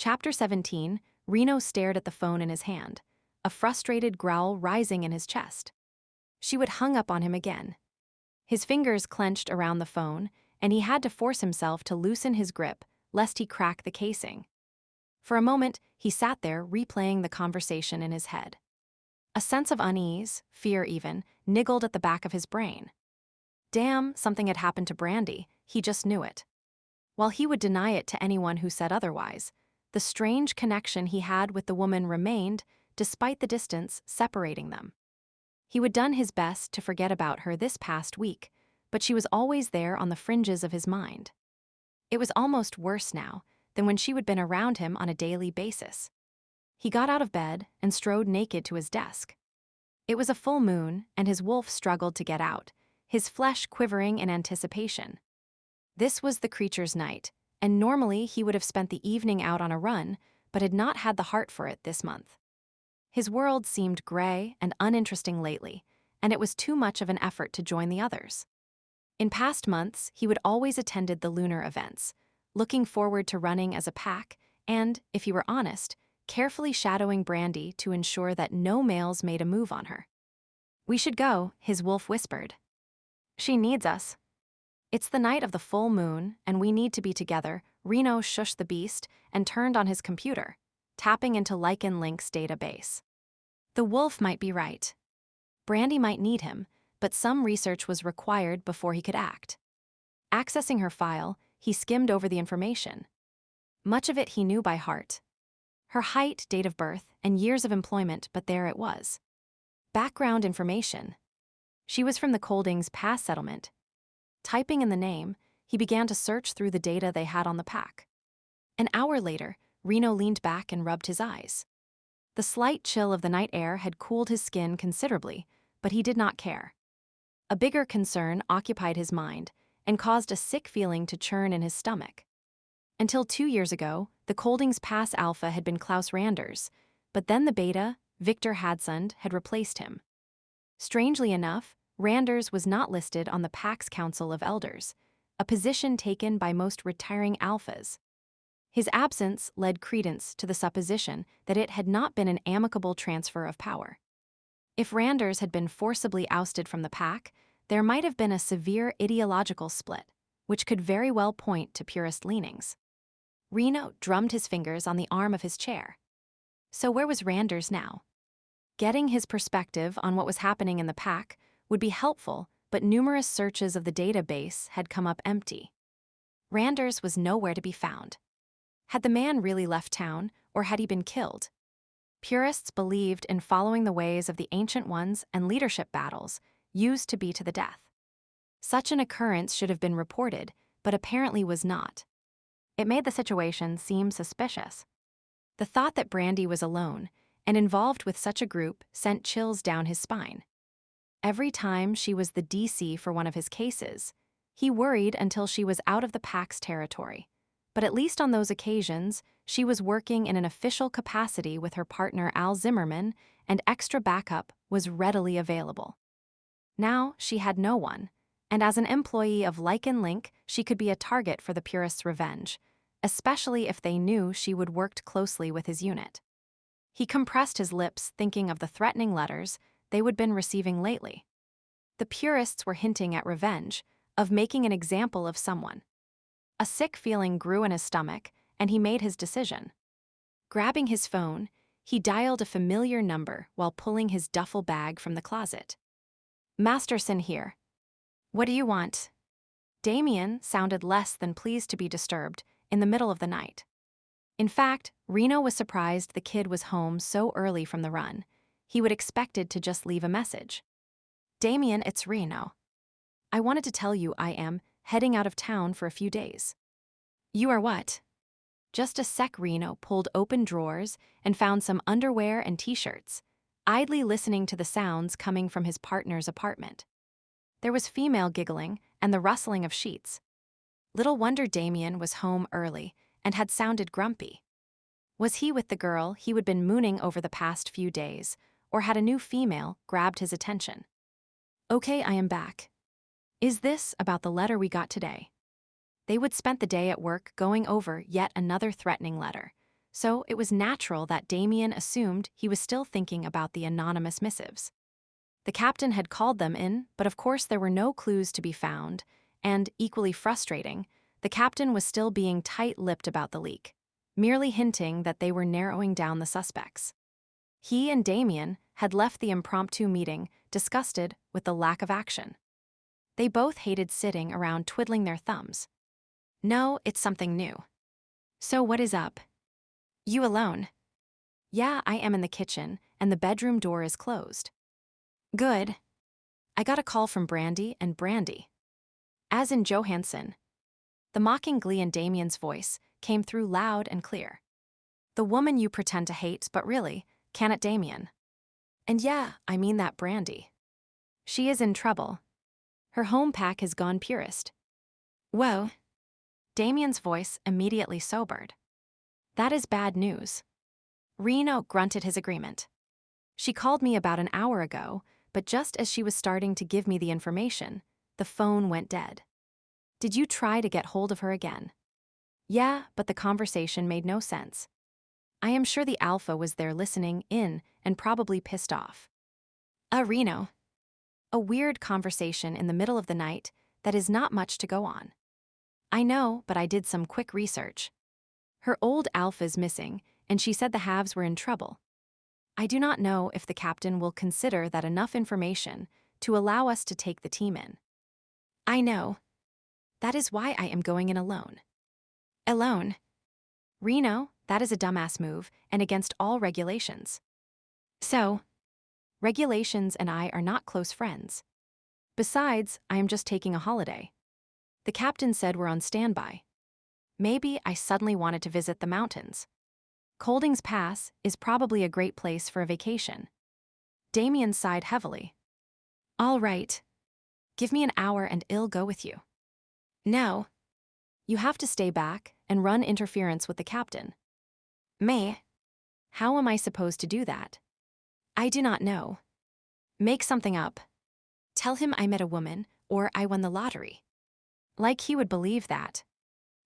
Chapter 17, Reno stared at the phone in his hand, a frustrated growl rising in his chest. She would hung up on him again. His fingers clenched around the phone, and he had to force himself to loosen his grip, lest he crack the casing. For a moment, he sat there replaying the conversation in his head. A sense of unease, fear even, niggled at the back of his brain. Damn, something had happened to Brandi, he just knew it. While he would deny it to anyone who said otherwise, the strange connection he had with the woman remained, despite the distance separating them. He would done his best to forget about her this past week, but she was always there on the fringes of his mind. It was almost worse now than when she had been around him on a daily basis. He got out of bed and strode naked to his desk. It was a full moon, and his wolf struggled to get out, his flesh quivering in anticipation. This was the creature's night, and normally he would have spent the evening out on a run, but had not had the heart for it this month. His world seemed gray and uninteresting lately, and it was too much of an effort to join the others. In past months, he would always attended the lunar events, looking forward to running as a pack and, if he were honest, carefully shadowing Brandi to ensure that no males made a move on her. "We should go," his wolf whispered. "She needs us." "It's the night of the full moon, and we need to be together." Reno shushed the beast and turned on his computer, tapping into Lycan Link's database. The wolf might be right. Brandi might need him, but some research was required before he could act. Accessing her file, he skimmed over the information. Much of it he knew by heart. Her height, date of birth, and years of employment, but there it was. Background information. She was from the Kolding's past settlement. Typing in the name, he began to search through the data they had on the pack. An hour later, Reno leaned back and rubbed his eyes. The slight chill of the night air had cooled his skin considerably, but he did not care. A bigger concern occupied his mind and caused a sick feeling to churn in his stomach. Until 2 years ago, the Kolding's Pass Alpha had been Klaus Randers, but then the Beta, Victor Hadsund, had replaced him. Strangely enough, Randers was not listed on the Pack's Council of Elders, a position taken by most retiring Alphas. His absence led credence to the supposition that it had not been an amicable transfer of power. If Randers had been forcibly ousted from the Pack, there might have been a severe ideological split, which could very well point to purist leanings. Reno drummed his fingers on the arm of his chair. So where was Randers now? Getting his perspective on what was happening in the Pack would be helpful, but numerous searches of the database had come up empty. Randers was nowhere to be found. Had the man really left town, or had he been killed? Purists believed in following the ways of the Ancient Ones, and leadership battles used to be to the death. Such an occurrence should have been reported, but apparently was not. It made the situation seem suspicious. The thought that Brandi was alone and involved with such a group sent chills down his spine. Every time she was the DC for one of his cases, he worried until she was out of the Pack's territory. But at least on those occasions, she was working in an official capacity with her partner Al Zimmerman, and extra backup was readily available. Now she had no one, and as an employee of Lycan Link, she could be a target for the Purists' revenge, especially if they knew she would work closely with his unit. He compressed his lips, thinking of the threatening letters they would been receiving lately. The Purists were hinting at revenge, of making an example of someone. A sick feeling grew in his stomach, and he made his decision. Grabbing his phone, he dialed a familiar number while pulling his duffel bag from the closet. "Masterson here. What do you want?" Damien sounded less than pleased to be disturbed in the middle of the night. In fact, Reno was surprised the kid was home so early from the run. He would expected to just leave a message. "Damien, it's Reno. I wanted to tell you I am heading out of town for a few days." "You are what?" Just a sec. Reno pulled open drawers and found some underwear and t-shirts, idly listening to the sounds coming from his partner's apartment. There was female giggling and the rustling of sheets. Little wonder Damien was home early and had sounded grumpy. Was he with the girl he had been mooning over the past few days, or had a new female grabbed his attention? "Okay, I am back. Is this about the letter we got today?" They would spent the day at work going over yet another threatening letter, so it was natural that Damien assumed he was still thinking about the anonymous missives. The captain had called them in, but of course there were no clues to be found, and, equally frustrating, the captain was still being tight-lipped about the leak, merely hinting that they were narrowing down the suspects. He and Damien had left the impromptu meeting disgusted with the lack of action. They both hated sitting around twiddling their thumbs. No, it's something new. So what is up? You alone? Yeah, I am in the kitchen, and the bedroom door is closed. Good. I got a call from Brandi and Brandi. As in Johansson. The mocking glee in Damien's voice came through loud and clear. The woman you pretend to hate, but really, can it, Damien? And yeah, I mean that Brandi. She is in trouble. Her home pack has gone purist. Whoa. Damien's voice immediately sobered. That is bad news. Reno grunted his agreement. She called me about an hour ago, but just as she was starting to give me the information, the phone went dead. Did you try to get hold of her again? Yeah, but the conversation made no sense. I am sure the alpha was there listening in and probably pissed off. Reno. A weird conversation in the middle of the night that is not much to go on. I know, but I did some quick research. Her old alpha is missing, and she said the halves were in trouble. I do not know if the captain will consider that enough information to allow us to take the team in. I know. That is why I am going in alone. Alone? Reno, that is a dumbass move and against all regulations. So, regulations and I are not close friends. Besides, I am just taking a holiday. The captain said we're on standby. Maybe I suddenly wanted to visit the mountains. Kolding's Pass is probably a great place for a vacation. Damien sighed heavily. All right. Give me an hour and I'll go with you. No. You have to stay back and run interference with the captain. Me? How am I supposed to do that? I do not know. Make something up. Tell him I met a woman or I won the lottery. Like he would believe that.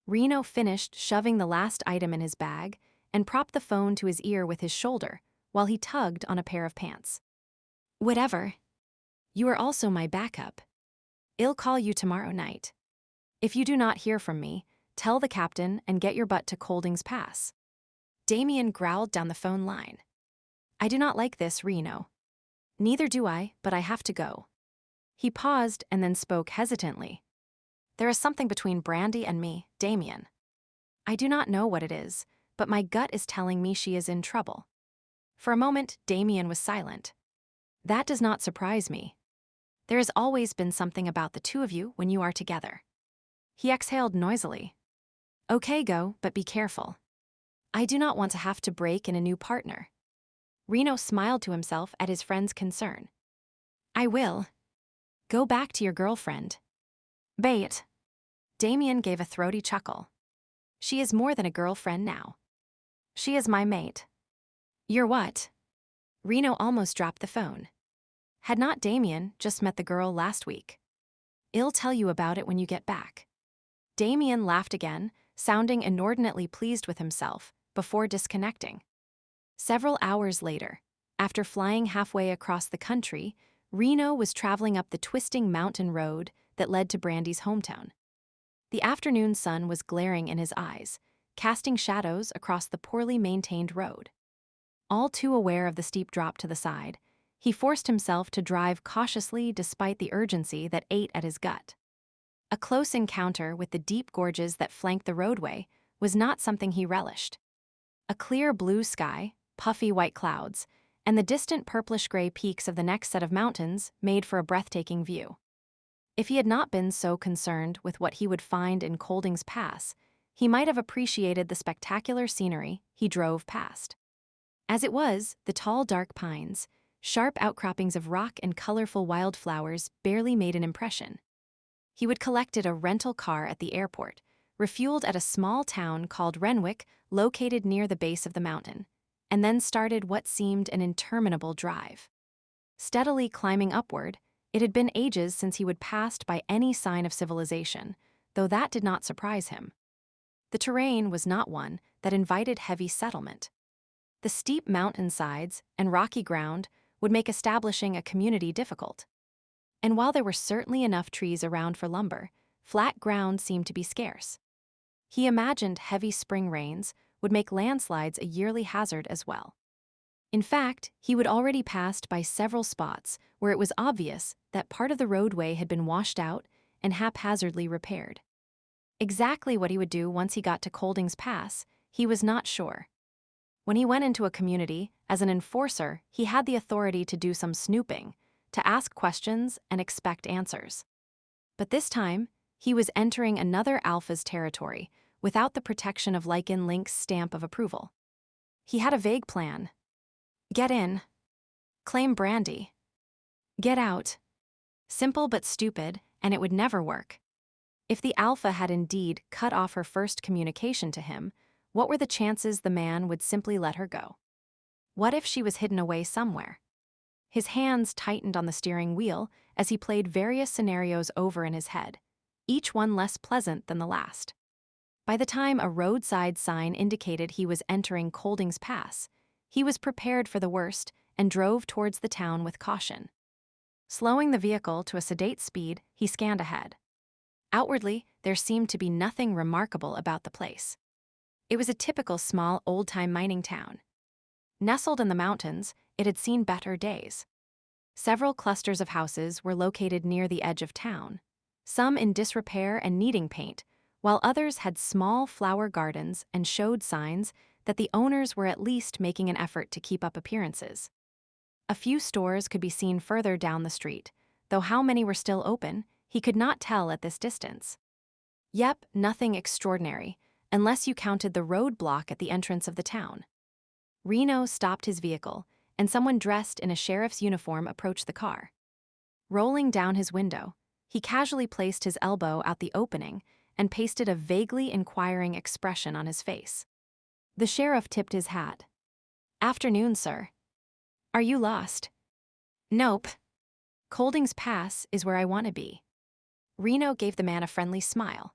Reno finished shoving the last item in his bag and propped the phone to his ear with his shoulder while he tugged on a pair of pants. Whatever. You are also my backup. I'll call you tomorrow night. If you do not hear from me, tell the captain and get your butt to Kolding's Pass. Damien growled down the phone line. I do not like this, Reno. Neither do I, but I have to go. He paused and then spoke hesitantly. There is something between Brandi and me, Damien. I do not know what it is, but my gut is telling me she is in trouble. For a moment, Damien was silent. That does not surprise me. There has always been something about the two of you when you are together. He exhaled noisily. Okay, go, but be careful. I do not want to have to break in a new partner. Reno smiled to himself at his friend's concern. I will. Go back to your girlfriend. Bait. Damien gave a throaty chuckle. She is more than a girlfriend now. She is my mate. You're what? Reno almost dropped the phone. Had not Damien just met the girl last week? I'll tell you about it when you get back. Damien laughed again, sounding inordinately pleased with himself, before disconnecting. Several hours later, after flying halfway across the country, Reno was traveling up the twisting mountain road that led to Brandi's hometown. The afternoon sun was glaring in his eyes, casting shadows across the poorly maintained road. All too aware of the steep drop to the side, he forced himself to drive cautiously despite the urgency that ate at his gut. A close encounter with the deep gorges that flanked the roadway was not something he relished. A clear blue sky, puffy white clouds, and the distant purplish-gray peaks of the next set of mountains made for a breathtaking view. If he had not been so concerned with what he would find in Kolding's Pass, he might have appreciated the spectacular scenery he drove past. As it was, the tall dark pines, sharp outcroppings of rock and colorful wildflowers barely made an impression. He would collected a rental car at the airport, refueled at a small town called Renwick located near the base of the mountain, and then started what seemed an interminable drive. Steadily climbing upward, it had been ages since he would passed by any sign of civilization, though that did not surprise him. The terrain was not one that invited heavy settlement. The steep mountainsides and rocky ground would make establishing a community difficult. And while there were certainly enough trees around for lumber, flat ground seemed to be scarce. He imagined heavy spring rains would make landslides a yearly hazard as well. In fact, he would already passed by several spots where it was obvious that part of the roadway had been washed out and haphazardly repaired. Exactly what he would do once he got to Kolding's Pass, he was not sure. When he went into a community, as an enforcer, he had the authority to do some snooping, to ask questions and expect answers. But this time, he was entering another alpha's territory without the protection of Lycan Link's stamp of approval. He had a vague plan. Get in. Claim Brandi. Get out. Simple but stupid, and it would never work. If the alpha had indeed cut off her first communication to him, what were the chances the man would simply let her go? What if she was hidden away somewhere? His hands tightened on the steering wheel as he played various scenarios over in his head, each one less pleasant than the last. By the time a roadside sign indicated he was entering Kolding's Pass, he was prepared for the worst and drove towards the town with caution. Slowing the vehicle to a sedate speed, he scanned ahead. Outwardly, there seemed to be nothing remarkable about the place. It was a typical small, old-time mining town. Nestled in the mountains, it had seen better days. Several clusters of houses were located near the edge of town, some in disrepair and needing paint, while others had small flower gardens and showed signs that the owners were at least making an effort to keep up appearances. A few stores could be seen further down the street, though how many were still open, he could not tell at this distance. Yep, nothing extraordinary, unless you counted the roadblock at the entrance of the town. Reno stopped his vehicle, and someone dressed in a sheriff's uniform approached the car. Rolling down his window, he casually placed his elbow out the opening and pasted a vaguely inquiring expression on his face. The sheriff tipped his hat. "Afternoon, sir. Are you lost?" "Nope. Kolding's Pass is where I want to be." Reno gave the man a friendly smile.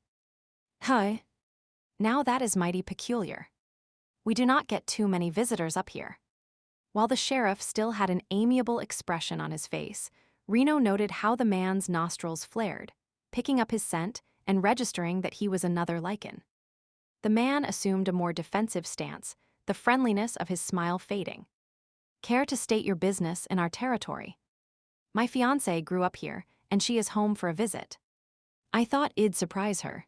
"Hi. Now that is mighty peculiar. We do not get too many visitors up here." While the sheriff still had an amiable expression on his face, Reno noted how the man's nostrils flared, picking up his scent and registering that he was another Lycan. The man assumed a more defensive stance, the friendliness of his smile fading. "Care to state your business in our territory? My fiancée grew up here, and she is home for a visit. I thought it'd surprise her."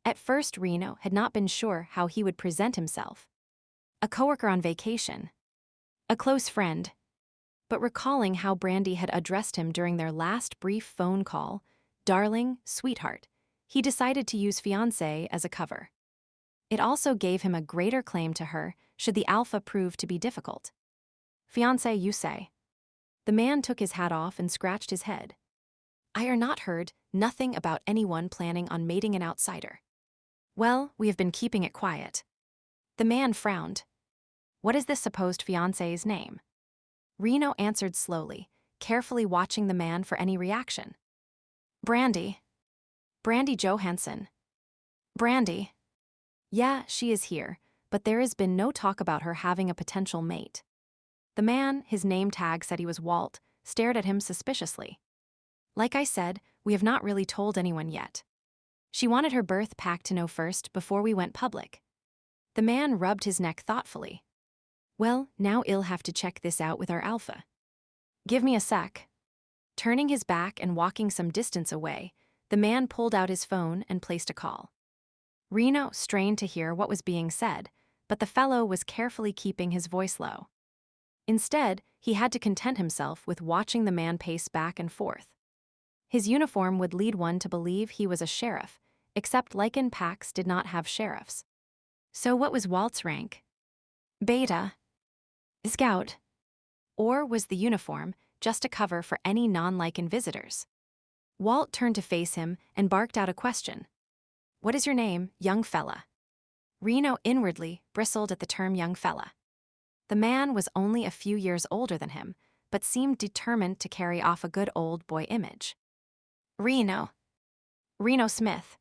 At first, Reno had not been sure how he would present himself. A coworker on vacation. A close friend. But recalling how Brandi had addressed him during their last brief phone call, darling, sweetheart, he decided to use fiancé as a cover. It also gave him a greater claim to her should the alpha prove to be difficult. "Fiancé, you say?" The man took his hat off and scratched his head. "I are not heard nothing about anyone planning on mating an outsider." "Well, we have been keeping it quiet." The man frowned. "What is this supposed fiancé's name?" Reno answered slowly, carefully watching the man for any reaction. "Brandi. Brandi Johansson." "Brandi. Yeah, she is here, but there has been no talk about her having a potential mate." The man, his name tag said he was Walt, stared at him suspiciously. "Like I said, we have not really told anyone yet. She wanted her birth pack to know first before we went public." The man rubbed his neck thoughtfully. "Well, now I'll have to check this out with our alpha. Give me a sec." Turning his back and walking some distance away, the man pulled out his phone and placed a call. Reno strained to hear what was being said, but the fellow was carefully keeping his voice low. Instead, he had to content himself with watching the man pace back and forth. His uniform would lead one to believe he was a sheriff, except Lycan packs did not have sheriffs. So what was Walt's rank? Beta? Scout? Or was the uniform just a cover for any non-Lycan visitors? Walt turned to face him and barked out a question. "What is your name, young fella?" Reno inwardly bristled at the term young fella. The man was only a few years older than him, but seemed determined to carry off a good old boy image. "Reno. Reno Smith.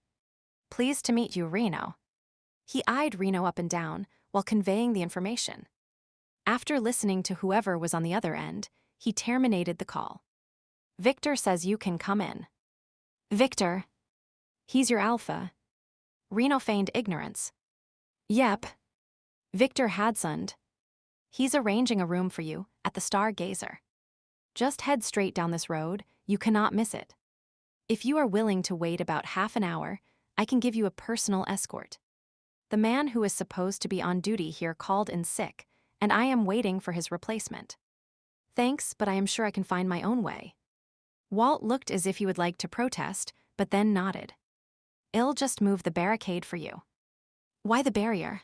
Pleased to meet you, Reno." He eyed Reno up and down while conveying the information. After listening to whoever was on the other end, he terminated the call. Victor says you can come in. Victor. He's your alpha. Reno feigned ignorance. Yep. Victor Hadsund. He's arranging a room for you at the Stargazer. Just head straight down this road, you cannot miss it. If you are willing to wait about half an hour, I can give you a personal escort. The man who is supposed to be on duty here called in sick, and I am waiting for his replacement. Thanks, but I am sure I can find my own way. Walt looked as if he would like to protest, but then nodded. I'll just move the barricade for you. Why the barrier?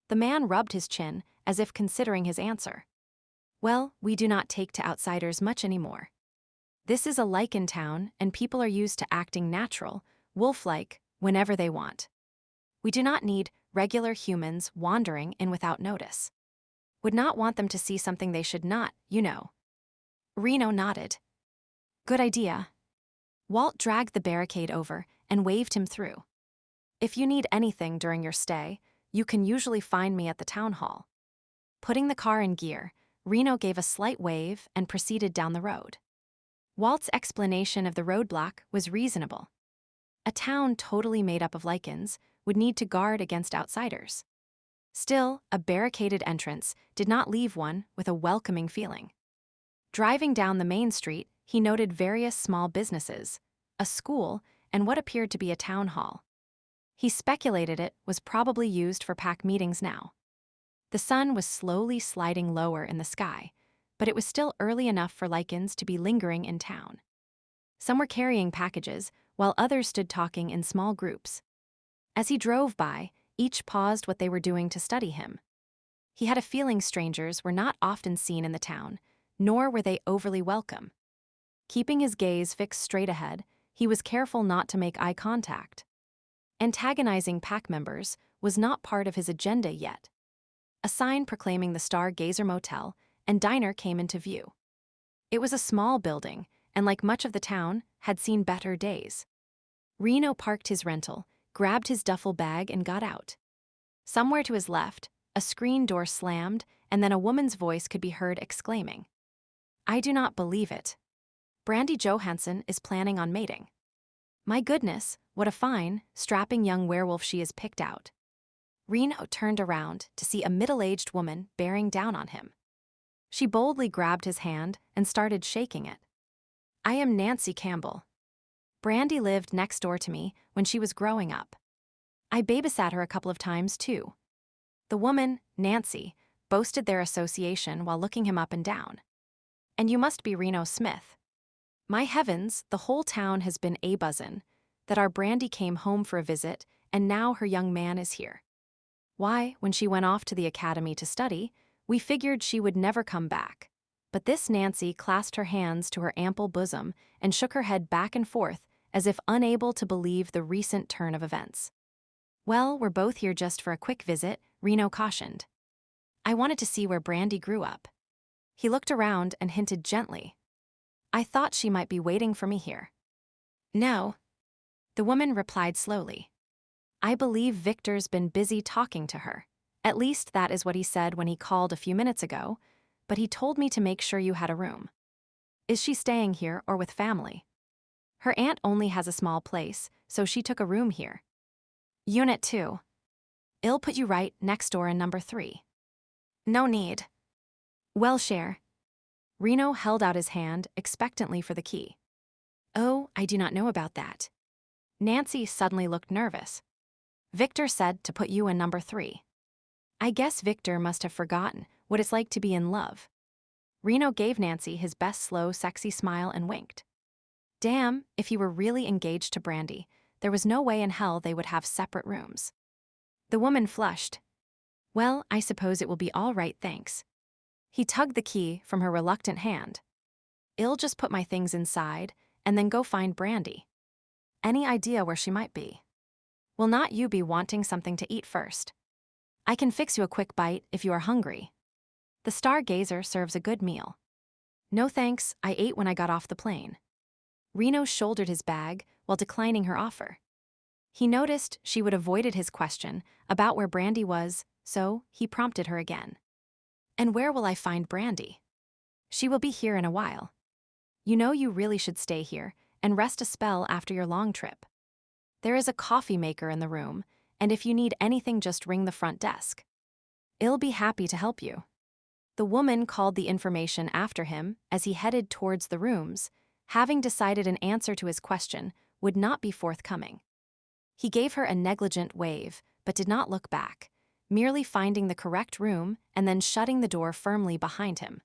The man rubbed his chin, as if considering his answer. Well, we do not take to outsiders much anymore. This is a Lycan town, and people are used to acting natural, wolf-like, whenever they want. We do not need regular humans wandering in without notice. Would not want them to see something they should not, you know. Reno nodded. Good idea. Walt dragged the barricade over and waved him through. If you need anything during your stay, you can usually find me at the town hall. Putting the car in gear, Reno gave a slight wave and proceeded down the road. Walt's explanation of the roadblock was reasonable. A town totally made up of Lycans would need to guard against outsiders. Still, a barricaded entrance did not leave one with a welcoming feeling. Driving down the main street, he noted various small businesses, a school, and what appeared to be a town hall. He speculated it was probably used for pack meetings now. The sun was slowly sliding lower in the sky, but it was still early enough for Lycans to be lingering in town. Some were carrying packages, while others stood talking in small groups. As he drove by, each paused what they were doing to study him. He had a feeling strangers were not often seen in the town, nor were they overly welcome. Keeping his gaze fixed straight ahead, he was careful not to make eye contact. Antagonizing pack members was not part of his agenda yet. A sign proclaiming the Stargazer Motel and Diner came into view. It was a small building, and like much of the town, had seen better days. Reno parked his rental, grabbed his duffel bag, and got out. Somewhere to his left, a screen door slammed, and then a woman's voice could be heard exclaiming, I do not believe it. Brandi Johansson is planning on mating. My goodness, what a fine, strapping young werewolf she is picked out. Reno turned around to see a middle-aged woman bearing down on him. She boldly grabbed his hand and started shaking it. I am Nancy Campbell. Brandi lived next door to me when she was growing up. I babysat her a couple of times, too. The woman, Nancy, boasted their association while looking him up and down. And you must be Reno Smith. My heavens, the whole town has been a-buzzin', that our Brandi came home for a visit and now her young man is here. Why, when she went off to the academy to study, we figured she would never come back. But this Nancy clasped her hands to her ample bosom and shook her head back and forth as if unable to believe the recent turn of events. Well, we're both here just for a quick visit, Reno cautioned. I wanted to see where Brandi grew up. He looked around and hinted gently. I thought she might be waiting for me here. No. The woman replied slowly. I believe Victor's been busy talking to her. At least that is what he said when he called a few minutes ago, but he told me to make sure you had a room. Is she staying here or with family? Her aunt only has a small place, so she took a room here. Unit 2. I'll put you right next door in number 3. No need. Well, share. Reno held out his hand expectantly for the key. Oh, I do not know about that. Nancy suddenly looked nervous. Victor said to put you in number 3. I guess Victor must have forgotten what it's like to be in love. Reno gave Nancy his best slow, sexy smile and winked. Damn, if he were really engaged to Brandi, there was no way in hell they would have separate rooms. The woman flushed. Well, I suppose it will be all right, thanks. He tugged the key from her reluctant hand. I'll just put my things inside and then go find Brandi. Any idea where she might be? Will not you be wanting something to eat first? I can fix you a quick bite if you are hungry. The Stargazer serves a good meal. No thanks, I ate when I got off the plane. Reno shouldered his bag while declining her offer. He noticed she would avoided his question about where Brandi was, so he prompted her again. "And where will I find Brandi?" "She will be here in a while. You know you really should stay here and rest a spell after your long trip. There is a coffee maker in the room, and if you need anything just ring the front desk. I'll be happy to help you." The woman called the information after him as he headed towards the rooms, having decided an answer to his question would not be forthcoming. He gave her a negligent wave, but did not look back, merely finding the correct room and then shutting the door firmly behind him.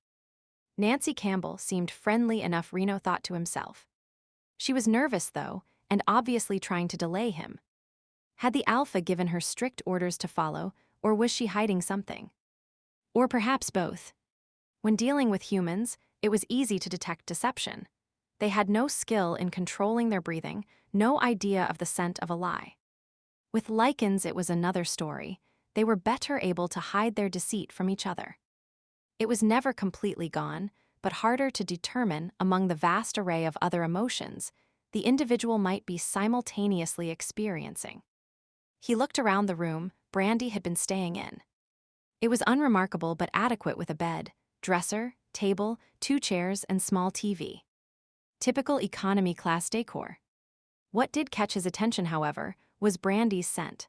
Nancy Campbell seemed friendly enough, Reno thought to himself. She was nervous, though, and obviously trying to delay him. Had the Alpha given her strict orders to follow, or was she hiding something? Or perhaps both. When dealing with humans, it was easy to detect deception. They had no skill in controlling their breathing, no idea of the scent of a lie. With Lycans, it was another story. They were better able to hide their deceit from each other. It was never completely gone, but harder to determine among the vast array of other emotions the individual might be simultaneously experiencing. He looked around the room Brandi had been staying in. It was unremarkable but adequate, with a bed, dresser, table, 2 chairs, and small TV. Typical economy-class decor. What did catch his attention, however, was Brandi's scent.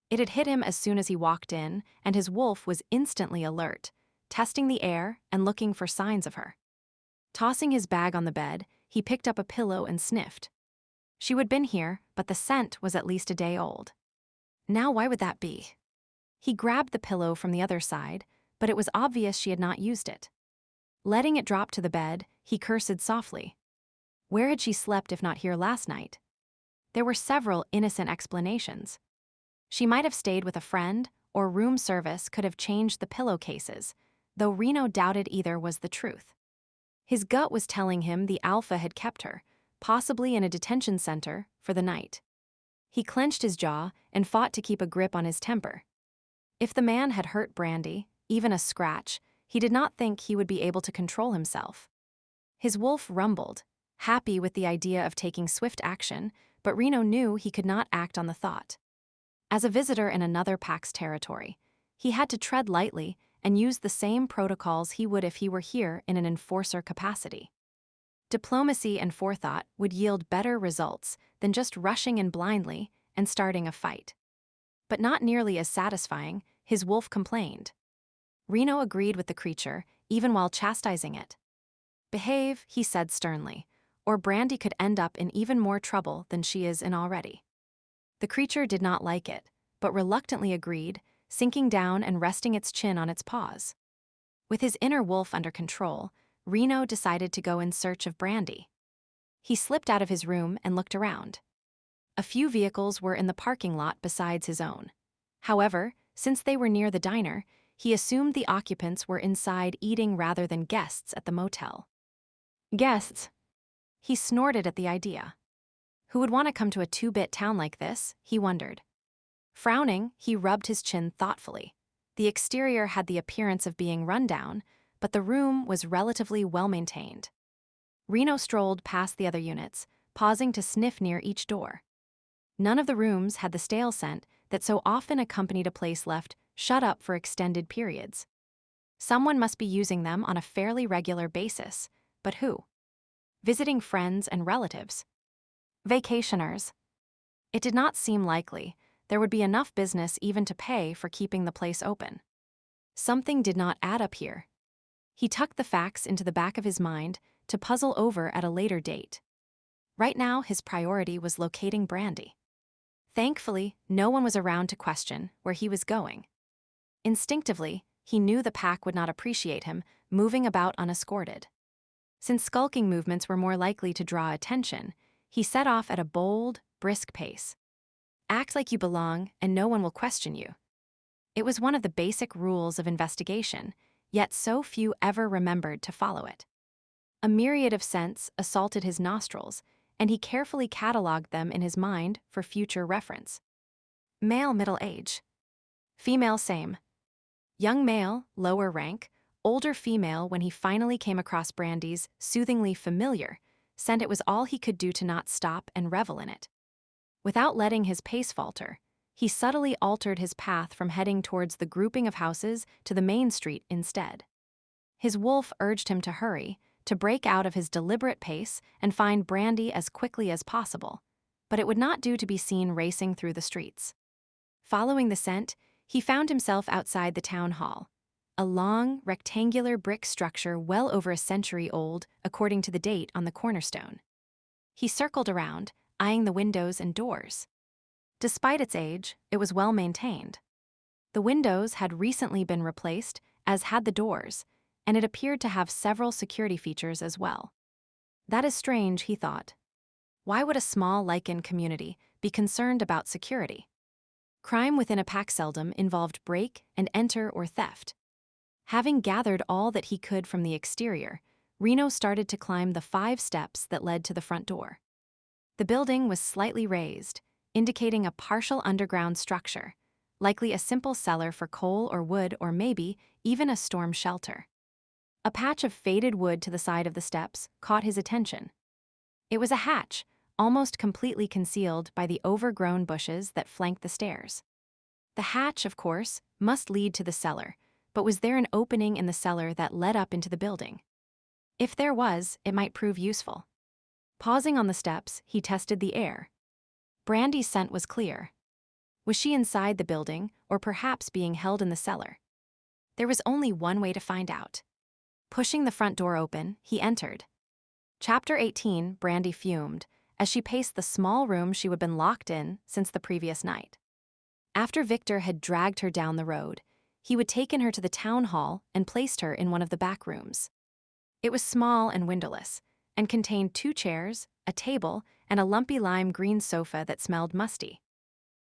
It had hit him as soon as he walked in, and his wolf was instantly alert, testing the air and looking for signs of her. Tossing his bag on the bed, he picked up a pillow and sniffed. She had been here, but the scent was at least a day old. Now why would that be? He grabbed the pillow from the other side, but it was obvious she had not used it. Letting it drop to the bed, he cursed softly. Where had she slept if not here last night? There were several innocent explanations. She might have stayed with a friend, or room service could have changed the pillowcases, though Reno doubted either was the truth. His gut was telling him the Alpha had kept her, possibly in a detention center, for the night. He clenched his jaw and fought to keep a grip on his temper. If the man had hurt Brandi, even a scratch, he did not think he would be able to control himself. His wolf rumbled, happy with the idea of taking swift action, but Reno knew he could not act on the thought. As a visitor in another pack's territory, he had to tread lightly and use the same protocols he would if he were here in an enforcer capacity. Diplomacy and forethought would yield better results than just rushing in blindly and starting a fight. But not nearly as satisfying, his wolf complained. Reno agreed with the creature, even while chastising it. "Behave," he said sternly, "or Brandi could end up in even more trouble than she is in already." The creature did not like it, but reluctantly agreed, sinking down and resting its chin on its paws. With his inner wolf under control, Reno decided to go in search of Brandi. He slipped out of his room and looked around. A few vehicles were in the parking lot besides his own. However, since they were near the diner, he assumed the occupants were inside eating rather than guests at the motel. Guests? He snorted at the idea. Who would want to come to a 2-bit town like this, he wondered. Frowning, he rubbed his chin thoughtfully. The exterior had the appearance of being run down, but the room was relatively well-maintained. Reno strolled past the other units, pausing to sniff near each door. None of the rooms had the stale scent that so often accompanied a place left shut up for extended periods. Someone must be using them on a fairly regular basis, but who? Visiting friends and relatives? Vacationers? It did not seem likely there would be enough business even to pay for keeping the place open. Something did not add up here. He tucked the facts into the back of his mind to puzzle over at a later date. Right now, his priority was locating Brandi. Thankfully, no one was around to question where he was going. Instinctively, he knew the pack would not appreciate him moving about unescorted. Since skulking movements were more likely to draw attention, he set off at a bold, brisk pace. Act like you belong and no one will question you. It was one of the basic rules of investigation, yet so few ever remembered to follow it. A myriad of scents assaulted his nostrils, and he carefully cataloged them in his mind for future reference. Male, middle age. Female, same. Young male, lower rank. Older female. When he finally came across Brandi's soothingly familiar scent, it was all he could do to not stop and revel in it. Without letting his pace falter, he subtly altered his path from heading towards the grouping of houses to the main street instead. His wolf urged him to hurry, to break out of his deliberate pace and find Brandi as quickly as possible, but it would not do to be seen racing through the streets. Following the scent, he found himself outside the town hall, a long, rectangular brick structure well over a century old, according to the date on the cornerstone. He circled around, eyeing the windows and doors. Despite its age, it was well maintained. The windows had recently been replaced, as had the doors, and it appeared to have several security features as well. That is strange, he thought. Why would a small Lycan community be concerned about security? Crime within a pack seldom involved break and enter or theft. Having gathered all that he could from the exterior, Reno started to climb the 5 steps that led to the front door. The building was slightly raised, indicating a partial underground structure, likely a simple cellar for coal or wood or maybe even a storm shelter. A patch of faded wood to the side of the steps caught his attention. It was a hatch, almost completely concealed by the overgrown bushes that flanked the stairs. The hatch, of course, must lead to the cellar, but was there an opening in the cellar that led up into the building? If there was, it might prove useful. Pausing on the steps, he tested the air. Brandi's scent was clear. Was she inside the building, or perhaps being held in the cellar? There was only one way to find out. Pushing the front door open, he entered. Chapter 18, Brandi fumed, as she paced the small room she had been locked in since the previous night. After Victor had dragged her down the road, he had taken her to the town hall and placed her in one of the back rooms. It was small and windowless, and contained 2 chairs, a table, and a lumpy lime green sofa that smelled musty.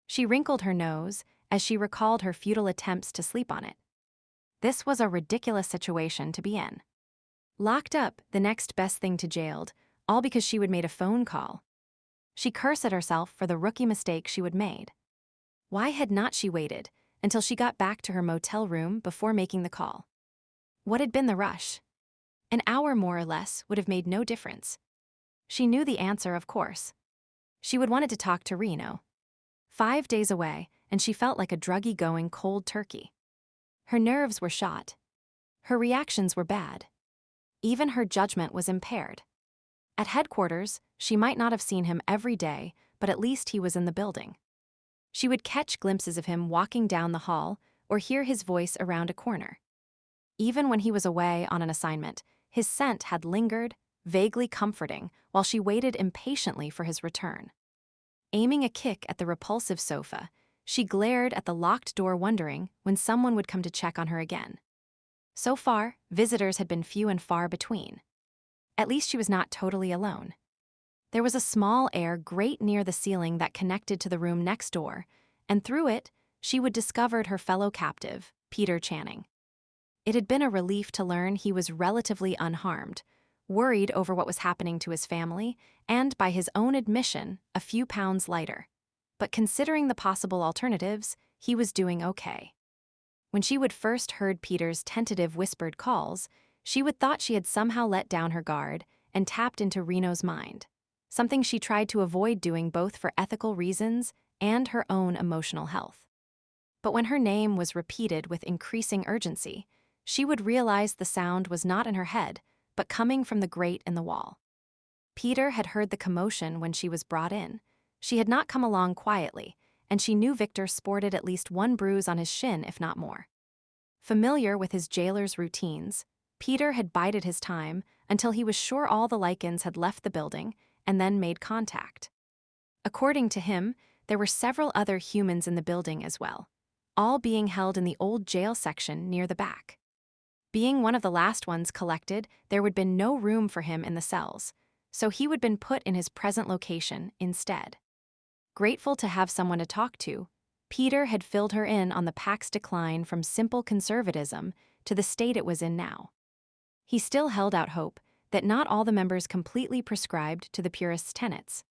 She wrinkled her nose as she recalled her futile attempts to sleep on it. This was a ridiculous situation to be in. Locked up, the next best thing to jailed, all because she had made a phone call. She cursed at herself for the rookie mistake she had made. Why had not she waited until she got back to her motel room before making the call? What had been the rush? An hour more or less would have made no difference. She knew the answer, of course. She would wanted to talk to Reno. 5 days away, and she felt like a druggy-going cold turkey. Her nerves were shot. Her reactions were bad. Even her judgment was impaired. At headquarters, she might not have seen him every day, but at least he was in the building. She would catch glimpses of him walking down the hall or hear his voice around a corner. Even when he was away on an assignment, his scent had lingered, vaguely comforting, while she waited impatiently for his return. Aiming a kick at the repulsive sofa, she glared at the locked door wondering when someone would come to check on her again. So far, visitors had been few and far between. At least she was not totally alone. There was a small air grate near the ceiling that connected to the room next door, and through it, she would discover her fellow captive, Peter Channing. It had been a relief to learn he was relatively unharmed, worried over what was happening to his family, and by his own admission, a few pounds lighter. But considering the possible alternatives, he was doing okay. When she would first heard Peter's tentative whispered calls, she would thought she had somehow let down her guard and tapped into Reno's mind, something she tried to avoid doing both for ethical reasons and her own emotional health. But when her name was repeated with increasing urgency, she would realize the sound was not in her head, but coming from the grate in the wall. Peter had heard the commotion when she was brought in. She had not come along quietly, and she knew Victor sported at least one bruise on his shin, if not more. Familiar with his jailer's routines, Peter had bided his time until he was sure all the Lycans had left the building and then made contact. According to him, there were several other humans in the building as well, all being held in the old jail section near the back. Being one of the last ones collected, there would been no room for him in the cells, so he would been put in his present location instead. Grateful to have someone to talk to, Peter had filled her in on the pack's decline from simple conservatism to the state it was in now. He still held out hope that not all the members completely prescribed to the purist's tenets.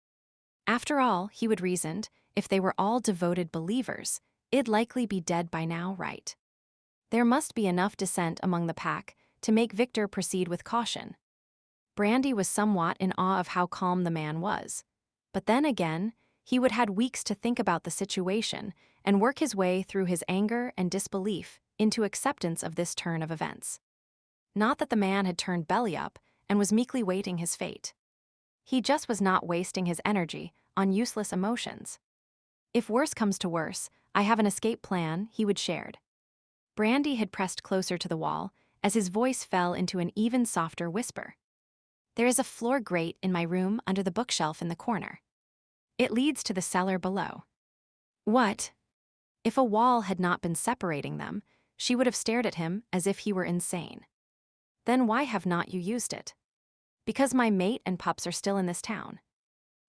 After all, he would reasoned, if they were all devoted believers, it'd likely be dead by now, right? There must be enough dissent among the pack to make Victor proceed with caution. Brandi was somewhat in awe of how calm the man was. But then again, He would had weeks to think about the situation and work his way through his anger and disbelief into acceptance of this turn of events. Not that the man had turned belly up and was meekly waiting his fate. He just was not wasting his energy on useless emotions. If worse comes to worse, I have an escape plan, he would shared. Brandi had pressed closer to the wall as his voice fell into an even softer whisper. There is a floor grate in my room under the bookshelf in the corner. It leads to the cellar below. What? If a wall had not been separating them, she would have stared at him as if he were insane. Then why have not you used it? Because my mate and pups are still in this town.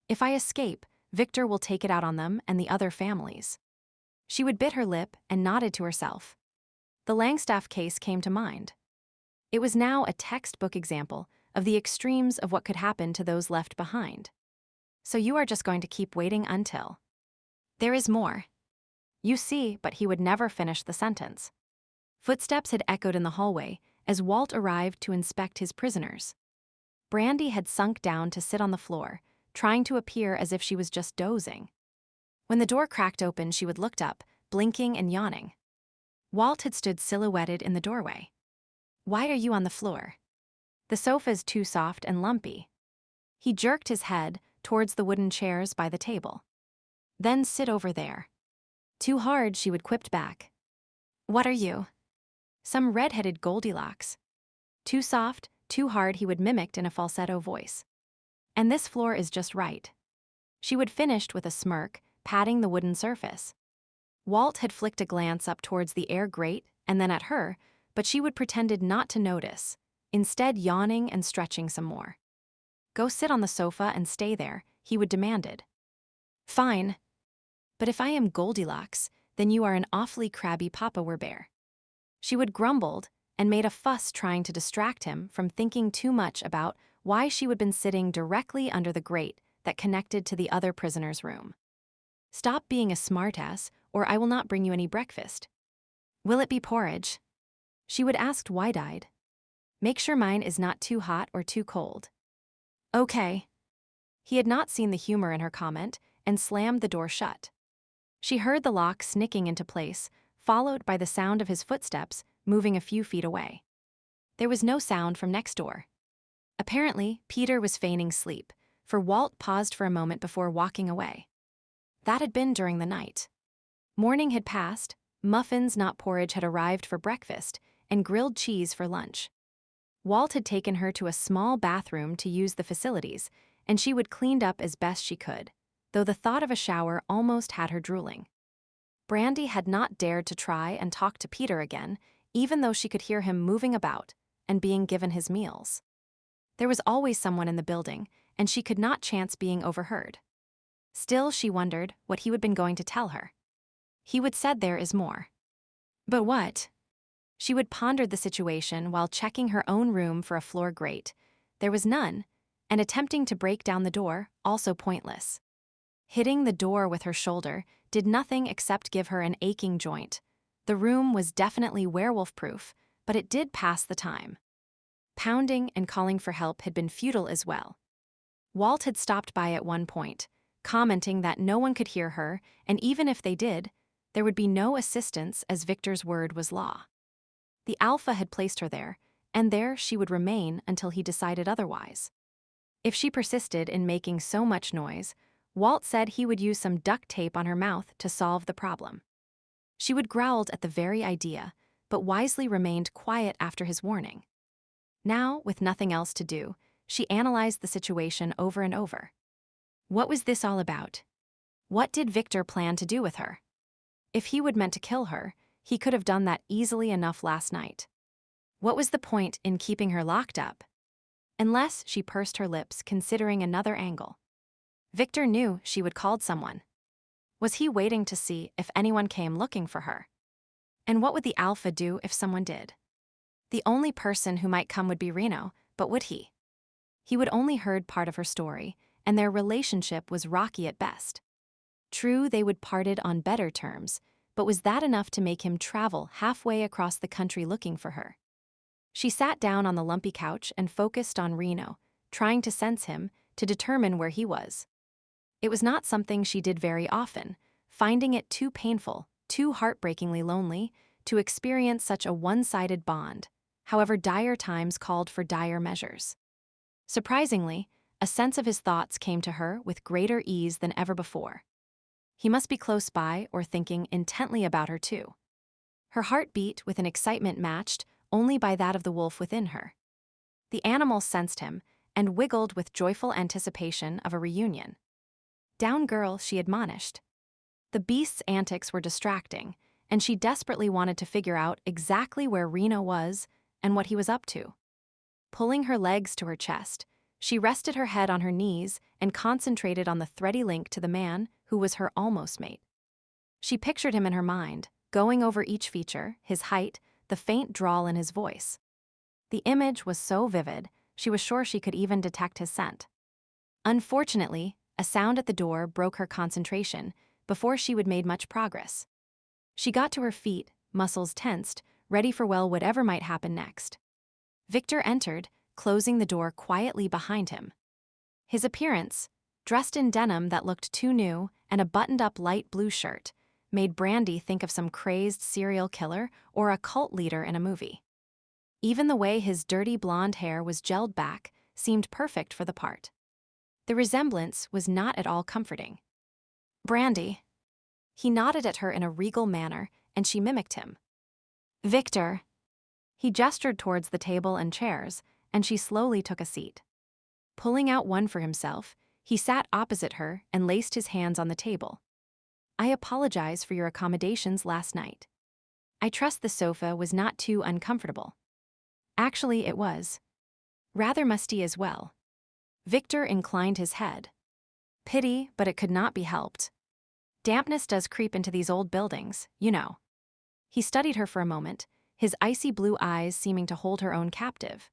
If I escape, Victor will take it out on them and the other families. She would bit her lip and nodded to herself. The Langstaff case came to mind. It was now a textbook example of the extremes of what could happen to those left behind. So you are just going to keep waiting until... There is more. You see, but he would never finish the sentence. Footsteps had echoed in the hallway as Walt arrived to inspect his prisoners. Brandi had sunk down to sit on the floor, trying to appear as if she was just dozing. When the door cracked open, she would looked up, blinking and yawning. Walt had stood silhouetted in the doorway. Why are you on the floor? The sofa's too soft and lumpy. He jerked his head towards the wooden chairs by the table. Then sit over there. Too hard, she would quipped back. What are you? Some red-headed Goldilocks. Too soft, too hard, he would mimicked in a falsetto voice. And this floor is just right. She would finished with a smirk, patting the wooden surface. Walt had flicked a glance up towards the air grate and then at her, but she would pretended not to notice, instead yawning and stretching some more. Go sit on the sofa and stay there, he would demanded. Fine. But if I am Goldilocks, then you are an awfully crabby Papa Werbear. She would grumbled and made a fuss trying to distract him from thinking too much about why she would been sitting directly under the grate that connected to the other prisoner's room. Stop being a smartass, or I will not bring you any breakfast. Will it be porridge? She would ask wide-eyed. Make sure mine is not too hot or too cold. Okay. He had not seen the humor in her comment and slammed the door shut. She heard the lock snicking into place, followed by the sound of his footsteps moving a few feet away. There was no sound from next door. Apparently, Peter was feigning sleep, for Walt paused for a moment before walking away. That had been during the night. Morning had passed, muffins not porridge had arrived for breakfast, and grilled cheese for lunch. Walt had taken her to a small bathroom to use the facilities, and she would cleaned up as best she could, though the thought of a shower almost had her drooling. Brandi had not dared to try and talk to Peter again, even though she could hear him moving about and being given his meals. There was always someone in the building, and she could not chance being overheard. Still, she wondered what he would been going to tell her. He would said there is more. But what? She would pondered the situation while checking her own room for a floor grate. There was none, and attempting to break down the door, also pointless. Hitting the door with her shoulder did nothing except give her an aching joint. The room was definitely werewolf-proof, but it did pass the time. Pounding and calling for help had been futile as well. Walt had stopped by at one point, commenting that no one could hear her, and even if they did, there would be no assistance as Victor's word was law. The Alpha had placed her there, and there she would remain until he decided otherwise. If she persisted in making so much noise, Walt said he would use some duct tape on her mouth to solve the problem. She would growled at the very idea, but wisely remained quiet after his warning. Now, with nothing else to do, she analyzed the situation over and over. What was this all about? What did Victor plan to do with her? If he would meant to kill her, he could have done that easily enough last night. What was the point in keeping her locked up? Unless she pursed her lips, considering another angle. Victor knew she would called someone. Was he waiting to see if anyone came looking for her? And what would the Alpha do if someone did? The only person who might come would be Reno, but would he? He would only heard part of her story, and their relationship was rocky at best. True, they would parted on better terms, but was that enough to make him travel halfway across the country looking for her? She sat down on the lumpy couch and focused on Reno, trying to sense him, to determine where he was. It was not something she did very often, finding it too painful, too heartbreakingly lonely, to experience such a one-sided bond. However, dire times called for dire measures. Surprisingly, a sense of his thoughts came to her with greater ease than ever before. He must be close by or thinking intently about her too. Her heart beat with an excitement matched only by that of the wolf within her. The animal sensed him and wiggled with joyful anticipation of a reunion. "Down, girl," she admonished. The beast's antics were distracting, and she desperately wanted to figure out exactly where Reno was and what he was up to. Pulling her legs to her chest, she rested her head on her knees and concentrated on the thready link to the man who was her almost mate. She pictured him in her mind, going over each feature, his height, the faint drawl in his voice. The image was so vivid, she was sure she could even detect his scent. Unfortunately, a sound at the door broke her concentration before she would made much progress. She got to her feet, muscles tensed, ready for whatever might happen next. Victor entered, closing the door quietly behind him. His appearance, dressed in denim that looked too new and a buttoned-up light blue shirt, made Brandi think of some crazed serial killer or a cult leader in a movie. Even the way his dirty blonde hair was gelled back seemed perfect for the part. The resemblance was not at all comforting. "Brandi." He nodded at her in a regal manner, and she mimicked him. "Victor." He gestured towards the table and chairs, and she slowly took a seat. Pulling out one for himself, he sat opposite her and laced his hands on the table. "I apologize for your accommodations last night. I trust the sofa was not too uncomfortable." Actually, it was. Rather musty as well. Victor inclined his head. "Pity, but it could not be helped. Dampness does creep into these old buildings, you know." He studied her for a moment, his icy blue eyes seeming to hold her own captive.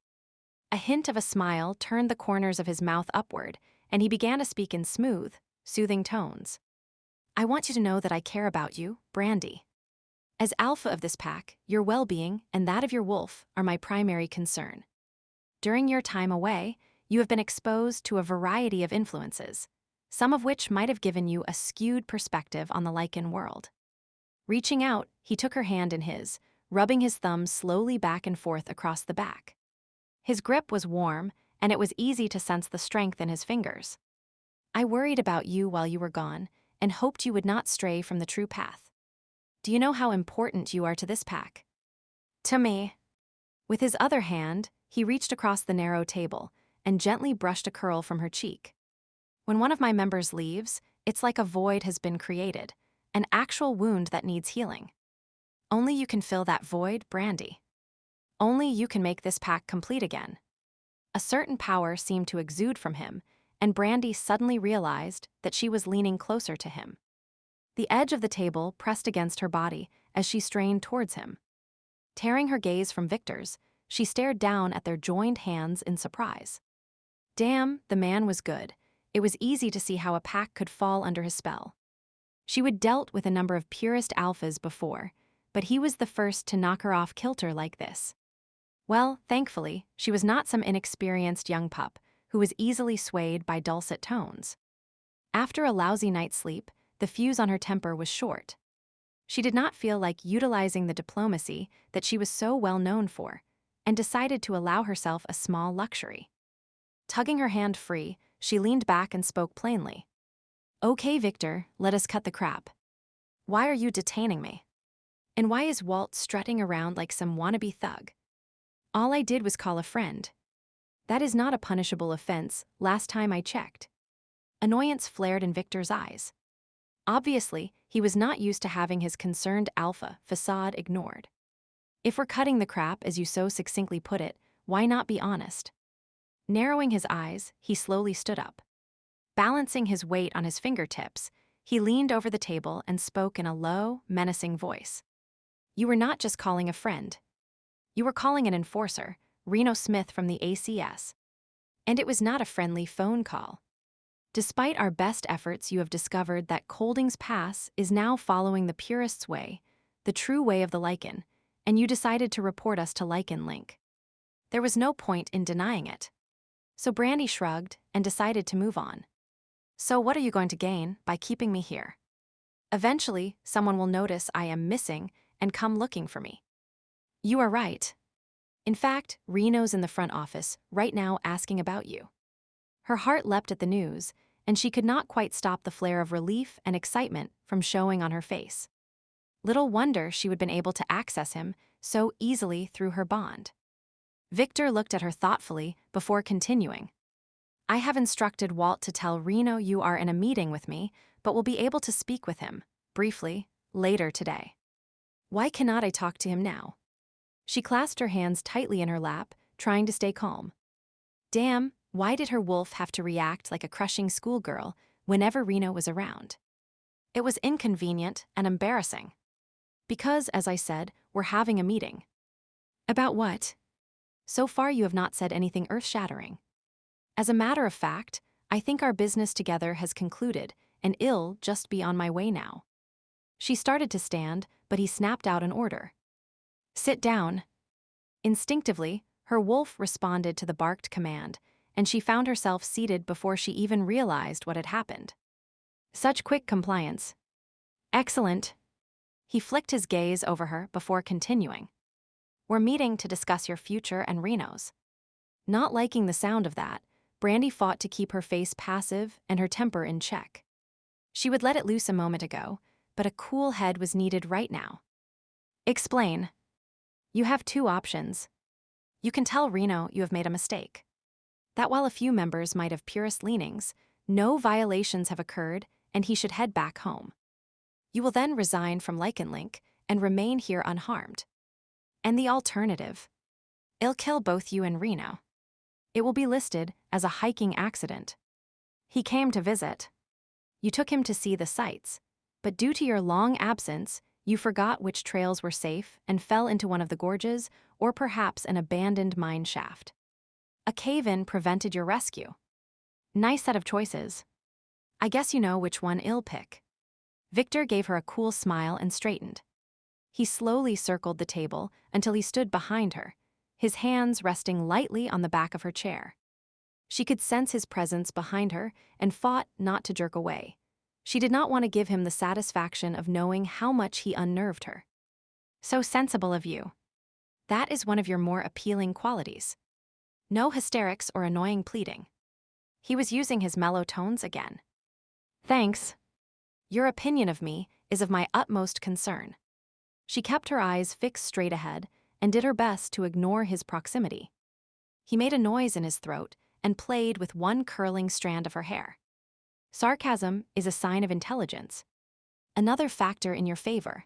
A hint of a smile turned the corners of his mouth upward, and he began to speak in smooth, soothing tones. "I want you to know that I care about you, Brandi. As alpha of this pack, your well-being and that of your wolf are my primary concern. During your time away, you have been exposed to a variety of influences, some of which might have given you a skewed perspective on the Lycan world." Reaching out, he took her hand in his, rubbing his thumbs slowly back and forth across the back. His grip was warm, and it was easy to sense the strength in his fingers. "I worried about you while you were gone, and hoped you would not stray from the true path. Do you know how important you are to this pack?" "To me." With his other hand, he reached across the narrow table and gently brushed a curl from her cheek. "When one of my members leaves, it's like a void has been created, an actual wound that needs healing. Only you can fill that void, Brandi. Only you can make this pack complete again." A certain power seemed to exude from him, and Brandi suddenly realized that she was leaning closer to him. The edge of the table pressed against her body as she strained towards him. Tearing her gaze from Victor's, she stared down at their joined hands in surprise. Damn, the man was good. It was easy to see how a pack could fall under his spell. She would dealt with a number of purist alphas before, but he was the first to knock her off kilter like this. Well, thankfully, she was not some inexperienced young pup who was easily swayed by dulcet tones. After a lousy night's sleep, the fuse on her temper was short. She did not feel like utilizing the diplomacy that she was so well known for, and decided to allow herself a small luxury. Tugging her hand free, she leaned back and spoke plainly. "Okay, Victor, let us cut the crap. Why are you detaining me? And why is Walt strutting around like some wannabe thug? All I did was call a friend. That is not a punishable offense, last time I checked." Annoyance flared in Victor's eyes. Obviously, he was not used to having his concerned alpha facade ignored. "If we're cutting the crap, as you so succinctly put it, why not be honest?" Narrowing his eyes, he slowly stood up. Balancing his weight on his fingertips, he leaned over the table and spoke in a low, menacing voice. "You were not just calling a friend. You were calling an enforcer, Reno Smith from the ACS. And it was not a friendly phone call. Despite our best efforts, you have discovered that Kolding's pass is now following the purist's way, the true way of the Lycan, and you decided to report us to Lycan Link. There was no point in denying it." So Brandi shrugged and decided to move on. So what are you going to gain by keeping me here? Eventually, someone will notice I am missing and come looking for me. You are right. In fact, Reno's in the front office right now asking about you. Her heart leapt at the news, and she could not quite stop the flare of relief and excitement from showing on her face. Little wonder she would been able to access him so easily through her bond. Victor looked at her thoughtfully before continuing. I have instructed Walt to tell Reno you are in a meeting with me, but will be able to speak with him, briefly, later today. Why cannot I talk to him now? She clasped her hands tightly in her lap, trying to stay calm. Damn, why did her wolf have to react like a crushing schoolgirl whenever Reno was around? It was inconvenient and embarrassing. Because, as I said, we're having a meeting. About what? So far you have not said anything earth-shattering. As a matter of fact, I think our business together has concluded, and I'll just be on my way now. She started to stand, but he snapped out an order. Sit down. Instinctively, her wolf responded to the barked command, and she found herself seated before she even realized what had happened. Such quick compliance. Excellent. He flicked his gaze over her before continuing. We're meeting to discuss your future and Reno's. Not liking the sound of that, Brandi fought to keep her face passive and her temper in check. She would let it loose a moment ago, but a cool head was needed right now. Explain. You have two options. You can tell Reno you have made a mistake. That while a few members might have purist leanings, no violations have occurred and he should head back home. You will then resign from Lycan Link and remain here unharmed. And the alternative. I'll kill both you and Reno. It will be listed as a hiking accident. He came to visit. You took him to see the sights, but due to your long absence, you forgot which trails were safe and fell into one of the gorges or perhaps an abandoned mine shaft. A cave-in prevented your rescue. Nice set of choices. I guess you know which one I'll pick. Victor gave her a cool smile and straightened. He slowly circled the table until he stood behind her, his hands resting lightly on the back of her chair. She could sense his presence behind her and fought not to jerk away. She did not want to give him the satisfaction of knowing how much he unnerved her. So sensible of you. That is one of your more appealing qualities. No hysterics or annoying pleading. He was using his mellow tones again. Thanks. Your opinion of me is of my utmost concern. She kept her eyes fixed straight ahead and did her best to ignore his proximity. He made a noise in his throat and played with one curling strand of her hair. Sarcasm is a sign of intelligence. Another factor in your favor.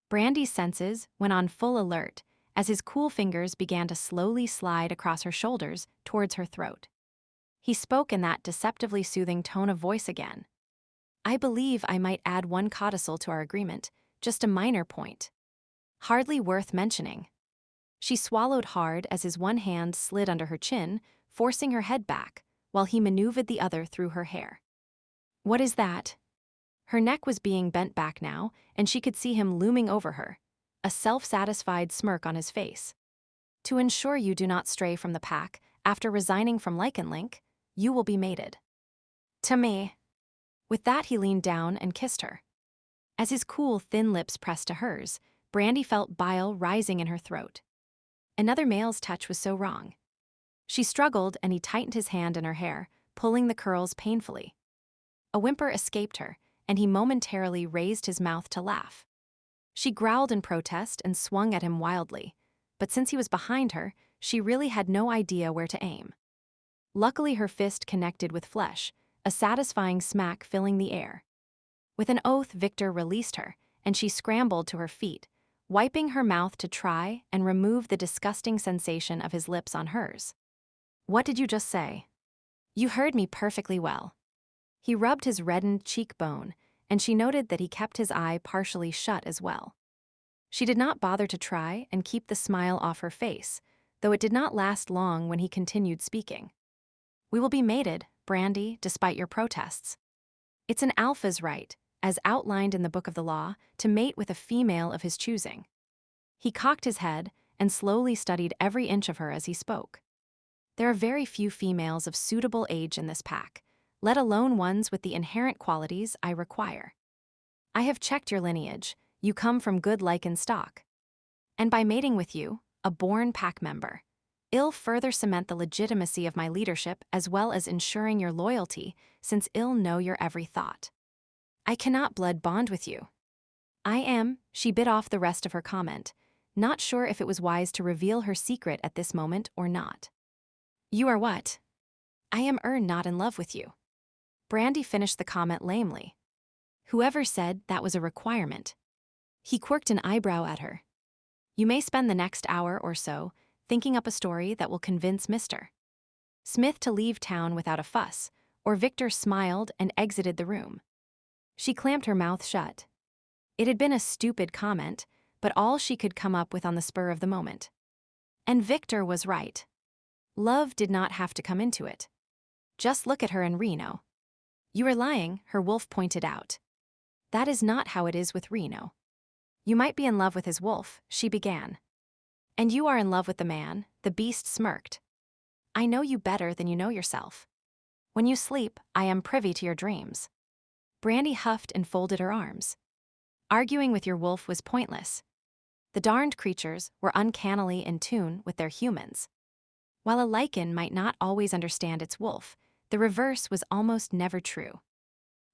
Brandi's senses went on full alert as his cool fingers began to slowly slide across her shoulders towards her throat. He spoke in that deceptively soothing tone of voice again. I believe I might add one codicil to our agreement, just a minor point. Hardly worth mentioning. She swallowed hard as his one hand slid under her chin, forcing her head back, while he maneuvered the other through her hair. What is that? Her neck was being bent back now, and she could see him looming over her, a self-satisfied smirk on his face. To ensure you do not stray from the pack, after resigning from Lycan Link, you will be mated. To me. With that he leaned down and kissed her. As his cool, thin lips pressed to hers, Brandi felt bile rising in her throat. Another male's touch was so wrong. She struggled and he tightened his hand in her hair, pulling the curls painfully. A whimper escaped her, and he momentarily raised his mouth to laugh. She growled in protest and swung at him wildly, but since he was behind her, she really had no idea where to aim. Luckily her fist connected with flesh, a satisfying smack filling the air. With an oath, Victor released her, and she scrambled to her feet, wiping her mouth to try and remove the disgusting sensation of his lips on hers. What did you just say? You heard me perfectly well. He rubbed his reddened cheekbone, and she noted that he kept his eye partially shut as well. She did not bother to try and keep the smile off her face, though it did not last long when he continued speaking. We will be mated, Brandi, despite your protests. It's an alpha's right, as outlined in the Book of the Law, to mate with a female of his choosing. He cocked his head and slowly studied every inch of her as he spoke. There are very few females of suitable age in this pack, let alone ones with the inherent qualities I require. I have checked your lineage. You come from good Lycan stock. And by mating with you, a born pack member, I'll further cement the legitimacy of my leadership as well as ensuring your loyalty, since I'll know your every thought. I cannot blood bond with you. She bit off the rest of her comment, not sure if it was wise to reveal her secret at this moment or not. You are what? I am not in love with you. Brandi finished the comment lamely. Whoever said that was a requirement? He quirked an eyebrow at her. You may spend the next hour or so thinking up a story that will convince Mr. Smith to leave town without a fuss, or Victor smiled and exited the room. She clamped her mouth shut. It had been a stupid comment, but all she could come up with on the spur of the moment. And Victor was right. Love did not have to come into it. Just look at her in Reno. You are lying, her wolf pointed out. That is not how it is with Reno. You might be in love with his wolf, she began. And you are in love with the man, the beast smirked. I know you better than you know yourself. When you sleep, I am privy to your dreams. Brandi huffed and folded her arms. Arguing with your wolf was pointless. The darned creatures were uncannily in tune with their humans. While a Lycan might not always understand its wolf, the reverse was almost never true.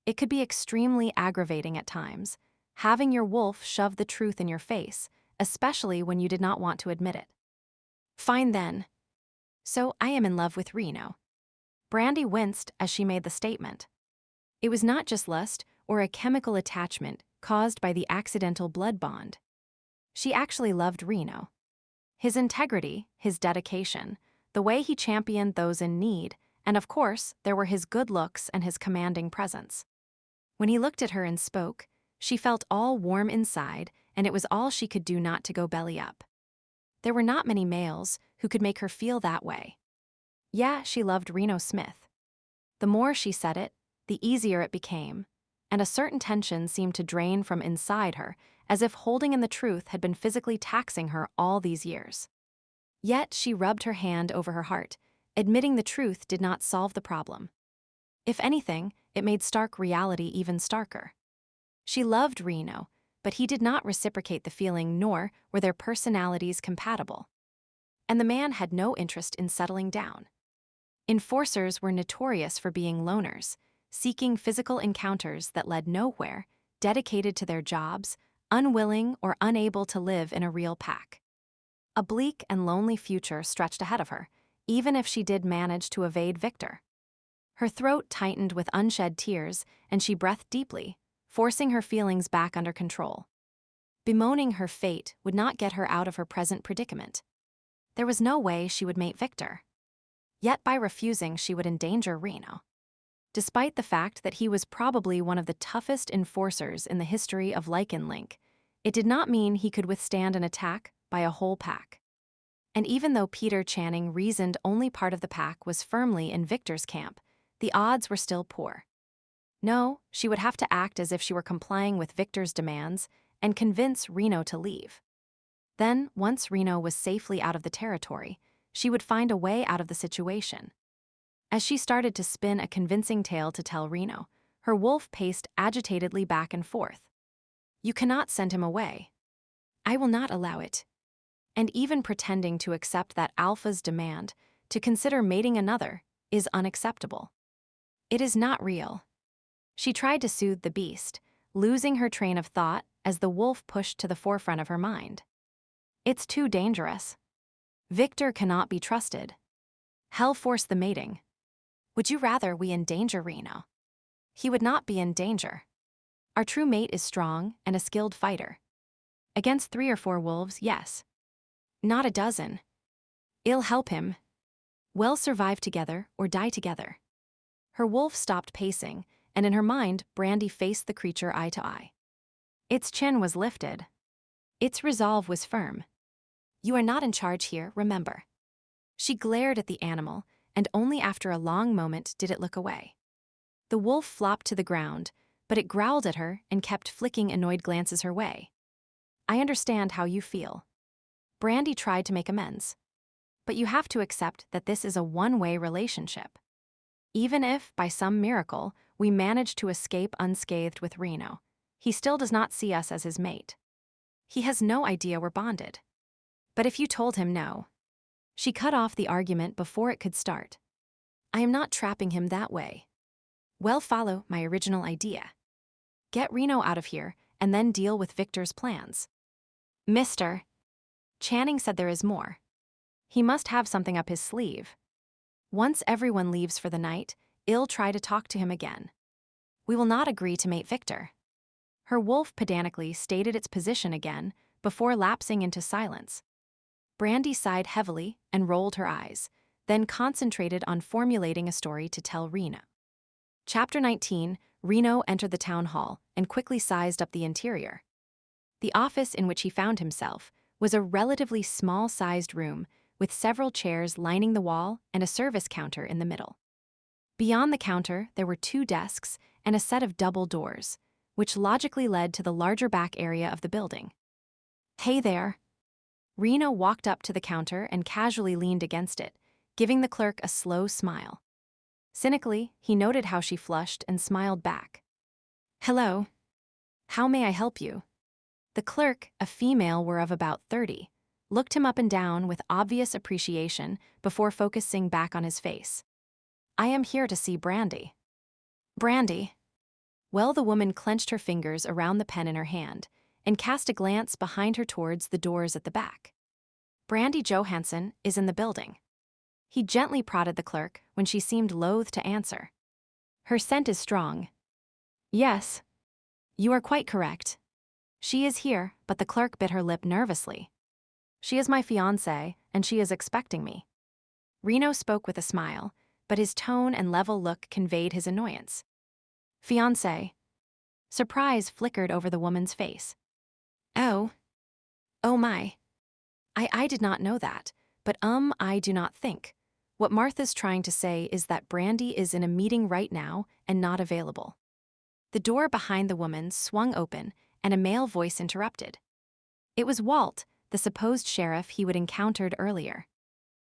It could be extremely aggravating at times, having your wolf shove the truth in your face, especially when you did not want to admit it. Fine then. So I am in love with Reno. Brandi winced as she made the statement. It was not just lust or a chemical attachment caused by the accidental blood bond. She actually loved Reno. His integrity, his dedication, the way he championed those in need, and of course, there were his good looks and his commanding presence. When he looked at her and spoke, she felt all warm inside, and it was all she could do not to go belly up. There were not many males who could make her feel that way. Yeah, she loved Reno Smith. The more she said it, the easier it became, and a certain tension seemed to drain from inside her, as if holding in the truth had been physically taxing her all these years. Yet she rubbed her hand over her heart, admitting the truth did not solve the problem. If anything, it made stark reality even starker. She loved Reno, but he did not reciprocate the feeling, nor were their personalities compatible. And the man had no interest in settling down. Enforcers were notorious for being loners, seeking physical encounters that led nowhere, dedicated to their jobs, unwilling or unable to live in a real pack. A bleak and lonely future stretched ahead of her, even if she did manage to evade Victor. Her throat tightened with unshed tears, and she breathed deeply, forcing her feelings back under control. Bemoaning her fate would not get her out of her present predicament. There was no way she would mate Victor. Yet by refusing, she would endanger Reno. Despite the fact that he was probably one of the toughest enforcers in the history of Lycan Link, it did not mean he could withstand an attack by a whole pack. And even though Peter Channing reasoned only part of the pack was firmly in Victor's camp, the odds were still poor. No, she would have to act as if she were complying with Victor's demands and convince Reno to leave. Then, once Reno was safely out of the territory, she would find a way out of the situation. As she started to spin a convincing tale to tell Reno, her wolf paced agitatedly back and forth. You cannot send him away. I will not allow it. And even pretending to accept that alpha's demand to consider mating another is unacceptable. It is not real. She tried to soothe the beast, losing her train of thought as the wolf pushed to the forefront of her mind. It's too dangerous. Victor cannot be trusted. Hell forced the mating. Would you rather we endanger Reno? He would not be in danger. Our true mate is strong and a skilled fighter. Against 3 or 4 wolves, yes. Not a dozen. I'll help him. We'll survive together or die together. Her wolf stopped pacing, and in her mind, Brandi faced the creature eye to eye. Its chin was lifted. Its resolve was firm. You are not in charge here, remember. She glared at the animal, and only after a long moment did it look away. The wolf flopped to the ground, but it growled at her and kept flicking annoyed glances her way. I understand how you feel. Brandi tried to make amends. But you have to accept that this is a one-way relationship. Even if, by some miracle, we manage to escape unscathed with Reno, he still does not see us as his mate. He has no idea we're bonded. But if you told him no. She cut off the argument before it could start. I am not trapping him that way. Well, follow my original idea. Get Reno out of here and then deal with Victor's plans. Mr. Channing said there is more. He must have something up his sleeve. Once everyone leaves for the night, I'll try to talk to him again. We will not agree to mate Victor. Her wolf pedantically stated its position again before lapsing into silence. Brandi sighed heavily and rolled her eyes, then concentrated on formulating a story to tell Reno. Chapter 19, Reno entered the town hall and quickly sized up the interior. The office in which he found himself was a relatively small-sized room with several chairs lining the wall and a service counter in the middle. Beyond the counter, there were 2 desks and a set of double doors, which logically led to the larger back area of the building. Hey there. Reno walked up to the counter and casually leaned against it, giving the clerk a slow smile. Cynically, he noted how she flushed and smiled back. Hello. How may I help you? The clerk, a female were of about 30, looked him up and down with obvious appreciation before focusing back on his face. I am here to see Brandi. Brandi. Well, the woman clenched her fingers around the pen in her hand and cast a glance behind her towards the doors at the back. Brandi Johansson is in the building. He gently prodded the clerk when she seemed loath to answer. Her scent is strong. Yes. You are quite correct. She is here, but the clerk bit her lip nervously. She is my fiancée, and she is expecting me. Reno spoke with a smile, but his tone and level look conveyed his annoyance. Fiancé. Surprise flickered over the woman's face. Oh. Oh my. I did not know that, but I do not think. What Martha's trying to say is that Brandi is in a meeting right now and not available. The door behind the woman swung open, and a male voice interrupted. It was Walt, the supposed sheriff he would encountered earlier.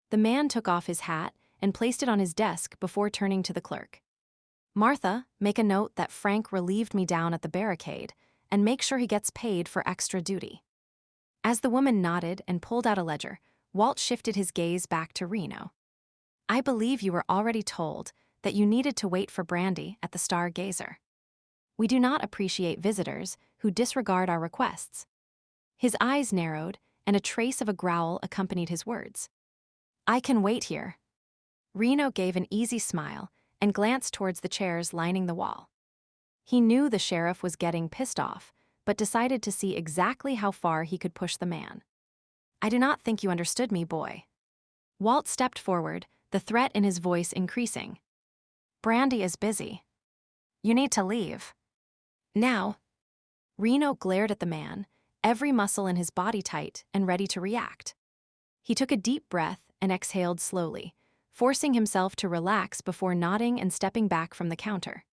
The man took off his hat and placed it on his desk before turning to the clerk. Martha, make a note that Frank relieved me down at the barricade, and make sure he gets paid for extra duty. As the woman nodded and pulled out a ledger, Walt shifted his gaze back to Reno. I believe you were already told that you needed to wait for Brandi at the Stargazer. We do not appreciate visitors who disregard our requests. His eyes narrowed, and a trace of a growl accompanied his words. I can wait here. Reno gave an easy smile and glanced towards the chairs lining the wall. He knew the sheriff was getting pissed off, but decided to see exactly how far he could push the man. I do not think you understood me, boy. Walt stepped forward, the threat in his voice increasing. Brandi is busy. You need to leave. Now. Reno glared at the man, every muscle in his body tight and ready to react. He took a deep breath and exhaled slowly, forcing himself to relax before nodding and stepping back from the counter.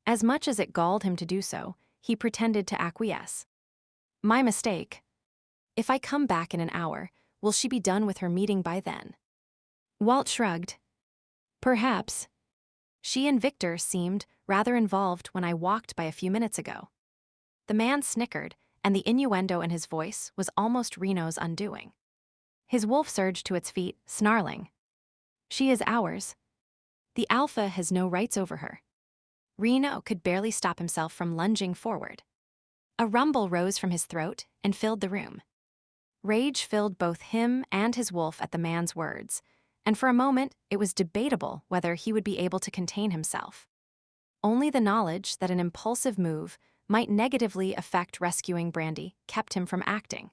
As much as it galled him to do so, he pretended to acquiesce. My mistake. If I come back in an hour, will she be done with her meeting by then? Walt shrugged. Perhaps. She and Victor seemed rather involved when I walked by a few minutes ago. The man snickered, and the innuendo in his voice was almost Reno's undoing. His wolf surged to its feet, snarling. She is ours. The alpha has no rights over her. Reno could barely stop himself from lunging forward. A rumble rose from his throat and filled the room. Rage filled both him and his wolf at the man's words, and for a moment it was debatable whether he would be able to contain himself. Only the knowledge that an impulsive move might negatively affect rescuing Brandi kept him from acting.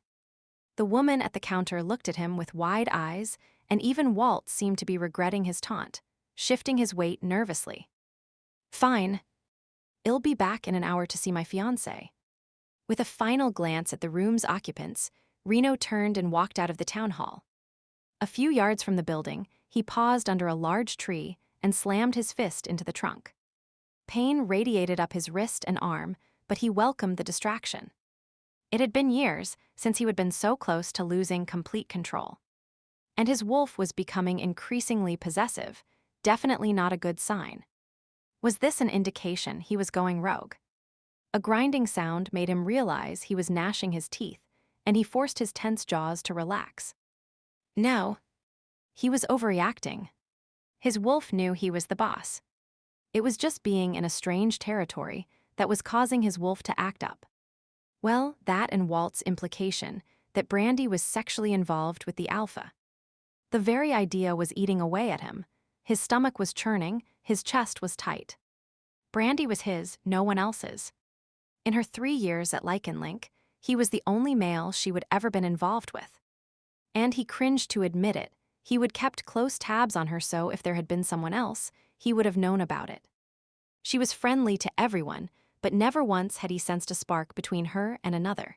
The woman at the counter looked at him with wide eyes, and even Walt seemed to be regretting his taunt, shifting his weight nervously. Fine. I'll be back in an hour to see my fiancé. With a final glance at the room's occupants, Reno turned and walked out of the town hall. A few yards from the building, he paused under a large tree and slammed his fist into the trunk. Pain radiated up his wrist and arm, but he welcomed the distraction. It had been years since he had been so close to losing complete control. And his wolf was becoming increasingly possessive, definitely not a good sign. Was this an indication he was going rogue? A grinding sound made him realize he was gnashing his teeth, and he forced his tense jaws to relax. No. He was overreacting. His wolf knew he was the boss. It was just being in a strange territory that was causing his wolf to act up. Well, that and Walt's implication that Brandi was sexually involved with the alpha. The very idea was eating away at him. His stomach was churning, his chest was tight. Brandi was his, no one else's. In her 3 years at Lycan Link, he was the only male she would ever been involved with. And he cringed to admit it. He would kept close tabs on her, so if there had been someone else, he would have known about it. She was friendly to everyone, but never once had he sensed a spark between her and another.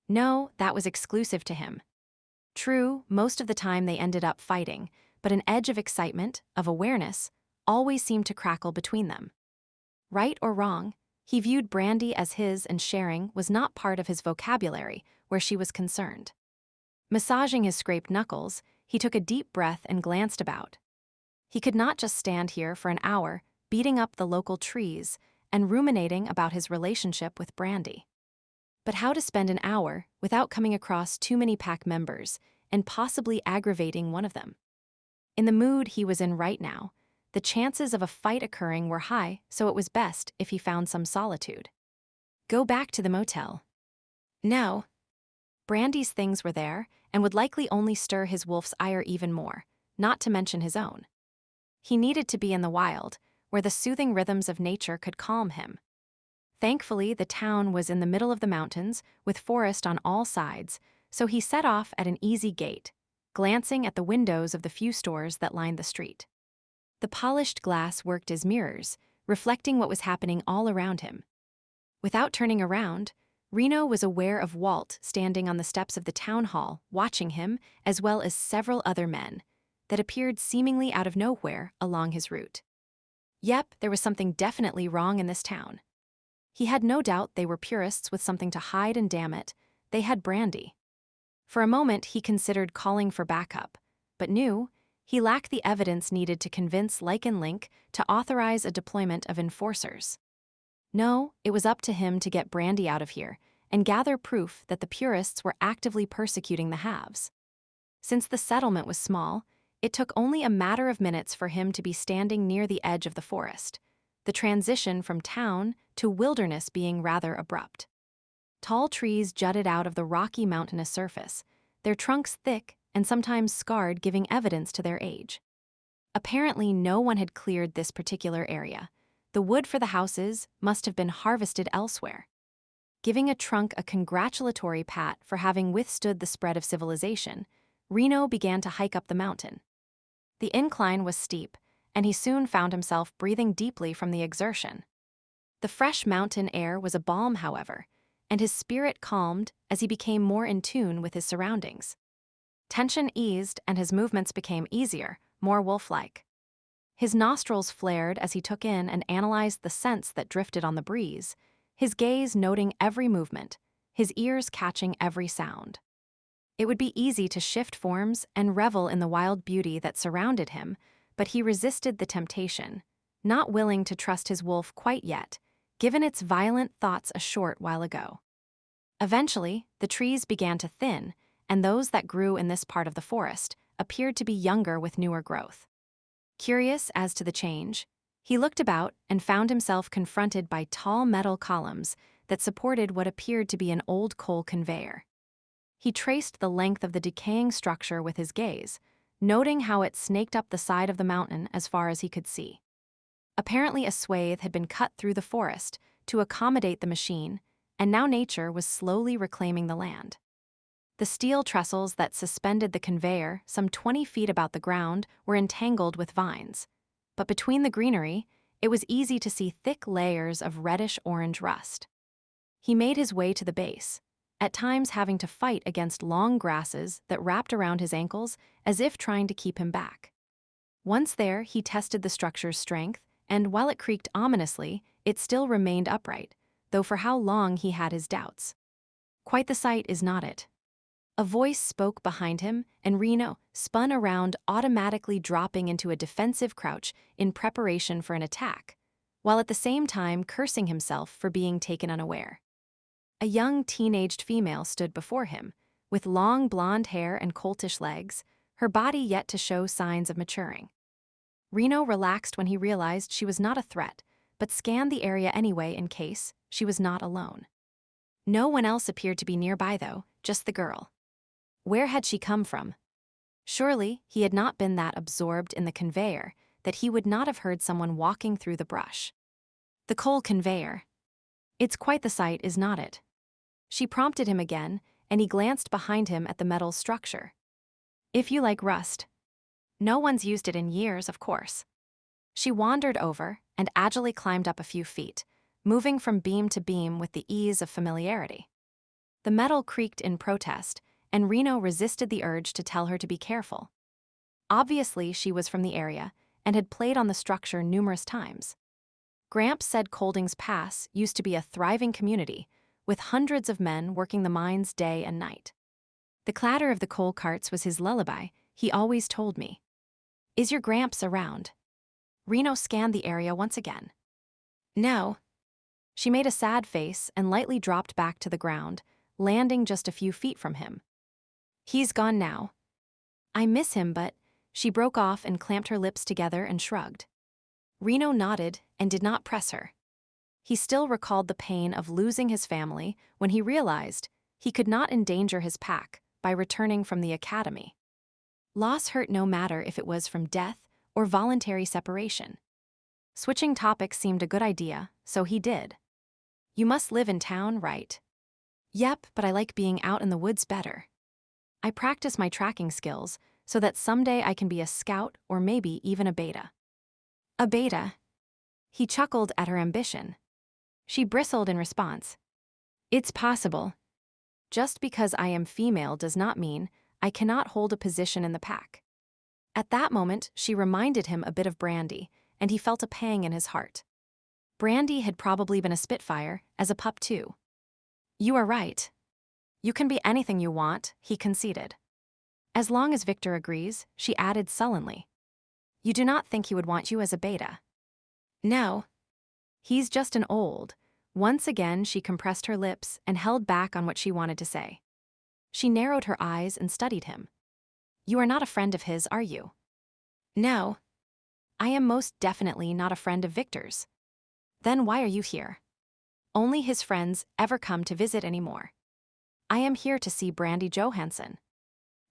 No, that was exclusive to him. True, most of the time they ended up fighting, but an edge of excitement, of awareness, always seemed to crackle between them. Right or wrong, he viewed Brandi as his, and sharing was not part of his vocabulary where she was concerned. Massaging his scraped knuckles, he took a deep breath and glanced about. He could not just stand here for an hour, beating up the local trees and ruminating about his relationship with Brandi. But how to spend an hour without coming across too many pack members and possibly aggravating one of them? In the mood he was in right now, the chances of a fight occurring were high, so it was best if he found some solitude. Go back to the motel. No. Brandi's things were there and would likely only stir his wolf's ire even more, not to mention his own. He needed to be in the wild, where the soothing rhythms of nature could calm him. Thankfully, the town was in the middle of the mountains, with forest on all sides, so he set off at an easy gait, glancing at the windows of the few stores that lined the street. The polished glass worked as mirrors, reflecting what was happening all around him. Without turning around, Reno was aware of Walt standing on the steps of the town hall, watching him, as well as several other men that appeared seemingly out of nowhere along his route. Yep, there was something definitely wrong in this town. He had no doubt they were purists with something to hide, and damn it, they had Brandi. For a moment he considered calling for backup, but knew he lacked the evidence needed to convince Lycan Link to authorize a deployment of enforcers. No, it was up to him to get Brandi out of here and gather proof that the purists were actively persecuting the haves. Since the settlement was small, it took only a matter of minutes for him to be standing near the edge of the forest, the transition from town to wilderness being rather abrupt. Tall trees jutted out of the rocky mountainous surface, their trunks thick and sometimes scarred, giving evidence to their age. Apparently no one had cleared this particular area. The wood for the houses must have been harvested elsewhere. Giving a trunk a congratulatory pat for having withstood the spread of civilization, Reno began to hike up the mountain. The incline was steep, and he soon found himself breathing deeply from the exertion. The fresh mountain air was a balm, however, and his spirit calmed as he became more in tune with his surroundings. Tension eased and his movements became easier, more wolf-like. His nostrils flared as he took in and analyzed the scents that drifted on the breeze, his gaze noting every movement, his ears catching every sound. It would be easy to shift forms and revel in the wild beauty that surrounded him, but he resisted the temptation, not willing to trust his wolf quite yet, given its violent thoughts a short while ago. Eventually, the trees began to thin, and those that grew in this part of the forest appeared to be younger with newer growth. Curious as to the change, he looked about and found himself confronted by tall metal columns that supported what appeared to be an old coal conveyor. He traced the length of the decaying structure with his gaze, noting how it snaked up the side of the mountain as far as he could see. Apparently a swathe had been cut through the forest to accommodate the machine, and now nature was slowly reclaiming the land. The steel trestles that suspended the conveyor some 20 feet about the ground were entangled with vines, but between the greenery, it was easy to see thick layers of reddish-orange rust. He made his way to the base, at times having to fight against long grasses that wrapped around his ankles as if trying to keep him back. Once there, he tested the structure's strength, and while it creaked ominously, it still remained upright, though for how long he had his doubts. Quite the sight, is not it? A voice spoke behind him, and Reno spun around, automatically dropping into a defensive crouch in preparation for an attack, while at the same time cursing himself for being taken unaware. A young teenaged female stood before him, with long blonde hair and coltish legs, her body yet to show signs of maturing. Reno relaxed when he realized she was not a threat, but scanned the area anyway in case she was not alone. No one else appeared to be nearby, though, just the girl. Where had she come from? Surely he had not been that absorbed in the conveyor that he would not have heard someone walking through the brush. The coal conveyor. It's quite the sight, is not it? She prompted him again, and he glanced behind him at the metal structure. If you like rust. No one's used it in years, of course. She wandered over and agilely climbed up a few feet, moving from beam to beam with the ease of familiarity. The metal creaked in protest, and Reno resisted the urge to tell her to be careful. Obviously, she was from the area and had played on the structure numerous times. Gramps said Kolding's Pass used to be a thriving community, with hundreds of men working the mines day and night. The clatter of the coal carts was his lullaby, he always told me. Is your Gramps around? Reno scanned the area once again. No. She made a sad face and lightly dropped back to the ground, landing just a few feet from him. He's gone now. I miss him, but... She broke off and clamped her lips together and shrugged. Reno nodded and did not press her. He still recalled the pain of losing his family when he realized he could not endanger his pack by returning from the academy. Loss hurt no matter if it was from death or voluntary separation. Switching topics seemed a good idea, so he did. You must live in town, right? Yep, but I like being out in the woods better. I practice my tracking skills so that someday I can be a scout or maybe even a beta. A beta? He chuckled at her ambition. She bristled in response. It's possible. Just because I am female does not mean I cannot hold a position in the pack. At that moment, she reminded him a bit of Brandi, and he felt a pang in his heart. Brandi had probably been a spitfire as a pup too. You are right. You can be anything you want, he conceded. As long as Victor agrees, she added sullenly. You do not think he would want you as a beta? No. He's just an old. Once again, she compressed her lips and held back on what she wanted to say. She narrowed her eyes and studied him. You are not a friend of his, are you? No. I am most definitely not a friend of Victor's. Then why are you here? Only his friends ever come to visit anymore. I am here to see Brandi Johansson.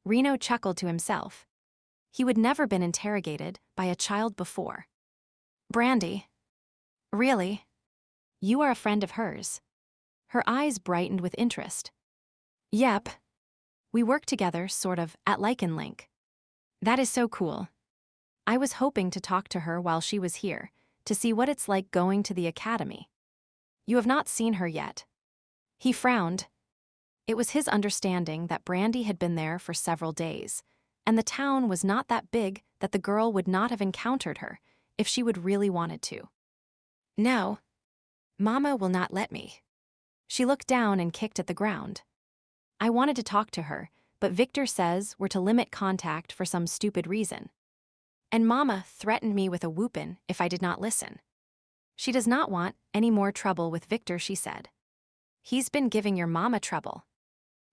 Reno chuckled to himself. He would never been interrogated by a child before. Brandi. Really? You are a friend of hers? Her eyes brightened with interest. Yep. We work together, sort of, at Lycan Link. That is so cool. I was hoping to talk to her while she was here, to see what it's like going to the academy. You have not seen her yet. He frowned. It was his understanding that Brandi had been there for several days, and the town was not that big that the girl would not have encountered her if she would really wanted to. No. Mama will not let me. She looked down and kicked at the ground. I wanted to talk to her, but Victor says we're to limit contact for some stupid reason. And Mama threatened me with a whoopin' if I did not listen. She does not want any more trouble with Victor, she said. He's been giving your mama trouble.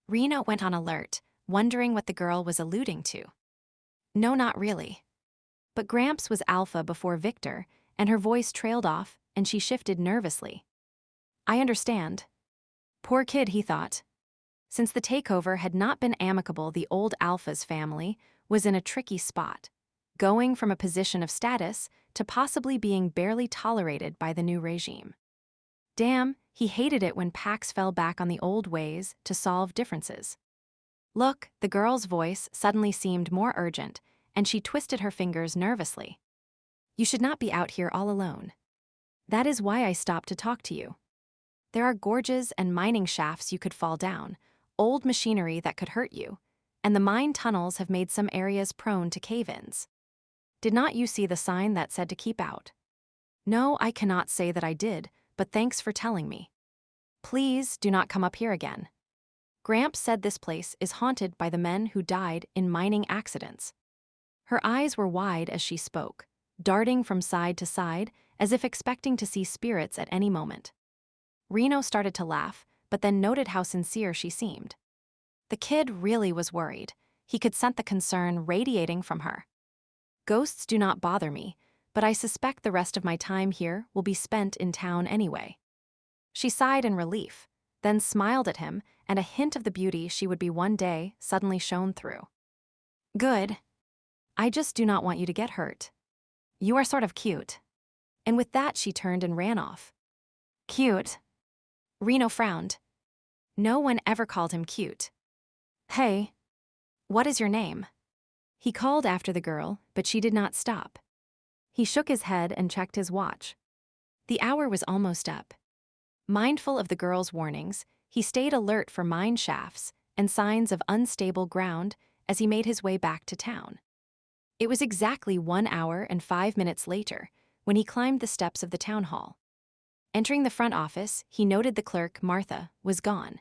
Reno went on alert, wondering what the girl was alluding to. No, not really. But Gramps was alpha before Victor, and her voice trailed off, and she shifted nervously. I understand. Poor kid, he thought. Since the takeover had not been amicable, the old alpha's family was in a tricky spot, going from a position of status to possibly being barely tolerated by the new regime. Damn, he hated it when packs fell back on the old ways to solve differences. Look, the girl's voice suddenly seemed more urgent, and she twisted her fingers nervously. You should not be out here all alone. That is why I stopped to talk to you. There are gorges and mining shafts you could fall down, old machinery that could hurt you, and the mine tunnels have made some areas prone to cave-ins. Did not you see the sign that said to keep out? No, I cannot say that I did, but thanks for telling me. Please do not come up here again. Gramps said this place is haunted by the men who died in mining accidents. Her eyes were wide as she spoke, darting from side to side as if expecting to see spirits at any moment. Reno started to laugh, but then noted how sincere she seemed. The kid really was worried. He could sense the concern radiating from her. Ghosts do not bother me, but I suspect the rest of my time here will be spent in town anyway. She sighed in relief, then smiled at him, and a hint of the beauty she would be one day suddenly shone through. Good. I just do not want you to get hurt. You are sort of cute. And with that, she turned and ran off. Cute? Reno frowned. No one ever called him cute. Hey, what is your name? He called after the girl, but she did not stop. He shook his head and checked his watch. The hour was almost up. Mindful of the girl's warnings, he stayed alert for mine shafts and signs of unstable ground as he made his way back to town. It was exactly 1 hour and 5 minutes later when he climbed the steps of the town hall. Entering the front office, he noted the clerk, Martha, was gone.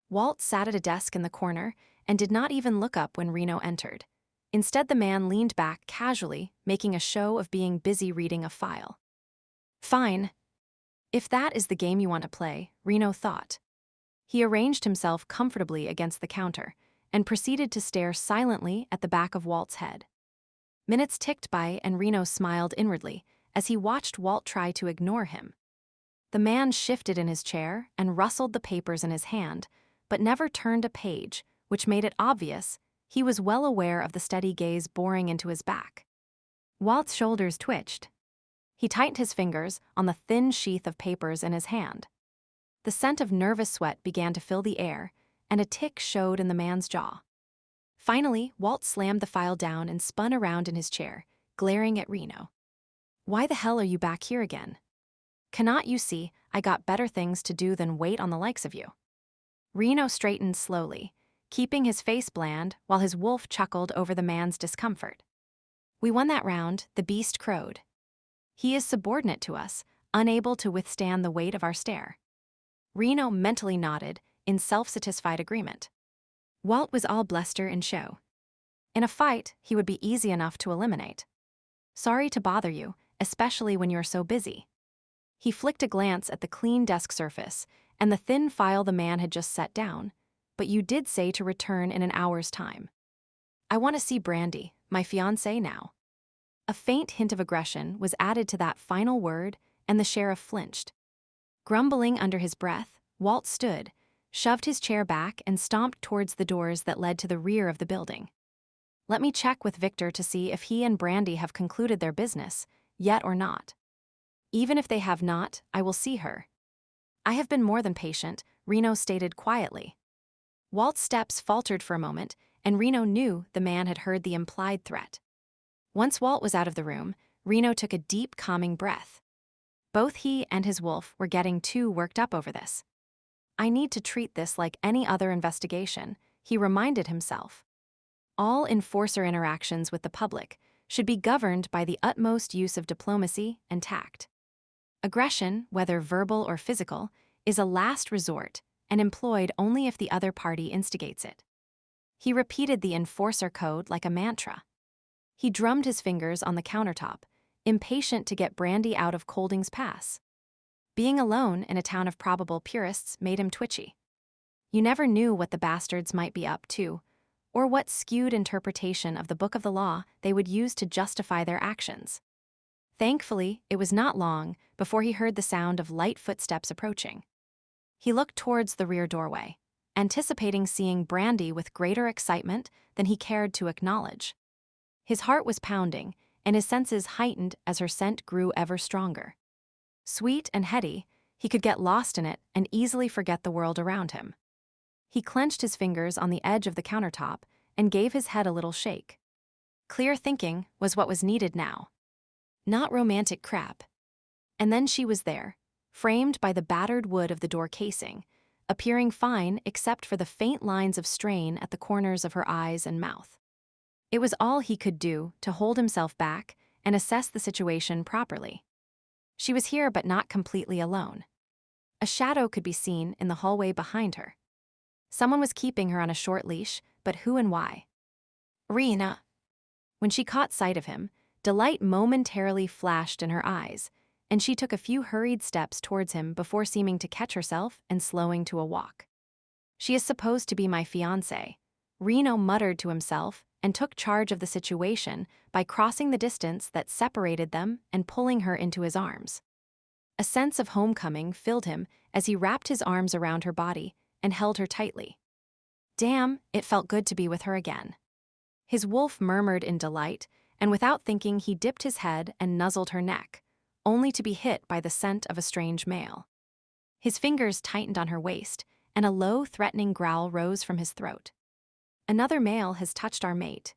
Walt sat at a desk in the corner and did not even look up when Reno entered. Instead, the man leaned back casually, making a show of being busy reading a file. Fine. If that is the game you want to play, Reno thought. He arranged himself comfortably against the counter and proceeded to stare silently at the back of Walt's head. Minutes ticked by and Reno smiled inwardly as he watched Walt try to ignore him. The man shifted in his chair and rustled the papers in his hand, but never turned a page, which made it obvious he was well aware of the steady gaze boring into his back. Walt's shoulders twitched. He tightened his fingers on the thin sheath of papers in his hand. The scent of nervous sweat began to fill the air, and a tick showed in the man's jaw. Finally, Walt slammed the file down and spun around in his chair, glaring at Reno. Why the hell are you back here again? Cannot you see I got better things to do than wait on the likes of you? Reno straightened slowly, keeping his face bland while his wolf chuckled over the man's discomfort. We won that round, the beast crowed. He is subordinate to us, unable to withstand the weight of our stare. Reno mentally nodded in self-satisfied agreement. Walt was all bluster and show. In a fight, he would be easy enough to eliminate. Sorry to bother you, especially when you're so busy. He flicked a glance at the clean desk surface and the thin file the man had just set down, but you did say to return in an hour's time. I want to see Brandi, my fiancée, now. A faint hint of aggression was added to that final word, and the sheriff flinched. Grumbling under his breath, Walt stood, shoved his chair back, and stomped towards the doors that led to the rear of the building. Let me check with Victor to see if he and Brandi have concluded their business, yet or not. Even if they have not, I will see her. I have been more than patient, Reno stated quietly. Walt's steps faltered for a moment, and Reno knew the man had heard the implied threat. Once Walt was out of the room, Reno took a deep, calming breath. Both he and his wolf were getting too worked up over this. I need to treat this like any other investigation, he reminded himself. All enforcer interactions with the public should be governed by the utmost use of diplomacy and tact. Aggression, whether verbal or physical, is a last resort and employed only if the other party instigates it. He repeated the enforcer code like a mantra. He drummed his fingers on the countertop, impatient to get Brandi out of Kolding's pass. Being alone in a town of probable purists made him twitchy. You never knew what the bastards might be up to, or what skewed interpretation of the book of the law they would use to justify their actions. Thankfully, it was not long before he heard the sound of light footsteps approaching. He looked towards the rear doorway, anticipating seeing Brandi with greater excitement than he cared to acknowledge. His heart was pounding, and his senses heightened as her scent grew ever stronger. Sweet and heady, he could get lost in it and easily forget the world around him. He clenched his fingers on the edge of the countertop and gave his head a little shake. Clear thinking was what was needed now. Not romantic crap. And then she was there, framed by the battered wood of the door casing, appearing fine except for the faint lines of strain at the corners of her eyes and mouth. It was all he could do to hold himself back and assess the situation properly. She was here but not completely alone. A shadow could be seen in the hallway behind her. Someone was keeping her on a short leash, but who and why? Rena. When she caught sight of him, delight momentarily flashed in her eyes, and she took a few hurried steps towards him before seeming to catch herself and slowing to a walk. She is supposed to be my fiancé, Reno muttered to himself and took charge of the situation by crossing the distance that separated them and pulling her into his arms. A sense of homecoming filled him as he wrapped his arms around her body and held her tightly. Damn, it felt good to be with her again. His wolf murmured in delight, and without thinking he dipped his head and nuzzled her neck, only to be hit by the scent of a strange male. His fingers tightened on her waist, and a low, threatening growl rose from his throat. Another male has touched our mate.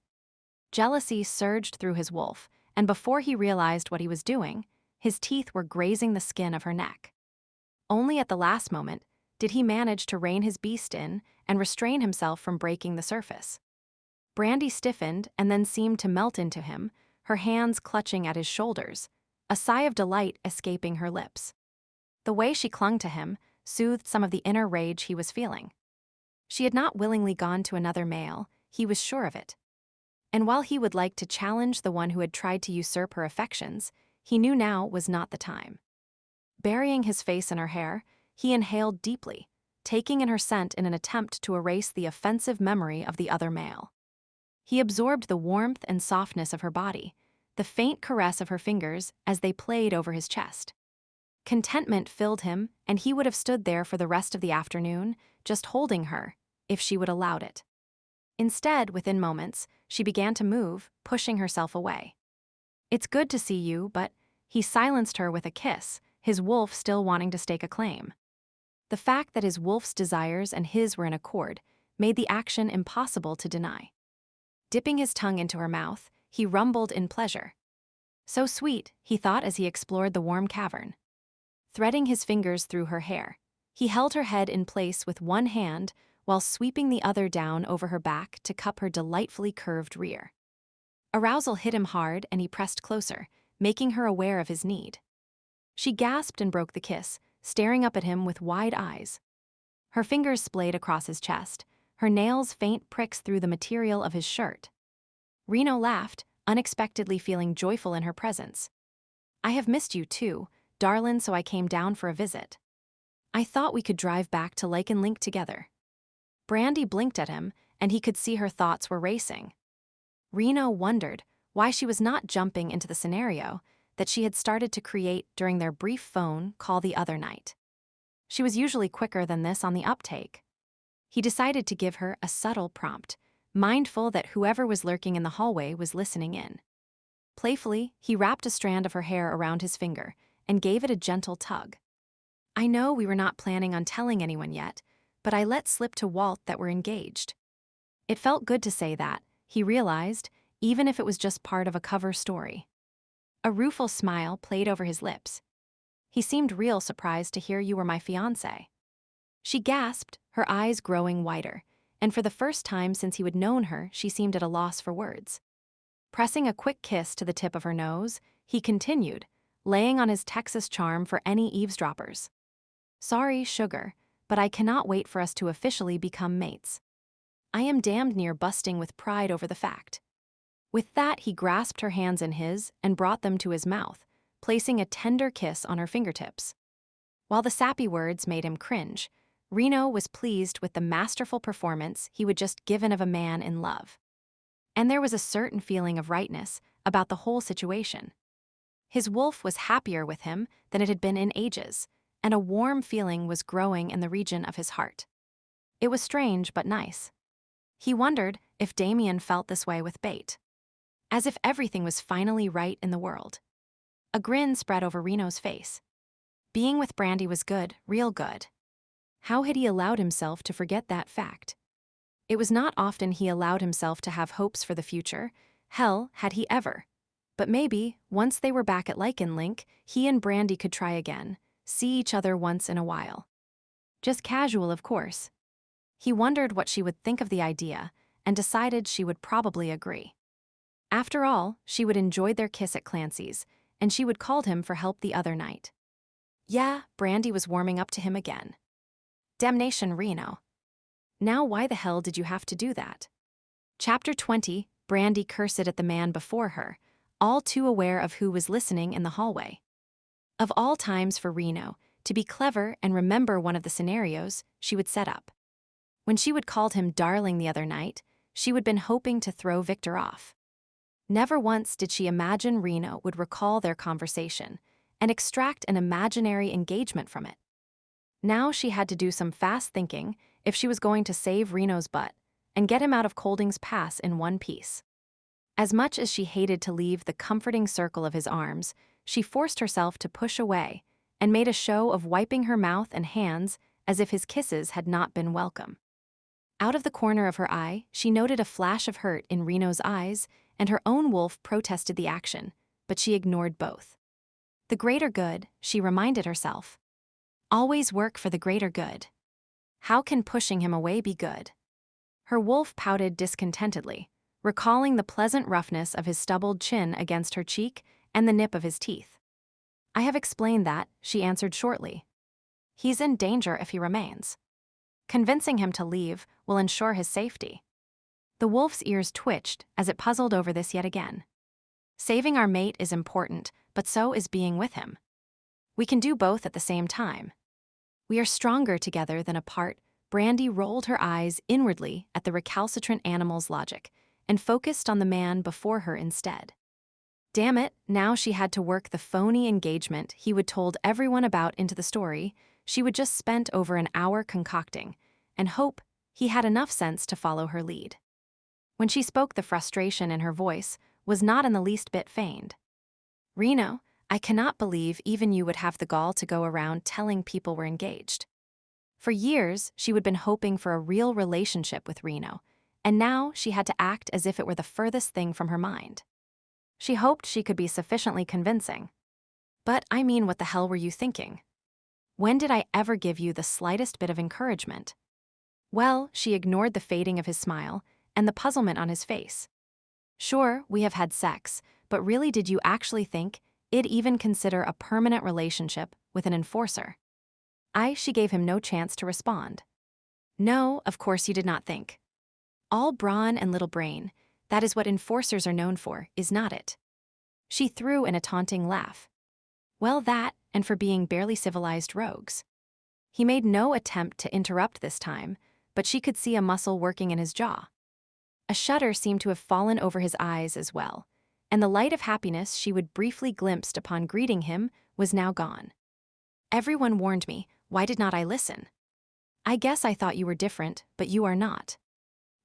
Jealousy surged through his wolf, and before he realized what he was doing, his teeth were grazing the skin of her neck. Only at the last moment did he manage to rein his beast in and restrain himself from breaking the surface. Brandi stiffened and then seemed to melt into him, her hands clutching at his shoulders, a sigh of delight escaping her lips. The way she clung to him soothed some of the inner rage he was feeling. She had not willingly gone to another male, he was sure of it. And while he would like to challenge the one who had tried to usurp her affections, he knew now was not the time. Burying his face in her hair, he inhaled deeply, taking in her scent in an attempt to erase the offensive memory of the other male. He absorbed the warmth and softness of her body, the faint caress of her fingers as they played over his chest. Contentment filled him, and he would have stood there for the rest of the afternoon, just holding her, if she would allow it. Instead, within moments, she began to move, pushing herself away. It's good to see you, but he silenced her with a kiss, his wolf still wanting to stake a claim. The fact that his wolf's desires and his were in accord made the action impossible to deny. Dipping his tongue into her mouth, he rumbled in pleasure. So sweet, he thought as he explored the warm cavern. Threading his fingers through her hair, he held her head in place with one hand while sweeping the other down over her back to cup her delightfully curved rear. Arousal hit him hard and he pressed closer, making her aware of his need. She gasped and broke the kiss, staring up at him with wide eyes. Her fingers splayed across his chest, her nails faint pricks through the material of his shirt. Reno laughed, unexpectedly feeling joyful in her presence. I have missed you too, darlin', so I came down for a visit. I thought we could drive back to Lycan Link together. Brandi blinked at him, and he could see her thoughts were racing. Reno wondered why she was not jumping into the scenario that she had started to create during their brief phone call the other night. She was usually quicker than this on the uptake. He decided to give her a subtle prompt, mindful that whoever was lurking in the hallway was listening in. Playfully, he wrapped a strand of her hair around his finger and gave it a gentle tug. I know we were not planning on telling anyone yet, but I let slip to Walt that we're engaged. It felt good to say that, he realized, even if it was just part of a cover story. A rueful smile played over his lips. He seemed real surprised to hear you were my fiancé. She gasped, her eyes growing wider, and for the first time since he had known her, she seemed at a loss for words. Pressing a quick kiss to the tip of her nose, he continued, laying on his Texas charm for any eavesdroppers. Sorry, sugar, but I cannot wait for us to officially become mates. I am damned near busting with pride over the fact. With that, he grasped her hands in his and brought them to his mouth, placing a tender kiss on her fingertips. While the sappy words made him cringe, Reno was pleased with the masterful performance he had just given of a man in love. And there was a certain feeling of rightness about the whole situation. His wolf was happier with him than it had been in ages, and a warm feeling was growing in the region of his heart. It was strange but nice. He wondered if Damien felt this way with Bate. As if everything was finally right in the world. A grin spread over Reno's face. Being with Brandi was good, real good. How had he allowed himself to forget that fact? It was not often he allowed himself to have hopes for the future. Hell, had he ever. But maybe, once they were back at Lycan Link, he and Brandi could try again, see each other once in a while. Just casual, of course. He wondered what she would think of the idea, and decided she would probably agree. After all, she would enjoy their kiss at Clancy's, and she would call him for help the other night. Yeah, Brandi was warming up to him again. Damnation, Reno. Now why the hell did you have to do that? Chapter 20, Brandi cursed at the man before her, all too aware of who was listening in the hallway. Of all times for Reno, to be clever and remember one of the scenarios she would set up. When she would called him darling the other night, she would been hoping to throw Victor off. Never once did she imagine Reno would recall their conversation and extract an imaginary engagement from it. Now she had to do some fast thinking if she was going to save Reno's butt and get him out of Kolding's pass in one piece. As much as she hated to leave the comforting circle of his arms, she forced herself to push away and made a show of wiping her mouth and hands as if his kisses had not been welcome. Out of the corner of her eye, she noted a flash of hurt in Reno's eyes, and her own wolf protested the action, but she ignored both. The greater good, she reminded herself. Always work for the greater good. How can pushing him away be good? Her wolf pouted discontentedly, recalling the pleasant roughness of his stubbled chin against her cheek and the nip of his teeth. I have explained that, she answered shortly. He's in danger if he remains. Convincing him to leave will ensure his safety. The wolf's ears twitched as it puzzled over this yet again. Saving our mate is important, but so is being with him. We can do both at the same time. We are stronger together than apart. Brandi rolled her eyes inwardly at the recalcitrant animal's logic and focused on the man before her instead. Damn it, now she had to work the phony engagement he would told everyone about into the story she would just spent over an hour concocting, and hope he had enough sense to follow her lead. When she spoke, the frustration in her voice was not in the least bit feigned. Reno, I cannot believe even you would have the gall to go around telling people we're engaged. For years, she would been hoping for a real relationship with Reno, and now she had to act as if it were the furthest thing from her mind. She hoped she could be sufficiently convincing. But I mean, what the hell were you thinking? When did I ever give you the slightest bit of encouragement? Well, she ignored the fading of his smile and the puzzlement on his face. Sure, we have had sex, but really did you actually think it'd even consider a permanent relationship with an enforcer? She gave him no chance to respond. No, of course you did not think. All brawn and little brain, that is what enforcers are known for, is not it? She threw in a taunting laugh. Well, that, and for being barely civilized rogues. He made no attempt to interrupt this time, but she could see a muscle working in his jaw. A shudder seemed to have fallen over his eyes as well, and the light of happiness she would briefly glimpsed upon greeting him was now gone. Everyone warned me, why did not I listen? I guess I thought you were different, but you are not.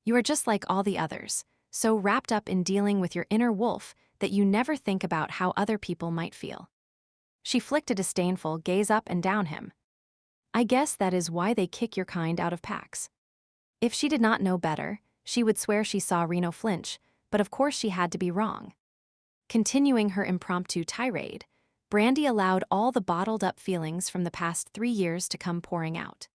You are just like all the others, so wrapped up in dealing with your inner wolf that you never think about how other people might feel. She flicked a disdainful gaze up and down him. I guess that is why they kick your kind out of packs. If she did not know better, she would swear she saw Reno flinch, but of course she had to be wrong. Continuing her impromptu tirade, Brandi allowed all the bottled-up feelings from the past 3 years to come pouring out.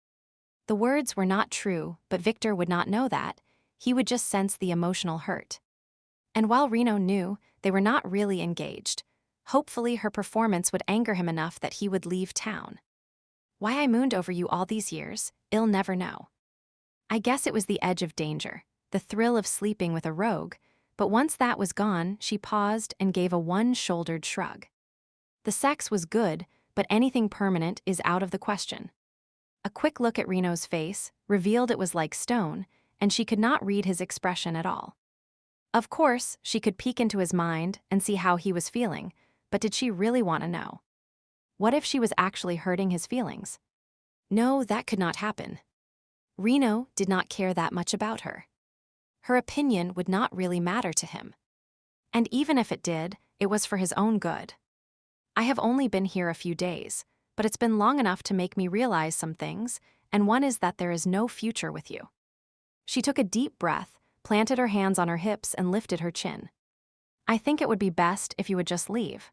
The words were not true, but Victor would not know that. He would just sense the emotional hurt. And while Reno knew they were not really engaged, hopefully her performance would anger him enough that he would leave town. Why I mooned over you all these years, I'll never know. I guess it was the edge of danger, the thrill of sleeping with a rogue, but once that was gone, she paused and gave a one-shouldered shrug. The sex was good, but anything permanent is out of the question. A quick look at Reno's face revealed it was like stone, and she could not read his expression at all. Of course, she could peek into his mind and see how he was feeling, but did she really want to know? What if she was actually hurting his feelings? No, that could not happen. Reno did not care that much about her. Her opinion would not really matter to him. And even if it did, it was for his own good. I have only been here a few days, but it's been long enough to make me realize some things, and one is that there is no future with you. She took a deep breath, planted her hands on her hips, and lifted her chin. I think it would be best if you would just leave.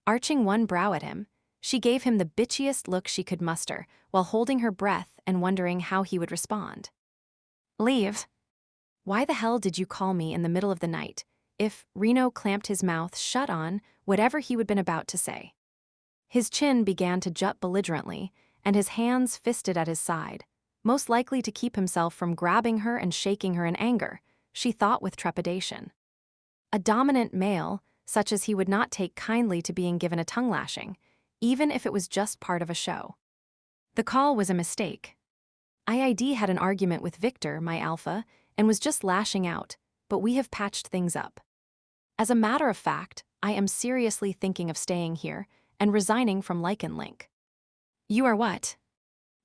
Arching one brow at him, she gave him the bitchiest look she could muster while holding her breath and wondering how he would respond. Leave? Why the hell did you call me in the middle of the night? If Reno clamped his mouth shut on whatever he would been about to say. His chin began to jut belligerently, and his hands fisted at his side. most likely to keep himself from grabbing her and shaking her in anger, she thought with trepidation. A dominant male, such as he would not take kindly to being given a tongue lashing, even if it was just part of a show. The call was a mistake. IID had an argument with Victor, my alpha, and was just lashing out, but we have patched things up. As a matter of fact, I am seriously thinking of staying here and resigning from Lycan Link. You are what?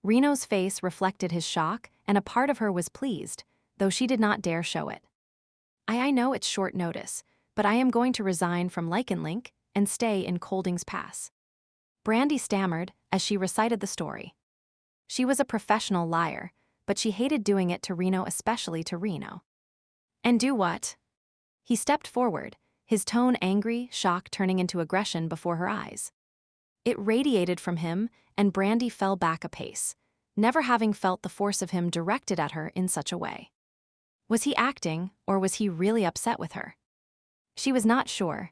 Reno's face reflected his shock, and a part of her was pleased, though she did not dare show it. I know it's short notice, but I am going to resign from Lycan Link and stay in Kolding's Pass. Brandi stammered as she recited the story. She was a professional liar, but she hated doing it to Reno, especially to Reno. And do what? He stepped forward, his tone angry, shock turning into aggression before her eyes. It radiated from him, and Brandi fell back a pace, never having felt the force of him directed at her in such a way. Was he acting, or was he really upset with her? She was not sure.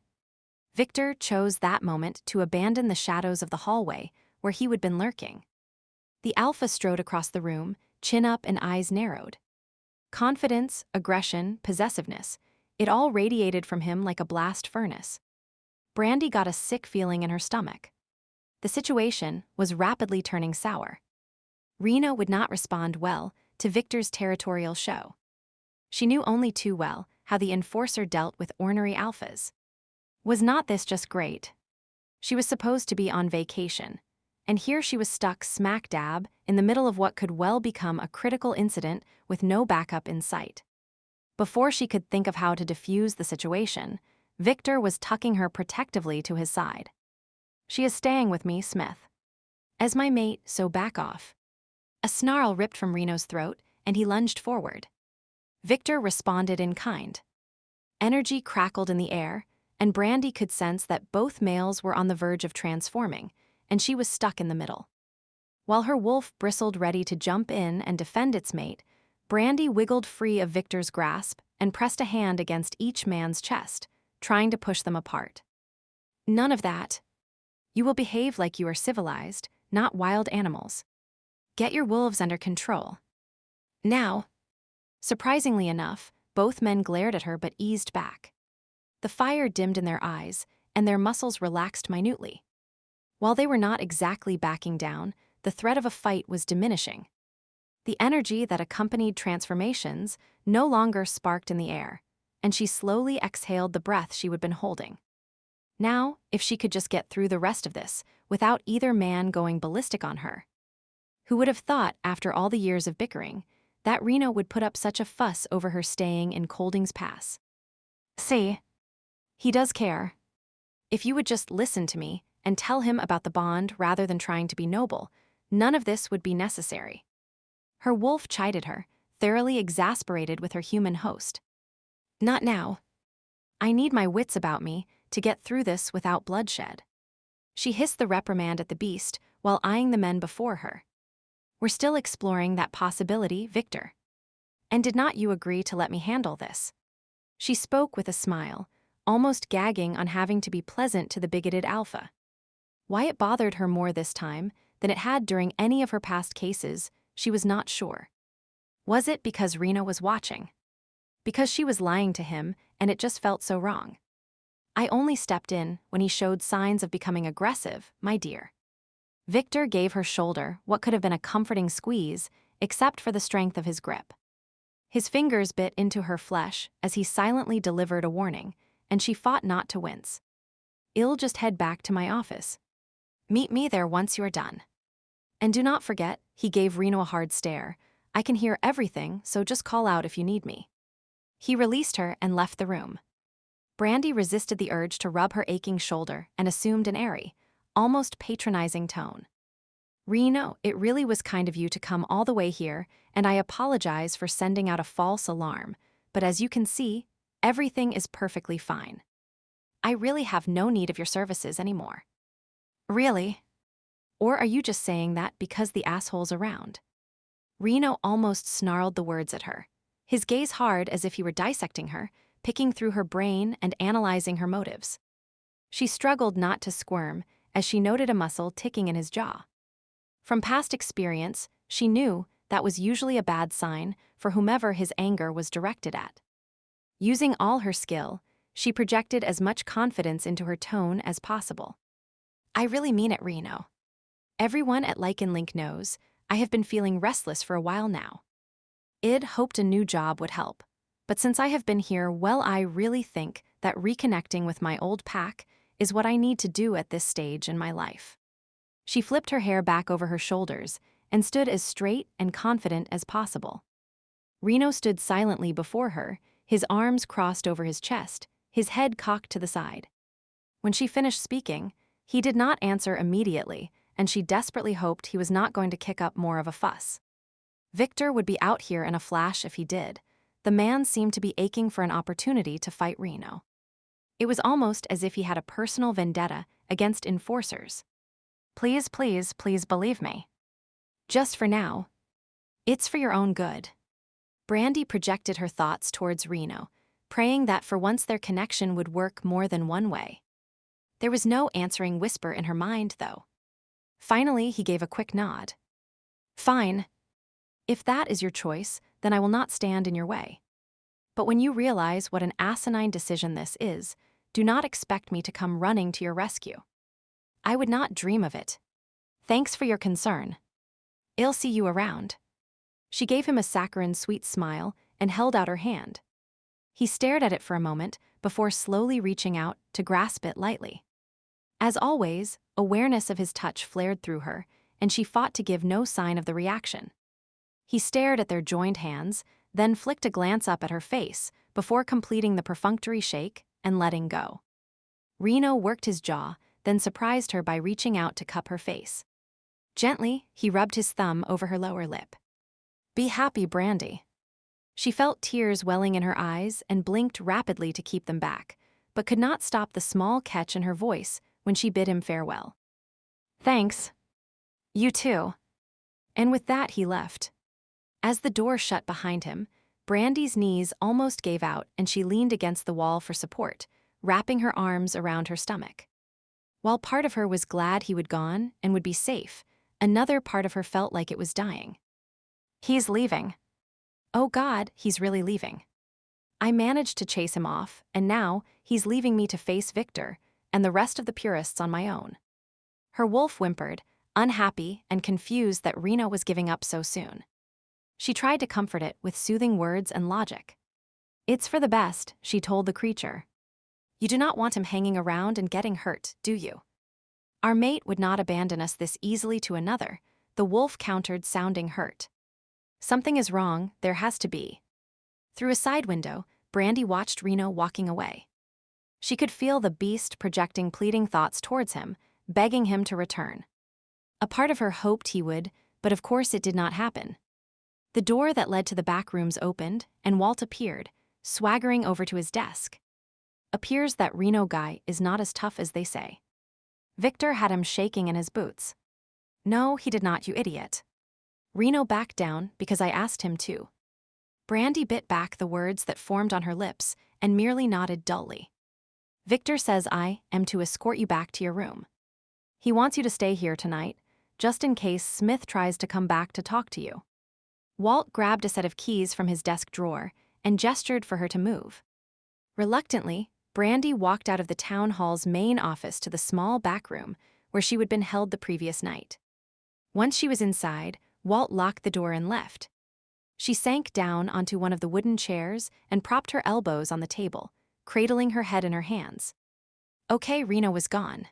Victor chose that moment to abandon the shadows of the hallway where he had been lurking. The alpha strode across the room, chin up and eyes narrowed. Confidence, aggression, possessiveness, it all radiated from him like a blast furnace. Brandi got a sick feeling in her stomach. The situation was rapidly turning sour. Reno would not respond well to Victor's territorial show. She knew only too well how the enforcer dealt with ornery alphas. Was not this just great? She was supposed to be on vacation, and here she was stuck smack dab in the middle of what could well become a critical incident with no backup in sight. Before she could think of how to defuse the situation, Victor was tucking her protectively to his side. She is staying with me, Smith. As my mate, so back off. A snarl ripped from Reno's throat, and he lunged forward. Victor responded in kind. Energy crackled in the air, and Brandi could sense that both males were on the verge of transforming, and she was stuck in the middle. While her wolf bristled ready to jump in and defend its mate, Brandi wiggled free of Victor's grasp and pressed a hand against each man's chest, trying to push them apart. None of that. You will behave like you are civilized, not wild animals. Get your wolves under control. Now. Surprisingly enough, both men glared at her but eased back. The fire dimmed in their eyes, and their muscles relaxed minutely. While they were not exactly backing down, the threat of a fight was diminishing. The energy that accompanied transformations no longer sparked in the air, and she slowly exhaled the breath she had been holding. Now, if she could just get through the rest of this without either man going ballistic on her. Who would have thought, after all the years of bickering, that Reno would put up such a fuss over her staying in Kolding's Pass? See, he does care. If you would just listen to me and tell him about the bond rather than trying to be noble, none of this would be necessary. Her wolf chided her, thoroughly exasperated with her human host. Not now. I need my wits about me to get through this without bloodshed. She hissed the reprimand at the beast while eyeing the men before her. We're still exploring that possibility, Victor. And did not you agree to let me handle this? She spoke with a smile, almost gagging on having to be pleasant to the bigoted alpha. Why it bothered her more this time than it had during any of her past cases, she was not sure. Was it because Reno was watching? Because she was lying to him and it just felt so wrong? I only stepped in when he showed signs of becoming aggressive, my dear. Victor gave her shoulder what could have been a comforting squeeze, except for the strength of his grip. His fingers bit into her flesh as he silently delivered a warning, and she fought not to wince. I'll just head back to my office. Meet me there once you're done. And do not forget, he gave Reno a hard stare, I can hear everything, so just call out if you need me. He released her and left the room. Brandi resisted the urge to rub her aching shoulder and assumed an airy, almost patronizing tone. Reno, it really was kind of you to come all the way here, and I apologize for sending out a false alarm, but as you can see, everything is perfectly fine. I really have no need of your services anymore. Really? Or are you just saying that because the asshole's around? Reno almost snarled the words at her, his gaze hard as if he were dissecting her, picking through her brain and analyzing her motives. She struggled not to squirm as she noted a muscle ticking in his jaw. From past experience, she knew that was usually a bad sign for whomever his anger was directed at. Using all her skill, she projected as much confidence into her tone as possible. I really mean it, Reno. Everyone at Lycan Link knows I have been feeling restless for a while now. Id hoped a new job would help, but since I have been here, well, I really think that reconnecting with my old pack is what I need to do at this stage in my life. She flipped her hair back over her shoulders and stood as straight and confident as possible. Reno stood silently before her, his arms crossed over his chest, his head cocked to the side. When she finished speaking, he did not answer immediately, and she desperately hoped he was not going to kick up more of a fuss. Victor would be out here in a flash if he did. The man seemed to be aching for an opportunity to fight Reno. It was almost as if he had a personal vendetta against enforcers. Please, please, please believe me. Just for now. It's for your own good. Brandi projected her thoughts towards Reno, praying that for once their connection would work more than one way. There was no answering whisper in her mind, though. Finally, he gave a quick nod. Fine. If that is your choice, then I will not stand in your way. But when you realize what an asinine decision this is, do not expect me to come running to your rescue. I would not dream of it. Thanks for your concern. I'll see you around. She gave him a saccharine sweet smile and held out her hand. He stared at it for a moment before slowly reaching out to grasp it lightly. As always, awareness of his touch flared through her, and she fought to give no sign of the reaction. He stared at their joined hands, then flicked a glance up at her face before completing the perfunctory shake and letting go. Reno worked his jaw, then surprised her by reaching out to cup her face. Gently, he rubbed his thumb over her lower lip. Be happy, Brandi. She felt tears welling in her eyes and blinked rapidly to keep them back, but could not stop the small catch in her voice when she bid him farewell. Thanks. You too. And with that, he left. As the door shut behind him, Brandi's knees almost gave out and she leaned against the wall for support, wrapping her arms around her stomach. While part of her was glad he would gone and would be safe, another part of her felt like it was dying. He's leaving. Oh God, he's really leaving. I managed to chase him off, and now he's leaving me to face Victor and the rest of the purists on my own. Her wolf whimpered, unhappy and confused that Reno was giving up so soon. She tried to comfort it with soothing words and logic. It's for the best, she told the creature. You do not want him hanging around and getting hurt, do you? Our mate would not abandon us this easily to another, the wolf countered, sounding hurt. Something is wrong, there has to be. Through a side window, Brandi watched Reno walking away. She could feel the beast projecting pleading thoughts towards him, begging him to return. A part of her hoped he would, but of course it did not happen. The door that led to the back rooms opened, and Walt appeared, swaggering over to his desk. Appears that Reno guy is not as tough as they say. Victor had him shaking in his boots. No, he did not, you idiot. Reno backed down because I asked him to. Brandi bit back the words that formed on her lips and merely nodded dully. Victor says I am to escort you back to your room. He wants you to stay here tonight, just in case Smith tries to come back to talk to you. Walt grabbed a set of keys from his desk drawer and gestured for her to move. Reluctantly, Brandi walked out of the town hall's main office to the small back room where she had been held the previous night. Once she was inside, Walt locked the door and left. She sank down onto one of the wooden chairs and propped her elbows on the table, cradling her head in her hands. Okay, Reno was gone.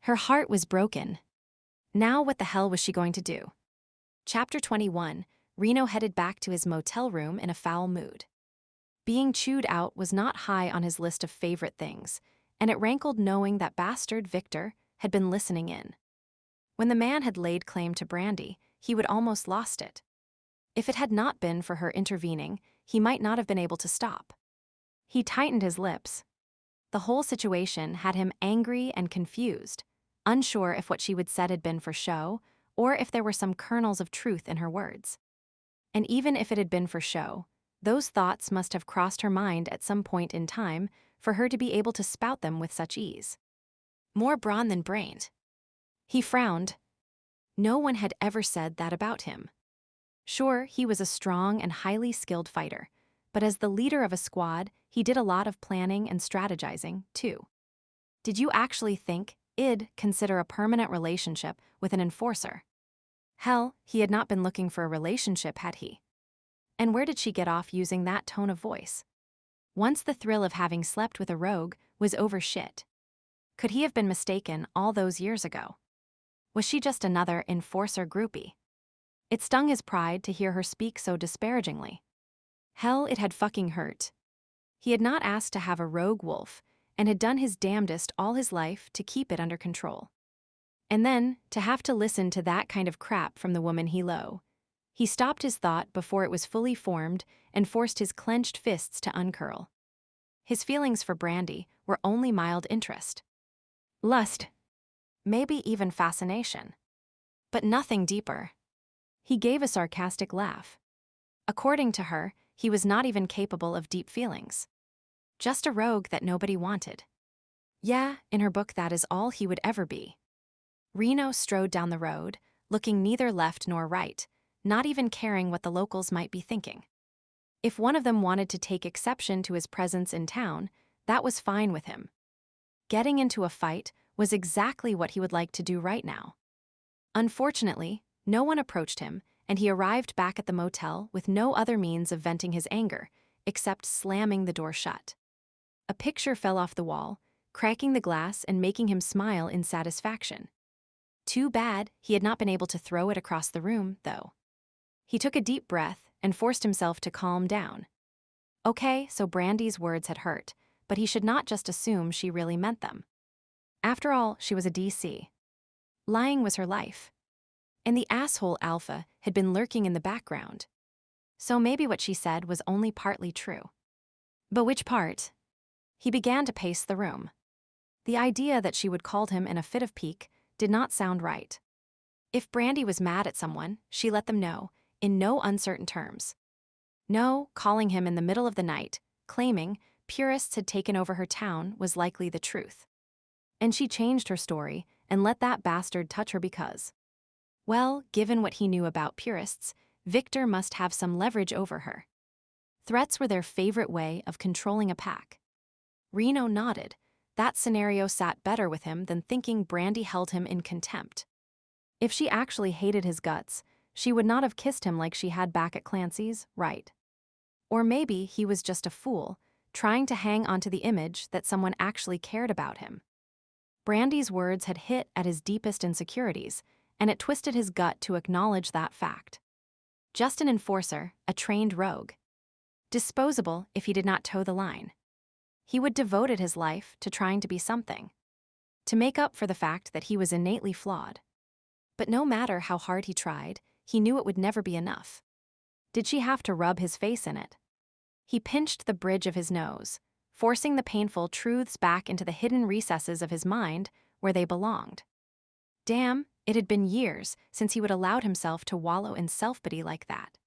Her heart was broken. Now what the hell was she going to do? Chapter 21, Reno headed back to his motel room in a foul mood. Being chewed out was not high on his list of favorite things, and it rankled knowing that bastard Victor had been listening in. When the man had laid claim to Brandi, he would almost lost it. If it had not been for her intervening, he might not have been able to stop. He tightened his lips. The whole situation had him angry and confused, unsure if what she would said had been for show, or if there were some kernels of truth in her words. And even if it had been for show, those thoughts must have crossed her mind at some point in time for her to be able to spout them with such ease. More brawn than brain. He frowned. No one had ever said that about him. Sure, he was a strong and highly skilled fighter, but as the leader of a squad, he did a lot of planning and strategizing, too. Did you actually think I'd consider a permanent relationship with an enforcer? Hell, he had not been looking for a relationship, had he? And where did she get off using that tone of voice? Once the thrill of having slept with a rogue was over shit. Could he have been mistaken all those years ago? Was she just another enforcer groupie? It stung his pride to hear her speak so disparagingly. Hell, it had fucking hurt. He had not asked to have a rogue wolf and had done his damnedest all his life to keep it under control. And then, to have to listen to that kind of crap from the woman he loathed. He stopped his thought before it was fully formed and forced his clenched fists to uncurl. His feelings for Brandi were only mild interest. Lust. Maybe even fascination. But nothing deeper. He gave a sarcastic laugh. According to her, he was not even capable of deep feelings. Just a rogue that nobody wanted. Yeah, in her book that is all he would ever be. Reno strode down the road, looking neither left nor right, not even caring what the locals might be thinking. If one of them wanted to take exception to his presence in town, that was fine with him. Getting into a fight was exactly what he would like to do right now. Unfortunately, no one approached him, and he arrived back at the motel with no other means of venting his anger, except slamming the door shut. A picture fell off the wall, cracking the glass and making him smile in satisfaction. Too bad he had not been able to throw it across the room, though. He took a deep breath and forced himself to calm down. Okay, so Brandi's words had hurt, but he should not just assume she really meant them. After all, she was a DC. Lying was her life. And the asshole alpha had been lurking in the background. So maybe what she said was only partly true. But which part? He began to pace the room. The idea that she would call him in a fit of pique did not sound right. If Brandi was mad at someone, she let them know, in no uncertain terms. No, calling him in the middle of the night, claiming purists had taken over her town was likely the truth. And she changed her story and let that bastard touch her because, well, given what he knew about purists, Victor must have some leverage over her. Threats were their favorite way of controlling a pack. Reno nodded. That scenario sat better with him than thinking Brandi held him in contempt. If she actually hated his guts, she would not have kissed him like she had back at Clancy's, right? Or maybe he was just a fool, trying to hang onto the image that someone actually cared about him. Brandi's words had hit at his deepest insecurities, and it twisted his gut to acknowledge that fact. Just an enforcer, a trained rogue. Disposable if he did not toe the line. He would devoted his life to trying to be something. To make up for the fact that he was innately flawed. But no matter how hard he tried, he knew it would never be enough. Did she have to rub his face in it? He pinched the bridge of his nose, forcing the painful truths back into the hidden recesses of his mind where they belonged. Damn, it had been years since he would allowed himself to wallow in self-pity like that.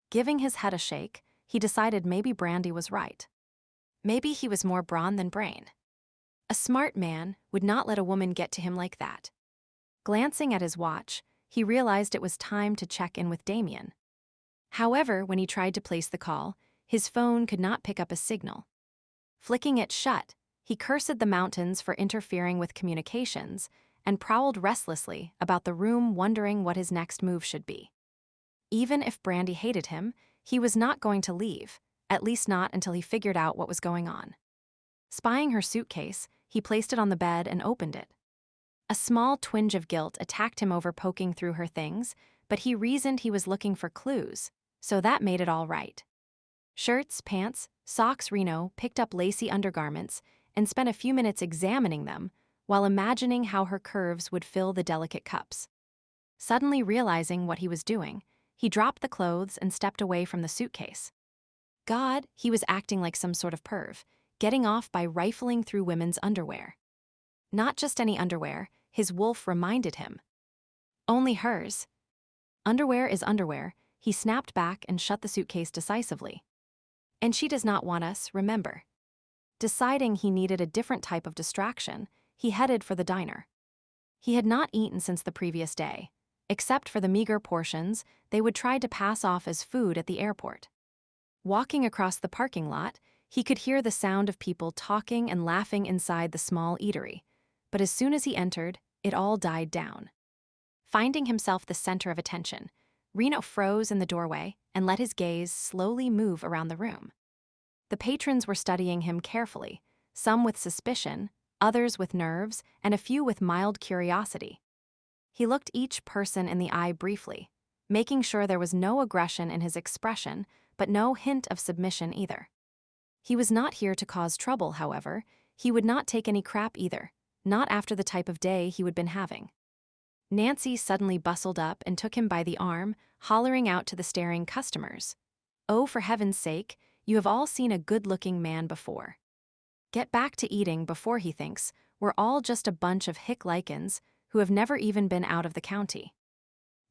Giving his head a shake, he decided maybe Brandi was right. Maybe he was more brawn than brain. A smart man would not let a woman get to him like that. Glancing at his watch, he realized it was time to check in with Damien. However, when he tried to place the call, his phone could not pick up a signal. Flicking it shut, he cursed the mountains for interfering with communications and prowled restlessly about the room wondering what his next move should be. Even if Brandi hated him, he was not going to leave, at least not until he figured out what was going on. Spying her suitcase, he placed it on the bed and opened it. A small twinge of guilt attacked him over poking through her things, but he reasoned he was looking for clues, so that made it all right. Shirts, pants, socks. Reno picked up lacy undergarments and spent a few minutes examining them while imagining how her curves would fill the delicate cups. Suddenly realizing what he was doing, he dropped the clothes and stepped away from the suitcase. God, he was acting like some sort of perv, getting off by rifling through women's underwear. Not just any underwear, his wolf reminded him. Only hers. Underwear is underwear, he snapped back and shut the suitcase decisively. And she does not want us, remember. Deciding he needed a different type of distraction, he headed for the diner. He had not eaten since the previous day, Except for the meager portions they would try to pass off as food at the airport. Walking across the parking lot, he could hear the sound of people talking and laughing inside the small eatery, but as soon as he entered, it all died down. Finding himself the center of attention, Reno froze in the doorway and let his gaze slowly move around the room. The patrons were studying him carefully, some with suspicion, others with nerves, and a few with mild curiosity. He looked each person in the eye briefly, making sure there was no aggression in his expression, but no hint of submission either. He was not here to cause trouble, however. He would not take any crap either, not after the type of day he would been having. Nancy suddenly bustled up and took him by the arm, hollering out to the staring customers. "Oh, for heaven's sake, you have all seen a good-looking man before. Get back to eating before he thinks we're all just a bunch of hick Lycans who have never even been out of the county."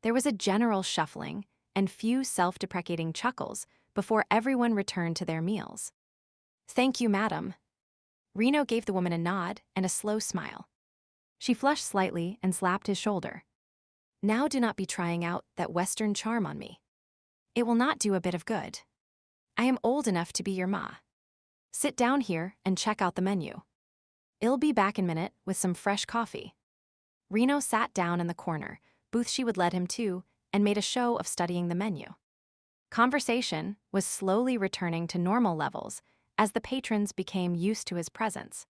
There was a general shuffling and few self-deprecating chuckles before everyone returned to their meals. "Thank you, madam." Reno gave the woman a nod and a slow smile. She flushed slightly and slapped his shoulder. "Now do not be trying out that Western charm on me. It will not do a bit of good. I am old enough to be your ma. Sit down here and check out the menu. I'll be back in a minute with some fresh coffee." Reno sat down in the corner, booth she would let him to, and made a show of studying the menu. Conversation was slowly returning to normal levels as the patrons became used to his presence.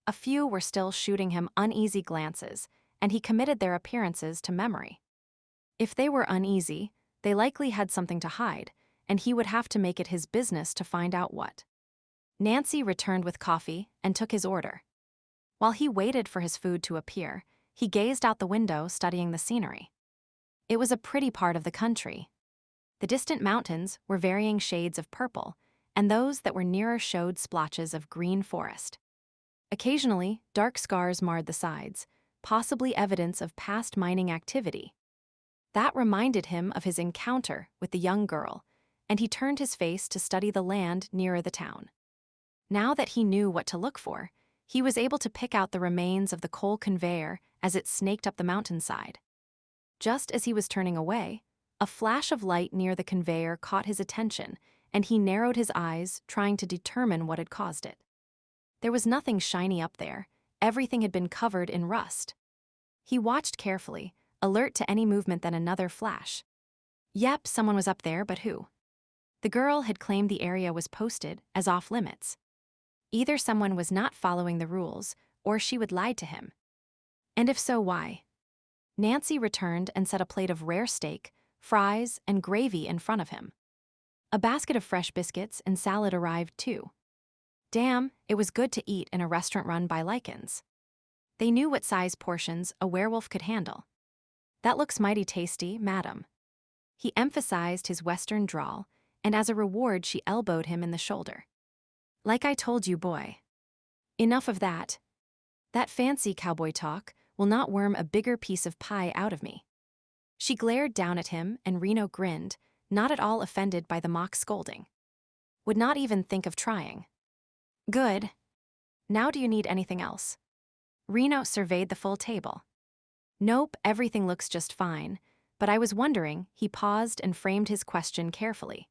A few were still shooting him uneasy glances, and he committed their appearances to memory. If they were uneasy, they likely had something to hide, and he would have to make it his business to find out what. Nancy returned with coffee and took his order. While he waited for his food to appear, he gazed out the window studying the scenery. It was a pretty part of the country. The distant mountains were varying shades of purple, and those that were nearer showed splotches of green forest. Occasionally, dark scars marred the sides, possibly evidence of past mining activity. That reminded him of his encounter with the young girl, and he turned his face to study the land nearer the town. Now that he knew what to look for, he was able to pick out the remains of the coal conveyor as it snaked up the mountainside. Just as he was turning away, a flash of light near the conveyor caught his attention, and he narrowed his eyes, trying to determine what had caused it. There was nothing shiny up there. Everything had been covered in rust. He watched carefully, alert to any movement. Then another flash. Yep, someone was up there, but who? The girl had claimed the area was posted as off-limits. Either someone was not following the rules, or she would lie to him. And if so, why? Nancy returned and set a plate of rare steak, fries, and gravy in front of him. A basket of fresh biscuits and salad arrived too. Damn, it was good to eat in a restaurant run by Lycans. They knew what size portions a werewolf could handle. "That looks mighty tasty, madam." He emphasized his Western drawl, and as a reward she elbowed him in the shoulder. "Like I told you, boy. Enough of that. That fancy cowboy talk will not worm a bigger piece of pie out of me." She glared down at him, and Reno grinned, not at all offended by the mock scolding. Would not even think of trying. "Good. Now do you need anything else?" Reno surveyed the full table. "Nope, everything looks just fine, but I was wondering," he paused and framed his question carefully.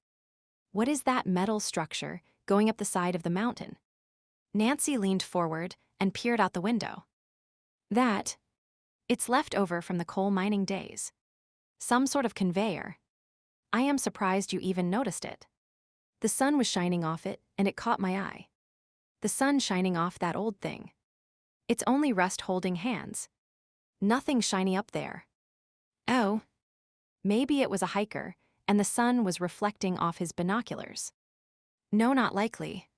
"What is that metal structure going up the side of the mountain?" Nancy leaned forward and peered out the window. It's left over from the coal mining days. Some sort of conveyor. I am surprised you even noticed it. The sun was shining off it, and it caught my eye. The sun shining off that old thing. It's only rust holding hands. Nothing shiny up there. Oh. Maybe it was a hiker, and the sun was reflecting off his binoculars. No, not likely.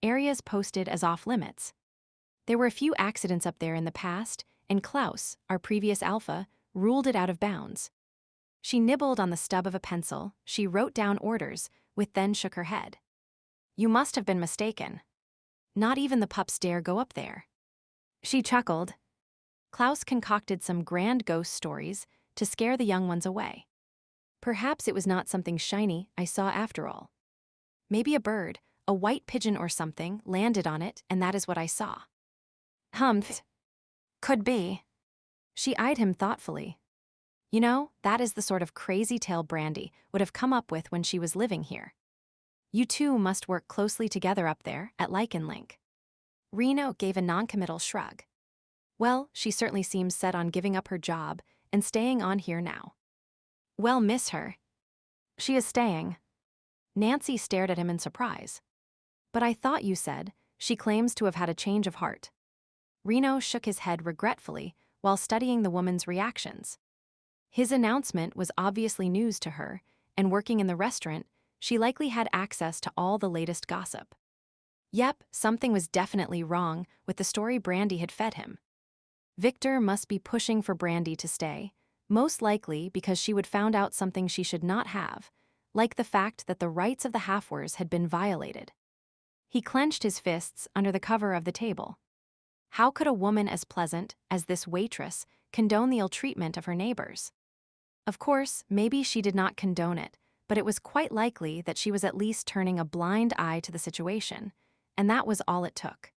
Areas posted as off-limits. There were a few accidents up there in the past, and Klaus, our previous alpha, ruled it out of bounds. She nibbled on the stub of a pencil. She wrote down orders, then shook her head. "You must have been mistaken. Not even the pups dare go up there." She chuckled. Klaus concocted some grand ghost stories to scare the young ones away. Perhaps it was not something shiny I saw after all. Maybe a bird, a white pigeon or something, landed on it, and that is what I saw. Humph. Could be. She eyed him thoughtfully. You know, that is the sort of crazy tale Brandi would have come up with when she was living here. You two must work closely together up there at Lycan Link. Reno gave a noncommittal shrug. Well, she certainly seems set on giving up her job and staying on here now. Well, miss her. She is staying. Nancy stared at him in surprise. But I thought you said she claims to have had a change of heart. Reno shook his head regretfully while studying the woman's reactions. His announcement was obviously news to her, and working in the restaurant, she likely had access to all the latest gossip. Yep, something was definitely wrong with the story Brandi had fed him. Victor must be pushing for Brandi to stay, most likely because she would found out something she should not have, like the fact that the rights of the Halfwers had been violated. He clenched his fists under the cover of the table. How could a woman as pleasant as this waitress condone the ill treatment of her neighbors? Of course, maybe she did not condone it, but it was quite likely that she was at least turning a blind eye to the situation, and that was all it took.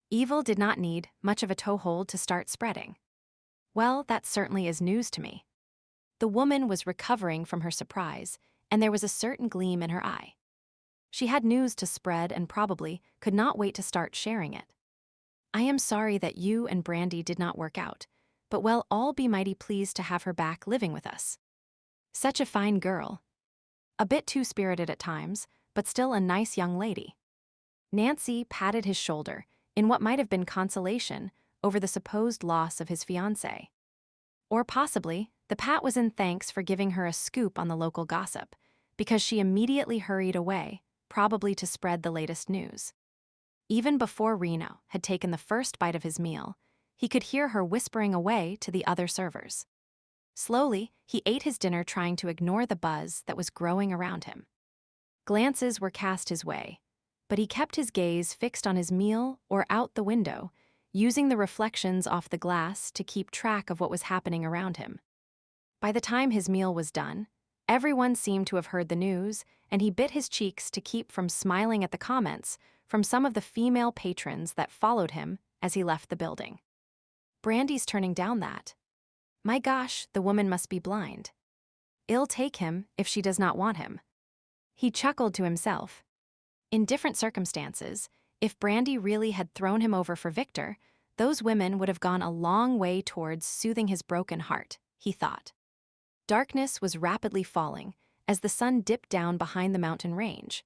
Evil did not need much of a toehold to start spreading. Well, that certainly is news to me. The woman was recovering from her surprise, and there was a certain gleam in her eye. She had news to spread and probably could not wait to start sharing it. I am sorry that you and Brandi did not work out, but we'll all be mighty pleased to have her back living with us. Such a fine girl. A bit too spirited at times, but still a nice young lady. Nancy patted his shoulder, in what might have been consolation over the supposed loss of his fiancée. Or possibly, the pat was in thanks for giving her a scoop on the local gossip, because she immediately hurried away, probably to spread the latest news. Even before Reno had taken the first bite of his meal, he could hear her whispering away to the other servers. Slowly, he ate his dinner trying to ignore the buzz that was growing around him. Glances were cast his way, but he kept his gaze fixed on his meal or out the window, using the reflections off the glass to keep track of what was happening around him. By the time his meal was done, everyone seemed to have heard the news, and he bit his cheeks to keep from smiling at the comments from some of the female patrons that followed him as he left the building. Brandi's turning down that. My gosh, the woman must be blind. I'll take him if she does not want him. He chuckled to himself. In different circumstances, if Brandi really had thrown him over for Victor, those women would have gone a long way towards soothing his broken heart, he thought. Darkness was rapidly falling as the sun dipped down behind the mountain range.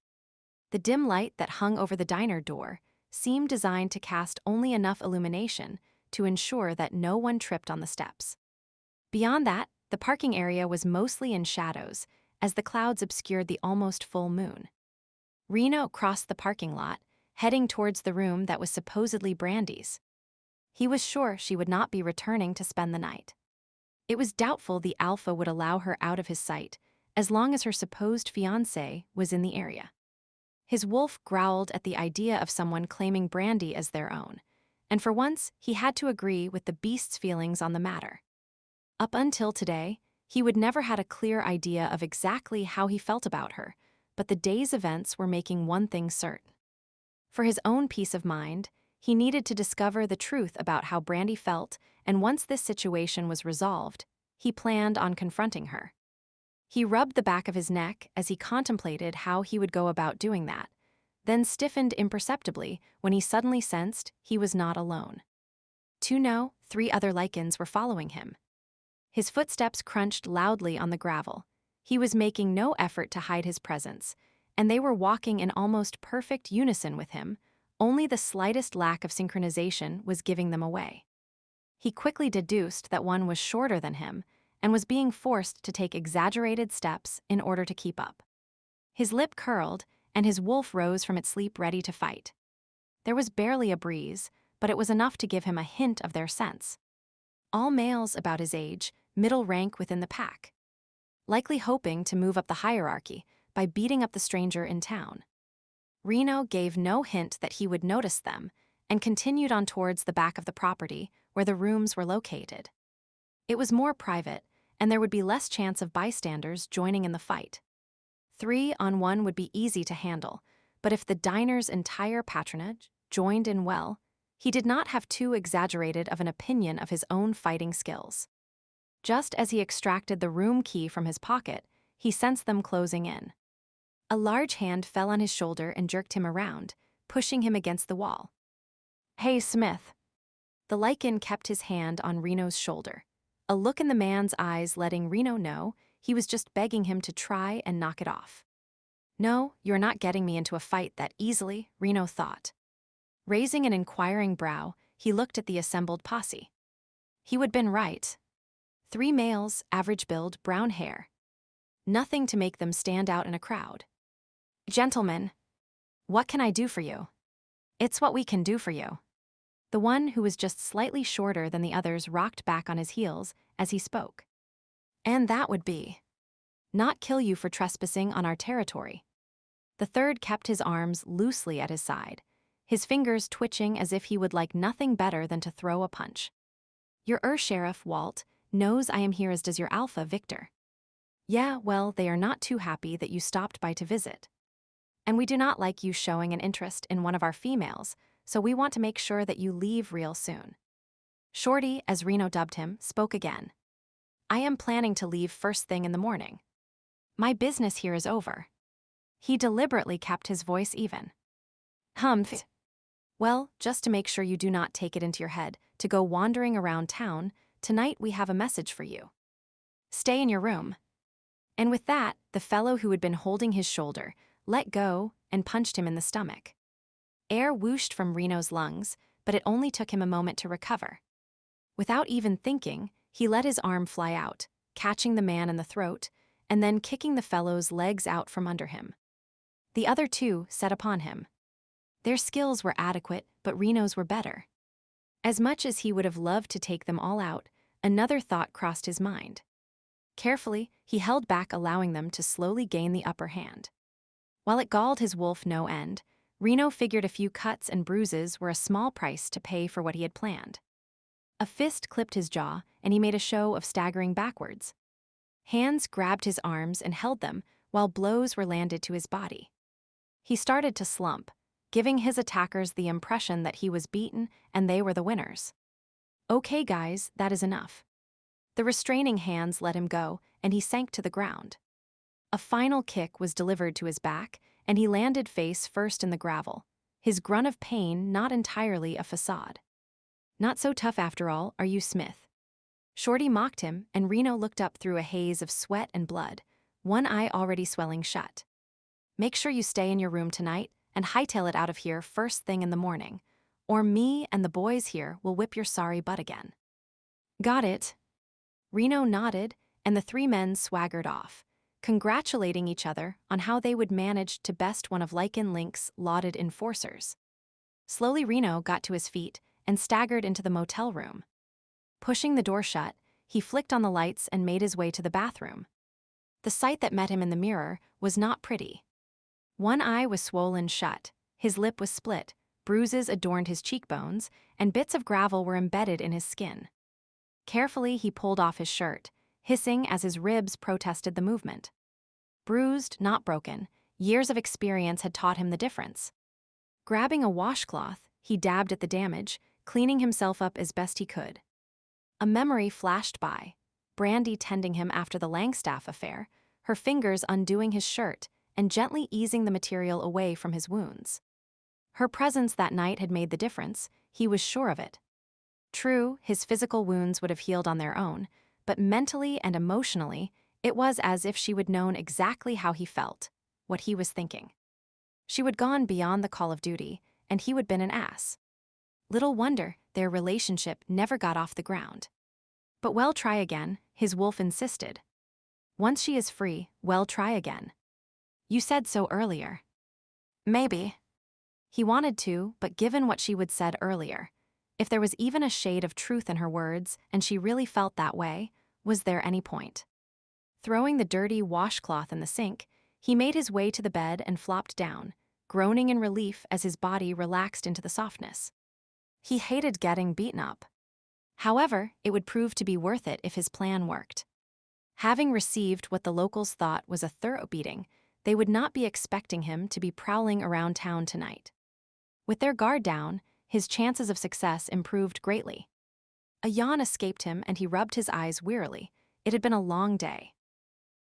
The dim light that hung over the diner door seemed designed to cast only enough illumination to ensure that no one tripped on the steps. Beyond that, the parking area was mostly in shadows as the clouds obscured the almost full moon. Reno crossed the parking lot, heading towards the room that was supposedly Brandi's. He was sure she would not be returning to spend the night. It was doubtful the Alpha would allow her out of his sight, as long as her supposed fiancé was in the area. His wolf growled at the idea of someone claiming Brandi as their own, and for once he had to agree with the beast's feelings on the matter. Up until today, he would never had a clear idea of exactly how he felt about her, but the day's events were making one thing certain. For his own peace of mind, he needed to discover the truth about how Brandi felt, and once this situation was resolved, he planned on confronting her. He rubbed the back of his neck as he contemplated how he would go about doing that, then stiffened imperceptibly when he suddenly sensed he was not alone. 3 other Lycans were following him. His footsteps crunched loudly on the gravel. He was making no effort to hide his presence, and they were walking in almost perfect unison with him. Only the slightest lack of synchronization was giving them away. He quickly deduced that one was shorter than him and was being forced to take exaggerated steps in order to keep up. His lip curled, and his wolf rose from its sleep ready to fight. There was barely a breeze, but it was enough to give him a hint of their sense. All males about his age, middle rank within the pack. Likely hoping to move up the hierarchy by beating up the stranger in town. Reno gave no hint that he would notice them and continued on towards the back of the property where the rooms were located. It was more private, and there would be less chance of bystanders joining in the fight. 3-on-1 would be easy to handle, but if the diner's entire patronage joined in well, he did not have too exaggerated of an opinion of his own fighting skills. Just as he extracted the room key from his pocket, he sensed them closing in. A large hand fell on his shoulder and jerked him around, pushing him against the wall. "Hey, Smith." The Lycan kept his hand on Reno's shoulder, a look in the man's eyes letting Reno know he was just begging him to try and knock it off. "No, you're not getting me into a fight that easily," Reno thought. Raising an inquiring brow, he looked at the assembled posse. He would been right. 3 males, average build, brown hair. Nothing to make them stand out in a crowd. "Gentlemen, what can I do for you?" "It's what we can do for you." The one who was just slightly shorter than the others rocked back on his heels as he spoke. "And that would be not kill you for trespassing on our territory." The third kept his arms loosely at his side, his fingers twitching as if he would like nothing better than to throw a punch. "Your Sheriff, Walt, knows I am here, as does your Alpha, Victor. Yeah, well, they are not too happy that you stopped by to visit. And we do not like you showing an interest in one of our females, so we want to make sure that you leave real soon." Shorty, as Reno dubbed him, spoke again. "I am planning to leave first thing in the morning. My business here is over." He deliberately kept his voice even. "Humph. Well, just to make sure you do not take it into your head to go wandering around town, tonight we have a message for you. Stay in your room." And with that, the fellow who had been holding his shoulder let go and punched him in the stomach. Air whooshed from Reno's lungs, but it only took him a moment to recover. Without even thinking, he let his arm fly out, catching the man in the throat, and then kicking the fellow's legs out from under him. The other 2 set upon him. Their skills were adequate, but Reno's were better. As much as he would have loved to take them all out, another thought crossed his mind. Carefully, he held back, allowing them to slowly gain the upper hand. While it galled his wolf no end, Reno figured a few cuts and bruises were a small price to pay for what he had planned. A fist clipped his jaw, and he made a show of staggering backwards. Hands grabbed his arms and held them, while blows were landed to his body. He started to slump, giving his attackers the impression that he was beaten and they were the winners. "Okay, guys, that is enough." The restraining hands let him go, and he sank to the ground. A final kick was delivered to his back, and he landed face first in the gravel, his grunt of pain not entirely a facade. "Not so tough after all, are you, Smith?" Shorty mocked him, and Reno looked up through a haze of sweat and blood, one eye already swelling shut. "Make sure you stay in your room tonight and hightail it out of here first thing in the morning, or me and the boys here will whip your sorry butt again." "Got it." Reno nodded, and the 3 men swaggered off, congratulating each other on how they would manage to best one of Lycan Link's lauded enforcers. Slowly Reno got to his feet and staggered into the motel room. Pushing the door shut, he flicked on the lights and made his way to the bathroom. The sight that met him in the mirror was not pretty. One eye was swollen shut, his lip was split, bruises adorned his cheekbones, and bits of gravel were embedded in his skin. Carefully, he pulled off his shirt, hissing as his ribs protested the movement. Bruised, not broken, years of experience had taught him the difference. Grabbing a washcloth, he dabbed at the damage, cleaning himself up as best he could. A memory flashed by, Brandi tending him after the Langstaff affair, her fingers undoing his shirt and gently easing the material away from his wounds. Her presence that night had made the difference, he was sure of it. True, his physical wounds would have healed on their own, but mentally and emotionally, it was as if she would known exactly how he felt, what he was thinking. She would gone beyond the call of duty, and he would been an ass. Little wonder their relationship never got off the ground. But well, try again, his wolf insisted. Once she is free, well, try again. You said so earlier. Maybe. He wanted to, but given what she would said earlier, if there was even a shade of truth in her words and she really felt that way, was there any point? Throwing the dirty washcloth in the sink, he made his way to the bed and flopped down, groaning in relief as his body relaxed into the softness. He hated getting beaten up. However, it would prove to be worth it if his plan worked. Having received what the locals thought was a thorough beating, they would not be expecting him to be prowling around town tonight. With their guard down, his chances of success improved greatly. A yawn escaped him and he rubbed his eyes wearily. It had been a long day.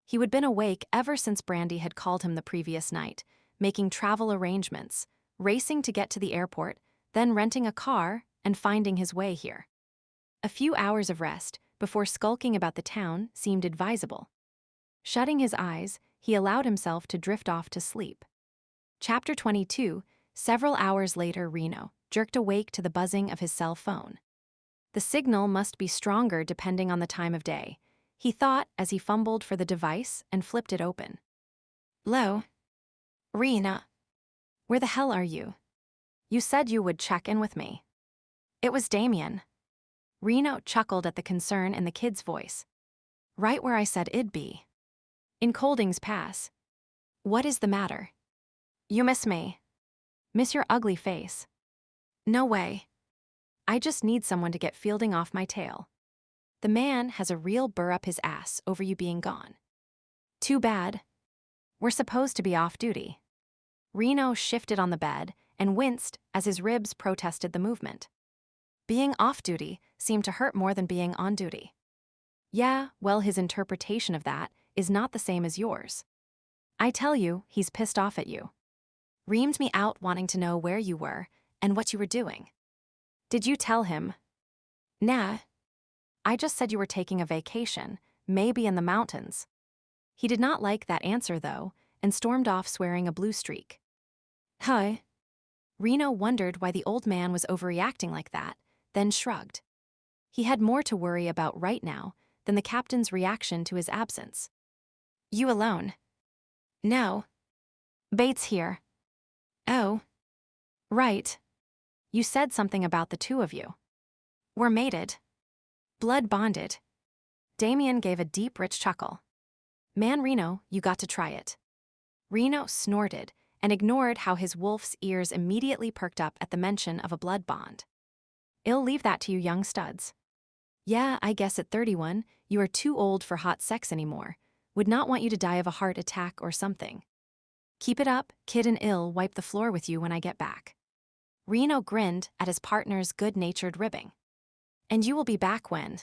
He had been awake ever since Brandi had called him the previous night, making travel arrangements, racing to get to the airport, then renting a car and finding his way here. A few hours of rest before skulking about the town seemed advisable. Shutting his eyes, he allowed himself to drift off to sleep. Chapter 22. Several hours later, Reno jerked awake to the buzzing of his cell phone. The signal must be stronger depending on the time of day, he thought as he fumbled for the device and flipped it open. "Hello? Reno. Where the hell are you? You said you would check in with me." It was Damien. Reno chuckled at the concern in the kid's voice. "Right where I said it'd be. In Kolding's Pass. What is the matter? You miss me? Miss your ugly face? No way. I just need someone to get fielding off my tail. The man has a real burr up his ass over you being gone. Too bad. We're supposed to be off duty." Reno shifted on the bed and winced as his ribs protested the movement. Being off duty seemed to hurt more than being on duty. Yeah, well, his interpretation of that is not the same as yours. I tell you, he's pissed off at you. Reamed me out wanting to know where you were and what you were doing. Did you tell him? Nah. I just said you were taking a vacation, maybe in the mountains. He did not like that answer, though, and stormed off swearing a blue streak. Huh? Reno wondered why the old man was overreacting like that, then shrugged. He had more to worry about right now than the captain's reaction to his absence. You alone? No. Bates here. Oh. Right. You said something about the two of you. We're mated. Blood bonded. Damien gave a deep, rich chuckle. Man, Reno, you got to try it. Reno snorted and ignored how his wolf's ears immediately perked up at the mention of a blood bond. I'll leave that to you young studs. Yeah, I guess at 31, you are too old for hot sex anymore. Would not want you to die of a heart attack or something. Keep it up, kid, and I'll wipe the floor with you when I get back. Reno grinned at his partner's good-natured ribbing. And you will be back when?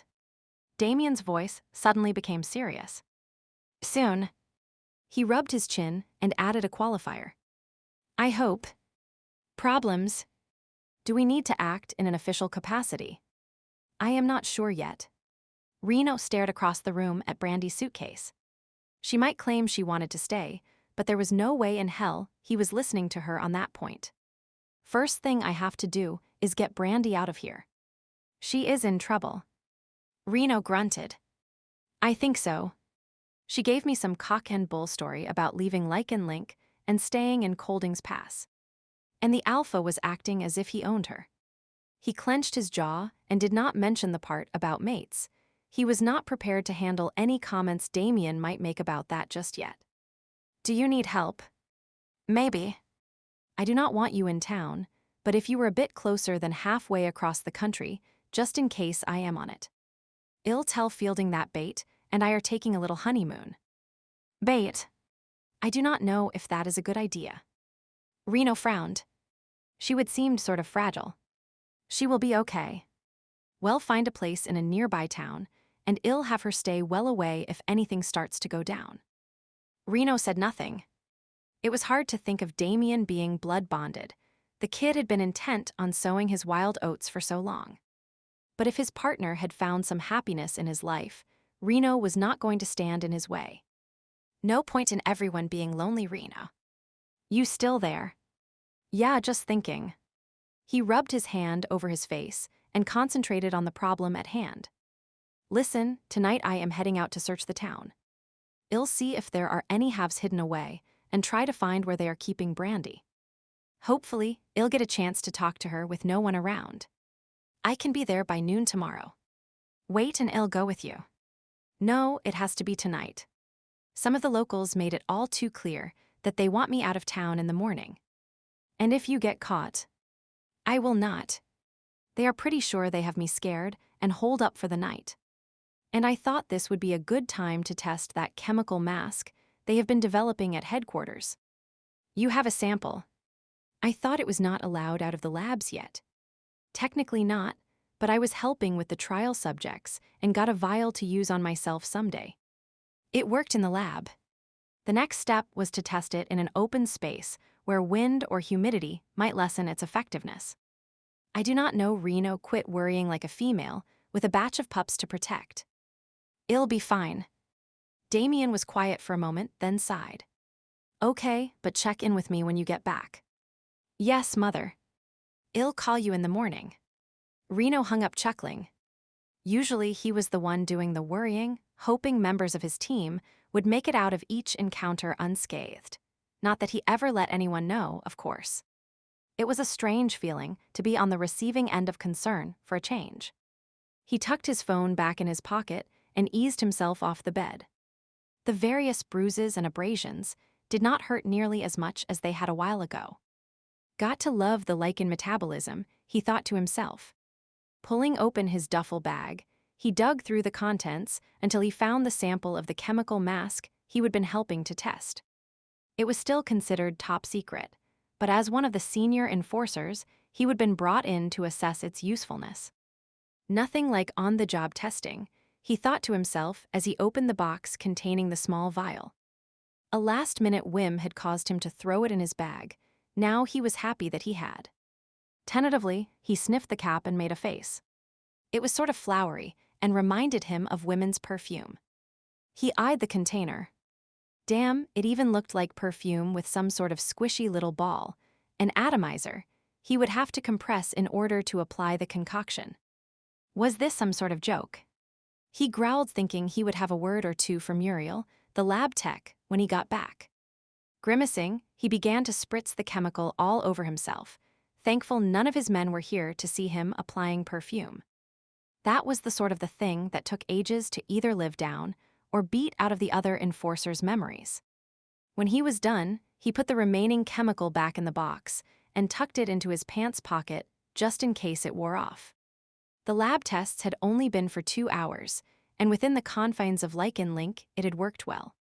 Damien's voice suddenly became serious. Soon. He rubbed his chin and added a qualifier. I hope. Problems? Do we need to act in an official capacity? I am not sure yet. Reno stared across the room at Brandi's suitcase. She might claim she wanted to stay, but there was no way in hell he was listening to her on that point. First thing I have to do is get Brandi out of here. She is in trouble. Reno grunted. I think so. She gave me some cock and bull story about leaving Lycan Link and staying in Kolding's Pass. And the alpha was acting as if he owned her. He clenched his jaw and did not mention the part about mates. He was not prepared to handle any comments Damien might make about that just yet. Do you need help? Maybe. I do not want you in town, but if you were a bit closer than halfway across the country, just in case I am on it. I'll tell fielding that bait, and I are taking a little honeymoon. Bait? I do not know if that is a good idea. Reno frowned. She would seem sort of fragile. She will be okay. We'll find a place in a nearby town, and I'll have her stay well away if anything starts to go down. Reno said nothing. It was hard to think of Damien being blood bonded. The kid had been intent on sowing his wild oats for so long. But if his partner had found some happiness in his life, Reno was not going to stand in his way. No point in everyone being lonely, Reno. You still there? Yeah, just thinking. He rubbed his hand over his face and concentrated on the problem at hand. Listen, tonight I am heading out to search the town. I'll see if there are any halves hidden away and try to find where they are keeping Brandi. Hopefully, I'll get a chance to talk to her with no one around. I can be there by noon tomorrow. Wait and I'll go with you. No, it has to be tonight. Some of the locals made it all too clear that they want me out of town in the morning. And if you get caught, I will not. They are pretty sure they have me scared and holed up for the night. And I thought this would be a good time to test that chemical mask they have been developing at headquarters. You have a sample. I thought it was not allowed out of the labs yet. Technically not, but I was helping with the trial subjects and got a vial to use on myself someday. It worked in the lab. The next step was to test it in an open space where wind or humidity might lessen its effectiveness. I do not know Reno quit worrying like a female with a batch of pups to protect. It'll be fine. Damien was quiet for a moment, then sighed. Okay, but check in with me when you get back. Yes, mother. I'll call you in the morning. Reno hung up chuckling. Usually he was the one doing the worrying, hoping members of his team would make it out of each encounter unscathed. Not that he ever let anyone know, of course. It was a strange feeling to be on the receiving end of concern for a change. He tucked his phone back in his pocket and eased himself off the bed. The various bruises and abrasions did not hurt nearly as much as they had a while ago. Got to love the Lycan metabolism, he thought to himself. Pulling open his duffel bag, he dug through the contents until he found the sample of the chemical mask he would been helping to test. It was still considered top secret, but as one of the senior enforcers, he would been brought in to assess its usefulness. Nothing like on-the-job testing, he thought to himself as he opened the box containing the small vial. A last-minute whim had caused him to throw it in his bag. Now he was happy that he had. Tentatively, he sniffed the cap and made a face. It was sort of flowery and reminded him of women's perfume. He eyed the container. Damn, it even looked like perfume with some sort of squishy little ball, an atomizer. He would have to compress in order to apply the concoction. Was this some sort of joke? He growled, thinking he would have a word or two for Muriel, the lab tech, when he got back. Grimacing, he began to spritz the chemical all over himself, thankful none of his men were here to see him applying perfume. That was the sort of the thing that took ages to either live down or beat out of the other enforcer's memories. When he was done, he put the remaining chemical back in the box and tucked it into his pants pocket just in case it wore off. The lab tests had only been for 2 hours, and within the confines of Lycan Link, it had worked well.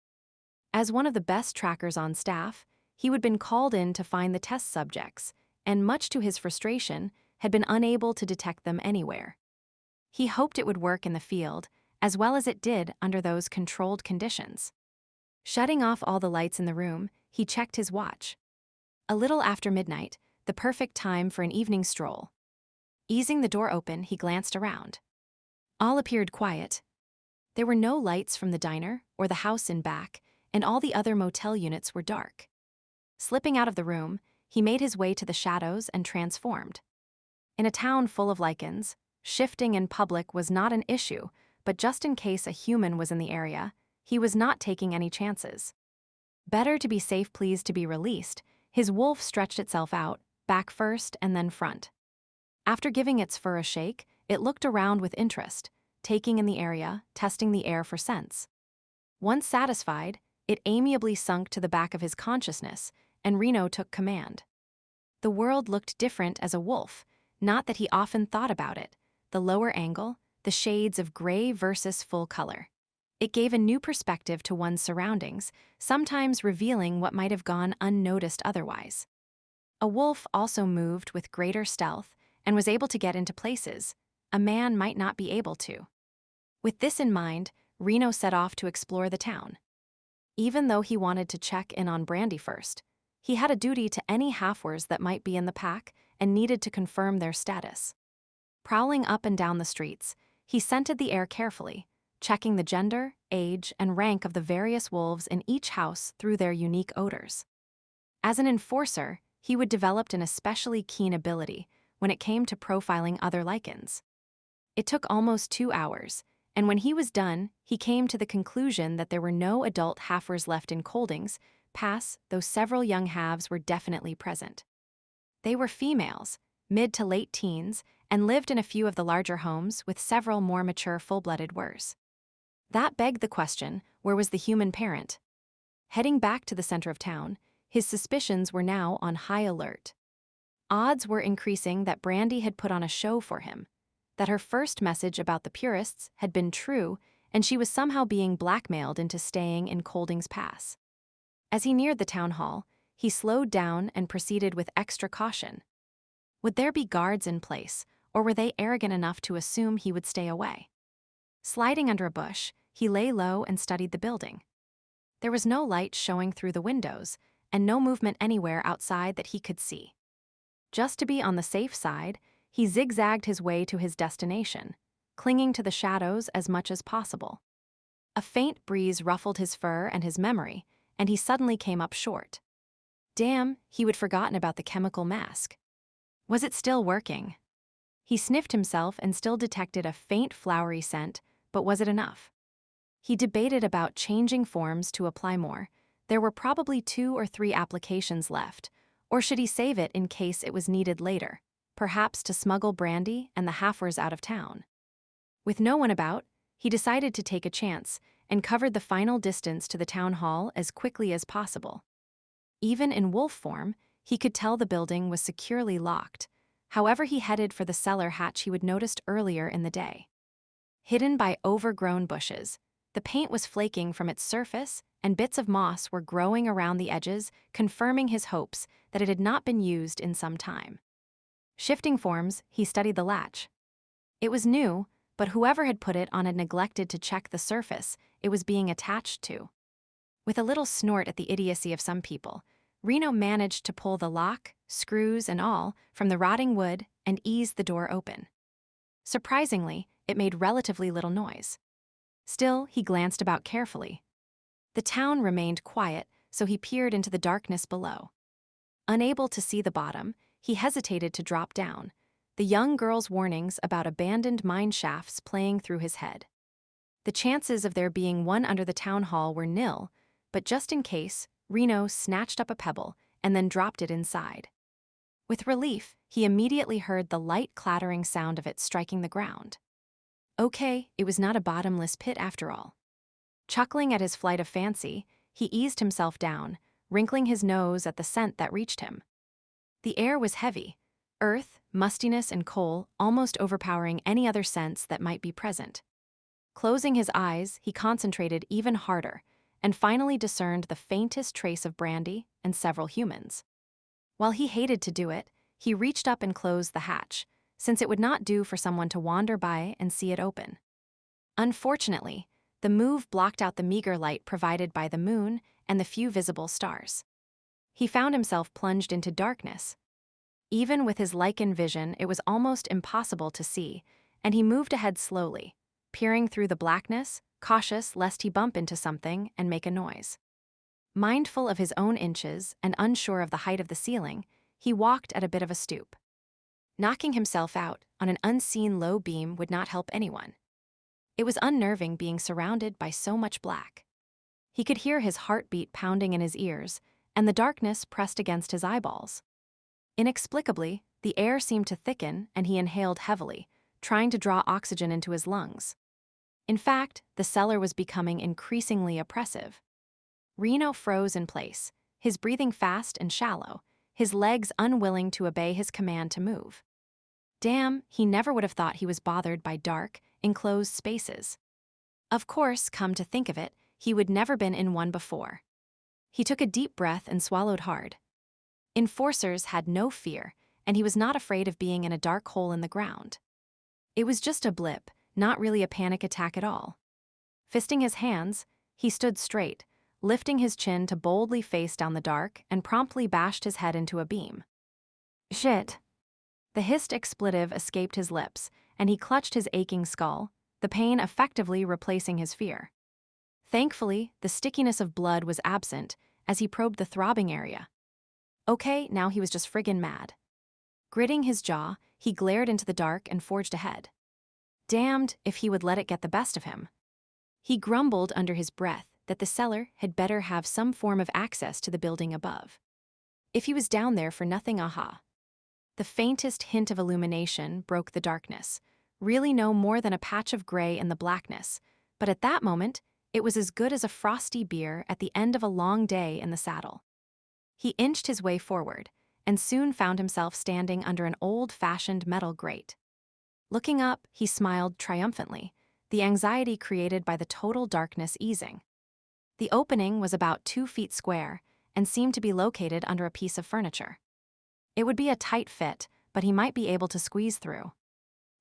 As one of the best trackers on staff, he would been called in to find the test subjects, and much to his frustration, had been unable to detect them anywhere. He hoped it would work in the field, as well as it did under those controlled conditions. Shutting off all the lights in the room, he checked his watch. A little after midnight, the perfect time for an evening stroll. Easing the door open, he glanced around. All appeared quiet. There were no lights from the diner or the house in back, and all the other motel units were dark. Slipping out of the room, he made his way to the shadows and transformed. In a town full of Lycans, shifting in public was not an issue, but just in case a human was in the area, he was not taking any chances. Better to be safe, pleased to be released, his wolf stretched itself out, back first and then front. After giving its fur a shake, it looked around with interest, taking in the area, testing the air for scents. Once satisfied, it amiably sunk to the back of his consciousness, and Reno took command. The world looked different as a wolf, not that he often thought about it. The lower angle, the shades of gray versus full color. It gave a new perspective to one's surroundings, sometimes revealing what might have gone unnoticed otherwise. A wolf also moved with greater stealth and was able to get into places a man might not be able to. With this in mind, Reno set off to explore the town. Even though he wanted to check in on Brandi first, he had a duty to any halfwers that might be in the pack and needed to confirm their status. Prowling up and down the streets, he scented the air carefully, checking the gender, age, and rank of the various wolves in each house through their unique odors. As an enforcer, he would developed an especially keen ability when it came to profiling other Lycans. It took almost 2 hours, and when he was done, he came to the conclusion that there were no adult halfers left in Kolding's pass, though several young halves were definitely present. They were females, mid to late teens, and lived in a few of the larger homes with several more mature full-blooded wers. That begged the question, where was the human parent? Heading back to the center of town, his suspicions were now on high alert. Odds were increasing that Brandi had put on a show for him, that her first message about the purists had been true, and she was somehow being blackmailed into staying in Kolding's pass. As he neared the town hall, he slowed down and proceeded with extra caution. Would there be guards in place, or were they arrogant enough to assume he would stay away? Sliding under a bush, he lay low and studied the building. There was no light showing through the windows, and no movement anywhere outside that he could see. Just to be on the safe side, he zigzagged his way to his destination, clinging to the shadows as much as possible. A faint breeze ruffled his fur and his memory, and he suddenly came up short. Damn, he had forgotten about the chemical mask. Was it still working? He sniffed himself and still detected a faint flowery scent, but was it enough? He debated about changing forms to apply more. There were probably 2 or 3 applications left, or should he save it in case it was needed later, perhaps to smuggle Brandi and the Haffers out of town? With no one about, he decided to take a chance and covered the final distance to the town hall as quickly as possible. Even in wolf form, he could tell the building was securely locked. However, he headed for the cellar hatch he would noticed earlier in the day. Hidden by overgrown bushes, the paint was flaking from its surface, and bits of moss were growing around the edges, confirming his hopes that it had not been used in some time. Shifting forms, he studied the latch. It was new, but whoever had put it on had neglected to check the surface it was being attached to. With a little snort at the idiocy of some people, Reno managed to pull the lock, screws and all, from the rotting wood and ease the door open. Surprisingly, it made relatively little noise. Still, he glanced about carefully. The town remained quiet, so he peered into the darkness below. Unable to see the bottom, he hesitated to drop down, the young girl's warnings about abandoned mine shafts playing through his head. The chances of there being one under the town hall were nil, but just in case, Reno snatched up a pebble and then dropped it inside. With relief, he immediately heard the light clattering sound of it striking the ground. Okay, it was not a bottomless pit after all. Chuckling at his flight of fancy, he eased himself down, wrinkling his nose at the scent that reached him. The air was heavy, earth, mustiness, and coal almost overpowering any other sense that might be present. Closing his eyes, he concentrated even harder, and finally discerned the faintest trace of Brandi and several humans. While he hated to do it, he reached up and closed the hatch, since it would not do for someone to wander by and see it open. Unfortunately, the move blocked out the meager light provided by the moon and the few visible stars. He found himself plunged into darkness. Even with his Lycan vision, it was almost impossible to see, and he moved ahead slowly, peering through the blackness, cautious lest he bump into something and make a noise. Mindful of his own inches and unsure of the height of the ceiling, he walked at a bit of a stoop. Knocking himself out on an unseen low beam would not help anyone. It was unnerving being surrounded by so much black. He could hear his heartbeat pounding in his ears, and the darkness pressed against his eyeballs. Inexplicably, the air seemed to thicken and he inhaled heavily, trying to draw oxygen into his lungs. In fact, the cellar was becoming increasingly oppressive. Reno froze in place, his breathing fast and shallow, his legs unwilling to obey his command to move. Damn, he never would have thought he was bothered by dark, enclosed spaces. Of course, come to think of it, he would never been in one before. He took a deep breath and swallowed hard. Enforcers had no fear, and he was not afraid of being in a dark hole in the ground. It was just a blip, not really a panic attack at all. Fisting his hands, he stood straight, lifting his chin to boldly face down the dark and promptly bashed his head into a beam. Shit. The hissed expletive escaped his lips, and he clutched his aching skull, the pain effectively replacing his fear. Thankfully, the stickiness of blood was absent as he probed the throbbing area. Okay, now he was just friggin' mad. Gritting his jaw, he glared into the dark and forged ahead. Damned if he would let it get the best of him. He grumbled under his breath that the cellar had better have some form of access to the building above. If he was down there for nothing, aha. The faintest hint of illumination broke the darkness, really no more than a patch of gray in the blackness, but at that moment, it was as good as a frosty beer at the end of a long day in the saddle. He inched his way forward, and soon found himself standing under an old-fashioned metal grate. Looking up, he smiled triumphantly, the anxiety created by the total darkness easing. The opening was about 2 feet square and seemed to be located under a piece of furniture. It would be a tight fit, but he might be able to squeeze through.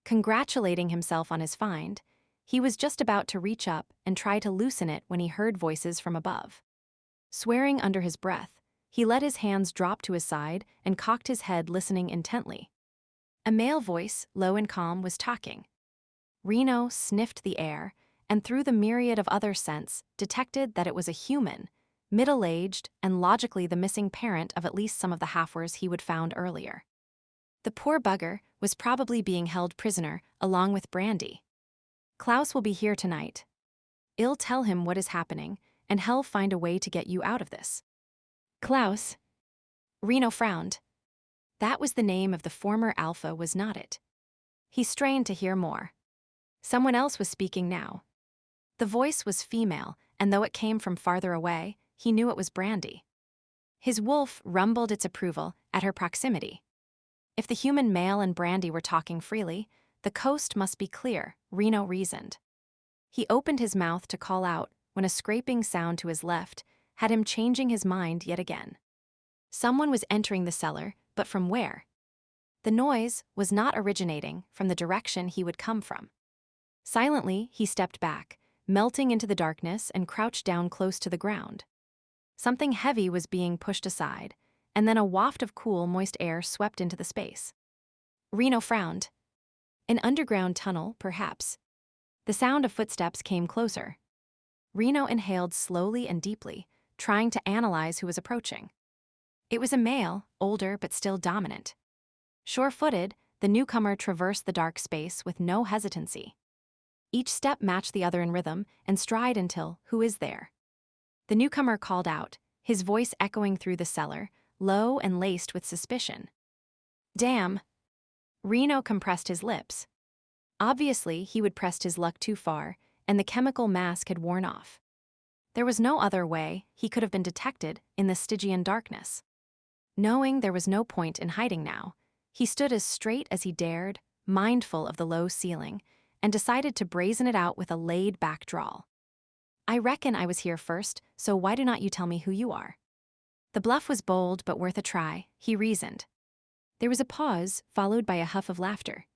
Congratulating himself on his find, he was just about to reach up and try to loosen it when he heard voices from above. Swearing under his breath, he let his hands drop to his side and cocked his head, listening intently. A male voice, low and calm, was talking. Reno sniffed the air, and through the myriad of other scents, detected that it was a human, middle-aged, and logically the missing parent of at least some of the halfwers he would found earlier. The poor bugger was probably being held prisoner along with Brandi. Klaus will be here tonight. I'll tell him what is happening, and he'll find a way to get you out of this. Klaus. Reno frowned. That was the name of the former alpha, was not it? He strained to hear more. Someone else was speaking now. The voice was female, and though it came from farther away, he knew it was Brandi. His wolf rumbled its approval at her proximity. If the human male and Brandi were talking freely, the coast must be clear, Reno reasoned. He opened his mouth to call out when a scraping sound to his left had him changing his mind yet again. Someone was entering the cellar, but from where? The noise was not originating from the direction he would come from. Silently, he stepped back, melting into the darkness, and crouched down close to the ground. Something heavy was being pushed aside, and then a waft of cool, moist air swept into the space. Reno frowned. An underground tunnel, perhaps. The sound of footsteps came closer. Reno inhaled slowly and deeply, trying to analyze who was approaching. It was a male, older but still dominant. Sure-footed, the newcomer traversed the dark space with no hesitancy. Each step matched the other in rhythm and stride until, who is there? The newcomer called out, his voice echoing through the cellar, low and laced with suspicion. Damn. Reno compressed his lips. Obviously, he would pressed his luck too far, and the chemical mask had worn off. There was no other way he could have been detected in the Stygian darkness. Knowing there was no point in hiding now, he stood as straight as he dared, mindful of the low ceiling, and decided to brazen it out with a laid-back drawl. I reckon I was here first, so why do not you tell me who you are? The bluff was bold but worth a try, he reasoned. There was a pause, followed by a huff of laughter.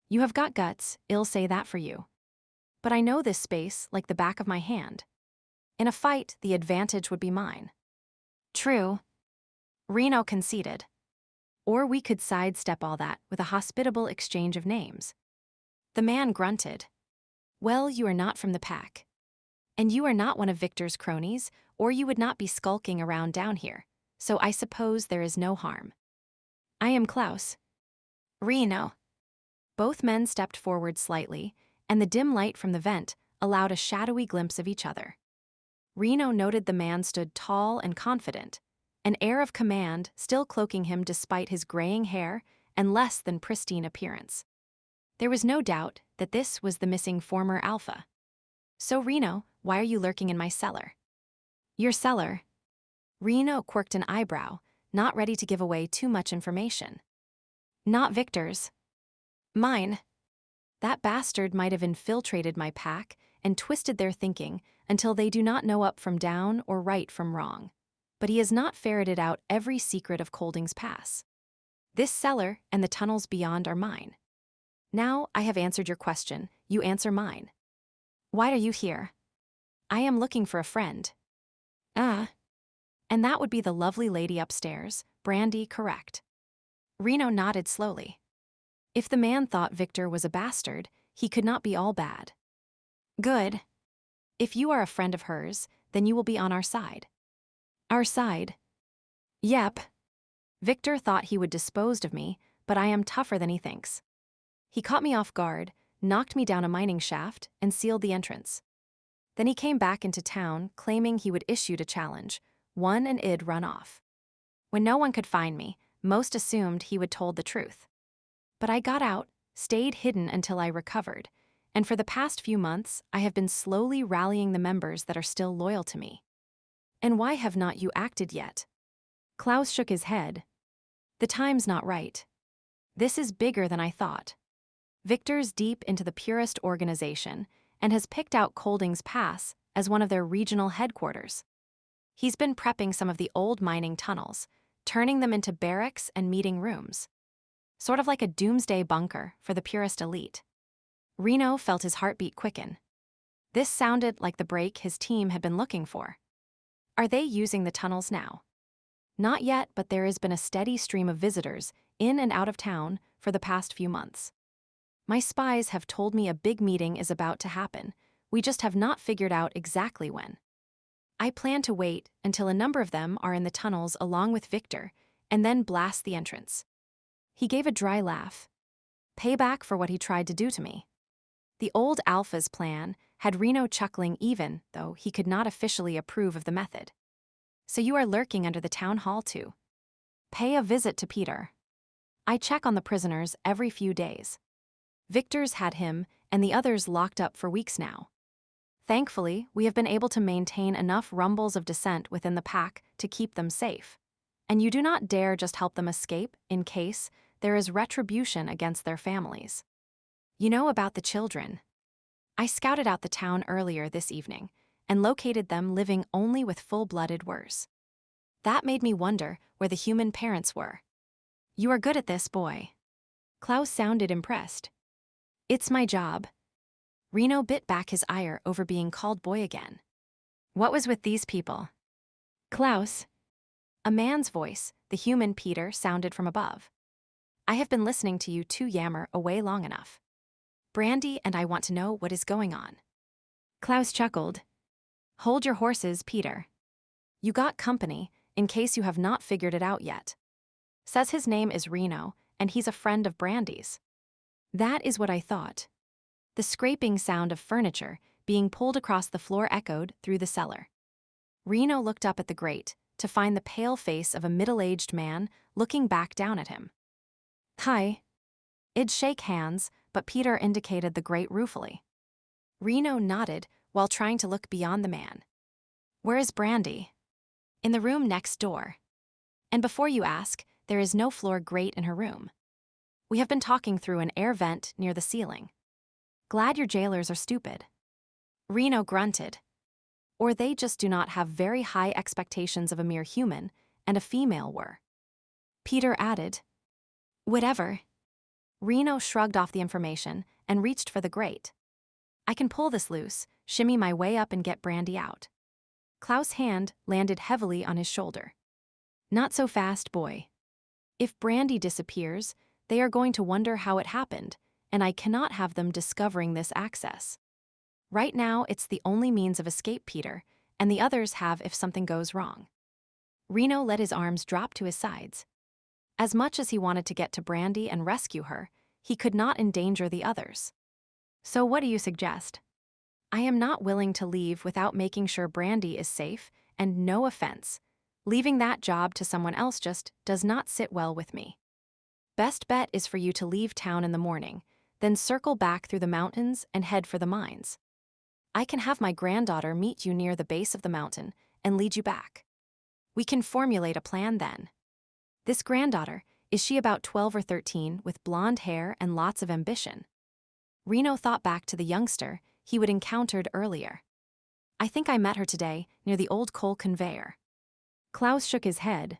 You have got guts, I'll say that for you. But I know this space like the back of my hand. In a fight, the advantage would be mine. True. Reno conceded. Or we could sidestep all that with a hospitable exchange of names. The man grunted. Well, you are not from the pack. And you are not one of Victor's cronies, or you would not be skulking around down here, so I suppose there is no harm. I am Klaus. Reno. Both men stepped forward slightly, and the dim light from the vent allowed a shadowy glimpse of each other. Reno noted the man stood tall and confident, an air of command still cloaking him despite his graying hair and less than pristine appearance. There was no doubt that this was the missing former alpha. So Reno, why are you lurking in my cellar? Your cellar? Reno quirked an eyebrow, not ready to give away too much information. Not Victor's. Mine. That bastard might have infiltrated my pack and twisted their thinking until they do not know up from down or right from wrong. But he has not ferreted out every secret of Kolding's pass. This cellar and the tunnels beyond are mine. Now I have answered your question, you answer mine. Why are you here? I am looking for a friend. And that would be the lovely lady upstairs, Brandi, correct? Reno nodded slowly. If the man thought Victor was a bastard, he could not be all bad. Good. If you are a friend of hers, then you will be on our side. Our side? Yep. Victor thought he would dispose of me, but I am tougher than he thinks. He caught me off guard, knocked me down a mining shaft, and sealed the entrance. Then he came back into town, claiming he would issue a challenge, won and I'd run off. When no one could find me, most assumed he would told the truth. But I got out, stayed hidden until I recovered, and for the past few months I have been slowly rallying the members that are still loyal to me. And why have not you acted yet? Klaus shook his head. The time's not right. This is bigger than I thought. Victor's deep into the purist organization and has picked out Kolding's Pass as one of their regional headquarters. He's been prepping some of the old mining tunnels, turning them into barracks and meeting rooms. sort of like a doomsday bunker for the purist elite. Reno felt his heartbeat quicken. This sounded like the break his team had been looking for. Are they using the tunnels now? Not yet, but there has been a steady stream of visitors in and out of town for the past few months. My spies have told me a big meeting is about to happen. We just have not figured out exactly when. I plan to wait until a number of them are in the tunnels along with Victor, and then blast the entrance. He gave a dry laugh. Payback for what he tried to do to me. The old Alpha's plan had Reno chuckling even though he could not officially approve of the method. So you are lurking under the town hall too. Pay a visit to Peter. I check on the prisoners every few days. Victor's had him and the others locked up for weeks now. Thankfully, we have been able to maintain enough rumbles of dissent within the pack to keep them safe. And you do not dare just help them escape in case there is retribution against their families. You know about the children. I scouted out the town earlier this evening and located them living only with full-blooded wers. That made me wonder where the human parents were. You are good at this, boy. Klaus sounded impressed. It's my job. Reno bit back his ire over being called boy again. What was with these people? Klaus. A man's voice, the human Peter, sounded from above. I have been listening to you two yammer away long enough. Brandi and I want to know what is going on. Klaus chuckled. Hold your horses, Peter. You got company, in case you have not figured it out yet. Says his name is Reno, and he's a friend of Brandi's. That is what I thought. The scraping sound of furniture being pulled across the floor echoed through the cellar. Reno looked up at the grate to find the pale face of a middle-aged man looking back down at him. Hi. It'd shake hands, but Peter indicated the grate ruefully. Reno nodded while trying to look beyond the man. Where is Brandi? In the room next door. And before you ask, there is no floor grate in her room. We have been talking through an air vent near the ceiling. Glad your jailers are stupid. Reno grunted. Or they just do not have very high expectations of a mere human, and a female were. Peter added. Whatever. Reno shrugged off the information and reached for the grate. I can pull this loose, shimmy my way up and get Brandi out. Klaus' hand landed heavily on his shoulder. Not so fast, boy. If Brandi disappears, they are going to wonder how it happened, and I cannot have them discovering this access. Right now, it's the only means of escape, Peter, and the others have if something goes wrong. Reno let his arms drop to his sides. As much as he wanted to get to Brandi and rescue her, he could not endanger the others. So what do you suggest? I am not willing to leave without making sure Brandi is safe, and no offense, leaving that job to someone else just does not sit well with me. Best bet is for you to leave town in the morning, then circle back through the mountains and head for the mines. I can have my granddaughter meet you near the base of the mountain and lead you back. We can formulate a plan then. This granddaughter, is she about 12 or 13 with blonde hair and lots of ambition? Reno thought back to the youngster he would encountered earlier. I think I met her today near the old coal conveyor. Klaus shook his head.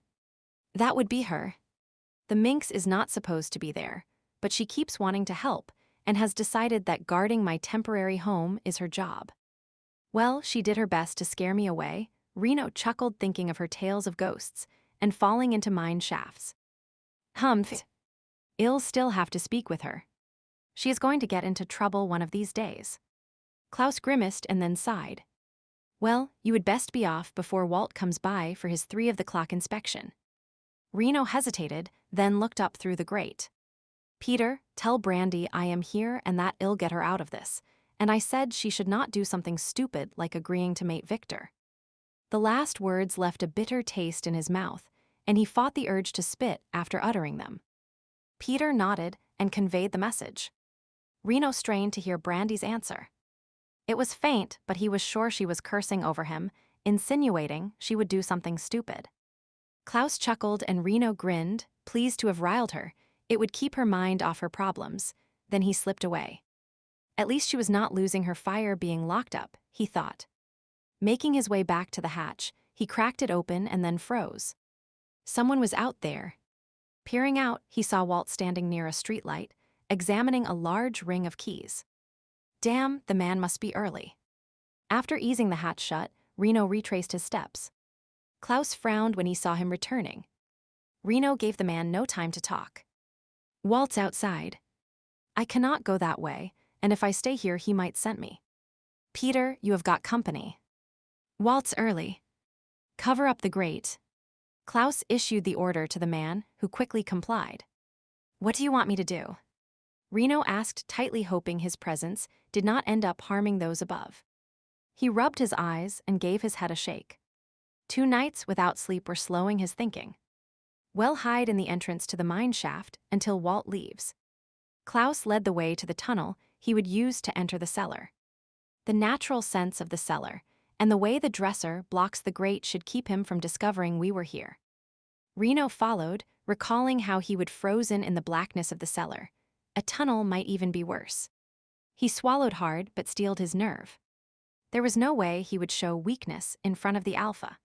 That would be her. The minx is not supposed to be there, but she keeps wanting to help and has decided that guarding my temporary home is her job. Well, she did her best to scare me away. Reno chuckled thinking of her tales of ghosts and falling into mine shafts. Humph. I'll still have to speak with her. She is going to get into trouble one of these days. Klaus grimaced and then sighed. Well, you would best be off before Walt comes by for his 3 of the clock inspection. Reno hesitated, then looked up through the grate. Peter, tell Brandi I am here and that I'll get her out of this, and I said she should not do something stupid like agreeing to mate Victor. The last words left a bitter taste in his mouth, and he fought the urge to spit after uttering them. Peter nodded and conveyed the message. Reno strained to hear Brandi's answer. It was faint, but he was sure she was cursing over him, insinuating she would do something stupid. Klaus chuckled and Reno grinned, pleased to have riled her. It would keep her mind off her problems. Then he slipped away. At least she was not losing her fire being locked up, he thought. Making his way back to the hatch, he cracked it open and then froze. Someone was out there. Peering out, he saw Walt standing near a streetlight, examining a large ring of keys. Damn, the man must be early. After easing the hatch shut, Reno retraced his steps. Klaus frowned when he saw him returning. Reno gave the man no time to talk. Walt's outside. I cannot go that way, and if I stay here he might scent me. Peter, you have got company. Walt's early. Cover up the grate. Klaus issued the order to the man, who quickly complied. What do you want me to do? Reno asked, tightly hoping his presence did not end up harming those above. He rubbed his eyes and gave his head a shake. 2 nights without sleep were slowing his thinking. Well, hide in the entrance to the mine shaft until Walt leaves. Klaus led the way to the tunnel he would use to enter the cellar. The natural sense of the cellar and the way the dresser blocks the grate should keep him from discovering we were here. Reno followed, recalling how he would frozen in the blackness of the cellar. A tunnel might even be worse. He swallowed hard but steeled his nerve. There was no way he would show weakness in front of the Alpha.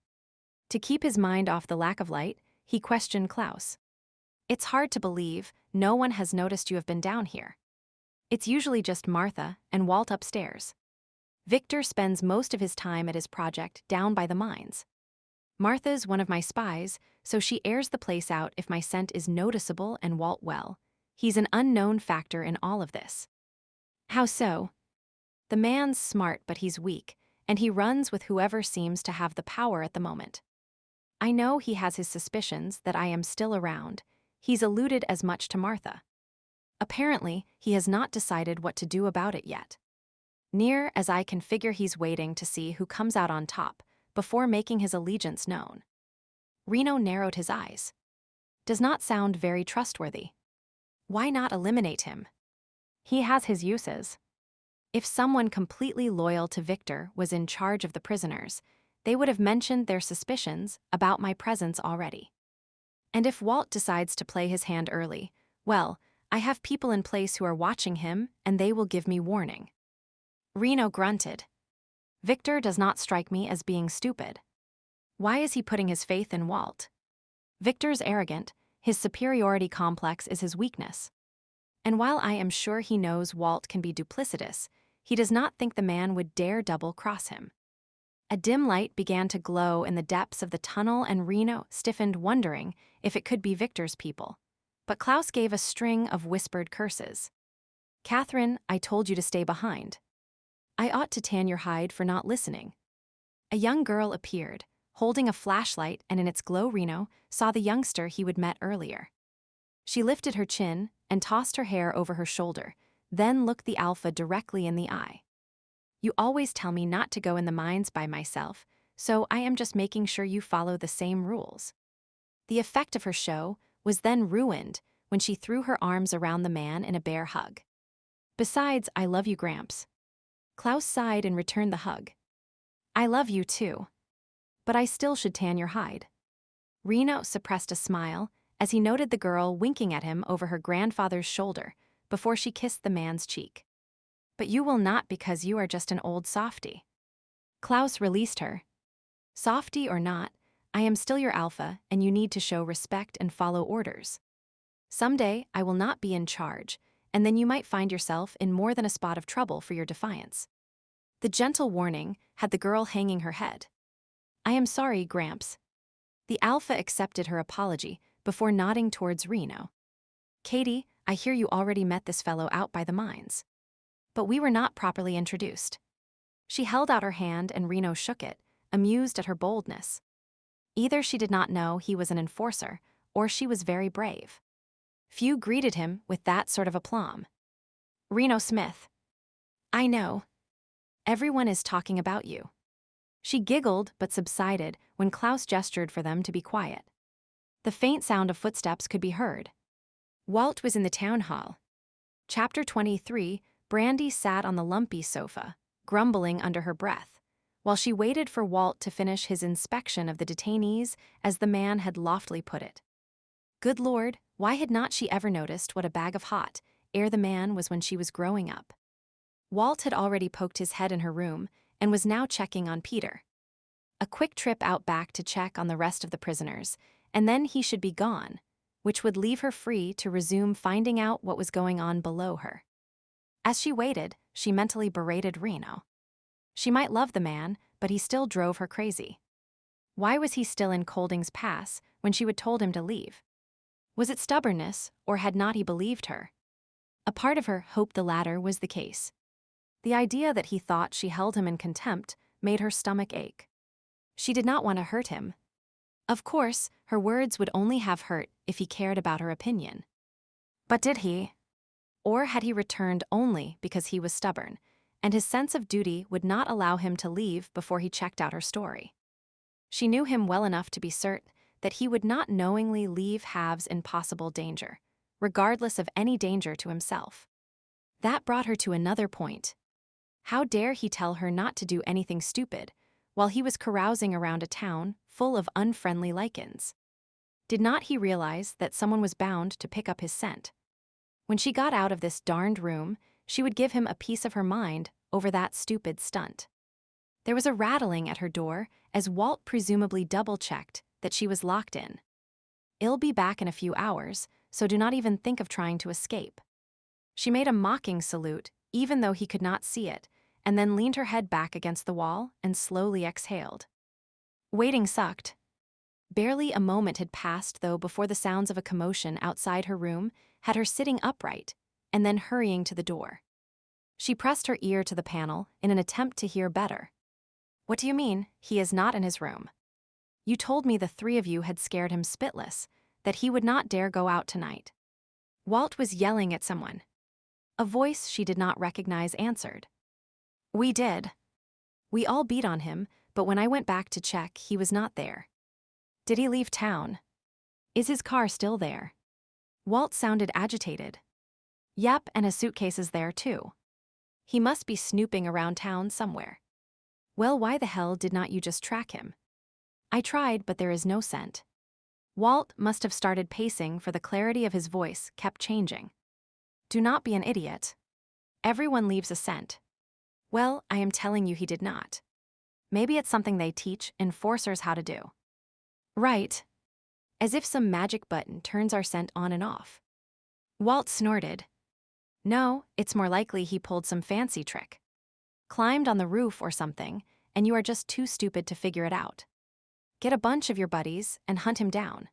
To keep his mind off the lack of light, he questioned Klaus. It's hard to believe no one has noticed you have been down here. It's usually just Martha and Walt upstairs. Victor spends most of his time at his project down by the mines. Martha's one of my spies, so she airs the place out if my scent is noticeable and Walt well. He's an unknown factor in all of this. How so? The man's smart but he's weak, and he runs with whoever seems to have the power at the moment. I know he has his suspicions that I am still around. He's alluded as much to Martha. Apparently, he has not decided what to do about it yet. Near as I can figure, he's waiting to see who comes out on top before making his allegiance known. Reno narrowed his eyes. Does not sound very trustworthy. Why not eliminate him? He has his uses. If someone completely loyal to Victor was in charge of the prisoners, they would have mentioned their suspicions about my presence already. And if Walt decides to play his hand early, well, I have people in place who are watching him and they will give me warning. Reno grunted. Victor does not strike me as being stupid. Why is he putting his faith in Walt? Victor's arrogant, his superiority complex is his weakness. And while I am sure he knows Walt can be duplicitous, he does not think the man would dare double-cross him. A dim light began to glow in the depths of the tunnel and Reno stiffened, wondering if it could be Victor's people. But Klaus gave a string of whispered curses. Catherine, I told you to stay behind. I ought to tan your hide for not listening. A young girl appeared, holding a flashlight, and in its glow Reno saw the youngster he would met earlier. She lifted her chin and tossed her hair over her shoulder, then looked the Alpha directly in the eye. You always tell me not to go in the mines by myself, so I am just making sure you follow the same rules. The effect of her show was then ruined when she threw her arms around the man in a bear hug. Besides, I love you, Gramps. Klaus sighed and returned the hug. I love you too. But I still should tan your hide. Reno suppressed a smile as he noted the girl winking at him over her grandfather's shoulder before she kissed the man's cheek. But you will not, because you are just an old softy. Klaus released her. Softy or not, I am still your Alpha, and you need to show respect and follow orders. Someday, I will not be in charge, and then you might find yourself in more than a spot of trouble for your defiance. The gentle warning had the girl hanging her head. I am sorry, Gramps. The Alpha accepted her apology before nodding towards Reno. Katie, I hear you already met this fellow out by the mines. But we were not properly introduced. She held out her hand and Reno shook it, amused at her boldness. Either she did not know he was an enforcer, or she was very brave. Few greeted him with that sort of aplomb. Reno Smith. I know. Everyone is talking about you. She giggled but subsided when Klaus gestured for them to be quiet. The faint sound of footsteps could be heard. Walt was in the town hall. Chapter 23, Brandi sat on the lumpy sofa, grumbling under her breath, while she waited for Walt to finish his inspection of the detainees, as the man had loftily put it. Good Lord, why had not she ever noticed what a bag of hot air the man was when she was growing up? Walt had already poked his head in her room and was now checking on Peter. A quick trip out back to check on the rest of the prisoners, and then he should be gone. which would leave her free to resume finding out what was going on below her. As she waited, she mentally berated Reno. She might love the man, but he still drove her crazy. Why was he still in Kolding's pass when she had told him to leave? Was it stubbornness, or had not he believed her? A part of her hoped the latter was the case. The idea that he thought she held him in contempt made her stomach ache. She did not want to hurt him. Of course, her words would only have hurt if he cared about her opinion. But did he? Or had he returned only because he was stubborn, and his sense of duty would not allow him to leave before he checked out her story? She knew him well enough to be certain that he would not knowingly leave halves in possible danger, regardless of any danger to himself. That brought her to another point. How dare he tell her not to do anything stupid, while he was carousing around a town full of unfriendly Lycans? Did not he realize that someone was bound to pick up his scent? When she got out of this darned room, she would give him a piece of her mind over that stupid stunt. There was a rattling at her door as Walt presumably double-checked that she was locked in. "I'll be back in a few hours, so do not even think of trying to escape." She made a mocking salute, even though he could not see it, and then leaned her head back against the wall and slowly exhaled. Waiting sucked. Barely a moment had passed, though, before the sounds of a commotion outside her room had her sitting upright and then hurrying to the door. She pressed her ear to the panel in an attempt to hear better. "What do you mean, he is not in his room? You told me the three of you had scared him spitless, that he would not dare go out tonight." Walt was yelling at someone. A voice she did not recognize answered. "We did. We all beat on him, but when I went back to check, he was not there." "Did he leave town? Is his car still there?" Walt sounded agitated. "Yep, and his suitcase is there too. He must be snooping around town somewhere." "Well, why the hell did not you just track him?" "I tried, but there is no scent." Walt must have started pacing, for the clarity of his voice kept changing. "Do not be an idiot. Everyone leaves a scent." "Well, I am telling you he did not. Maybe it's something they teach enforcers how to do." "Right. As if some magic button turns our scent on and off." Walt snorted. "No, it's more likely he pulled some fancy trick. Climbed on the roof or something, and you are just too stupid to figure it out. Get a bunch of your buddies and hunt him down.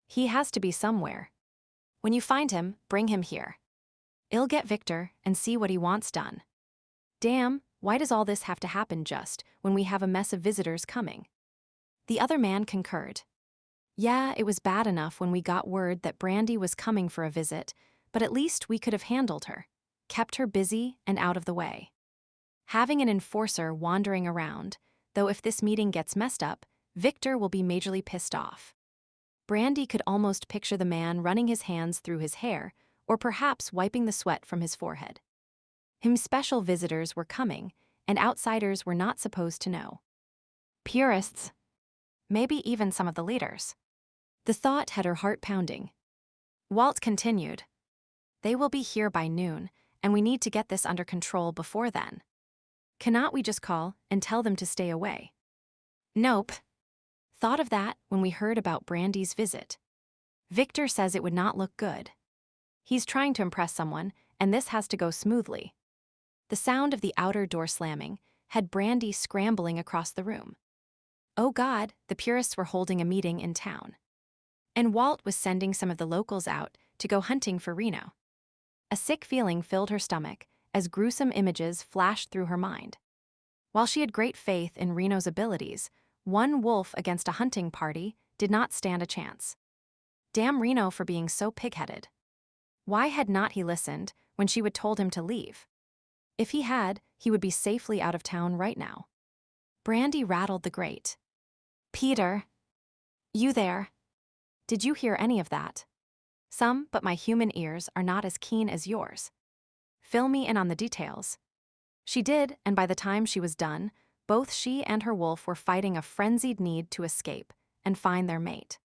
He has to be somewhere. When you find him, bring him here. I'll get Victor and see what he wants done." "Damn, why does all this have to happen just when we have a mess of visitors coming?" The other man concurred. "Yeah, it was bad enough when we got word that Brandi was coming for a visit, but at least we could have handled her, kept her busy and out of the way. Having an enforcer wandering around, though if this meeting gets messed up, Victor will be majorly pissed off." Brandi could almost picture the man running his hands through his hair, or perhaps wiping the sweat from his forehead. Him special visitors were coming, and outsiders were not supposed to know. Purists. Maybe even some of the leaders. The thought had her heart pounding. Walt continued. "They will be here by noon, and we need to get this under control before then. Cannot we just call and tell them to stay away?" "Nope. Thought of that when we heard about Brandi's visit. Victor says it would not look good. He's trying to impress someone, and this has to go smoothly." The sound of the outer door slamming had Brandi scrambling across the room. Oh God, the purists were holding a meeting in town. And Walt was sending some of the locals out to go hunting for Reno. A sick feeling filled her stomach as gruesome images flashed through her mind. While she had great faith in Reno's abilities, one wolf against a hunting party did not stand a chance. Damn Reno for being so pig-headed. Why had not he listened when she had told him to leave? If he had, he would be safely out of town right now. Brandi rattled the grate. "Peter. You there? Did you hear any of that?" "Some, but my human ears are not as keen as yours. Fill me in on the details." She did, and by the time she was done, both she and her wolf were fighting a frenzied need to escape and find their mate.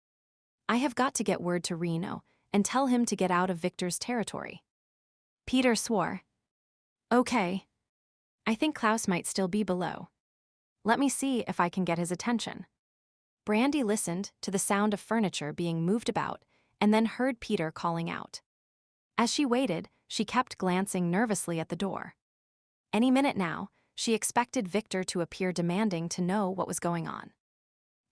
"I have got to get word to Reno and tell him to get out of Victor's territory." Peter swore. "Okay. I think Klaus might still be below. Let me see if I can get his attention." Brandi listened to the sound of furniture being moved about and then heard Peter calling out. As she waited, she kept glancing nervously at the door. Any minute now, she expected Victor to appear demanding to know what was going on.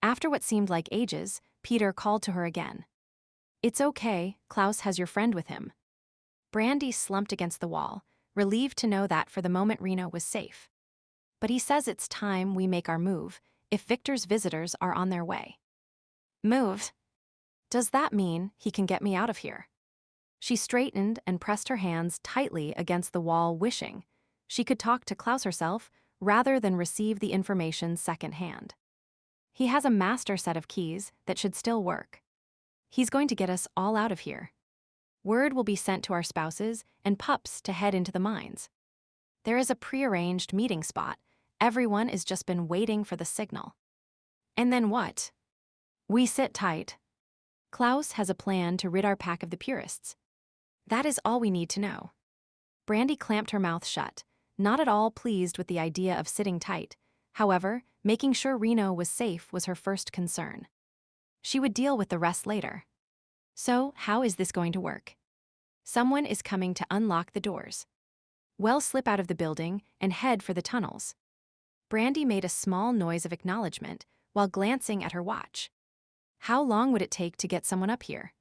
After what seemed like ages, Peter called to her again. "It's okay, Klaus has your friend with him." Brandi slumped against the wall, relieved to know that for the moment Reno was safe. "But he says it's time we make our move, if Victor's visitors are on their way." "Move? Does that mean he can get me out of here?" She straightened and pressed her hands tightly against the wall, wishing she could talk to Klaus herself rather than receive the information secondhand. "He has a master set of keys that should still work. He's going to get us all out of here. Word will be sent to our spouses and pups to head into the mines. There is a prearranged meeting spot. Everyone has just been waiting for the signal. And then what? We sit tight. Klaus has a plan to rid our pack of the purists. That is all we need to know." Brandi clamped her mouth shut, not at all pleased with the idea of sitting tight. However, making sure Reno was safe was her first concern. She would deal with the rest later. "So, how is this going to work?" "Someone is coming to unlock the doors. We'll slip out of the building and head for the tunnels." Brandi made a small noise of acknowledgement while glancing at her watch. How long would it take to get someone up here?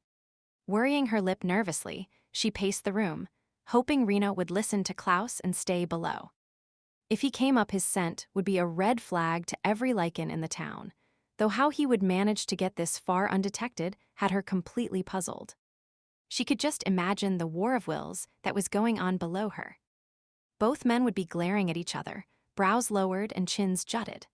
Worrying her lip nervously, she paced the room, hoping Reno would listen to Klaus and stay below. If he came up, his scent would be a red flag to every Lycan in the town, though how he would manage to get this far undetected had her completely puzzled. She could just imagine the war of wills that was going on below her. Both men would be glaring at each other, brows lowered and chins jutted.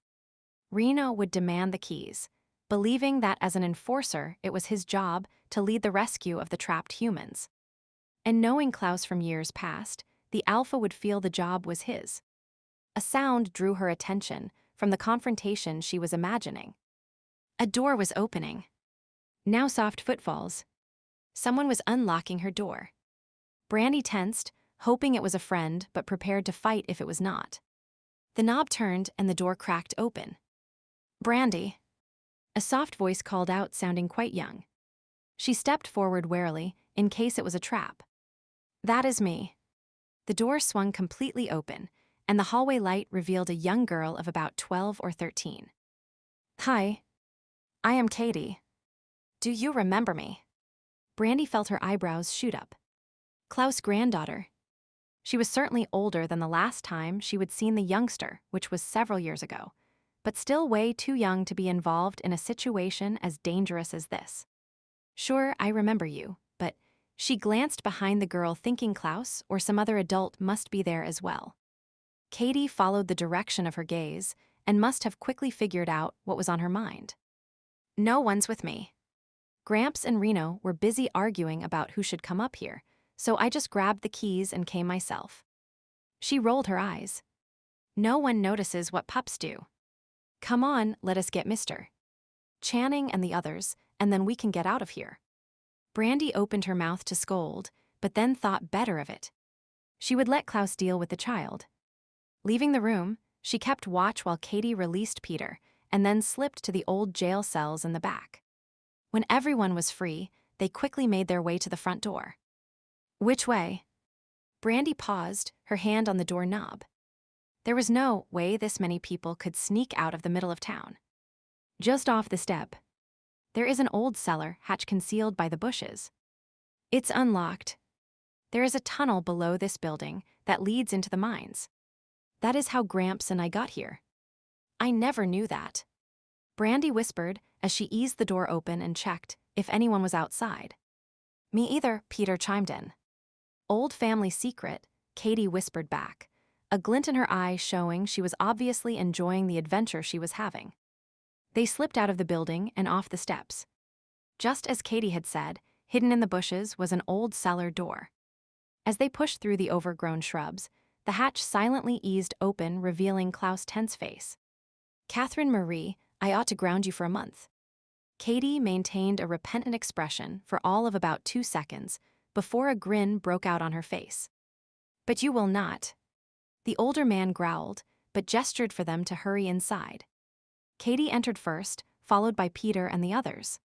Reno would demand the keys, believing that as an enforcer it was his job to lead the rescue of the trapped humans. And knowing Klaus from years past, the Alpha would feel the job was his. A sound drew her attention from the confrontation she was imagining. A door was opening. Now soft footfalls. Someone was unlocking her door. Brandi tensed, hoping it was a friend but prepared to fight if it was not. The knob turned and the door cracked open. "Brandi." A soft voice called out, sounding quite young. She stepped forward warily, in case it was a trap. "That is me." The door swung completely open, and the hallway light revealed a young girl of about 12 or 13. "Hi. I am Katie. Do you remember me?" Brandi felt her eyebrows shoot up. Klaus' granddaughter. She was certainly older than the last time she would seen the youngster, which was several years ago, but still way too young to be involved in a situation as dangerous as this. "Sure, I remember you, but..." She glanced behind the girl, thinking Klaus or some other adult must be there as well. Katie followed the direction of her gaze and must have quickly figured out what was on her mind. "No one's with me. Gramps and Reno were busy arguing about who should come up here, so I just grabbed the keys and came myself." She rolled her eyes. "No one notices what pups do. Come on, let us get Mr. Channing and the others, and then we can get out of here." Brandi opened her mouth to scold, but then thought better of it. She would let Klaus deal with the child. Leaving the room, she kept watch while Katie released Peter and then slipped to the old jail cells in the back. When everyone was free, they quickly made their way to the front door. "Which way?" Brandi paused, her hand on the door knob. There was no way this many people could sneak out of the middle of town. "Just off the step. There is an old cellar hatch concealed by the bushes. It's unlocked. There is a tunnel below this building that leads into the mines. That is how Gramps and I got here." "I never knew that," Brandi whispered as she eased the door open and checked if anyone was outside. "Me either," Peter chimed in. "Old family secret," Katie whispered back, a glint in her eye showing she was obviously enjoying the adventure she was having. They slipped out of the building and off the steps. Just as Katie had said, hidden in the bushes was an old cellar door. As they pushed through the overgrown shrubs, the hatch silently eased open, revealing Klaus' tense face. "Catherine Marie, I ought to ground you for a month." Katie maintained a repentant expression for all of about 2 seconds before a grin broke out on her face. "But you will not." The older man growled, but gestured for them to hurry inside. Katie entered first, followed by Peter and the others.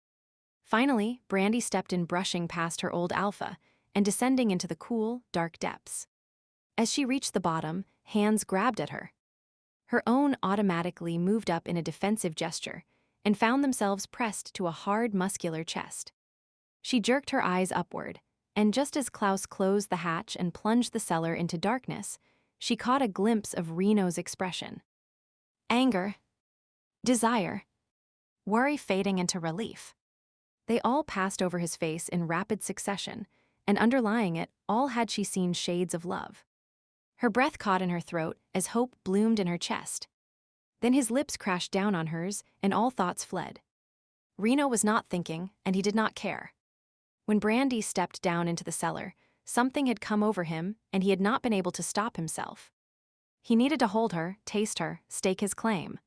Finally, Brandi stepped in, brushing past her old alpha and descending into the cool, dark depths. As she reached the bottom, hands grabbed at her. Her own automatically moved up in a defensive gesture and found themselves pressed to a hard, muscular chest. She jerked her eyes upward, and just as Klaus closed the hatch and plunged the cellar into darkness, she caught a glimpse of Reno's expression. Anger, desire, worry fading into relief. They all passed over his face in rapid succession, and underlying it all had she seen shades of love. Her breath caught in her throat as hope bloomed in her chest. Then his lips crashed down on hers, and all thoughts fled. Reno was not thinking, and he did not care. When Brandi stepped down into the cellar, something had come over him, and he had not been able to stop himself. He needed to hold her, taste her, stake his claim.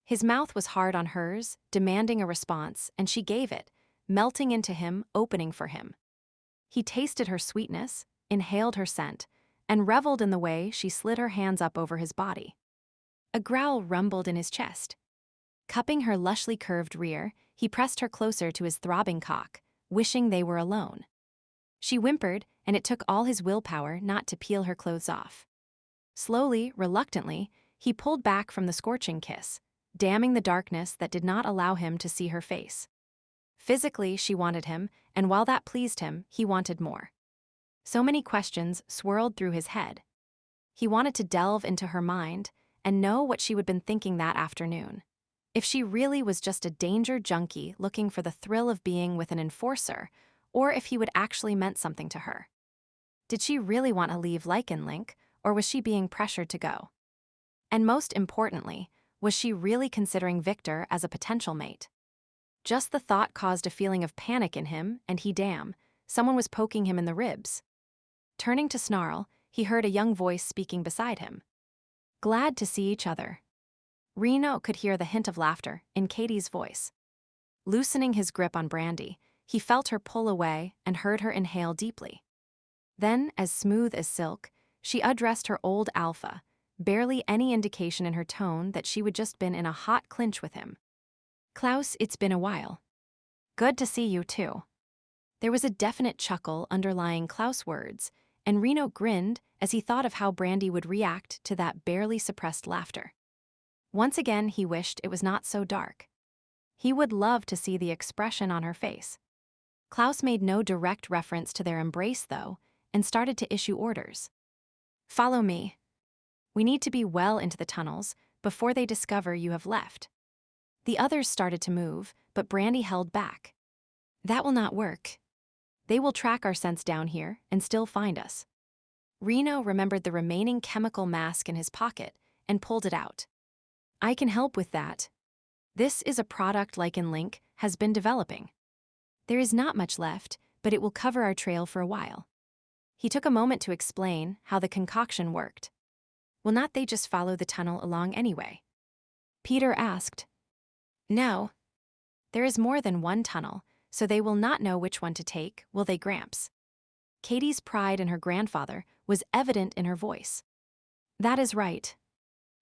His mouth was hard on hers, demanding a response, and she gave it, melting into him, opening for him. He tasted her sweetness, inhaled her scent, and reveled in the way she slid her hands up over his body. A growl rumbled in his chest. Cupping her lushly curved rear, he pressed her closer to his throbbing cock, wishing they were alone. She whimpered, and it took all his willpower not to peel her clothes off. Slowly, reluctantly, he pulled back from the scorching kiss, damming the darkness that did not allow him to see her face. Physically, she wanted him, and while that pleased him, he wanted more. So many questions swirled through his head. He wanted to delve into her mind and know what she would been thinking that afternoon. If she really was just a danger junkie looking for the thrill of being with an enforcer, or if he would actually meant something to her. Did she really want to leave Lycan Link, or was she being pressured to go? And most importantly, was she really considering Victor as a potential mate? Just the thought caused a feeling of panic in him, and someone was poking him in the ribs. Turning to snarl, he heard a young voice speaking beside him. Glad to see each other. Reno could hear the hint of laughter in Katie's voice. Loosening his grip on Brandi, he felt her pull away and heard her inhale deeply. Then, as smooth as silk, she addressed her old alpha, barely any indication in her tone that she would just been in a hot clinch with him. Klaus, it's been a while. Good to see you, too. There was a definite chuckle underlying Klaus' words, and Reno grinned as he thought of how Brandi would react to that barely suppressed laughter. Once again, he wished it was not so dark. He would love to see the expression on her face. Klaus made no direct reference to their embrace, though, and started to issue orders. Follow me. We need to be well into the tunnels before they discover you have left. The others started to move, but Brandi held back. That will not work. They will track our scents down here and still find us. Reno remembered the remaining chemical mask in his pocket and pulled it out. I can help with that. This is a product Lycan Link has been developing. There is not much left, but it will cover our trail for a while. He took a moment to explain how the concoction worked. Will not they just follow the tunnel along anyway? Peter asked. No. There is more than one tunnel, so they will not know which one to take, will they, Gramps? Katie's pride in her grandfather was evident in her voice. That is right.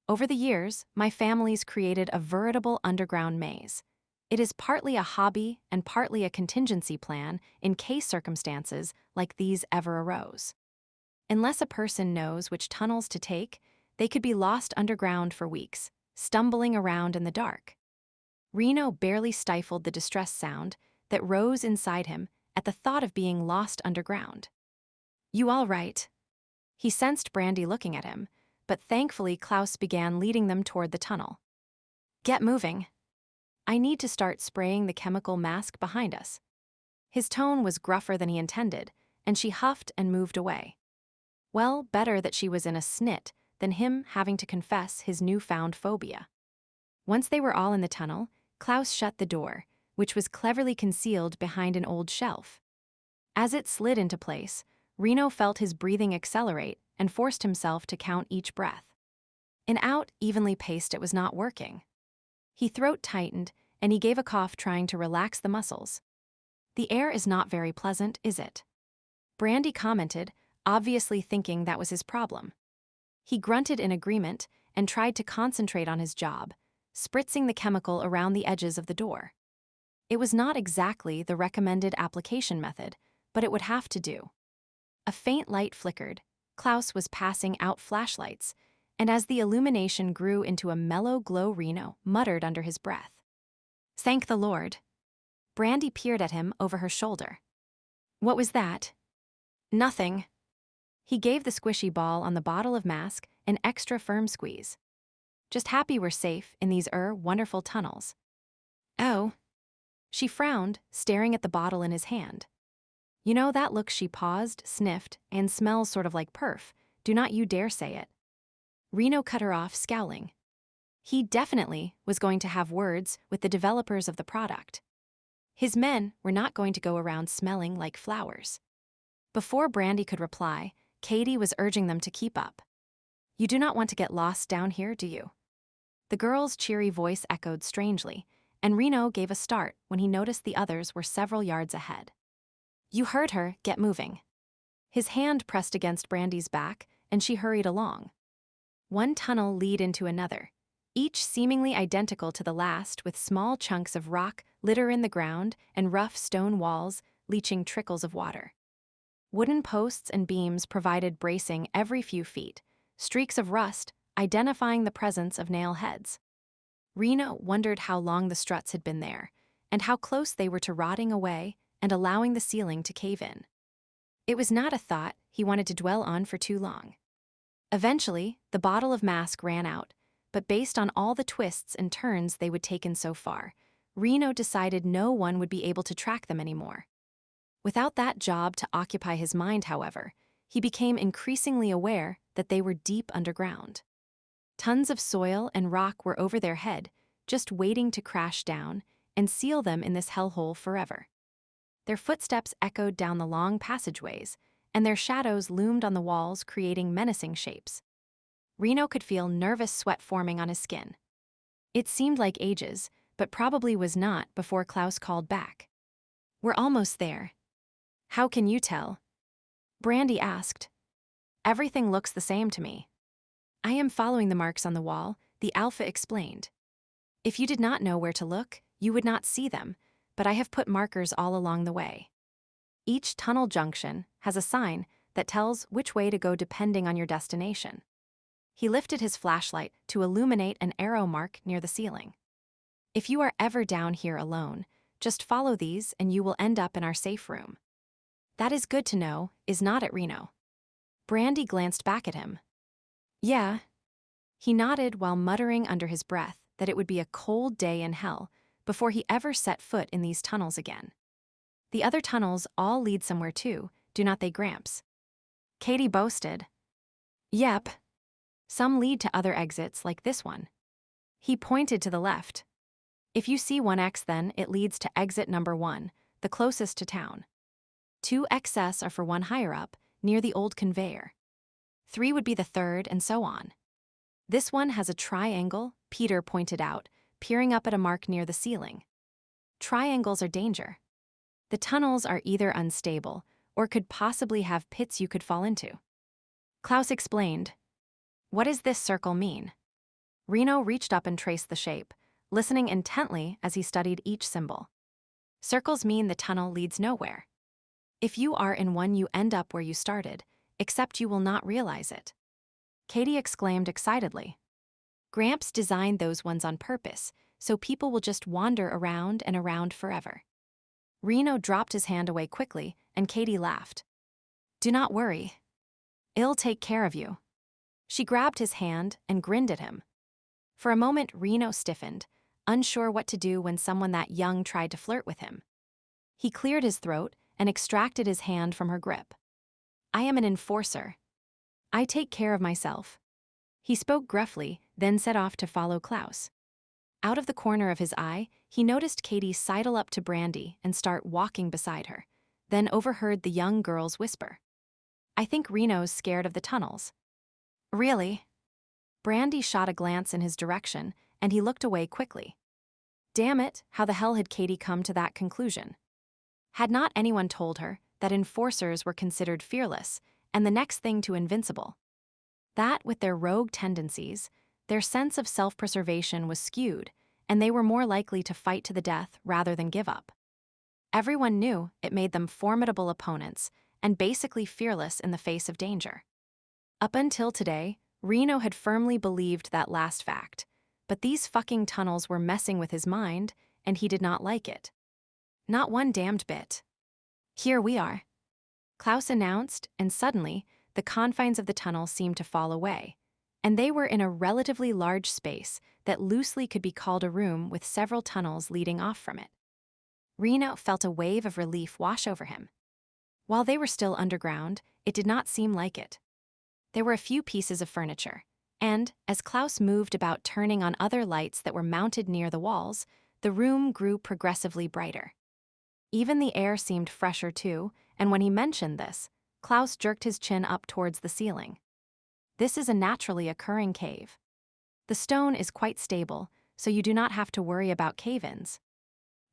Over the years, my family's created a veritable underground maze. It is partly a hobby and partly a contingency plan in case circumstances like these ever arose. Unless a person knows which tunnels to take, they could be lost underground for weeks, stumbling around in the dark. Reno barely stifled the distress sound that rose inside him at the thought of being lost underground. You all right? He sensed Brandi looking at him, but thankfully Klaus began leading them toward the tunnel. Get moving. I need to start spraying the chemical mask behind us. His tone was gruffer than he intended, and she huffed and moved away. Well, better that she was in a snit than him having to confess his newfound phobia. Once they were all in the tunnel, Klaus shut the door, which was cleverly concealed behind an old shelf. As it slid into place, Reno felt his breathing accelerate and forced himself to count each breath. In out, evenly paced, it was not working. His throat tightened, and he gave a cough trying to relax the muscles. The air is not very pleasant, is it? Brandi commented, obviously thinking that was his problem. He grunted in agreement and tried to concentrate on his job, spritzing the chemical around the edges of the door. It was not exactly the recommended application method, but it would have to do. A faint light flickered. Klaus was passing out flashlights, and as the illumination grew into a mellow glow, Reno muttered under his breath, "Thank the Lord." Brandi peered at him over her shoulder. "What was that?" "Nothing." He gave the squishy ball on the bottle of mask an extra firm squeeze. "Just happy we're safe in these wonderful tunnels." "Oh." She frowned, staring at the bottle in his hand. "You know that look?" She paused, sniffed, "and smells sort of like perf. Do not you dare say it." Reno cut her off, scowling. He definitely was going to have words with the developers of the product. His men were not going to go around smelling like flowers. Before Brandi could reply, Katie was urging them to keep up. "You do not want to get lost down here, do you?" The girl's cheery voice echoed strangely, and Reno gave a start when he noticed the others were several yards ahead. "You heard her, get moving." His hand pressed against Brandi's back, and she hurried along. One tunnel led into another, each seemingly identical to the last, with small chunks of rock, litter in the ground, and rough stone walls leaching trickles of water. Wooden posts and beams provided bracing every few feet, streaks of rust identifying the presence of nail heads. Reno wondered how long the struts had been there, and how close they were to rotting away and allowing the ceiling to cave in. It was not a thought he wanted to dwell on for too long. Eventually, the bottle of mask ran out, but based on all the twists and turns they would taken so far, Reno decided no one would be able to track them anymore. Without that job to occupy his mind, however, he became increasingly aware that they were deep underground. Tons of soil and rock were over their head, just waiting to crash down and seal them in this hellhole forever. Their footsteps echoed down the long passageways, and their shadows loomed on the walls, creating menacing shapes. Reno could feel nervous sweat forming on his skin. It seemed like ages, but probably was not before Klaus called back. "We're almost there." "How can you tell?" Brandi asked. "Everything looks the same to me." "I am following the marks on the wall," the Alpha explained. "If you did not know where to look, you would not see them, but I have put markers all along the way. Each tunnel junction has a sign that tells which way to go depending on your destination." He lifted his flashlight to illuminate an arrow mark near the ceiling. "If you are ever down here alone, just follow these and you will end up in our safe room." "That is good to know, is not it, Reno?" Brandi glanced back at him. "Yeah." He nodded while muttering under his breath that it would be a cold day in hell before he ever set foot in these tunnels again. "The other tunnels all lead somewhere too, do not they, Gramps?" Katie boasted. "Yep. Some lead to other exits like this one." He pointed to the left. "If you see 1X, then it leads to exit number 1, the closest to town. 2XS are for one higher up, near the old conveyor. 3 would be the third, and so on. This one has a triangle," Peter pointed out, peering up at a mark near the ceiling. "Triangles are danger. The tunnels are either unstable or could possibly have pits you could fall into." Klaus explained. "What does this circle mean?" Reno reached up and traced the shape, listening intently as he studied each symbol. "Circles mean the tunnel leads nowhere. If you are in one, you end up where you started, except you will not realize it." Katie exclaimed excitedly. "Gramps designed those ones on purpose, so people will just wander around and around forever." Reno dropped his hand away quickly, and Katie laughed. "Do not worry. I'll take care of you." She grabbed his hand and grinned at him. For a moment, Reno stiffened, unsure what to do when someone that young tried to flirt with him. He cleared his throat and extracted his hand from her grip. "I am an enforcer. I take care of myself." He spoke gruffly, then set off to follow Klaus. Out of the corner of his eye, he noticed Katie sidle up to Brandi and start walking beside her, then overheard the young girl's whisper. "I think Reno's scared of the tunnels." "Really?" Brandi shot a glance in his direction, and he looked away quickly. Damn it, how the hell had Katie come to that conclusion? Had not anyone told her that enforcers were considered fearless and the next thing to invincible? That, with their rogue tendencies, their sense of self-preservation was skewed, and they were more likely to fight to the death rather than give up. Everyone knew it made them formidable opponents and basically fearless in the face of danger. Up until today, Reno had firmly believed that last fact, but these fucking tunnels were messing with his mind, and he did not like it. Not one damned bit. "Here we are," Klaus announced, and suddenly, the confines of the tunnel seemed to fall away, and they were in a relatively large space that loosely could be called a room with several tunnels leading off from it. Reno felt a wave of relief wash over him. While they were still underground, it did not seem like it. There were a few pieces of furniture, and, as Klaus moved about turning on other lights that were mounted near the walls, the room grew progressively brighter. Even the air seemed fresher too, and when he mentioned this, Klaus jerked his chin up towards the ceiling. This is a naturally occurring cave. The stone is quite stable, so you do not have to worry about cave-ins.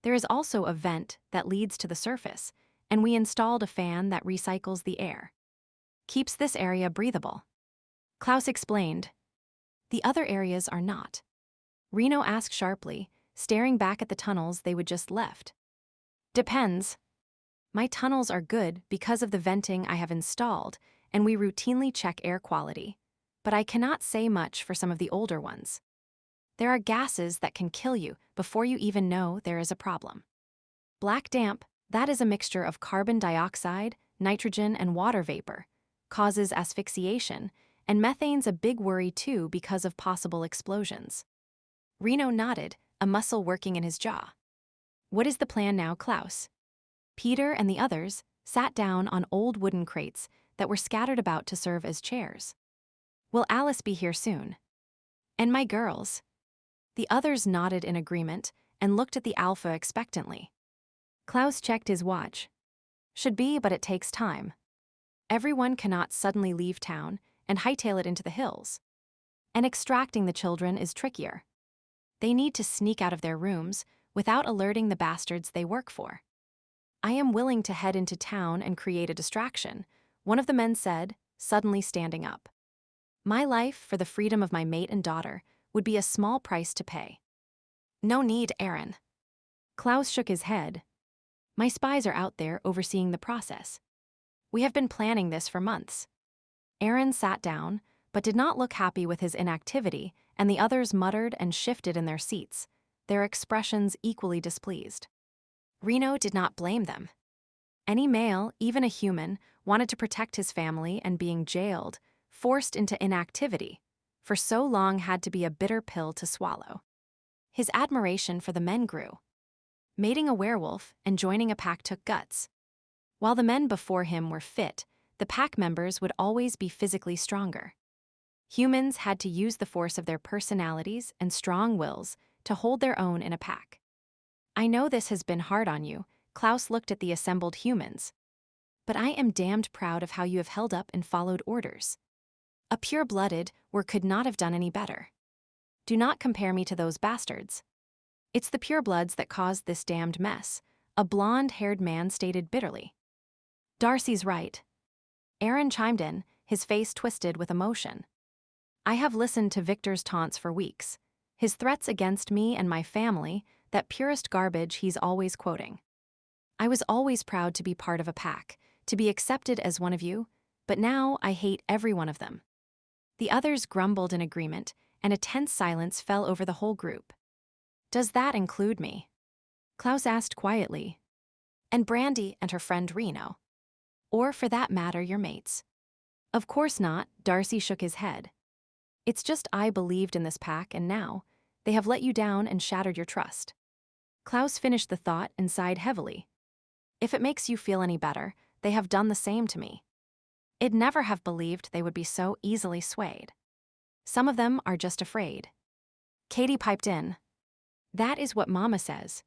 There is also a vent that leads to the surface, and we installed a fan that recycles the air. Keeps this area breathable. Klaus explained. The other areas are not. Reno asked sharply, staring back at the tunnels they would just left. Depends. My tunnels are good because of the venting I have installed, and we routinely check air quality, but I cannot say much for some of the older ones. There are gases that can kill you before you even know there is a problem. Black damp, that is a mixture of carbon dioxide, nitrogen, and water vapor, causes asphyxiation, and methane's a big worry too because of possible explosions. Reno nodded, a muscle working in his jaw. What is the plan now, Klaus? Peter and the others sat down on old wooden crates that were scattered about to serve as chairs. Will Alice be here soon? And my girls? The others nodded in agreement and looked at the alpha expectantly. Klaus checked his watch. Should be, but it takes time. Everyone cannot suddenly leave town and hightail it into the hills. And extracting the children is trickier. They need to sneak out of their rooms without alerting the bastards they work for. I am willing to head into town and create a distraction, one of the men said, suddenly standing up. My life for the freedom of my mate and daughter would be a small price to pay. No need, Aaron. Klaus shook his head. My spies are out there overseeing the process. We have been planning this for months. Aaron sat down, but did not look happy with his inactivity, and the others muttered and shifted in their seats, their expressions equally displeased. Reno did not blame them. Any male, even a human, wanted to protect his family, and being jailed, forced into inactivity, for so long had to be a bitter pill to swallow. His admiration for the men grew. Mating a werewolf and joining a pack took guts. While the men before him were fit, the pack members would always be physically stronger. Humans had to use the force of their personalities and strong wills to hold their own in a pack. I know this has been hard on you, Klaus looked at the assembled humans. But I am damned proud of how you have held up and followed orders. A pure-blooded could not have done any better. Do not compare me to those bastards. It's the purebloods that caused this damned mess, a blonde-haired man stated bitterly. Darcy's right. Aaron chimed in, his face twisted with emotion. I have listened to Victor's taunts for weeks, his threats against me and my family, that purist garbage he's always quoting. I was always proud to be part of a pack, to be accepted as one of you, but now I hate every one of them. The others grumbled in agreement, and a tense silence fell over the whole group. Does that include me? Klaus asked quietly. And Brandi and her friend Reno. Or, for that matter, your mates. Of course not, Darcy shook his head. It's just I believed in this pack, and now, they have let you down and shattered your trust. Klaus finished the thought and sighed heavily. If it makes you feel any better, they have done the same to me. I'd never have believed they would be so easily swayed. Some of them are just afraid. Katie piped in. That is what Mama says.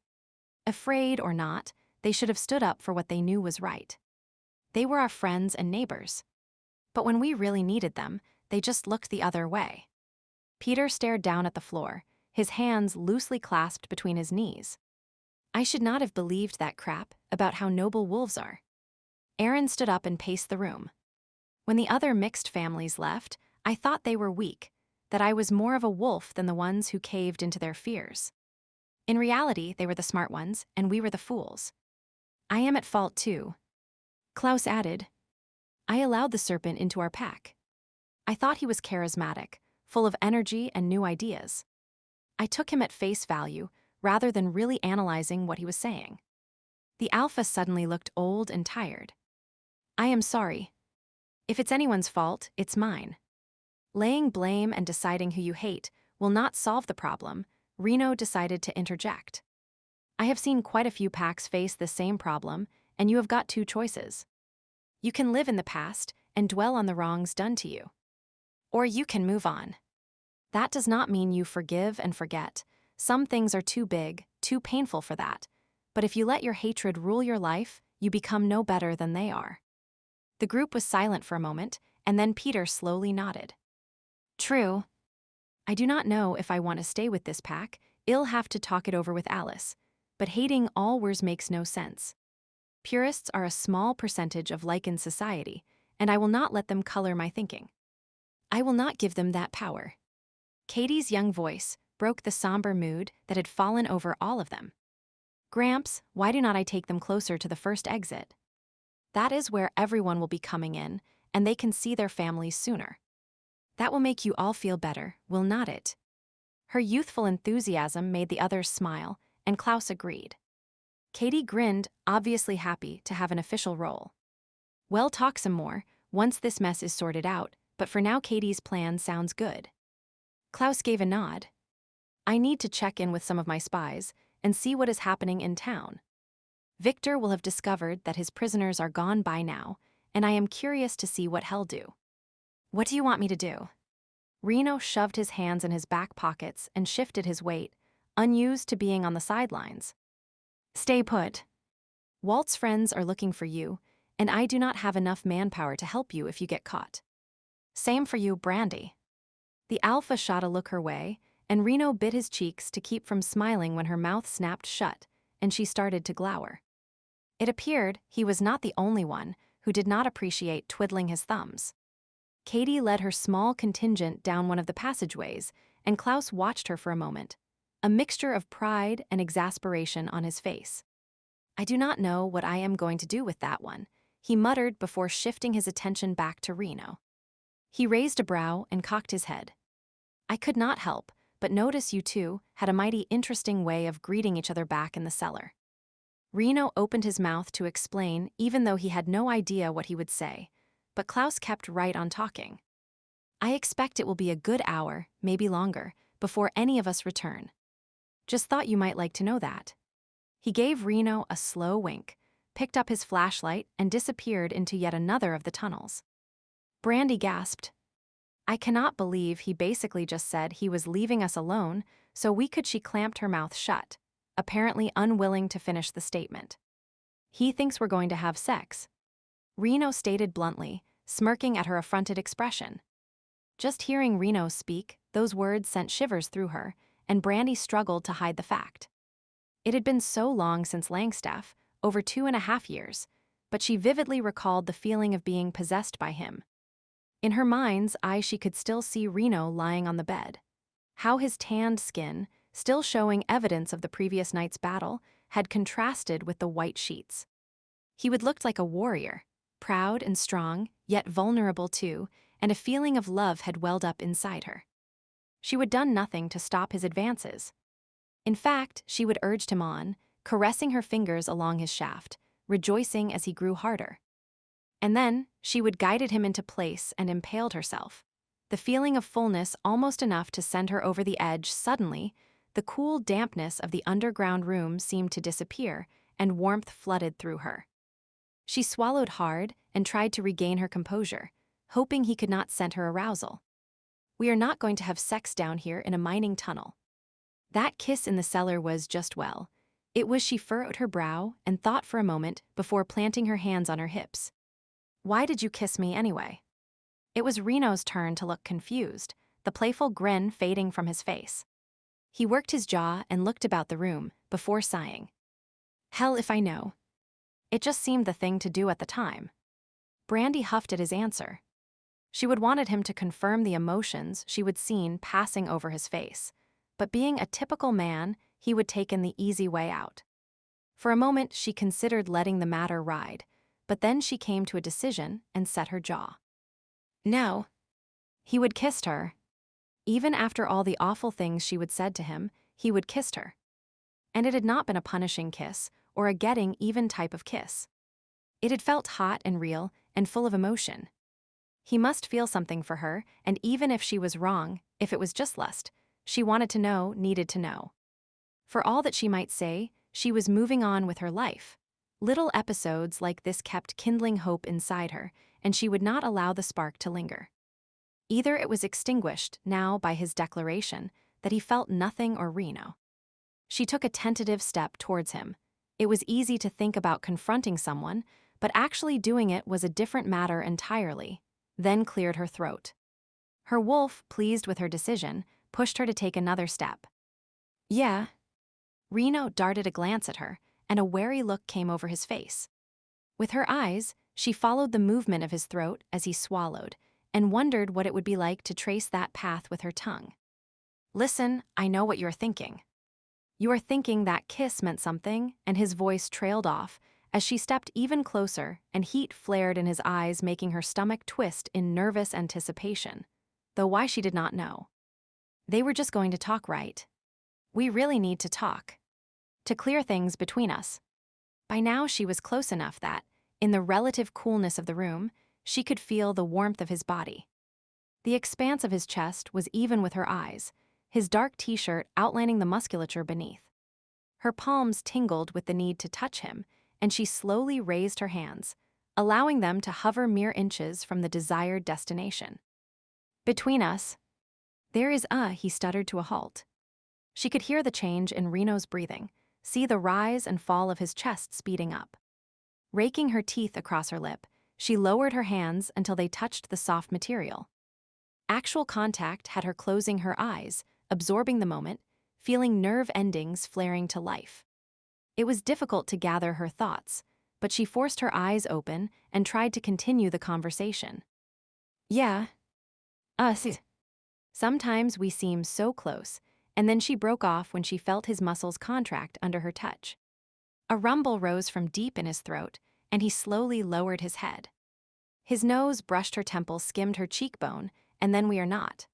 Afraid or not, they should have stood up for what they knew was right. They were our friends and neighbors. But when we really needed them, they just looked the other way. Peter stared down at the floor, his hands loosely clasped between his knees. I should not have believed that crap about how noble wolves are. Aaron stood up and paced the room. When the other mixed families left, I thought they were weak, that I was more of a wolf than the ones who caved into their fears. In reality, they were the smart ones, and we were the fools. I am at fault too. Klaus added. I allowed the serpent into our pack. I thought he was charismatic, full of energy and new ideas. I took him at face value, rather than really analyzing what he was saying. The alpha suddenly looked old and tired. I am sorry. If it's anyone's fault, it's mine. Laying blame and deciding who you hate will not solve the problem. Reno decided to interject. I have seen quite a few packs face the same problem, and you have got two choices. You can live in the past and dwell on the wrongs done to you. Or you can move on. That does not mean you forgive and forget. Some things are too big, too painful for that. But if you let your hatred rule your life, you become no better than they are. The group was silent for a moment, and then Peter slowly nodded. True. I do not know if I want to stay with this pack. I'll have to talk it over with Alice. But hating all wers makes no sense. Purists are a small percentage of Lycan society, and I will not let them color my thinking. I will not give them that power. Katie's young voice broke the somber mood that had fallen over all of them. Gramps, why do not I take them closer to the first exit? That is where everyone will be coming in, and they can see their families sooner. That will make you all feel better, will not it? Her youthful enthusiasm made the others smile, and Klaus agreed. Katie grinned, obviously happy to have an official role. We'll talk some more once this mess is sorted out, but for now Katie's plan sounds good. Klaus gave a nod. I need to check in with some of my spies and see what is happening in town. Victor will have discovered that his prisoners are gone by now, and I am curious to see what he'll do. What do you want me to do? Reno shoved his hands in his back pockets and shifted his weight, unused to being on the sidelines. Stay put. Walt's friends are looking for you, and I do not have enough manpower to help you if you get caught. Same for you, Brandi. The alpha shot a look her way, and Reno bit his cheeks to keep from smiling when her mouth snapped shut, and she started to glower. It appeared he was not the only one who did not appreciate twiddling his thumbs. Katie led her small contingent down one of the passageways, and Klaus watched her for a moment, a mixture of pride and exasperation on his face. I do not know what I am going to do with that one, he muttered before shifting his attention back to Reno. He raised a brow and cocked his head. I could not help but notice you two had a mighty interesting way of greeting each other back in the cellar. Reno opened his mouth to explain even though he had no idea what he would say, but Klaus kept right on talking. I expect it will be a good hour, maybe longer, before any of us return. Just thought you might like to know that. He gave Reno a slow wink, picked up his flashlight, and disappeared into yet another of the tunnels. Brandi gasped. I cannot believe he basically just said he was leaving us alone so we could. She clamped her mouth shut, apparently unwilling to finish the statement. He thinks we're going to have sex. Reno stated bluntly, smirking at her affronted expression. Just hearing Reno speak, those words sent shivers through her, and Brandi struggled to hide the fact. It had been so long since Langstaff, over 2.5 years, but she vividly recalled the feeling of being possessed by him. In her mind's eye she could still see Reno lying on the bed. How his tanned skin, still showing evidence of the previous night's battle, had contrasted with the white sheets. He would looked like a warrior, proud and strong, yet vulnerable too, and a feeling of love had welled up inside her. She would done nothing to stop his advances. In fact, she would urged him on, caressing her fingers along his shaft, rejoicing as he grew harder. And then, she would guided him into place and impaled herself. The feeling of fullness almost enough to send her over the edge. Suddenly, the cool dampness of the underground room seemed to disappear, and warmth flooded through her. She swallowed hard and tried to regain her composure, hoping he could not scent her arousal. We are not going to have sex down here in a mining tunnel. That kiss in the cellar was just well. It was. She furrowed her brow and thought for a moment before planting her hands on her hips. Why did you kiss me anyway? It was Reno's turn to look confused, the playful grin fading from his face. He worked his jaw and looked about the room, before sighing. Hell if I know. It just seemed the thing to do at the time. Brandi huffed at his answer. She would wanted him to confirm the emotions she would seen passing over his face, but being a typical man, he would take the easy way out. For a moment, she considered letting the matter ride, but then she came to a decision and set her jaw. No. He would kiss her. Even after all the awful things she would said to him, he would kiss her. And it had not been a punishing kiss or a getting even type of kiss. It had felt hot and real and full of emotion. He must feel something for her, and even if she was wrong, if it was just lust, she wanted to know, needed to know. For all that she might say, she was moving on with her life. Little episodes like this kept kindling hope inside her, and she would not allow the spark to linger. Either it was extinguished now by his declaration that he felt nothing or Reno. She took a tentative step towards him. It was easy to think about confronting someone, but actually doing it was a different matter entirely, then cleared her throat. Her wolf, pleased with her decision, pushed her to take another step. Yeah. Reno darted a glance at her, and a wary look came over his face. With her eyes, she followed the movement of his throat as he swallowed, and wondered what it would be like to trace that path with her tongue. Listen, I know what you're thinking. You are thinking that kiss meant something, and his voice trailed off as she stepped even closer, and heat flared in his eyes, making her stomach twist in nervous anticipation, though why she did not know. They were just going to talk, right? We really need to talk. To clear things between us. By now she was close enough that, in the relative coolness of the room, she could feel the warmth of his body. The expanse of his chest was even with her eyes, his dark t-shirt outlining the musculature beneath. Her palms tingled with the need to touch him, and she slowly raised her hands, allowing them to hover mere inches from the desired destination. Between us. There is he stuttered to a halt. She could hear the change in Reno's breathing, see the rise and fall of his chest speeding up. Raking her teeth across her lip, she lowered her hands until they touched the soft material. Actual contact had her closing her eyes, absorbing the moment, feeling nerve endings flaring to life. It was difficult to gather her thoughts, but she forced her eyes open and tried to continue the conversation. Yeah. Us. Sometimes we seem so close, and then she broke off when she felt his muscles contract under her touch. A rumble rose from deep in his throat, and he slowly lowered his head. His nose brushed her temple, skimmed her cheekbone, and then we are not.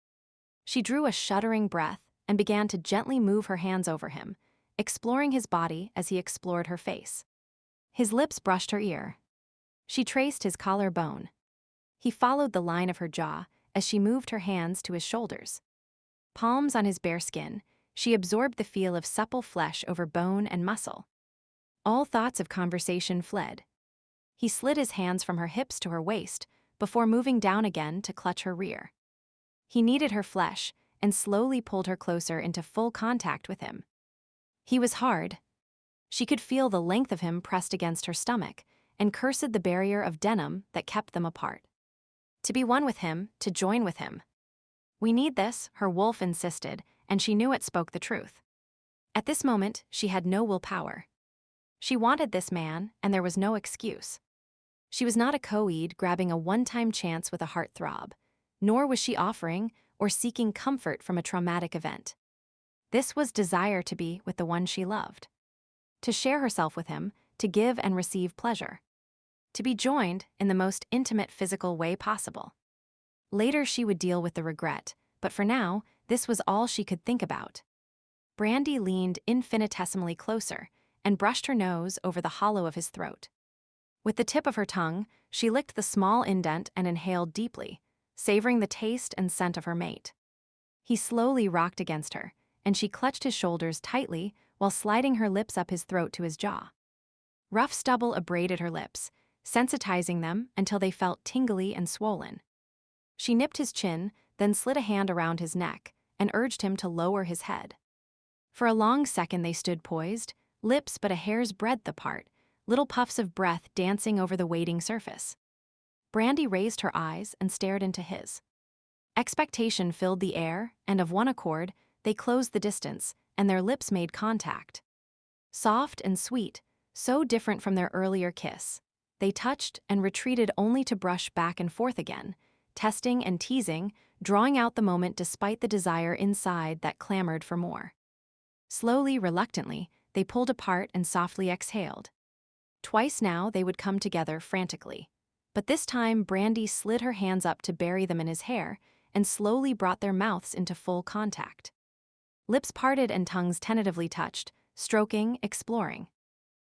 She drew a shuddering breath and began to gently move her hands over him, exploring his body as he explored her face. His lips brushed her ear. She traced his collarbone. He followed the line of her jaw as she moved her hands to his shoulders. Palms on his bare skin, she absorbed the feel of supple flesh over bone and muscle. All thoughts of conversation fled. He slid his hands from her hips to her waist before moving down again to clutch her rear. He kneaded her flesh and slowly pulled her closer into full contact with him. He was hard. She could feel the length of him pressed against her stomach and cursed the barrier of denim that kept them apart. To be one with him, to join with him. We need this, her wolf insisted, and she knew it spoke the truth. At this moment, she had no willpower. She wanted this man, and there was no excuse. She was not a co-ed grabbing a one-time chance with a heartthrob, nor was she offering or seeking comfort from a traumatic event. This was desire to be with the one she loved. To share herself with him, to give and receive pleasure. To be joined in the most intimate physical way possible. Later she would deal with the regret, but for now, this was all she could think about. Brandi leaned infinitesimally closer and brushed her nose over the hollow of his throat. With the tip of her tongue, she licked the small indent and inhaled deeply, savoring the taste and scent of her mate. He slowly rocked against her, and she clutched his shoulders tightly while sliding her lips up his throat to his jaw. Rough stubble abraded her lips, sensitizing them until they felt tingly and swollen. She nipped his chin, then slid a hand around his neck and urged him to lower his head. For a long second they stood poised, lips but a hair's breadth apart, little puffs of breath dancing over the waiting surface. Brandi raised her eyes and stared into his. Expectation filled the air, and of one accord, they closed the distance, and their lips made contact. Soft and sweet, so different from their earlier kiss, they touched and retreated only to brush back and forth again, testing and teasing, drawing out the moment despite the desire inside that clamored for more. Slowly, reluctantly, they pulled apart and softly exhaled. Twice now they would come together frantically. But this time Brandi slid her hands up to bury them in his hair and slowly brought their mouths into full contact. Lips parted and tongues tentatively touched, stroking, exploring.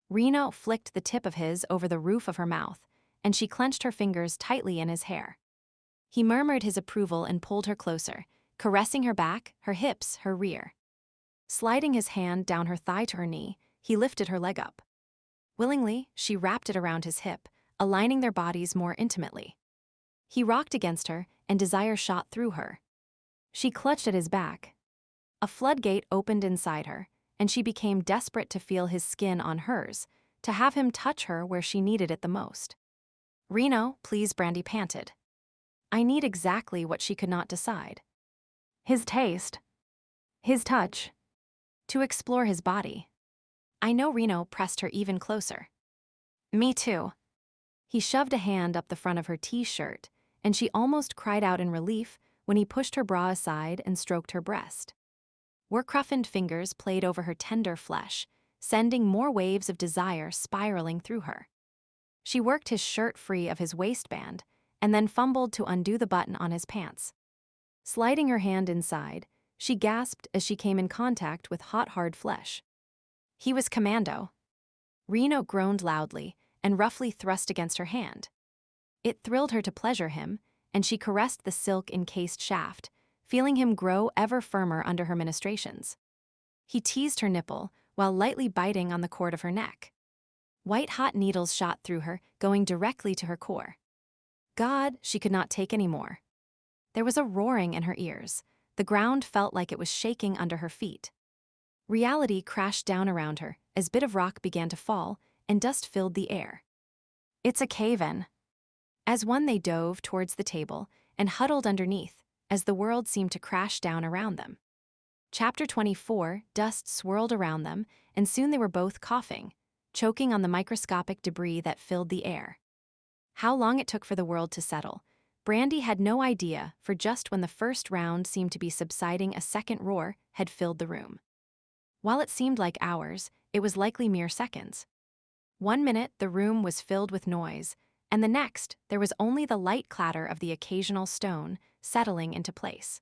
Reno flicked the tip of his over the roof of her mouth, and she clenched her fingers tightly in his hair. He murmured his approval and pulled her closer, caressing her back, her hips, her rear. Sliding his hand down her thigh to her knee, he lifted her leg up. Willingly, she wrapped it around his hip, aligning their bodies more intimately. He rocked against her, and desire shot through her. She clutched at his back. A floodgate opened inside her, and she became desperate to feel his skin on hers, to have him touch her where she needed it the most. "Reno, please," Brandi panted. I need exactly what she could not decide. His taste. His touch. To explore his body. I know. Reno pressed her even closer. Me too. He shoved a hand up the front of her t-shirt, and she almost cried out in relief when he pushed her bra aside and stroked her breast. Work-roughened fingers played over her tender flesh, sending more waves of desire spiraling through her. She worked his shirt free of his waistband, and then fumbled to undo the button on his pants. Sliding her hand inside, she gasped as she came in contact with hot, hard flesh. He was commando. Reno groaned loudly and roughly thrust against her hand. It thrilled her to pleasure him, and she caressed the silk-encased shaft, feeling him grow ever firmer under her ministrations. He teased her nipple while lightly biting on the cord of her neck. White-hot needles shot through her, going directly to her core. God, she could not take any more. There was a roaring in her ears. The ground felt like it was shaking under her feet. Reality crashed down around her as bit of rock began to fall and dust filled the air. It's a cave-in. As one they dove towards the table and huddled underneath as the world seemed to crash down around them. Chapter 24, dust swirled around them, and soon they were both coughing, choking on the microscopic debris that filled the air. How long it took for the world to settle, Brandi had no idea, for just when the first round seemed to be subsiding, a second roar had filled the room. While it seemed like hours, it was likely mere seconds. 1 minute the room was filled with noise, and the next there was only the light clatter of the occasional stone settling into place.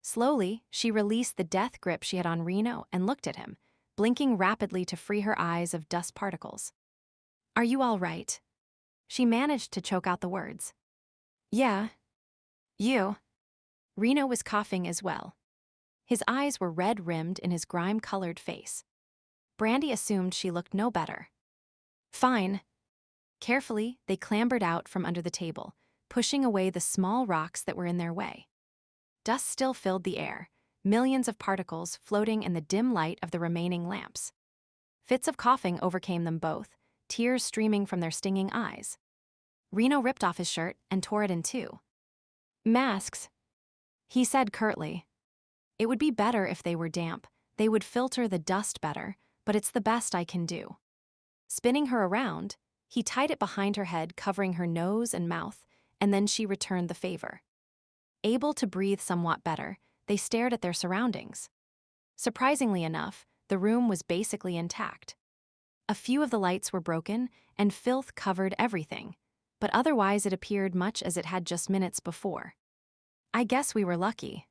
Slowly, she released the death grip she had on Reno and looked at him, blinking rapidly to free her eyes of dust particles. "Are you all right?" She managed to choke out the words. "Yeah. You." Reno was coughing as well. His eyes were red-rimmed in his grime-colored face. Brandi assumed she looked no better. "Fine." Carefully, they clambered out from under the table, pushing away the small rocks that were in their way. Dust still filled the air, millions of particles floating in the dim light of the remaining lamps. Fits of coughing overcame them both, tears streaming from their stinging eyes. Reno ripped off his shirt and tore it in two. "Masks," he said curtly. "It would be better if they were damp. They would filter the dust better, but it's the best I can do." Spinning her around, he tied it behind her head, covering her nose and mouth, and then she returned the favor. Able to breathe somewhat better, they stared at their surroundings. Surprisingly enough, the room was basically intact. A few of the lights were broken, and filth covered everything, but otherwise it appeared much as it had just minutes before. "I guess we were lucky."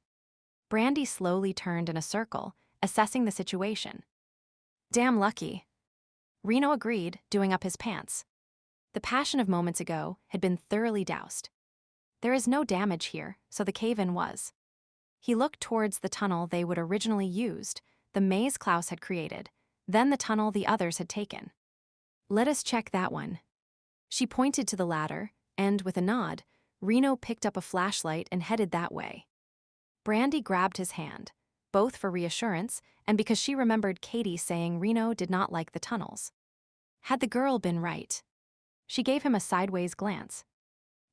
Brandi slowly turned in a circle, assessing the situation. "Damn lucky." Reno agreed, doing up his pants. The passion of moments ago had been thoroughly doused. There is no damage here, so the cave-in was. He looked towards the tunnel they would originally used, the maze Klaus had created, then the tunnel the others had taken. "Let us check that one." She pointed to the latter, and with a nod, Reno picked up a flashlight and headed that way. Brandi grabbed his hand, both for reassurance and because she remembered Katie saying Reno did not like the tunnels. Had the girl been right? She gave him a sideways glance.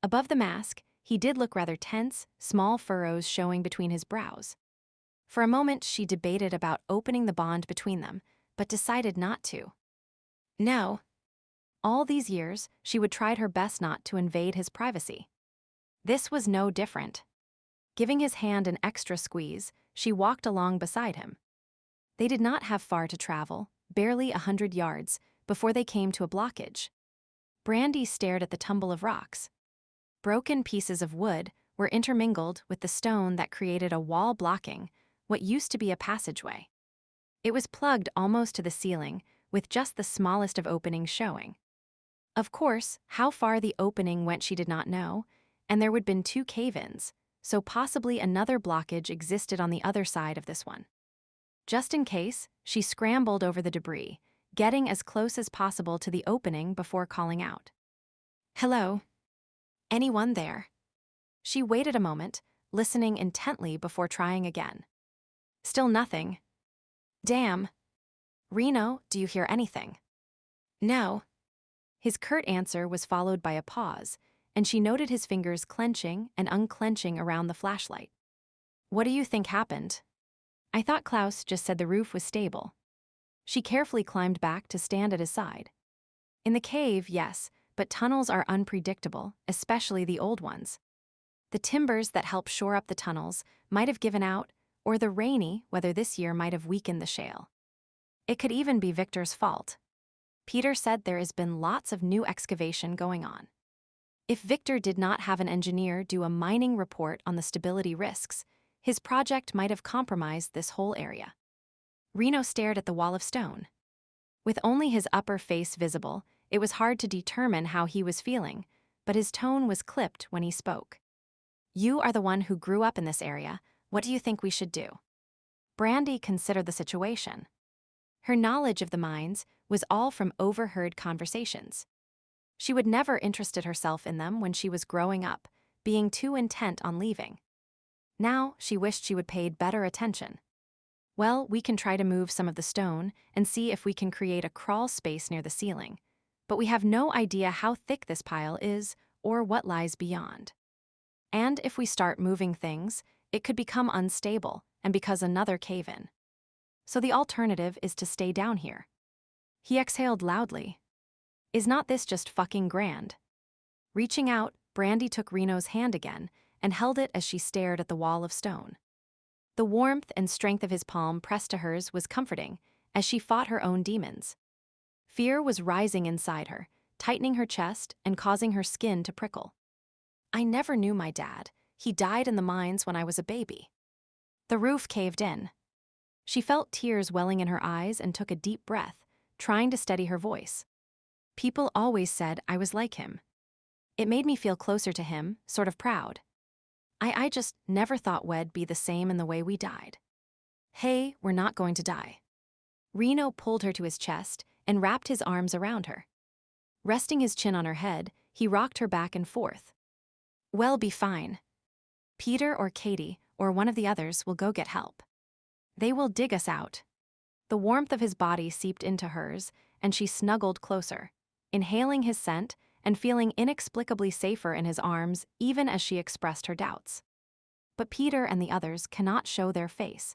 Above the mask, he did look rather tense, small furrows showing between his brows. For a moment, she debated about opening the bond between them, but decided not to. No. All these years, she would tried her best not to invade his privacy. This was no different. Giving his hand an extra squeeze, she walked along beside him. They did not have far to travel, barely 100 yards, before they came to a blockage. Brandi stared at the tumble of rocks. Broken pieces of wood were intermingled with the stone that created a wall blocking what used to be a passageway. It was plugged almost to the ceiling, with just the smallest of openings showing. Of course, how far the opening went she did not know, and there would have been 2 cave-ins, so possibly another blockage existed on the other side of this one. Just in case, she scrambled over the debris, getting as close as possible to the opening before calling out. "Hello? Anyone there?" She waited a moment, listening intently before trying again. Still nothing. "Damn. Reno, do you hear anything?" "No." His curt answer was followed by a pause, and she noted his fingers clenching and unclenching around the flashlight. "What do you think happened?" "I thought Klaus just said the roof was stable." She carefully climbed back to stand at his side. "In the cave, yes, but tunnels are unpredictable, especially the old ones. The timbers that help shore up the tunnels might have given out, or the rainy weather this year might have weakened the shale. It could even be Victor's fault. Peter said there has been lots of new excavation going on. If Victor did not have an engineer do a mining report on the stability risks, his project might have compromised this whole area." Reno stared at the wall of stone. With only his upper face visible, it was hard to determine how he was feeling, but his tone was clipped when he spoke. "You are the one who grew up in this area. What do you think we should do?" Brandi considered the situation. Her knowledge of the mines was all from overheard conversations. She would never interested herself in them when she was growing up, being too intent on leaving. Now she wished she would paid better attention. "Well, we can try to move some of the stone and see if we can create a crawl space near the ceiling, but we have no idea how thick this pile is or what lies beyond. And if we start moving things, it could become unstable and because another cave-in. So the alternative is to stay down here." He exhaled loudly. "Is not this just fucking grand?" Reaching out, Brandi took Reno's hand again and held it as she stared at the wall of stone. The warmth and strength of his palm pressed to hers was comforting as she fought her own demons. Fear was rising inside her, tightening her chest and causing her skin to prickle. "I never knew my dad. He died in the mines when I was a baby." The roof caved in. She felt tears welling in her eyes and took a deep breath, trying to steady her voice. "People always said I was like him. It made me feel closer to him, sort of proud. I just never thought we'd be the same in the way we died." "Hey, we're not going to die." Reno pulled her to his chest and wrapped his arms around her. Resting his chin on her head, he rocked her back and forth. "We'll be fine. Peter or Katie or one of the others will go get help. They will dig us out." The warmth of his body seeped into hers, and she snuggled closer, inhaling his scent and feeling inexplicably safer in his arms even as she expressed her doubts. But Peter and the others cannot show their face.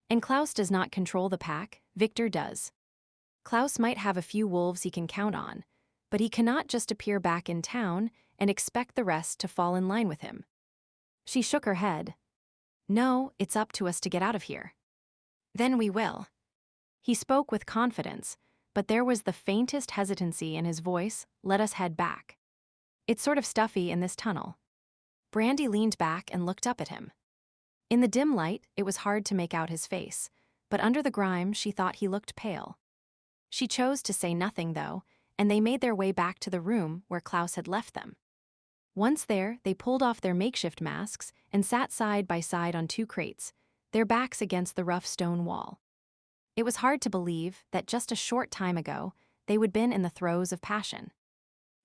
And Klaus does not control the pack, Victor does. Klaus might have a few wolves he can count on, but he cannot just appear back in town and expect the rest to fall in line with him. She shook her head. "No, it's up to us to get out of here." "Then we will." He spoke with confidence, but there was the faintest hesitancy in his voice. "Let us head back. It's sort of stuffy in this tunnel." Brandi leaned back and looked up at him. In the dim light, it was hard to make out his face, but under the grime she thought he looked pale. She chose to say nothing, though, and they made their way back to the room where Klaus had left them. Once there, they pulled off their makeshift masks and sat side by side on 2 crates, their backs against the rough stone wall. It was hard to believe that just a short time ago, they would been in the throes of passion.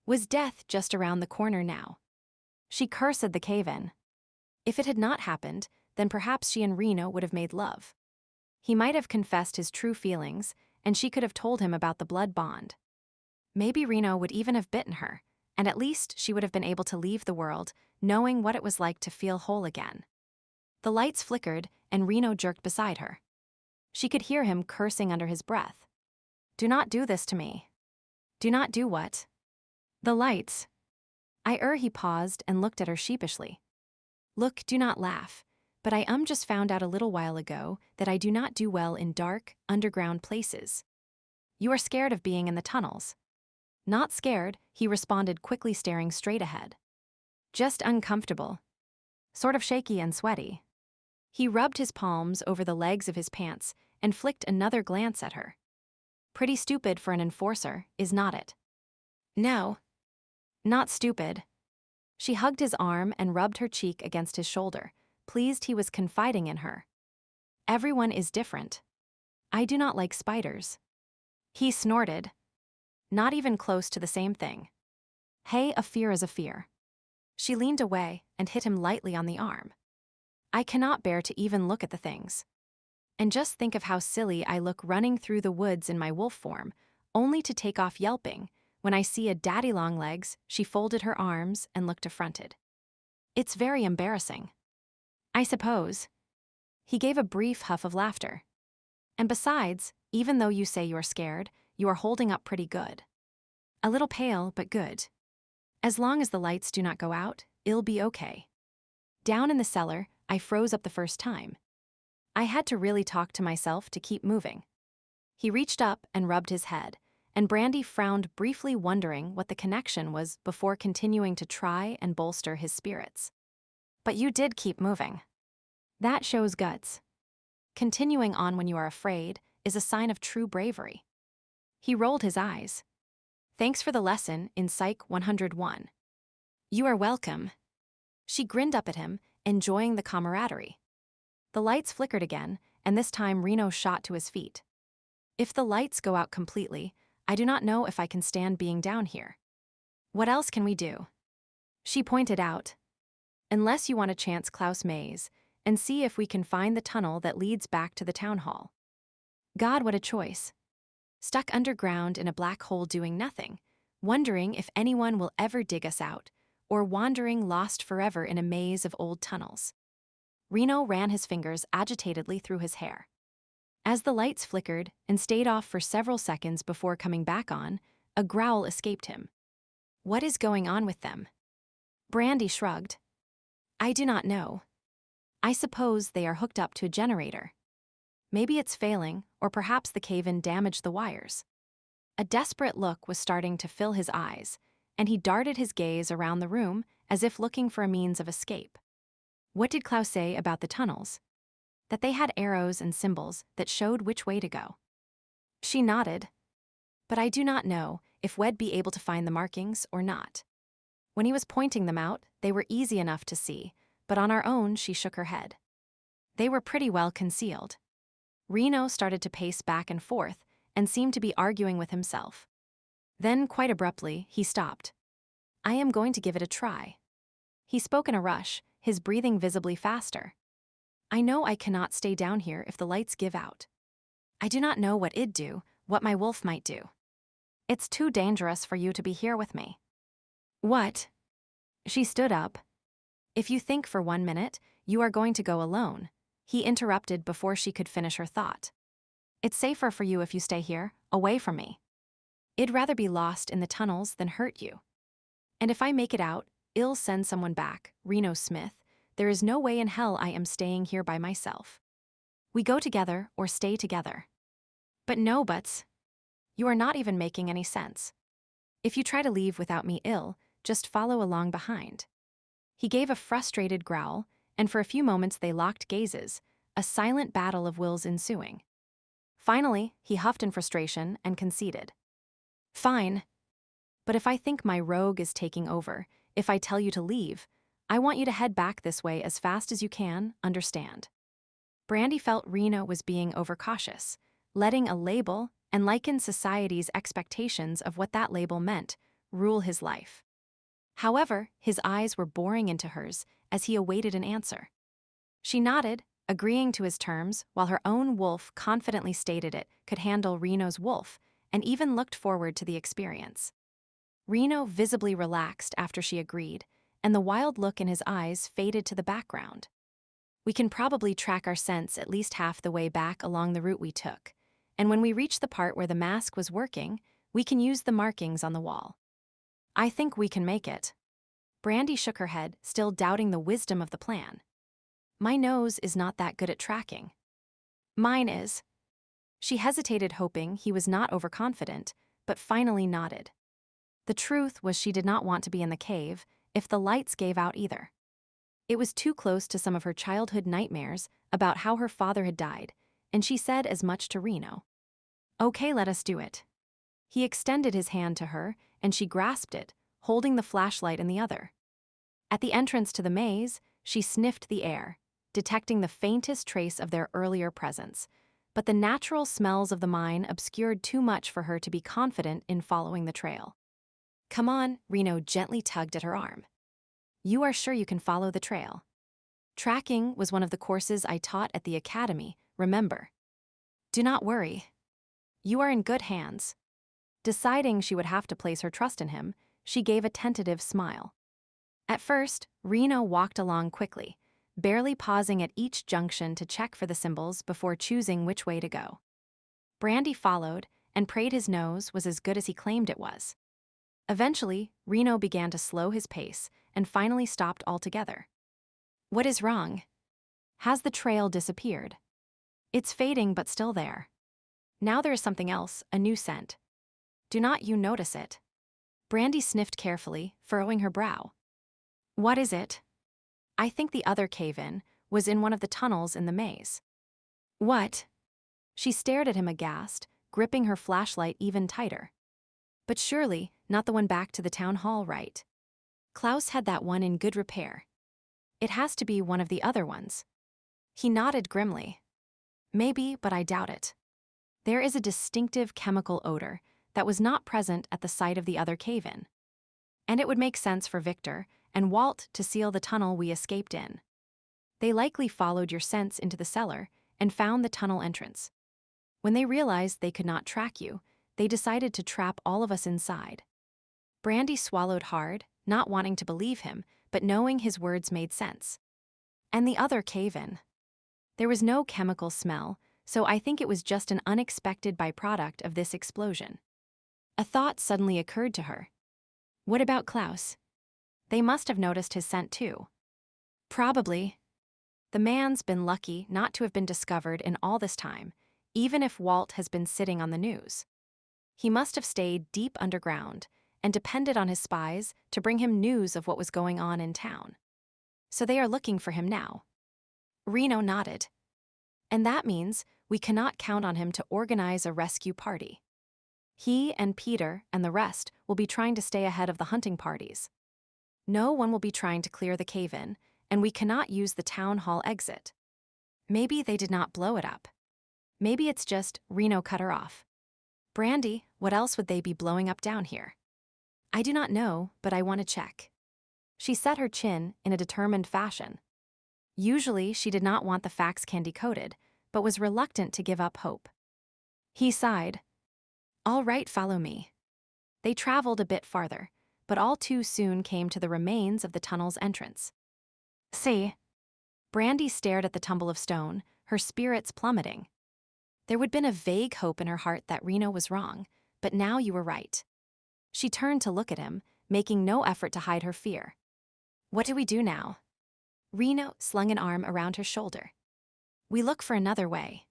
Was death just around the corner now? She cursed the cave-in. If it had not happened, then perhaps she and Reno would have made love. He might have confessed his true feelings, and she could have told him about the blood bond. Maybe Reno would even have bitten her, and at least she would have been able to leave the world, knowing what it was like to feel whole again. The lights flickered, and Reno jerked beside her. She could hear him cursing under his breath. "Do not do this to me." "Do not do what?" "The lights." He paused and looked at her sheepishly. "Look, do not laugh. But I just found out a little while ago that I do not do well in dark, underground places. You are scared of being in the tunnels. Not scared, he responded, quickly staring straight ahead. Just uncomfortable. Sort of shaky and sweaty. He rubbed his palms over the legs of his pants and flicked another glance at her. Pretty stupid for an enforcer, is not it? No. Not stupid. She hugged his arm and rubbed her cheek against his shoulder, pleased he was confiding in her. Everyone is different. I do not like spiders. He snorted. Not even close to the same thing. Hey, a fear is a fear. She leaned away and hit him lightly on the arm. I cannot bear to even look at the things. And just think of how silly I look running through the woods in my wolf form, only to take off yelping. When I see a daddy long legs, she folded her arms and looked affronted. It's very embarrassing. I suppose. He gave a brief huff of laughter. And besides, even though you say you're scared, you are holding up pretty good. A little pale, but good. As long as the lights do not go out, it'll be okay. Down in the cellar, I froze up the first time. I had to really talk to myself to keep moving. He reached up and rubbed his head, and Brandi frowned, briefly wondering what the connection was before continuing to try and bolster his spirits. But you did keep moving. That shows guts. Continuing on when you are afraid is a sign of true bravery. He rolled his eyes. Thanks for the lesson in Psych 101. You are welcome. She grinned up at him, enjoying the camaraderie. The lights flickered again, and this time Reno shot to his feet. If the lights go out completely, I do not know if I can stand being down here. What else can we do? She pointed out. Unless you want to chance Klaus Maze and see if we can find the tunnel that leads back to the town hall. God, what a choice. Stuck underground in a black hole doing nothing, wondering if anyone will ever dig us out, or wandering lost forever in a maze of old tunnels. Reno ran his fingers agitatedly through his hair. As the lights flickered and stayed off for several seconds before coming back on, a growl escaped him. What is going on with them? Brandi shrugged. I do not know. I suppose they are hooked up to a generator. Maybe it's failing, or perhaps the cave-in damaged the wires. A desperate look was starting to fill his eyes, and he darted his gaze around the room as if looking for a means of escape. What did Klaus say about the tunnels? That they had arrows and symbols that showed which way to go. She nodded. But I do not know if we'd be able to find the markings or not. When he was pointing them out, they were easy enough to see, but on our own, she shook her head. They were pretty well concealed. Reno started to pace back and forth and seemed to be arguing with himself. Then, quite abruptly, he stopped. I am going to give it a try. He spoke in a rush, his breathing visibly faster. I know I cannot stay down here if the lights give out. I do not know what it'd do, what my wolf might do. It's too dangerous for you to be here with me. What? She stood up. If you think for 1 minute, you are going to go alone, he interrupted before she could finish her thought. It's safer for you if you stay here, away from me. I'd rather be lost in the tunnels than hurt you. And if I make it out, I'll send someone back, Reno Smith. There is no way in hell I am staying here by myself. We go together or stay together. But no buts. You are not even making any sense. If you try to leave without me, just follow along behind. He gave a frustrated growl, and for a few moments they locked gazes, a silent battle of wills ensuing. Finally, he huffed in frustration and conceded. Fine. But if I think my rogue is taking over, if I tell you to leave, I want you to head back this way as fast as you can, understand? Brandi felt Reno was being overcautious, letting a label and Lycan society's expectations of what that label meant rule his life. However, his eyes were boring into hers as he awaited an answer. She nodded, agreeing to his terms, while her own wolf confidently stated it could handle Reno's wolf, and even looked forward to the experience. Reno visibly relaxed after she agreed, and the wild look in his eyes faded to the background. We can probably track our scents at least half the way back along the route we took, and when we reach the part where the mask was working, we can use the markings on the wall. I think we can make it. Brandi shook her head, still doubting the wisdom of the plan. My nose is not that good at tracking. Mine is. She hesitated, hoping he was not overconfident, but finally nodded. The truth was she did not want to be in the cave if the lights gave out either. It was too close to some of her childhood nightmares about how her father had died, and she said as much to Reno. Okay, let us do it. He extended his hand to her, and she grasped it, holding the flashlight in the other. At the entrance to the maze, she sniffed the air, detecting the faintest trace of their earlier presence, but the natural smells of the mine obscured too much for her to be confident in following the trail. Come on, Reno gently tugged at her arm. You are sure you can follow the trail? Tracking was one of the courses I taught at the academy, remember? Do not worry. You are in good hands. Deciding she would have to place her trust in him, she gave a tentative smile. At first, Reno walked along quickly, barely pausing at each junction to check for the symbols before choosing which way to go. Brandi followed and prayed his nose was as good as he claimed it was. Eventually, Reno began to slow his pace and finally stopped altogether. What is wrong? Has the trail disappeared? It's fading but still there. Now there is something else, a new scent. Do not you notice it? Brandi sniffed carefully, furrowing her brow. What is it? I think the other cave-in was in one of the tunnels in the maze. What? She stared at him aghast, gripping her flashlight even tighter. But surely, not the one back to the town hall, right? Klaus had that one in good repair. It has to be one of the other ones. He nodded grimly. Maybe, but I doubt it. There is a distinctive chemical odor that was not present at the site of the other cave-in. And it would make sense for Victor and Walt to seal the tunnel we escaped in. They likely followed your scents into the cellar and found the tunnel entrance. When they realized they could not track you, they decided to trap all of us inside. Brandi swallowed hard, not wanting to believe him, but knowing his words made sense. And the other cave-in. There was no chemical smell, so I think it was just an unexpected byproduct of this explosion. A thought suddenly occurred to her. What about Klaus? They must have noticed his scent too. Probably. The man's been lucky not to have been discovered in all this time, even if Walt has been sitting on the news. He must have stayed deep underground and depended on his spies to bring him news of what was going on in town. So they are looking for him now. Reno nodded. And that means we cannot count on him to organize a rescue party. He and Peter and the rest will be trying to stay ahead of the hunting parties. No one will be trying to clear the cave-in, and we cannot use the town hall exit. Maybe they did not blow it up. Maybe it's just Reno cut her off. Brandi, what else would they be blowing up down here? I do not know, but I want to check. She set her chin in a determined fashion. Usually, she did not want the facts candy-coated, but was reluctant to give up hope. He sighed. All right, follow me. They traveled a bit farther, but all too soon came to the remains of the tunnel's entrance. See? Brandi stared at the tumble of stone, her spirits plummeting. There would have been a vague hope in her heart that Reno was wrong, but now you were right. She turned to look at him, making no effort to hide her fear. What do we do now? Reno slung an arm around her shoulder. We look for another way.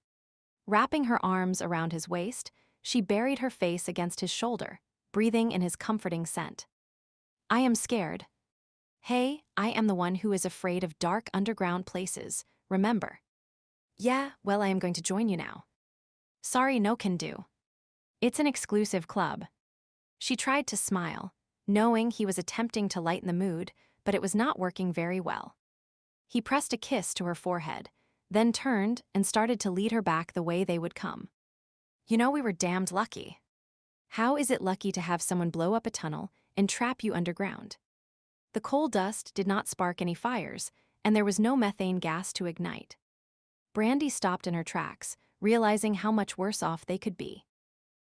Wrapping her arms around his waist, she buried her face against his shoulder, breathing in his comforting scent. I am scared. Hey, I am the one who is afraid of dark underground places, remember? Yeah, well, I am going to join you now. Sorry, no can do. It's an exclusive club. She tried to smile, knowing he was attempting to lighten the mood, but it was not working very well. He pressed a kiss to her forehead, then turned and started to lead her back the way they would come. You know, we were damned lucky. How is it lucky to have someone blow up a tunnel and trap you underground? The coal dust did not spark any fires, and there was no methane gas to ignite. Brandi stopped in her tracks, realizing how much worse off they could be.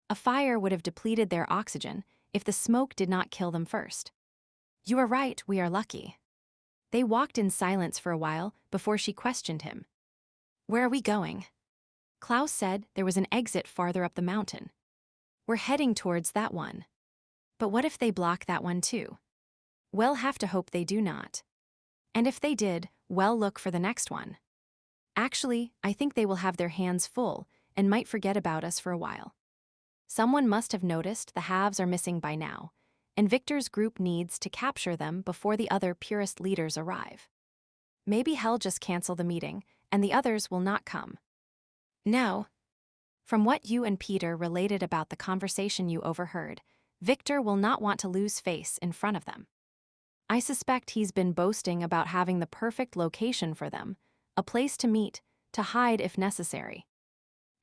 A fire would have depleted their oxygen if the smoke did not kill them first. You are right, we are lucky. They walked in silence for a while before she questioned him. Where are we going? Klaus said there was an exit farther up the mountain. We're heading towards that one. But what if they block that one too? We'll have to hope they do not. And if they did, well, look for the next one. Actually, I think they will have their hands full and might forget about us for a while. Someone must have noticed the halves are missing by now, and Victor's group needs to capture them before the other purist leaders arrive. Maybe he'll just cancel the meeting, and the others will not come. No. From what you and Peter related about the conversation you overheard, Victor will not want to lose face in front of them. I suspect he's been boasting about having the perfect location for them, a place to meet, to hide if necessary.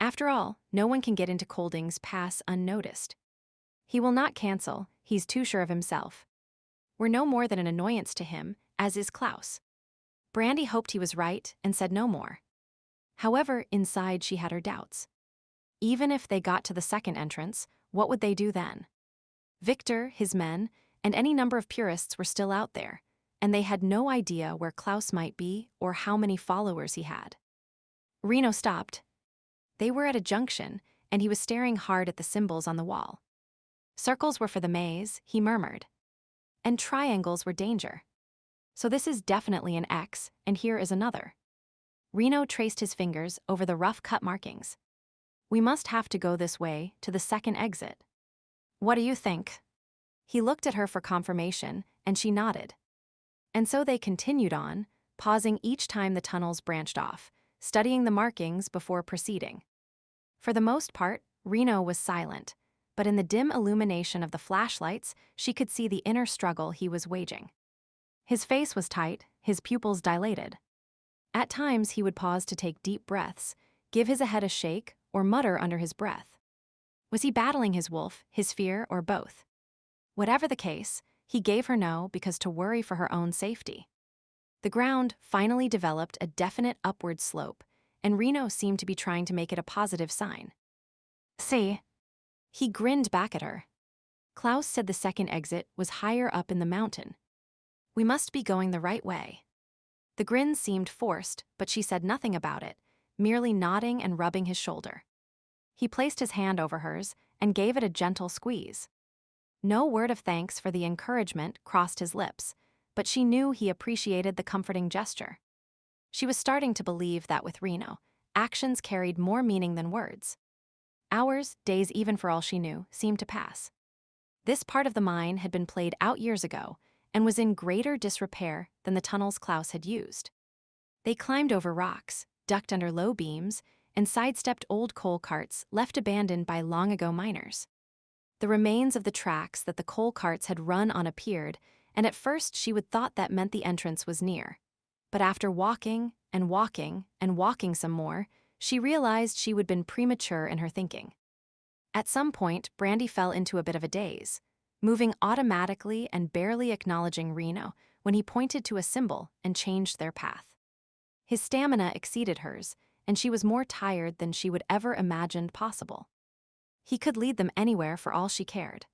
After all, no one can get into Kolding's pass unnoticed. He will not cancel, he's too sure of himself. We're no more than an annoyance to him, as is Klaus. Brandi hoped he was right and said no more. However, inside she had her doubts. Even if they got to the second entrance, what would they do then? Victor, his men, and any number of purists were still out there, and they had no idea where Klaus might be or how many followers he had. Reno stopped. They were at a junction, and he was staring hard at the symbols on the wall. Circles were for the maze, he murmured. And triangles were danger. So this is definitely an X, and here is another. Reno traced his fingers over the rough cut markings. We must have to go this way, to the second exit. What do you think? He looked at her for confirmation, and she nodded. And so they continued on, pausing each time the tunnels branched off, studying the markings before proceeding. For the most part, Reno was silent, but in the dim illumination of the flashlights, she could see the inner struggle he was waging. His face was tight, his pupils dilated. At times he would pause to take deep breaths, give his head a shake, or mutter under his breath. Was he battling his wolf, his fear, or both? Whatever the case, he gave her no because to worry for her own safety. The ground finally developed a definite upward slope, and Reno seemed to be trying to make it a positive sign. See? He grinned back at her. Klaus said the second exit was higher up in the mountain. We must be going the right way. The grin seemed forced, but she said nothing about it, merely nodding and rubbing his shoulder. He placed his hand over hers and gave it a gentle squeeze. No word of thanks for the encouragement crossed his lips, but she knew he appreciated the comforting gesture. She was starting to believe that with Reno, actions carried more meaning than words. Hours, days even for all she knew, seemed to pass. This part of the mine had been played out years ago and was in greater disrepair than the tunnels Klaus had used. They climbed over rocks, ducked under low beams, and sidestepped old coal carts left abandoned by long-ago miners. The remains of the tracks that the coal carts had run on appeared, and at first she would thought that meant the entrance was near. But after walking and walking and walking some more, she realized she would been premature in her thinking. At some point, Brandi fell into a bit of a daze, moving automatically and barely acknowledging Reno when he pointed to a symbol and changed their path. His stamina exceeded hers, and she was more tired than she would ever imagined possible. He could lead them anywhere for all she cared.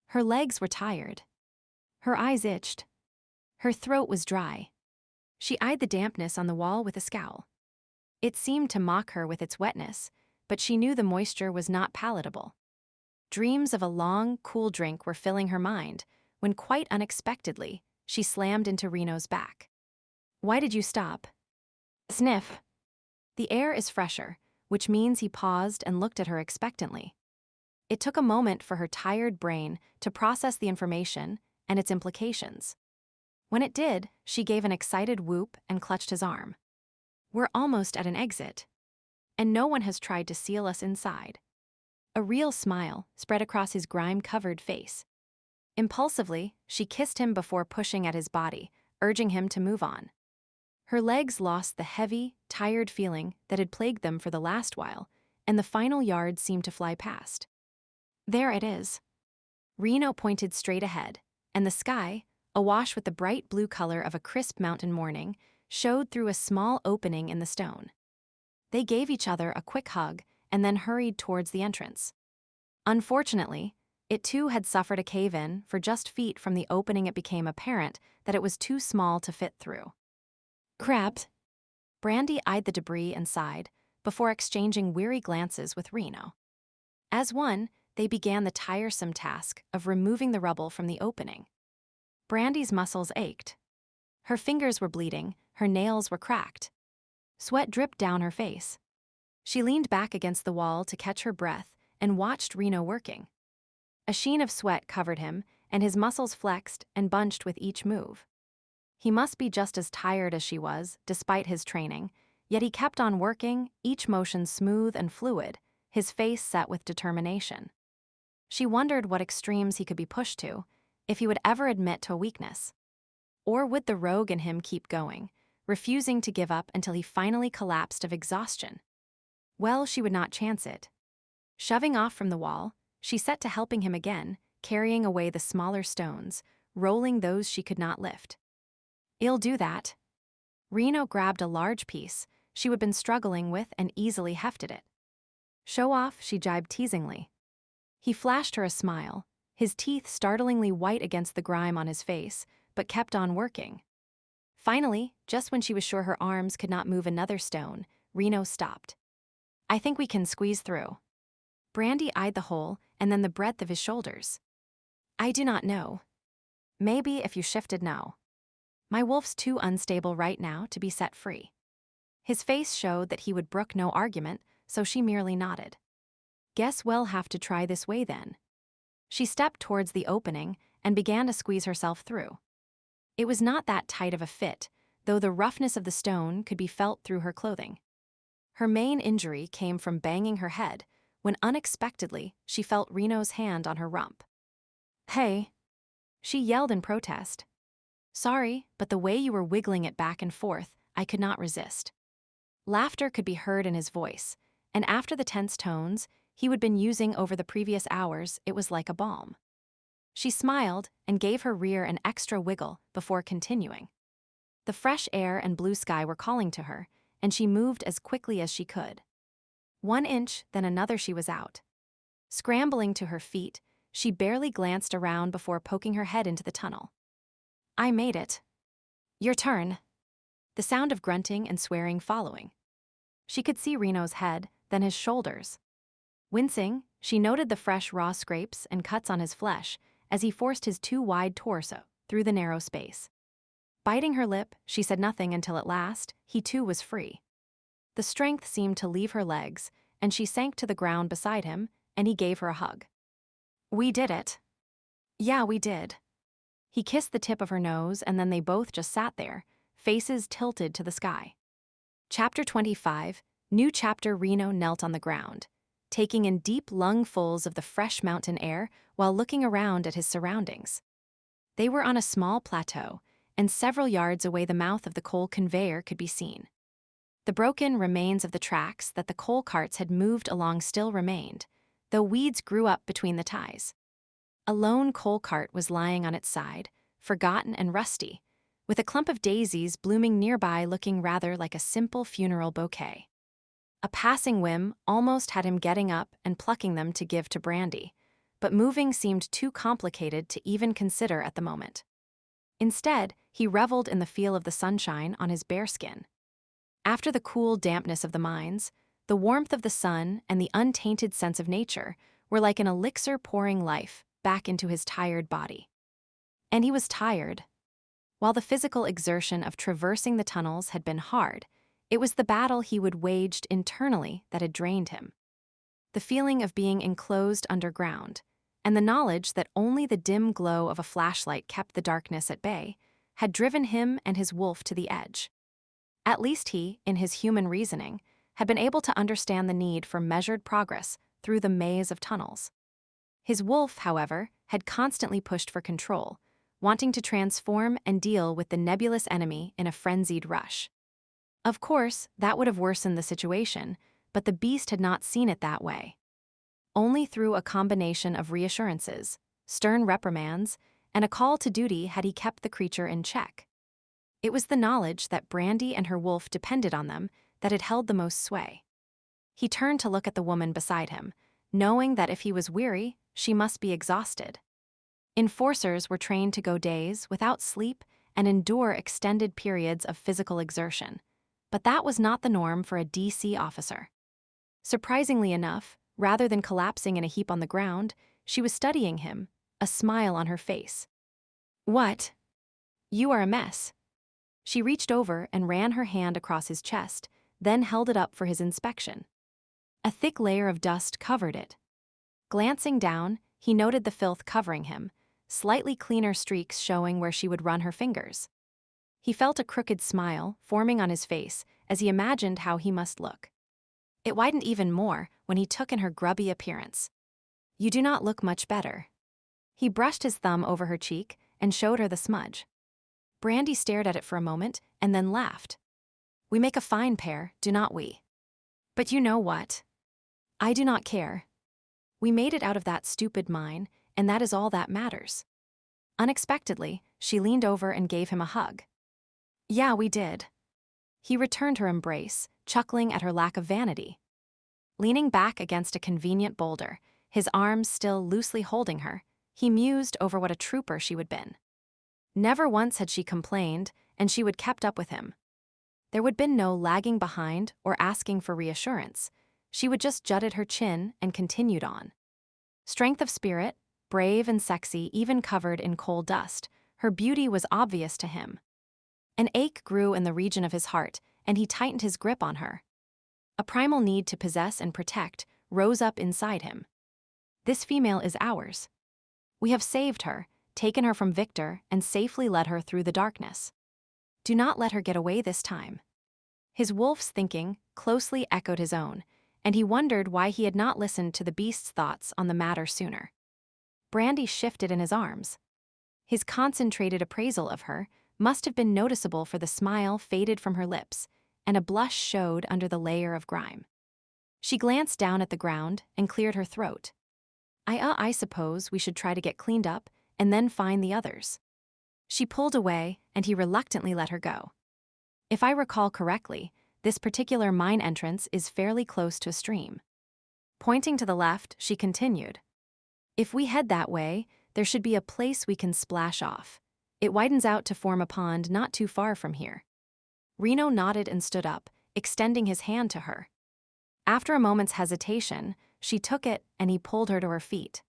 Her legs were tired. Her eyes itched. Her throat was dry. She eyed the dampness on the wall with a scowl. It seemed to mock her with its wetness, but she knew the moisture was not palatable. Dreams of a long, cool drink were filling her mind when, quite unexpectedly, she slammed into Reno's back. Why did you stop? Sniff. The air is fresher, which means he paused and looked at her expectantly. It took a moment for her tired brain to process the information and its implications. When it did, she gave an excited whoop and clutched his arm. We're almost at an exit, and no one has tried to seal us inside. A real smile spread across his grime-covered face. Impulsively, she kissed him before pushing at his body, urging him to move on. Her legs lost the heavy, tired feeling that had plagued them for the last while, and the final yard seemed to fly past. There it is. Reno pointed straight ahead, and the sky, awash with the bright blue color of a crisp mountain morning, showed through a small opening in the stone. They gave each other a quick hug and then hurried towards the entrance. Unfortunately, it too had suffered a cave-in, for just feet from the opening it became apparent that it was too small to fit through. Crap. Brandi eyed the debris and sighed, before exchanging weary glances with Reno. As one, they began the tiresome task of removing the rubble from the opening. Brandi's muscles ached. Her fingers were bleeding, her nails were cracked. Sweat dripped down her face. She leaned back against the wall to catch her breath and watched Reno working. A sheen of sweat covered him, and his muscles flexed and bunched with each move. He must be just as tired as she was, despite his training, yet he kept on working, each motion smooth and fluid, his face set with determination. She wondered what extremes he could be pushed to, if he would ever admit to a weakness. Or would the rogue in him keep going, refusing to give up until he finally collapsed of exhaustion? Well, she would not chance it. Shoving off from the wall, she set to helping him again, carrying away the smaller stones, rolling those she could not lift. "I'll do that." Reno grabbed a large piece she had been struggling with and easily hefted it. "Show off," she jibed teasingly. He flashed her a smile, his teeth startlingly white against the grime on his face, but kept on working. Finally, just when she was sure her arms could not move another stone, Reno stopped. "I think we can squeeze through." Brandi eyed the hole and then the breadth of his shoulders. "I do not know. Maybe if you shifted now. My wolf's too unstable right now to be set free." His face showed that he would brook no argument, so she merely nodded. "Guess we'll have to try this way then." She stepped towards the opening and began to squeeze herself through. It was not that tight of a fit, though the roughness of the stone could be felt through her clothing. Her main injury came from banging her head, when unexpectedly she felt Reno's hand on her rump. "Hey!" she yelled in protest. "Sorry, but the way you were wiggling it back and forth, I could not resist." Laughter could be heard in his voice, and after the tense tones he had been using over the previous hours, it was like a balm. She smiled and gave her rear an extra wiggle before continuing. The fresh air and blue sky were calling to her, and she moved as quickly as she could. 1 inch, then another, she was out. Scrambling to her feet, she barely glanced around before poking her head into the tunnel. "I made it. Your turn." The sound of grunting and swearing following. She could see Reno's head, then his shoulders. Wincing, she noted the fresh raw scrapes and cuts on his flesh as he forced his too wide torso through the narrow space. Biting her lip, she said nothing until at last, he too was free. The strength seemed to leave her legs, and she sank to the ground beside him, and he gave her a hug. "We did it." "Yeah, we did." He kissed the tip of her nose, and then they both just sat there, faces tilted to the sky. Chapter 25, new chapter. Reno knelt on the ground, taking in deep lungfuls of the fresh mountain air while looking around at his surroundings. They were on a small plateau, and several yards away the mouth of the coal conveyor could be seen. The broken remains of the tracks that the coal carts had moved along still remained, though weeds grew up between the ties. A lone coal cart was lying on its side, forgotten and rusty, with a clump of daisies blooming nearby looking rather like a simple funeral bouquet. A passing whim almost had him getting up and plucking them to give to Brandi, but moving seemed too complicated to even consider at the moment. Instead, he reveled in the feel of the sunshine on his bare skin. After the cool dampness of the mines, the warmth of the sun and the untainted sense of nature were like an elixir pouring life back into his tired body. And he was tired. While the physical exertion of traversing the tunnels had been hard, it was the battle he would waged internally that had drained him. The feeling of being enclosed underground, and the knowledge that only the dim glow of a flashlight kept the darkness at bay, had driven him and his wolf to the edge. At least he, in his human reasoning, had been able to understand the need for measured progress through the maze of tunnels. His wolf, however, had constantly pushed for control, wanting to transform and deal with the nebulous enemy in a frenzied rush. Of course, that would have worsened the situation, but the beast had not seen it that way. Only through a combination of reassurances, stern reprimands, and a call to duty had he kept the creature in check. It was the knowledge that Brandi and her wolf depended on them that had held the most sway. He turned to look at the woman beside him, knowing that if he was weary, she must be exhausted. Enforcers were trained to go days without sleep and endure extended periods of physical exertion, but that was not the norm for a DC officer. Surprisingly enough, rather than collapsing in a heap on the ground, she was studying him, a smile on her face. "What? You are a mess." She reached over and ran her hand across his chest, then held it up for his inspection. A thick layer of dust covered it. Glancing down, he noted the filth covering him, slightly cleaner streaks showing where she would run her fingers. He felt a crooked smile forming on his face as he imagined how he must look. It widened even more when he took in her grubby appearance. "You do not look much better." He brushed his thumb over her cheek and showed her the smudge. Brandi stared at it for a moment and then laughed. "We make a fine pair, do not we? But you know what? I do not care. We made it out of that stupid mine, and that is all that matters." Unexpectedly, she leaned over and gave him a hug. "Yeah, we did." He returned her embrace, chuckling at her lack of vanity. Leaning back against a convenient boulder, his arms still loosely holding her, he mused over what a trooper she would been. Never once had she complained, and she would kept up with him. There would been no lagging behind or asking for reassurance. She would just jutted her chin and continued on. Strength of spirit, brave and sexy, even covered in coal dust, her beauty was obvious to him. An ache grew in the region of his heart, and he tightened his grip on her. A primal need to possess and protect rose up inside him. This female is ours. We have saved her, taken her from Victor, and safely led her through the darkness. Do not let her get away this time. His wolf's thinking closely echoed his own, and he wondered why he had not listened to the beast's thoughts on the matter sooner. Brandi shifted in his arms. His concentrated appraisal of her must have been noticeable, for the smile faded from her lips, and a blush showed under the layer of grime. She glanced down at the ground and cleared her throat. I suppose we should try to get cleaned up and then find the others." She pulled away, and he reluctantly let her go. "If I recall correctly, this particular mine entrance is fairly close to a stream." Pointing to the left, she continued, "If we head that way, there should be a place we can splash off. It widens out to form a pond not too far from here." Reno nodded and stood up, extending his hand to her. After a moment's hesitation, she took it and he pulled her to her feet.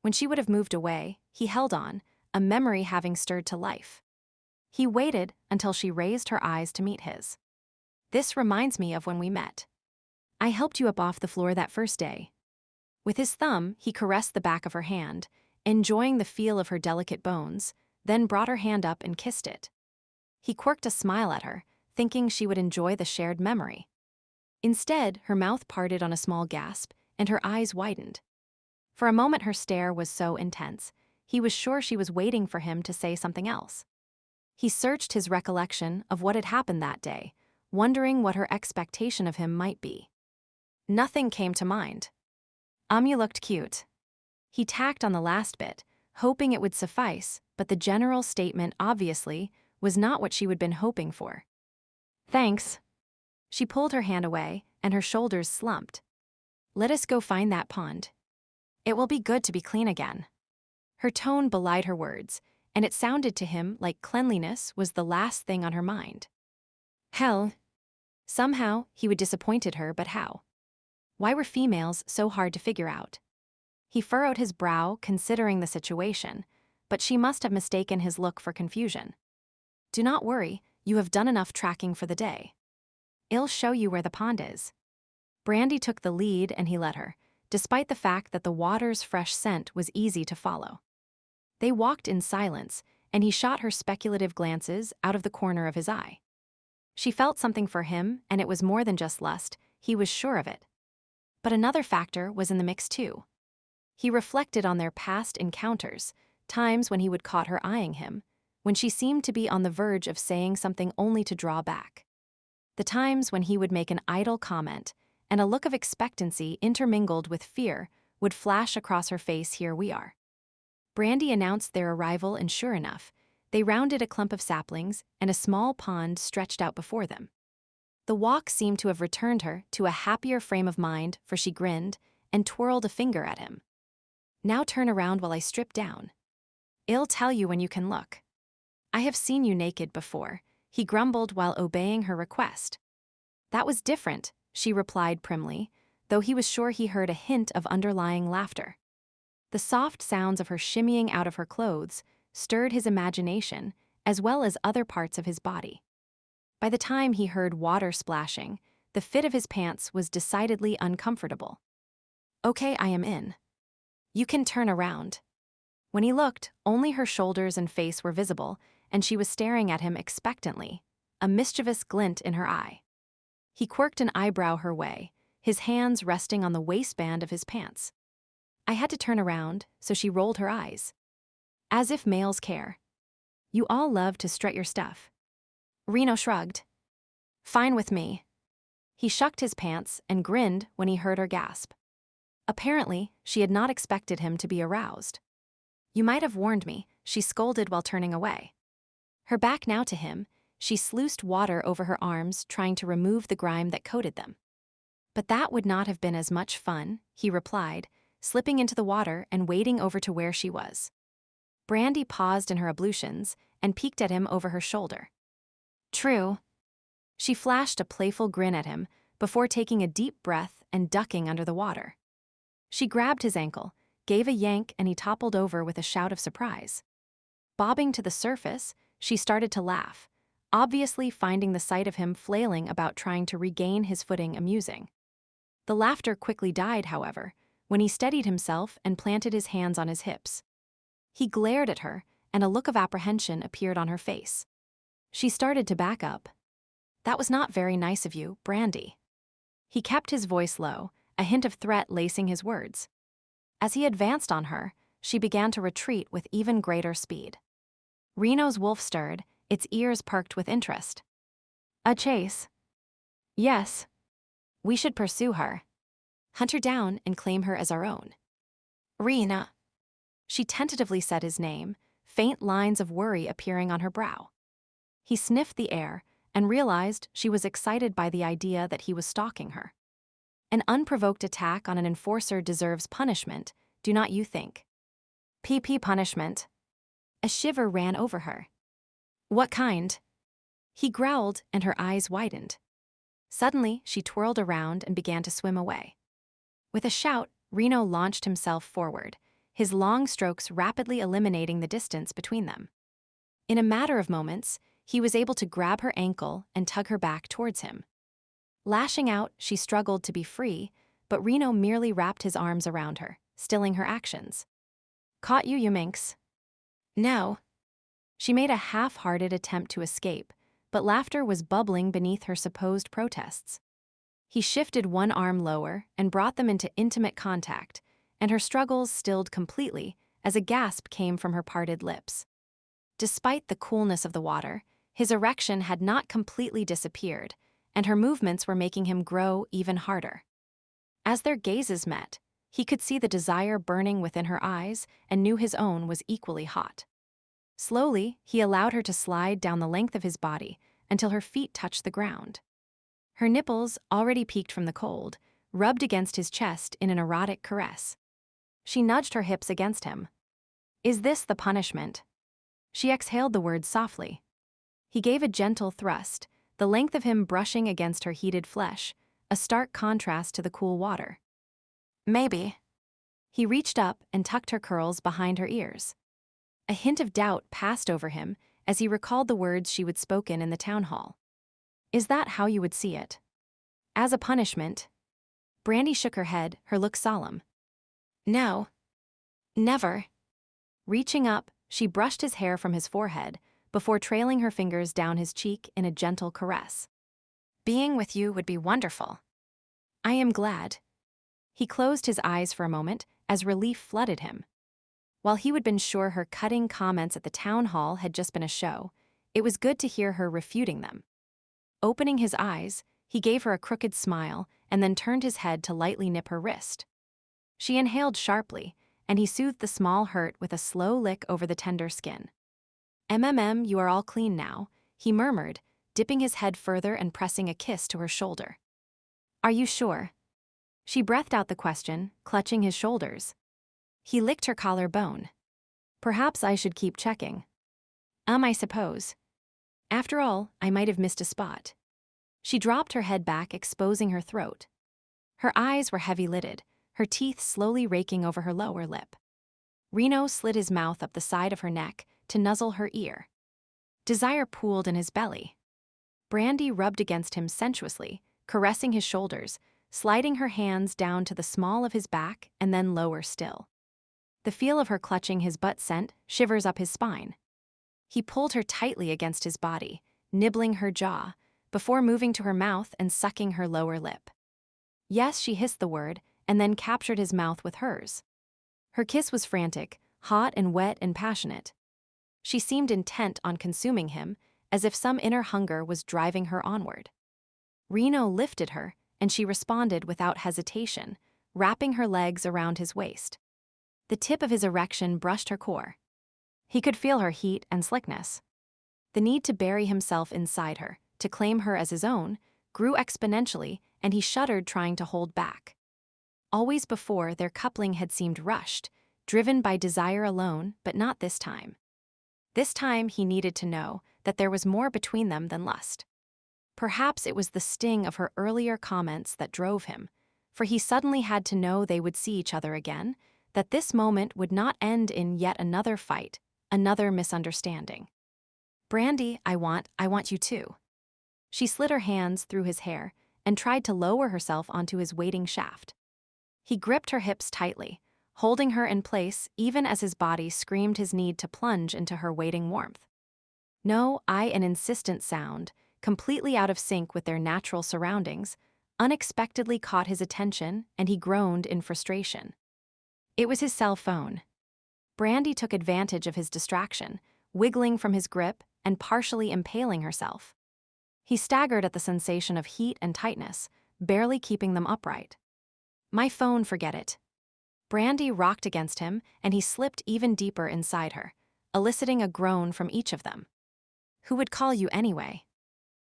When she would have moved away, he held on, a memory having stirred to life. He waited until she raised her eyes to meet his. "This reminds me of when we met. I helped you up off the floor that first day." With his thumb, he caressed the back of her hand, enjoying the feel of her delicate bones, then brought her hand up and kissed it. He quirked a smile at her, thinking she would enjoy the shared memory. Instead, her mouth parted on a small gasp, and her eyes widened. For a moment her stare was so intense, he was sure she was waiting for him to say something else. He searched his recollection of what had happened that day, wondering what her expectation of him might be. Nothing came to mind. You looked cute." He tacked on the last bit, hoping it would suffice, but the general statement, obviously, was not what she would been hoping for. "Thanks." She pulled her hand away, and her shoulders slumped. "Let us go find that pond. It will be good to be clean again." Her tone belied her words, and it sounded to him like cleanliness was the last thing on her mind. Hell. Somehow, he would disappointed her, but how? Why were females so hard to figure out? He furrowed his brow, considering the situation, but she must have mistaken his look for confusion. "Do not worry, you have done enough tracking for the day. I'll show you where the pond is." Brandi took the lead and he let her, despite the fact that the water's fresh scent was easy to follow. They walked in silence, and he shot her speculative glances out of the corner of his eye. She felt something for him, and it was more than just lust, he was sure of it. But another factor was in the mix too. He reflected on their past encounters, times when he would caught her eyeing him, when she seemed to be on the verge of saying something only to draw back. The times when he would make an idle comment, and a look of expectancy intermingled with fear would flash across her face. "Here we are." Brandi announced their arrival, and sure enough, they rounded a clump of saplings, and a small pond stretched out before them. The walk seemed to have returned her to a happier frame of mind, for she grinned and twirled a finger at him. "Now turn around while I strip down. I'll tell you when you can look." "I have seen you naked before," he grumbled while obeying her request. "That was different," she replied primly, though he was sure he heard a hint of underlying laughter. The soft sounds of her shimmying out of her clothes stirred his imagination, as well as other parts of his body. By the time he heard water splashing, the fit of his pants was decidedly uncomfortable. "Okay, I am in. You can turn around." When he looked, only her shoulders and face were visible, and she was staring at him expectantly, a mischievous glint in her eye. He quirked an eyebrow her way, his hands resting on the waistband of his pants. "I had to turn around, so she rolled her eyes. As if males care. You all love to strut your stuff." Reno shrugged. "Fine with me." He shucked his pants and grinned when he heard her gasp. Apparently, she had not expected him to be aroused. "You might have warned me," she scolded while turning away. Her back now to him, she sluiced water over her arms, trying to remove the grime that coated them. "But that would not have been as much fun," he replied, slipping into the water and wading over to where she was. Brandi paused in her ablutions and peeked at him over her shoulder. "True." She flashed a playful grin at him before taking a deep breath and ducking under the water. She grabbed his ankle, gave a yank, and he toppled over with a shout of surprise. Bobbing to the surface, she started to laugh, obviously finding the sight of him flailing about trying to regain his footing amusing. The laughter quickly died, however, when he steadied himself and planted his hands on his hips. He glared at her, and a look of apprehension appeared on her face. She started to back up. "That was not very nice of you, Brandi." He kept his voice low, a hint of threat lacing his words. As he advanced on her, she began to retreat with even greater speed. Reno's wolf stirred, its ears perked with interest. "A chase?" "Yes. We should pursue her. Hunt her down and claim her as our own." "Reno." She tentatively said his name, faint lines of worry appearing on her brow. He sniffed the air and realized she was excited by the idea that he was stalking her. An unprovoked attack on an enforcer deserves punishment, do not you think? PP punishment. A shiver ran over her. "What kind?" He growled, and her eyes widened. Suddenly, she twirled around and began to swim away. With a shout, Reno launched himself forward, his long strokes rapidly eliminating the distance between them. In a matter of moments, he was able to grab her ankle and tug her back towards him. Lashing out, she struggled to be free, but Reno merely wrapped his arms around her, stilling her actions. "Caught you, you minx." "No." She made a half-hearted attempt to escape, but laughter was bubbling beneath her supposed protests. He shifted one arm lower and brought them into intimate contact, and her struggles stilled completely as a gasp came from her parted lips. Despite the coolness of the water, his erection had not completely disappeared, and her movements were making him grow even harder. As their gazes met, he could see the desire burning within her eyes and knew his own was equally hot. Slowly, he allowed her to slide down the length of his body until her feet touched the ground. Her nipples, already peaked from the cold, rubbed against his chest in an erotic caress. She nudged her hips against him. "Is this the punishment?" She exhaled the words softly. He gave a gentle thrust, the length of him brushing against her heated flesh, a stark contrast to the cool water. "Maybe." He reached up and tucked her curls behind her ears. A hint of doubt passed over him as he recalled the words she would spoken in the town hall. "Is that how you would see it? As a punishment?" Brandi shook her head, her look solemn. "No. Never." Reaching up, she brushed his hair from his forehead before trailing her fingers down his cheek in a gentle caress. "Being with you would be wonderful." "I am glad." He closed his eyes for a moment as relief flooded him. While he had been sure her cutting comments at the town hall had just been a show, it was good to hear her refuting them. Opening his eyes, he gave her a crooked smile and then turned his head to lightly nip her wrist. She inhaled sharply, and he soothed the small hurt with a slow lick over the tender skin. You are all clean now," he murmured, dipping his head further and pressing a kiss to her shoulder. "Are you sure?" She breathed out the question, clutching his shoulders. He licked her collarbone. "Perhaps I should keep checking." I suppose. After all, I might have missed a spot." She dropped her head back, exposing her throat. Her eyes were heavy-lidded, her teeth slowly raking over her lower lip. Reno slid his mouth up the side of her neck to nuzzle her ear. Desire pooled in his belly. Brandi rubbed against him sensuously, caressing his shoulders, sliding her hands down to the small of his back and then lower still. The feel of her clutching his butt sent shivers up his spine. He pulled her tightly against his body, nibbling her jaw, before moving to her mouth and sucking her lower lip. Yes, she hissed the word, and then captured his mouth with hers. Her kiss was frantic, hot and wet and passionate. She seemed intent on consuming him, as if some inner hunger was driving her onward. Reno lifted her, and she responded without hesitation, wrapping her legs around his waist. The tip of his erection brushed her core. He could feel her heat and slickness. The need to bury himself inside her, to claim her as his own, grew exponentially, and he shuddered trying to hold back. Always before, their coupling had seemed rushed, driven by desire alone, but not this time. This time he needed to know that there was more between them than lust. Perhaps it was the sting of her earlier comments that drove him, for he suddenly had to know they would see each other again, that this moment would not end in yet another fight, another misunderstanding. Brandi, I want you too. She slid her hands through his hair and tried to lower herself onto his waiting shaft. He gripped her hips tightly, holding her in place even as his body screamed his need to plunge into her waiting warmth. No, an insistent sound, completely out of sync with their natural surroundings, unexpectedly caught his attention and he groaned in frustration. It was his cell phone. Brandi took advantage of his distraction, wiggling from his grip and partially impaling herself. He staggered at the sensation of heat and tightness, barely keeping them upright. My phone, forget it. Brandi rocked against him, and he slipped even deeper inside her, eliciting a groan from each of them. Who would call you anyway?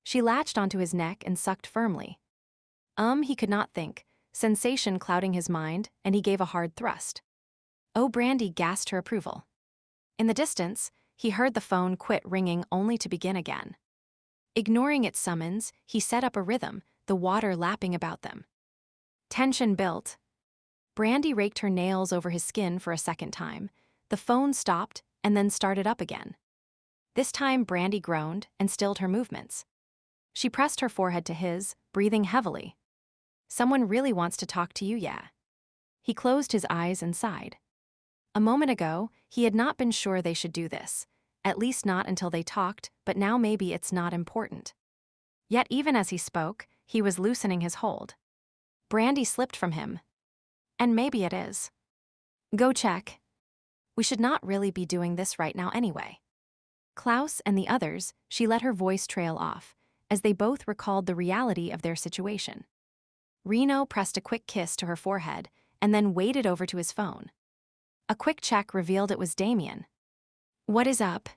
She latched onto his neck and sucked firmly. He could not think, sensation clouding his mind, and he gave a hard thrust. Oh, Brandi gasped her approval. In the distance, he heard the phone quit ringing only to begin again. Ignoring its summons, he set up a rhythm, the water lapping about them. Tension built. Brandi raked her nails over his skin for a second time. The phone stopped and then started up again. This time Brandi groaned and stilled her movements. She pressed her forehead to his, breathing heavily. Someone really wants to talk to you, yeah. He closed his eyes and sighed. A moment ago, he had not been sure they should do this, at least not until they talked, but now maybe it's not important. Yet even as he spoke, he was loosening his hold. Brandi slipped from him. And maybe it is. Go check. We should not really be doing this right now anyway. Klaus and the others, she let her voice trail off, as they both recalled the reality of their situation. Reno pressed a quick kiss to her forehead and then waded over to his phone. A quick check revealed it was Damien. What is up?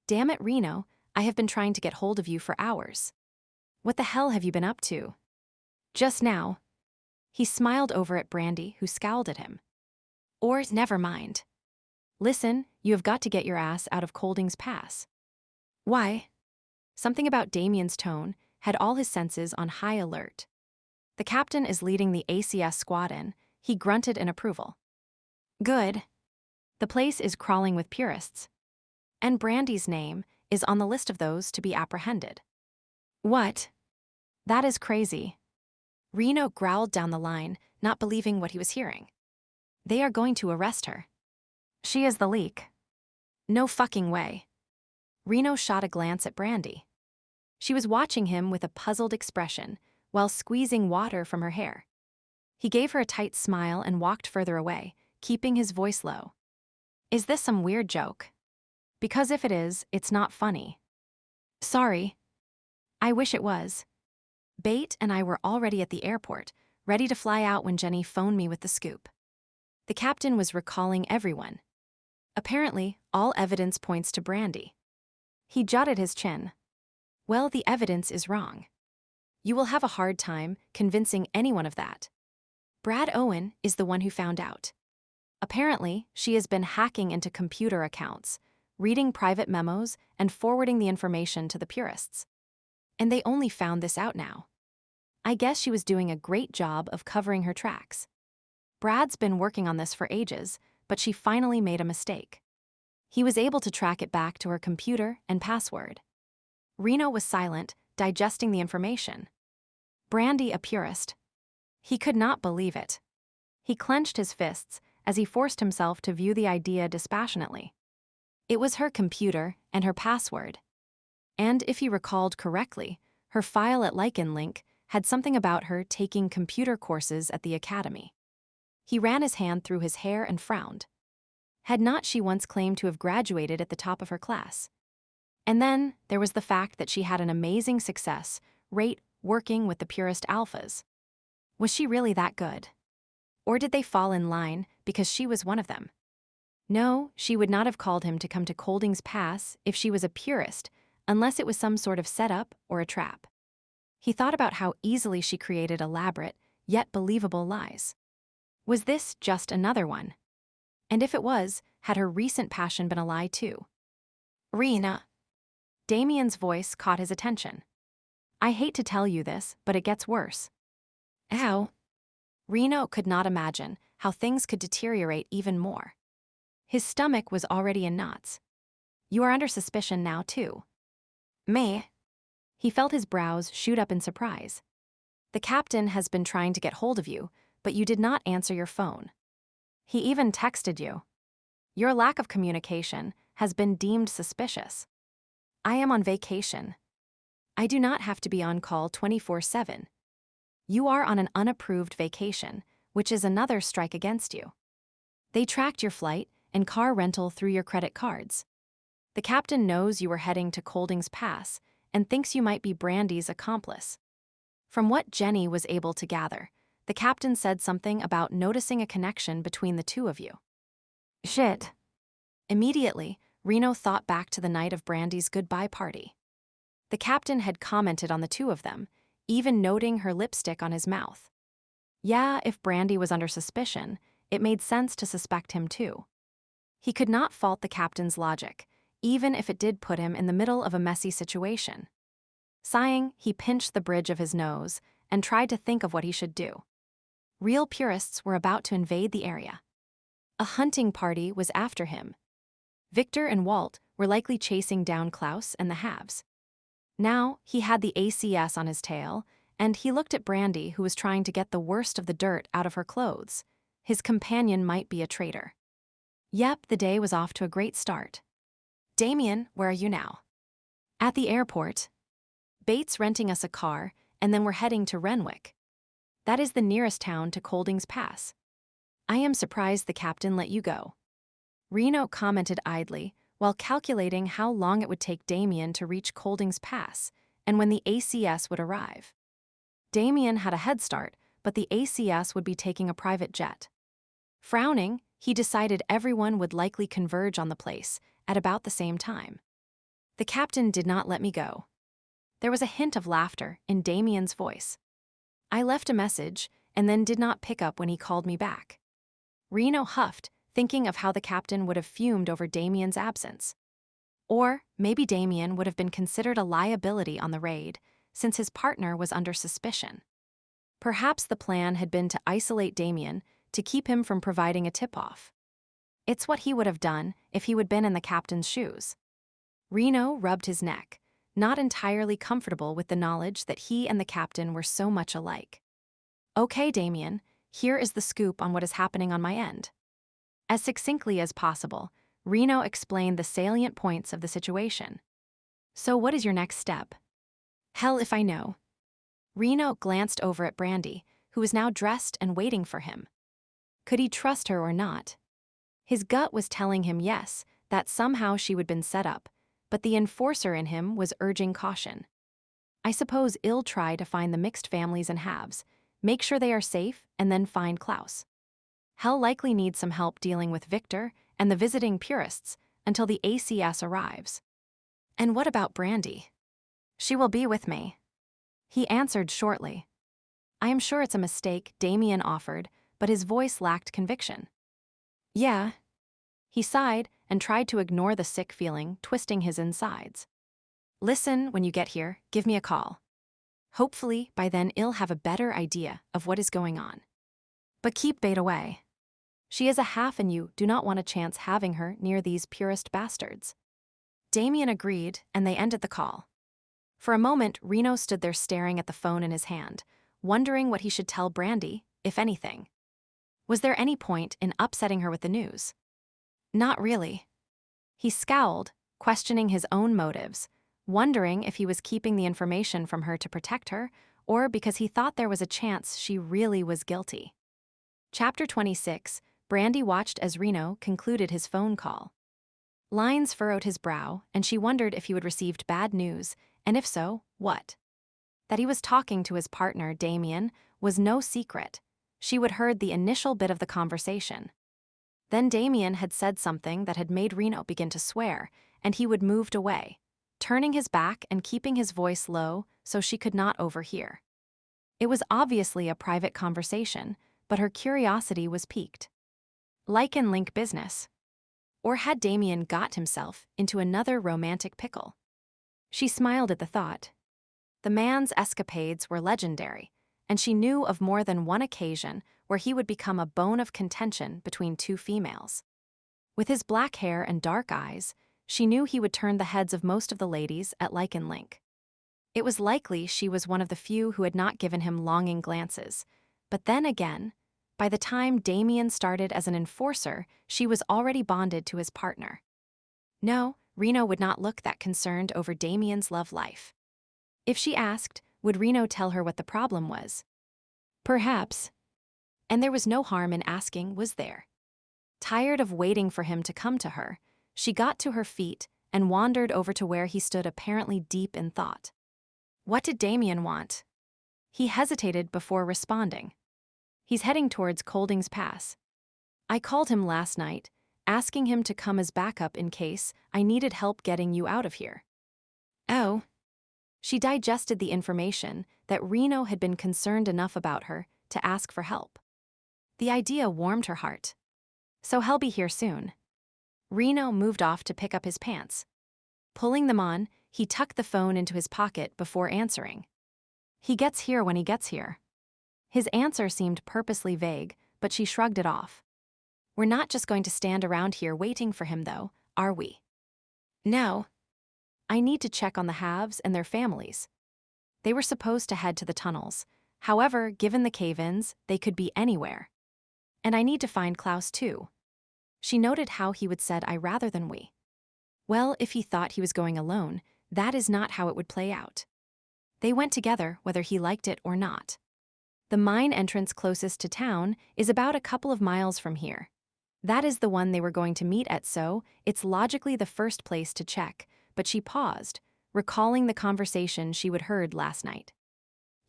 Damn it, Reno, I have been trying to get hold of you for hours. What the hell have you been up to? Just now. He smiled over at Brandi, who scowled at him. Or, never mind. Listen, you have got to get your ass out of Kolding's pass. Why? Something about Damien's tone had all his senses on high alert. The captain is leading the ACS squad in, he grunted in approval. Good. The place is crawling with purists. And Brandi's name is on the list of those to be apprehended. What? That is crazy. Reno growled down the line, not believing what he was hearing. They are going to arrest her. She is the leak. No fucking way. Reno shot a glance at Brandi. She was watching him with a puzzled expression while squeezing water from her hair. He gave her a tight smile and walked further away, keeping his voice low. Is this some weird joke? Because if it is, it's not funny. Sorry. I wish it was. Bate and I were already at the airport, ready to fly out when Jenny phoned me with the scoop. The captain was recalling everyone. Apparently, all evidence points to Brandi. He jutted his chin. Well, the evidence is wrong. You will have a hard time convincing anyone of that. Brad Owen is the one who found out. Apparently, she has been hacking into computer accounts, reading private memos, and forwarding the information to the purists. And they only found this out now. I guess she was doing a great job of covering her tracks. Brad's been working on this for ages, but she finally made a mistake. He was able to track it back to her computer and password. Reno was silent, digesting the information. Brandi, a purist. He could not believe it. He clenched his fists as he forced himself to view the idea dispassionately. It was her computer and her password. And if he recalled correctly, her file at Lycan Link had something about her taking computer courses at the academy. He ran his hand through his hair and frowned. Had not she once claimed to have graduated at the top of her class? And then there was the fact that she had an amazing success rate working with the purist alphas. Was she really that good? Or did they fall in line because she was one of them? No, she would not have called him to come to Kolding's Pass if she was a purist, unless it was some sort of setup or a trap. He thought about how easily she created elaborate, yet believable lies. Was this just another one? And if it was, had her recent passion been a lie too? Rena. Damien's voice caught his attention. I hate to tell you this, but it gets worse. Ow. Reno could not imagine how things could deteriorate even more. His stomach was already in knots. You are under suspicion now, too. Me? He felt his brows shoot up in surprise. The captain has been trying to get hold of you, but you did not answer your phone. He even texted you. Your lack of communication has been deemed suspicious. I am on vacation. I do not have to be on call 24/7. You are on an unapproved vacation, which is another strike against you. They tracked your flight and car rental through your credit cards. The captain knows you were heading to Kolding's Pass and thinks you might be Brandi's accomplice. From what Jenny was able to gather, the captain said something about noticing a connection between the two of you. Shit. Immediately, Reno thought back to the night of Brandi's goodbye party. The captain had commented on the two of them, even noting her lipstick on his mouth. Yeah, if Brandi was under suspicion, it made sense to suspect him too. He could not fault the captain's logic, even if it did put him in the middle of a messy situation. Sighing, he pinched the bridge of his nose and tried to think of what he should do. Real purists were about to invade the area. A hunting party was after him. Victor and Walt were likely chasing down Klaus and the Haves. Now he had the ACS on his tail, and he looked at Brandi, who was trying to get the worst of the dirt out of her clothes. His companion might be a traitor. Yep, the day was off to a great start. Damien, where are you now? At the airport. Bates renting us a car, and then we're heading to Renwick. That is the nearest town to Kolding's Pass. I am surprised the captain let you go. Reno commented idly, while calculating how long it would take Damien to reach Kolding's Pass, and when the ACS would arrive. Damien had a head start, but the ACS would be taking a private jet. Frowning, he decided everyone would likely converge on the place at about the same time. The captain did not let me go. There was a hint of laughter in Damien's voice. I left a message and then did not pick up when he called me back. Reno huffed, thinking of how the captain would have fumed over Damien's absence. Or maybe Damien would have been considered a liability on the raid, since his partner was under suspicion. Perhaps the plan had been to isolate Damien to keep him from providing a tip-off. It's what he would have done if he would been in the captain's shoes. Reno rubbed his neck, not entirely comfortable with the knowledge that he and the captain were so much alike. Okay, Damien, here is the scoop on what is happening on my end. As succinctly as possible, Reno explained the salient points of the situation. So what is your next step? Hell if I know. Reno glanced over at Brandi, who was now dressed and waiting for him. Could he trust her or not? His gut was telling him yes, that somehow she would been set up, but the enforcer in him was urging caution. I suppose I'll try to find the mixed families and halves, make sure they are safe, and then find Klaus. Hell likely needs some help dealing with Victor and the visiting purists until the ACS arrives. And what about Brandi? She will be with me. He answered shortly. I am sure it's a mistake, Damien offered, but his voice lacked conviction. Yeah. He sighed and tried to ignore the sick feeling twisting his insides. Listen, when you get here, give me a call. Hopefully, by then I'll have a better idea of what is going on. But keep Bait away. She is a half and you do not want a chance having her near these purist bastards. Damien agreed, and they ended the call. For a moment, Reno stood there staring at the phone in his hand, wondering what he should tell Brandi, if anything. Was there any point in upsetting her with the news? Not really. He scowled, questioning his own motives, wondering if he was keeping the information from her to protect her, or because he thought there was a chance she really was guilty. Chapter 26, Brandi watched as Reno concluded his phone call. Lines furrowed his brow, and she wondered if he would received bad news, and if so, what? That he was talking to his partner, Damien, was no secret. She would heard the initial bit of the conversation. Then Damien had said something that had made Reno begin to swear, and he would moved away, turning his back and keeping his voice low so she could not overhear. It was obviously a private conversation, but her curiosity was piqued. Lycan Link business. Or had Damien got himself into another romantic pickle? She smiled at the thought. The man's escapades were legendary, and she knew of more than one occasion where he would become a bone of contention between two females. With his black hair and dark eyes, she knew he would turn the heads of most of the ladies at Lycan Link. It was likely she was one of the few who had not given him longing glances, but then again, by the time Damien started as an enforcer, she was already bonded to his partner. No, Reno would not look that concerned over Damien's love life. If she asked, would Reno tell her what the problem was? Perhaps. And there was no harm in asking, was there? Tired of waiting for him to come to her, she got to her feet and wandered over to where he stood apparently deep in thought. What did Damien want? He hesitated before responding. He's heading towards Kolding's Pass. I called him last night, asking him to come as backup in case I needed help getting you out of here. Oh. She digested the information that Reno had been concerned enough about her to ask for help. The idea warmed her heart. So he'll be here soon. Reno moved off to pick up his pants. Pulling them on, he tucked the phone into his pocket before answering. He gets here when he gets here. His answer seemed purposely vague, but she shrugged it off. We're not just going to stand around here waiting for him, though, are we? No. I need to check on the Haves and their families. They were supposed to head to the tunnels. However, given the cave-ins, they could be anywhere. And I need to find Klaus, too. She noted how he would said I rather than we. Well, if he thought he was going alone, that is not how it would play out. They went together whether he liked it or not. The mine entrance closest to town is about a couple of miles from here. That is the one they were going to meet at, so it's logically the first place to check, but she paused, recalling the conversation she would heard last night.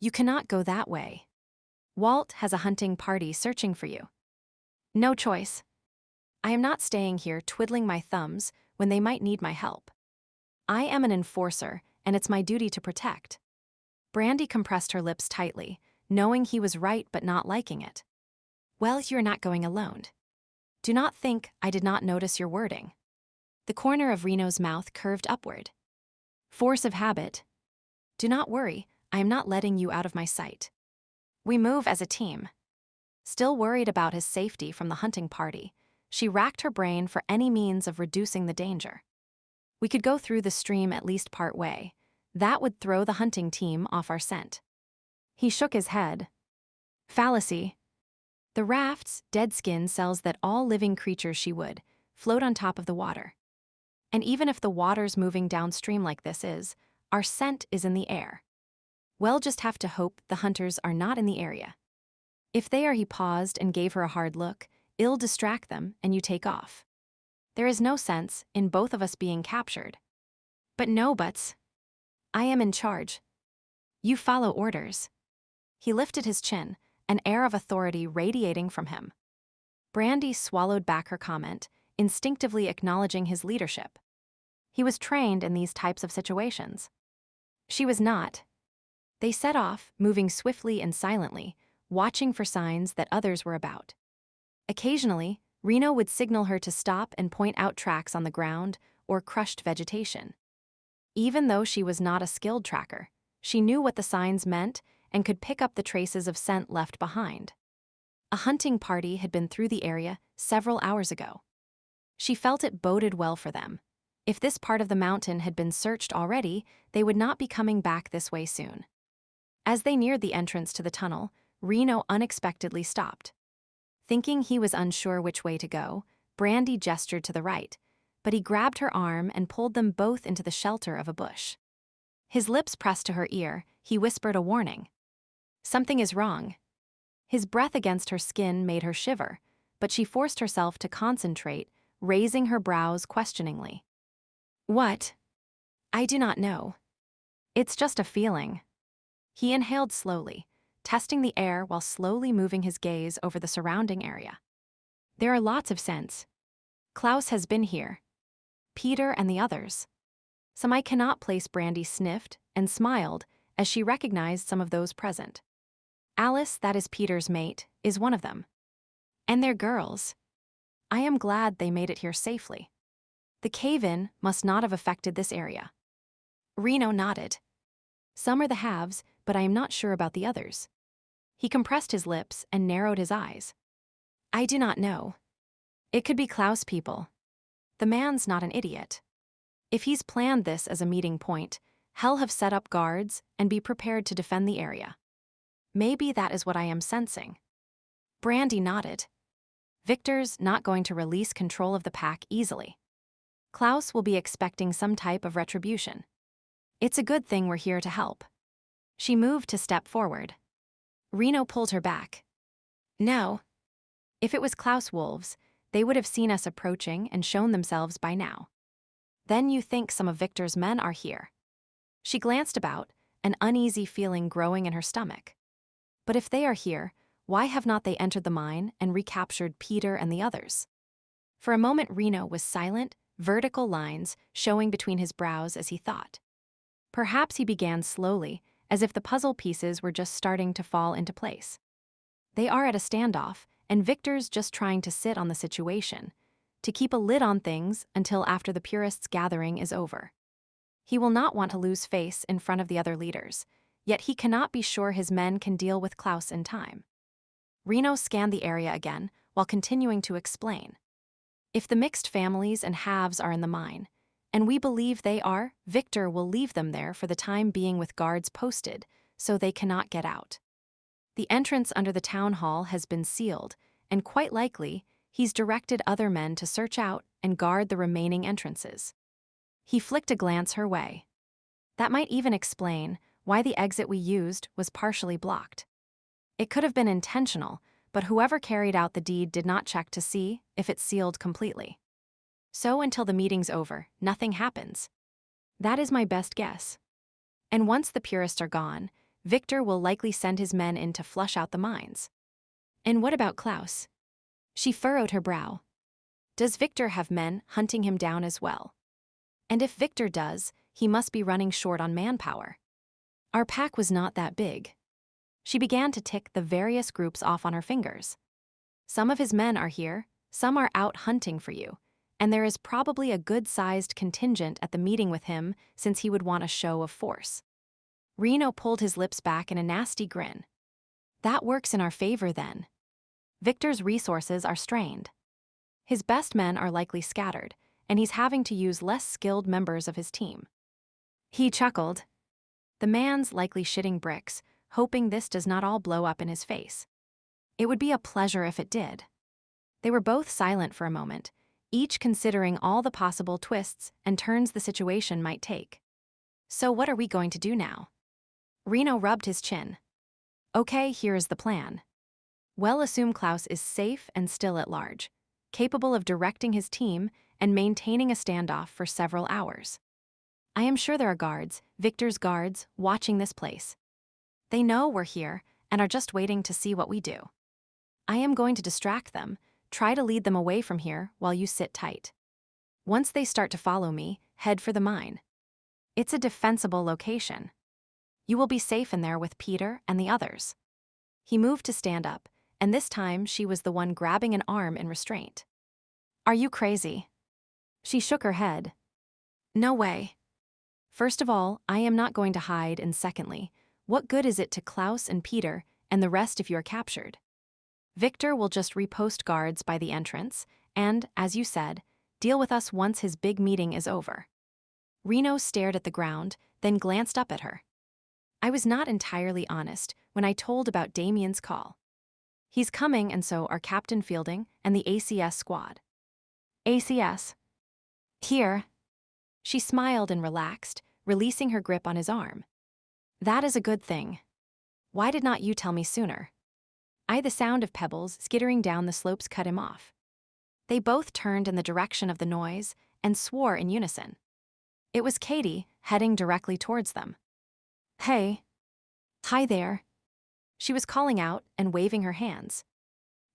You cannot go that way. Walt has a hunting party searching for you. No choice. I am not staying here twiddling my thumbs when they might need my help. I am an enforcer, and it's my duty to protect. Brandi compressed her lips tightly, knowing he was right but not liking it. Well, you're not going alone. Do not think I did not notice your wording. The corner of Reno's mouth curved upward. Force of habit. Do not worry, I am not letting you out of my sight. We move as a team. Still worried about his safety from the hunting party, she racked her brain for any means of reducing the danger. We could go through the stream at least part way. That would throw the hunting team off our scent. He shook his head. Fallacy. The raft's dead skin sells that all living creatures she would float on top of the water. And even if the water's moving downstream like this is, our scent is in the air. We'll just have to hope the hunters are not in the area. If they are, he paused and gave her a hard look, it'll distract them and you take off. There is no sense in both of us being captured. But no buts. I am in charge. You follow orders. He lifted his chin, an air of authority radiating from him. Brandi swallowed back her comment, instinctively acknowledging his leadership. He was trained in these types of situations. She was not. They set off, moving swiftly and silently, watching for signs that others were about. Occasionally, Reno would signal her to stop and point out tracks on the ground or crushed vegetation. Even though she was not a skilled tracker, she knew what the signs meant and could pick up the traces of scent left behind. A hunting party had been through the area several hours ago. She felt it boded well for them. If this part of the mountain had been searched already, they would not be coming back this way soon. As they neared the entrance to the tunnel, Reno unexpectedly stopped. Thinking he was unsure which way to go, Brandi gestured to the right, but he grabbed her arm and pulled them both into the shelter of a bush. His lips pressed to her ear, he whispered a warning. Something is wrong. His breath against her skin made her shiver, but she forced herself to concentrate, raising her brows questioningly. What? I do not know. It's just a feeling. He inhaled slowly, testing the air while slowly moving his gaze over the surrounding area. There are lots of scents. Klaus has been here. Peter and the others. Some I cannot place. Brandi sniffed and smiled as she recognized some of those present. Alice, that is Peter's mate, is one of them. And they're girls. I am glad they made it here safely. The cave-in must not have affected this area. Reno nodded. Some are the haves, but I am not sure about the others. He compressed his lips and narrowed his eyes. I do not know. It could be Klaus people. The man's not an idiot. If he's planned this as a meeting point, he'll have set up guards and be prepared to defend the area. Maybe that is what I am sensing. Brandi nodded. Victor's not going to release control of the pack easily. Klaus will be expecting some type of retribution. It's a good thing we're here to help. She moved to step forward. Reno pulled her back. No. If it was Klaus wolves, they would have seen us approaching and shown themselves by now. Then you think some of Victor's men are here. She glanced about, an uneasy feeling growing in her stomach. But if they are here, why have not they entered the mine and recaptured Peter and the others? For a moment Reno was silent, vertical lines showing between his brows as he thought. Perhaps he began slowly, as if the puzzle pieces were just starting to fall into place. They are at a standoff, and Victor's just trying to sit on the situation, to keep a lid on things until after the purists' gathering is over. He will not want to lose face in front of the other leaders, yet he cannot be sure his men can deal with Klaus in time. Reno scanned the area again, while continuing to explain. If the mixed families and halves are in the mine, and we believe they are, Victor will leave them there for the time being with guards posted, so they cannot get out. The entrance under the town hall has been sealed, and quite likely, he's directed other men to search out and guard the remaining entrances. He flicked a glance her way. That might even explain why the exit we used was partially blocked. It could have been intentional, but whoever carried out the deed did not check to see if it's sealed completely. So until the meeting's over, nothing happens. That is my best guess. And once the purists are gone, Victor will likely send his men in to flush out the mines. And what about Klaus? She furrowed her brow. Does Victor have men hunting him down as well? And if Victor does, he must be running short on manpower. Our pack was not that big. She began to tick the various groups off on her fingers. Some of his men are here, some are out hunting for you, and there is probably a good-sized contingent at the meeting with him since he would want a show of force. Reno pulled his lips back in a nasty grin. That works in our favor then. Victor's resources are strained. His best men are likely scattered, and he's having to use less skilled members of his team. He chuckled. The man's likely shitting bricks, hoping this does not all blow up in his face. It would be a pleasure if it did. They were both silent for a moment, each considering all the possible twists and turns the situation might take. So what are we going to do now? Reno rubbed his chin. Okay, here is the plan. Well, assume Klaus is safe and still at large, capable of directing his team and maintaining a standoff for several hours. I am sure there are guards, Victor's guards, watching this place. They know we're here and are just waiting to see what we do. I am going to distract them, try to lead them away from here while you sit tight. Once they start to follow me, head for the mine. It's a defensible location. You will be safe in there with Peter and the others. He moved to stand up, and this time she was the one grabbing an arm in restraint. Are you crazy? She shook her head. No way. First of all, I am not going to hide, and secondly, what good is it to Klaus and Peter and the rest if you are captured? Victor will just repost guards by the entrance and, as you said, deal with us once his big meeting is over. Reno stared at the ground, then glanced up at her. I was not entirely honest when I told about Damien's call. He's coming, and so are Captain Fielding and the ACS squad. ACS? Here. She smiled and relaxed, releasing her grip on his arm. That is a good thing. Why did not you tell me sooner? The sound of pebbles skittering down the slopes cut him off. They both turned in the direction of the noise and swore in unison. It was Katie, heading directly towards them. Hey. Hi there. She was calling out and waving her hands.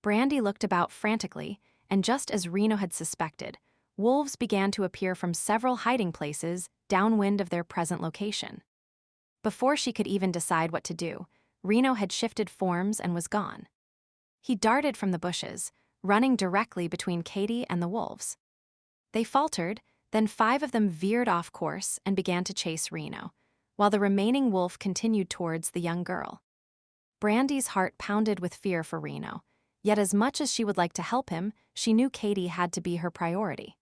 Brandi looked about frantically, and just as Reno had suspected, wolves began to appear from several hiding places downwind of their present location. Before she could even decide what to do, Reno had shifted forms and was gone. He darted from the bushes, running directly between Katie and the wolves. They faltered, then 5 of them veered off course and began to chase Reno, while the remaining wolf continued towards the young girl. Brandi's heart pounded with fear for Reno, yet as much as she would like to help him, she knew Katie had to be her priority.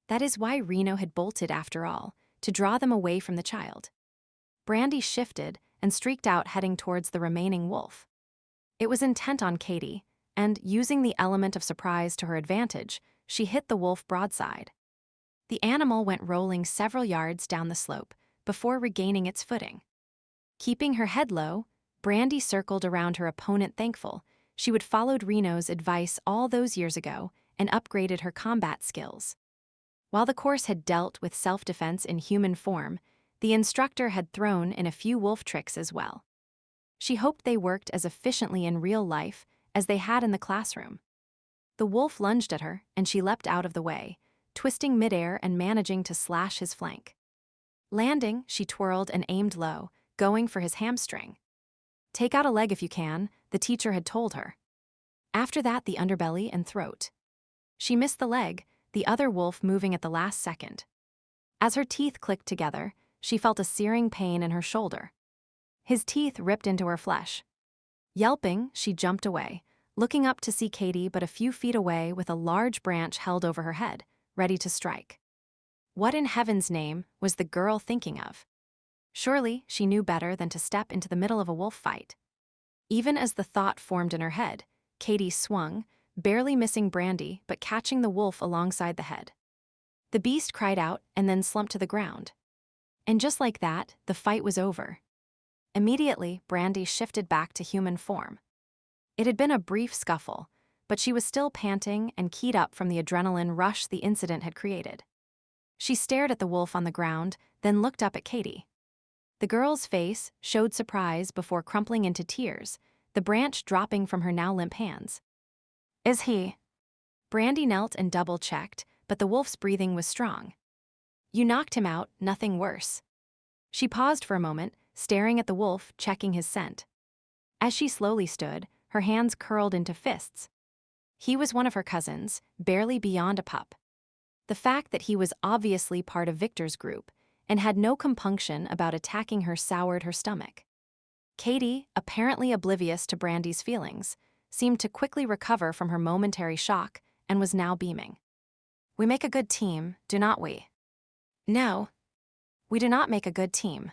That is why Reno had bolted after all, to draw them away from the child. Brandi shifted and streaked out, heading towards the remaining wolf. It was intent on Katie, and, using the element of surprise to her advantage, she hit the wolf broadside. The animal went rolling several yards down the slope before regaining its footing. Keeping her head low, Brandi circled around her opponent, thankful she would followed Reno's advice all those years ago and upgraded her combat skills. While the course had dealt with self-defense in human form, the instructor had thrown in a few wolf tricks as well. She hoped they worked as efficiently in real life as they had in the classroom. The wolf lunged at her, and she leapt out of the way, twisting midair and managing to slash his flank. Landing, she twirled and aimed low, going for his hamstring. Take out a leg if you can, the teacher had told her. After that, the underbelly and throat. She missed the leg, the other wolf moving at the last second. As her teeth clicked together, she felt a searing pain in her shoulder. His teeth ripped into her flesh. Yelping, she jumped away, looking up to see Katie but a few feet away with a large branch held over her head, ready to strike. What in heaven's name was the girl thinking of? Surely she knew better than to step into the middle of a wolf fight. Even as the thought formed in her head, Katie swung, barely missing Brandi but catching the wolf alongside the head. The beast cried out and then slumped to the ground. And just like that, the fight was over. Immediately, Brandi shifted back to human form. It had been a brief scuffle, but she was still panting and keyed up from the adrenaline rush the incident had created. She stared at the wolf on the ground, then looked up at Katie. The girl's face showed surprise before crumpling into tears, the branch dropping from her now limp hands. Is he? Brandi knelt and double-checked, but the wolf's breathing was strong. You knocked him out, nothing worse. She paused for a moment, staring at the wolf, checking his scent. As she slowly stood, her hands curled into fists. He was one of her cousins, barely beyond a pup. The fact that he was obviously part of Victor's group and had no compunction about attacking her soured her stomach. Katie, apparently oblivious to Brandi's feelings, seemed to quickly recover from her momentary shock and was now beaming. We make a good team, do not we? No. We do not make a good team.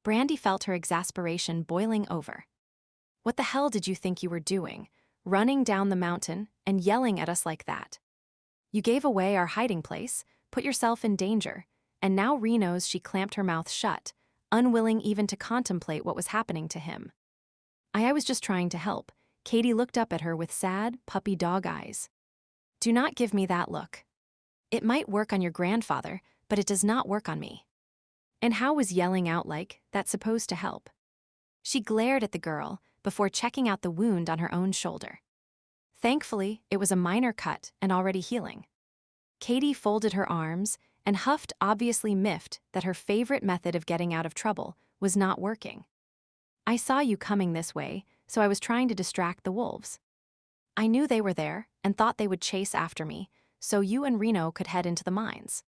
Brandi felt her exasperation boiling over. What the hell did you think you were doing, running down the mountain and yelling at us like that? You gave away our hiding place, put yourself in danger, and now Reno's she clamped her mouth shut, unwilling even to contemplate what was happening to him. I was just trying to help. Katie looked up at her with sad, puppy dog eyes. Do not give me that look. It might work on your grandfather, but it does not work on me. And how was yelling out like that supposed to help? She glared at the girl before checking out the wound on her own shoulder. Thankfully, it was a minor cut and already healing. Katie folded her arms and huffed, obviously miffed that her favorite method of getting out of trouble was not working. I saw you coming this way, so I was trying to distract the wolves. I knew they were there and thought they would chase after me, so you and Reno could head into the mines.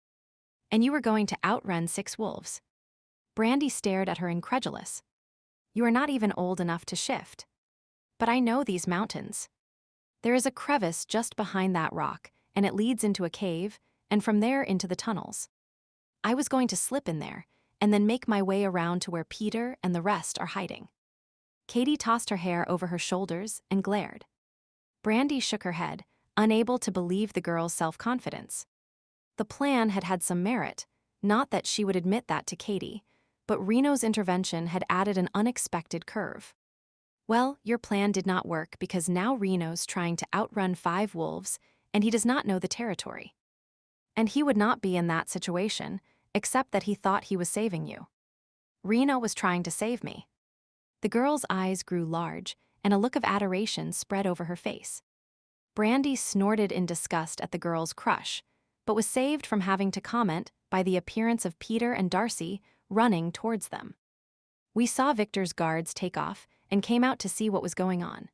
And you were going to outrun 6 wolves. Brandi stared at her incredulous. You are not even old enough to shift. But I know these mountains. There is a crevice just behind that rock, and it leads into a cave, and from there into the tunnels. I was going to slip in there, and then make my way around to where Peter and the rest are hiding. Katie tossed her hair over her shoulders and glared. Brandi shook her head, unable to believe the girl's self-confidence. The plan had had some merit, not that she would admit that to Katie, but Reno's intervention had added an unexpected curve. Well, your plan did not work because now Reno's trying to outrun 5 wolves, and he does not know the territory. And he would not be in that situation, except that he thought he was saving you. Reno was trying to save me. The girl's eyes grew large, and a look of adoration spread over her face. Brandi snorted in disgust at the girl's crush, but was saved from having to comment by the appearance of Peter and Darcy running towards them. We saw Victor's guards take off and came out to see what was going on.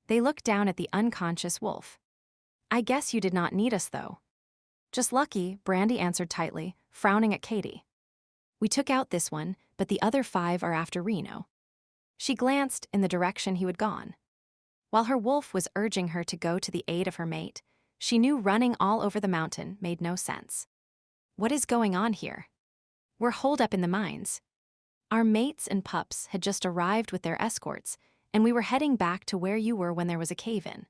They looked down at the unconscious wolf. I guess you did not need us, though. Just lucky, Brandi answered tightly, frowning at Katie. We took out this one, but the other 5 are after Reno. She glanced in the direction he had gone. While her wolf was urging her to go to the aid of her mate, she knew running all over the mountain made no sense. What is going on here? We're holed up in the mines. Our mates and pups had just arrived with their escorts, and we were heading back to where you were when there was a cave-in.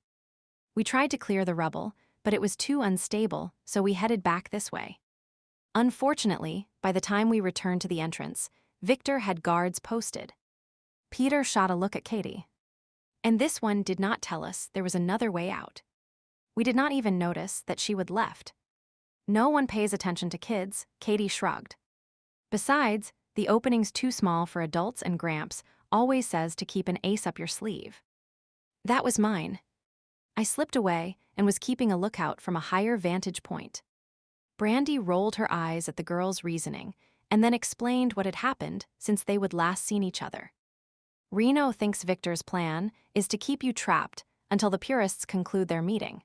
We tried to clear the rubble, but it was too unstable, so we headed back this way. Unfortunately, by the time we returned to the entrance, Victor had guards posted. Peter shot a look at Katie. And this one did not tell us there was another way out. We did not even notice that she had left. No one pays attention to kids, Katie shrugged. Besides, the opening's too small for adults, and Gramps always says to keep an ace up your sleeve. That was mine. I slipped away and was keeping a lookout from a higher vantage point. Brandi rolled her eyes at the girl's reasoning and then explained what had happened since they would last seen each other. Reno thinks Victor's plan is to keep you trapped until the purists conclude their meeting.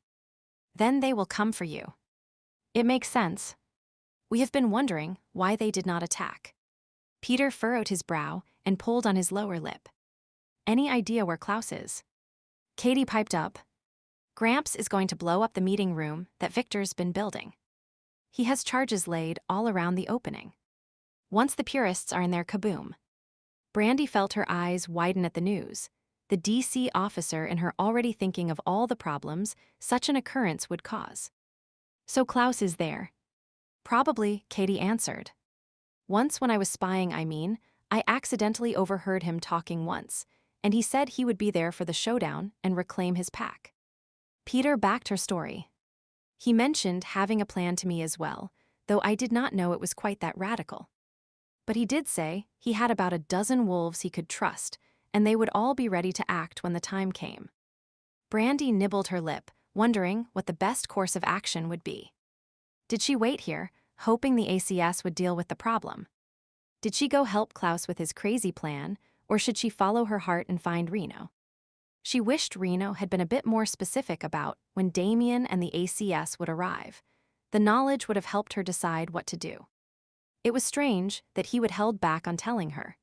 Then they will come for you. It makes sense. We have been wondering why they did not attack. Peter furrowed his brow and pulled on his lower lip. Any idea where Klaus is? Katie piped up. Gramps is going to blow up the meeting room that Victor's been building. He has charges laid all around the opening. Once the purists are in their kaboom. Brandi felt her eyes widen at the news, the DC officer in her already thinking of all the problems such an occurrence would cause. So Klaus is there. Probably, Katie answered. Once when I was spying, I accidentally overheard him talking once, and he said he would be there for the showdown and reclaim his pack. Peter backed her story. He mentioned having a plan to me as well, though I did not know it was quite that radical. But he did say he had about a dozen wolves he could trust, and they would all be ready to act when the time came. Brandi nibbled her lip, wondering what the best course of action would be. Did she wait here, hoping the ACS would deal with the problem? Did she go help Klaus with his crazy plan, or should she follow her heart and find Reno? She wished Reno had been a bit more specific about when Damien and the ACS would arrive. The knowledge would have helped her decide what to do. It was strange that he would held back on telling her.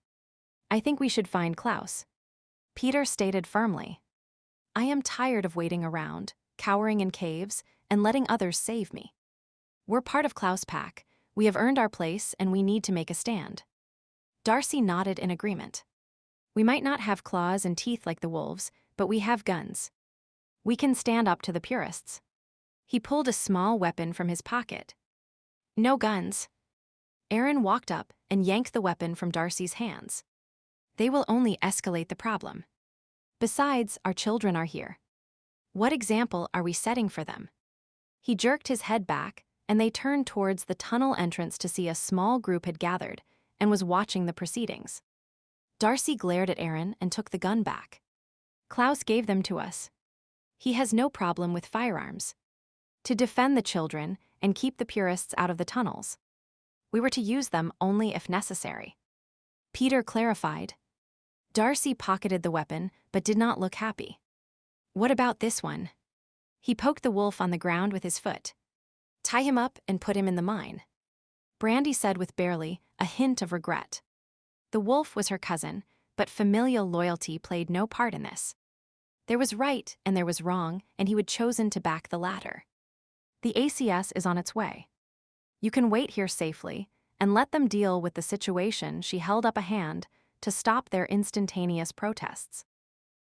I think we should find Klaus. Peter stated firmly. I am tired of waiting around, cowering in caves, and letting others save me. We're part of Klaus' pack, we have earned our place, and we need to make a stand. Darcy nodded in agreement. We might not have claws and teeth like the wolves, but we have guns. We can stand up to the purists. He pulled a small weapon from his pocket. No guns. Aaron walked up and yanked the weapon from Darcy's hands. They will only escalate the problem. Besides, our children are here. What example are we setting for them? He jerked his head back, and they turned towards the tunnel entrance to see a small group had gathered and was watching the proceedings. Darcy glared at Aaron and took the gun back. Klaus gave them to us. He has no problem with firearms. To defend the children and keep the purists out of the tunnels. We were to use them only if necessary. Peter clarified. Darcy pocketed the weapon, but did not look happy. What about this one? He poked the wolf on the ground with his foot. Tie him up and put him in the mine. Brandi said with barely a hint of regret. The wolf was her cousin, but familial loyalty played no part in this. There was right and there was wrong, and he would chosen to back the latter. The ACS is on its way. You can wait here safely and let them deal with the situation. She held up a hand to stop their instantaneous protests.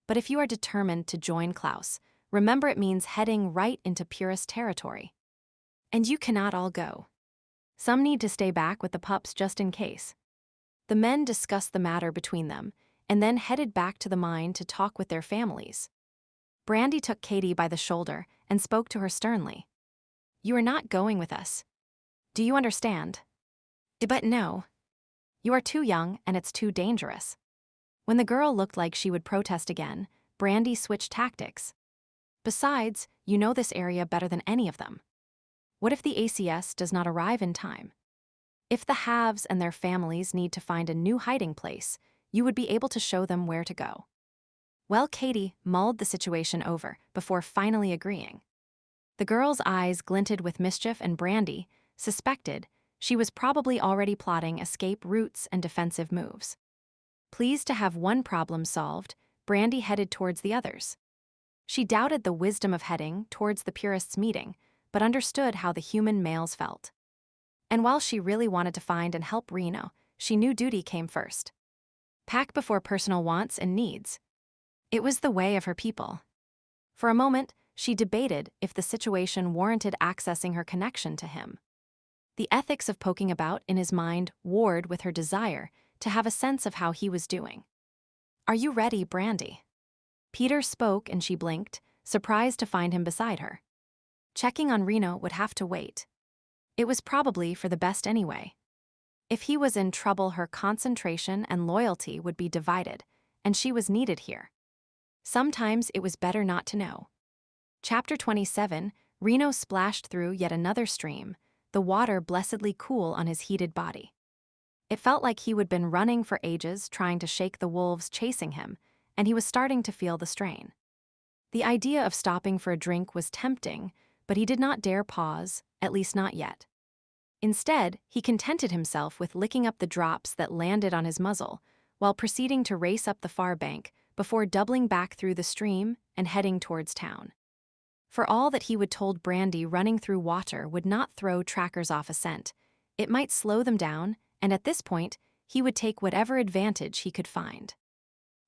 But if you are determined to join Klaus, remember it means heading right into purist territory. And you cannot all go. Some need to stay back with the pups just in case. The men discussed the matter between them and then headed back to the mine to talk with their families. Brandi took Katie by the shoulder and spoke to her sternly. You are not going with us. Do you understand? But no. You are too young and it's too dangerous. When the girl looked like she would protest again, Brandi switched tactics. Besides, you know this area better than any of them. What if the ACS does not arrive in time? If the haves and their families need to find a new hiding place, you would be able to show them where to go. Well, Katie mulled the situation over before finally agreeing. The girl's eyes glinted with mischief, and Brandi suspected she was probably already plotting escape routes and defensive moves. Pleased to have one problem solved, Brandi headed towards the others. She doubted the wisdom of heading towards the purists' meeting, but understood how the human males felt. And while she really wanted to find and help Reno, she knew duty came first. Pack before personal wants and needs. It was the way of her people. For a moment, she debated if the situation warranted accessing her connection to him. The ethics of poking about in his mind warred with her desire to have a sense of how he was doing. Are you ready, Brandi? Peter spoke and she blinked, surprised to find him beside her. Checking on Reno would have to wait. It was probably for the best anyway. If he was in trouble, her concentration and loyalty would be divided, and she was needed here. Sometimes it was better not to know. Chapter 27, Reno splashed through yet another stream, the water blessedly cool on his heated body. It felt like he had been running for ages trying to shake the wolves chasing him, and he was starting to feel the strain. The idea of stopping for a drink was tempting, but he did not dare pause, at least not yet. Instead, he contented himself with licking up the drops that landed on his muzzle, while proceeding to race up the far bank before doubling back through the stream and heading towards town. For all that he would told Brandi, running through water would not throw trackers off a scent. It might slow them down, and at this point, he would take whatever advantage he could find.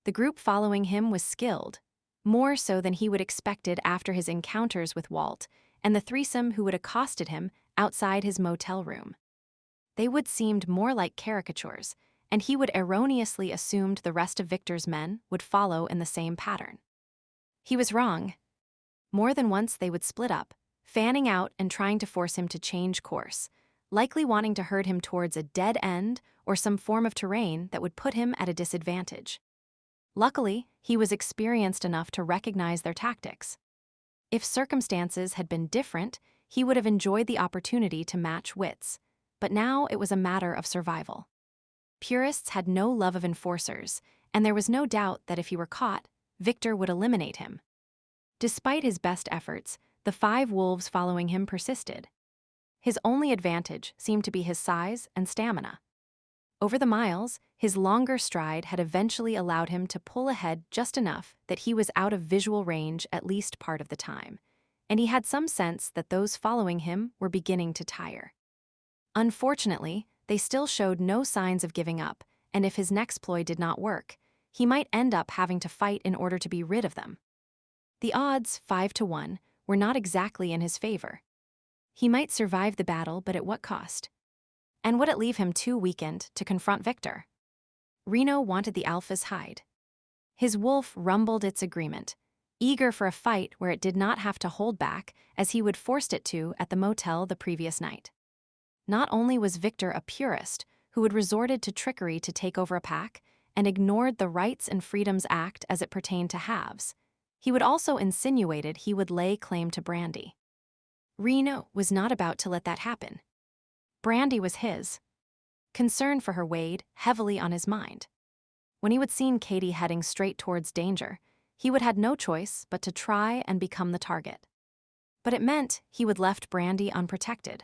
The group following him was skilled, more so than he would expected after his encounters with Walt and the threesome who had accosted him outside his motel room. They would seemed more like caricatures, and he would erroneously assumed the rest of Victor's men would follow in the same pattern. He was wrong. More than once they would split up, fanning out and trying to force him to change course, likely wanting to herd him towards a dead end or some form of terrain that would put him at a disadvantage. Luckily, he was experienced enough to recognize their tactics. If circumstances had been different, he would have enjoyed the opportunity to match wits, but now it was a matter of survival. Purists had no love of enforcers, and there was no doubt that if he were caught, Victor would eliminate him. Despite his best efforts, the 5 wolves following him persisted. His only advantage seemed to be his size and stamina. Over the miles, his longer stride had eventually allowed him to pull ahead just enough that he was out of visual range at least part of the time, and he had some sense that those following him were beginning to tire. Unfortunately, they still showed no signs of giving up, and if his next ploy did not work, he might end up having to fight in order to be rid of them. The odds, 5-1, were not exactly in his favor. He might survive the battle, but at what cost? And would it leave him too weakened to confront Victor? Reno wanted the alpha's hide. His wolf rumbled its agreement, eager for a fight where it did not have to hold back as he would forced it to at the motel the previous night. Not only was Victor a purist who had resorted to trickery to take over a pack and ignored the Rights and Freedoms Act as it pertained to halves, he would also insinuated he would lay claim to Brandi. Reno was not about to let that happen. Brandi was his. Concern for her weighed heavily on his mind. When he would seen Katie heading straight towards danger, he would had no choice but to try and become the target. But it meant he would left Brandi unprotected.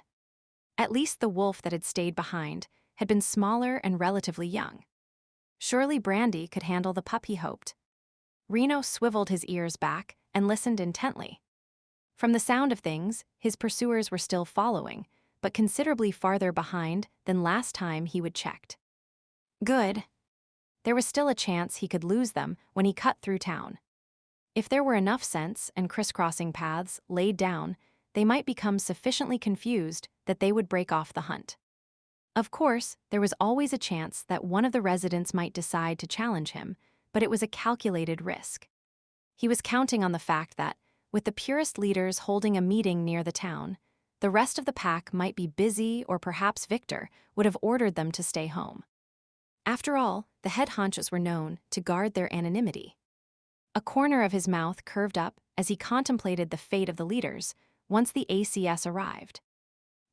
At least the wolf that had stayed behind had been smaller and relatively young. Surely Brandi could handle the pup, he hoped. Reno swiveled his ears back and listened intently. From the sound of things, his pursuers were still following, but considerably farther behind than last time he would checked. Good. There was still a chance he could lose them when he cut through town. If there were enough sense and crisscrossing paths laid down, they might become sufficiently confused that they would break off the hunt. Of course, there was always a chance that one of the residents might decide to challenge him, but it was a calculated risk. He was counting on the fact that, with the purist leaders holding a meeting near the town, the rest of the pack might be busy, or perhaps Victor would have ordered them to stay home. After all, the head honchos were known to guard their anonymity. A corner of his mouth curved up as he contemplated the fate of the leaders once the ACS arrived.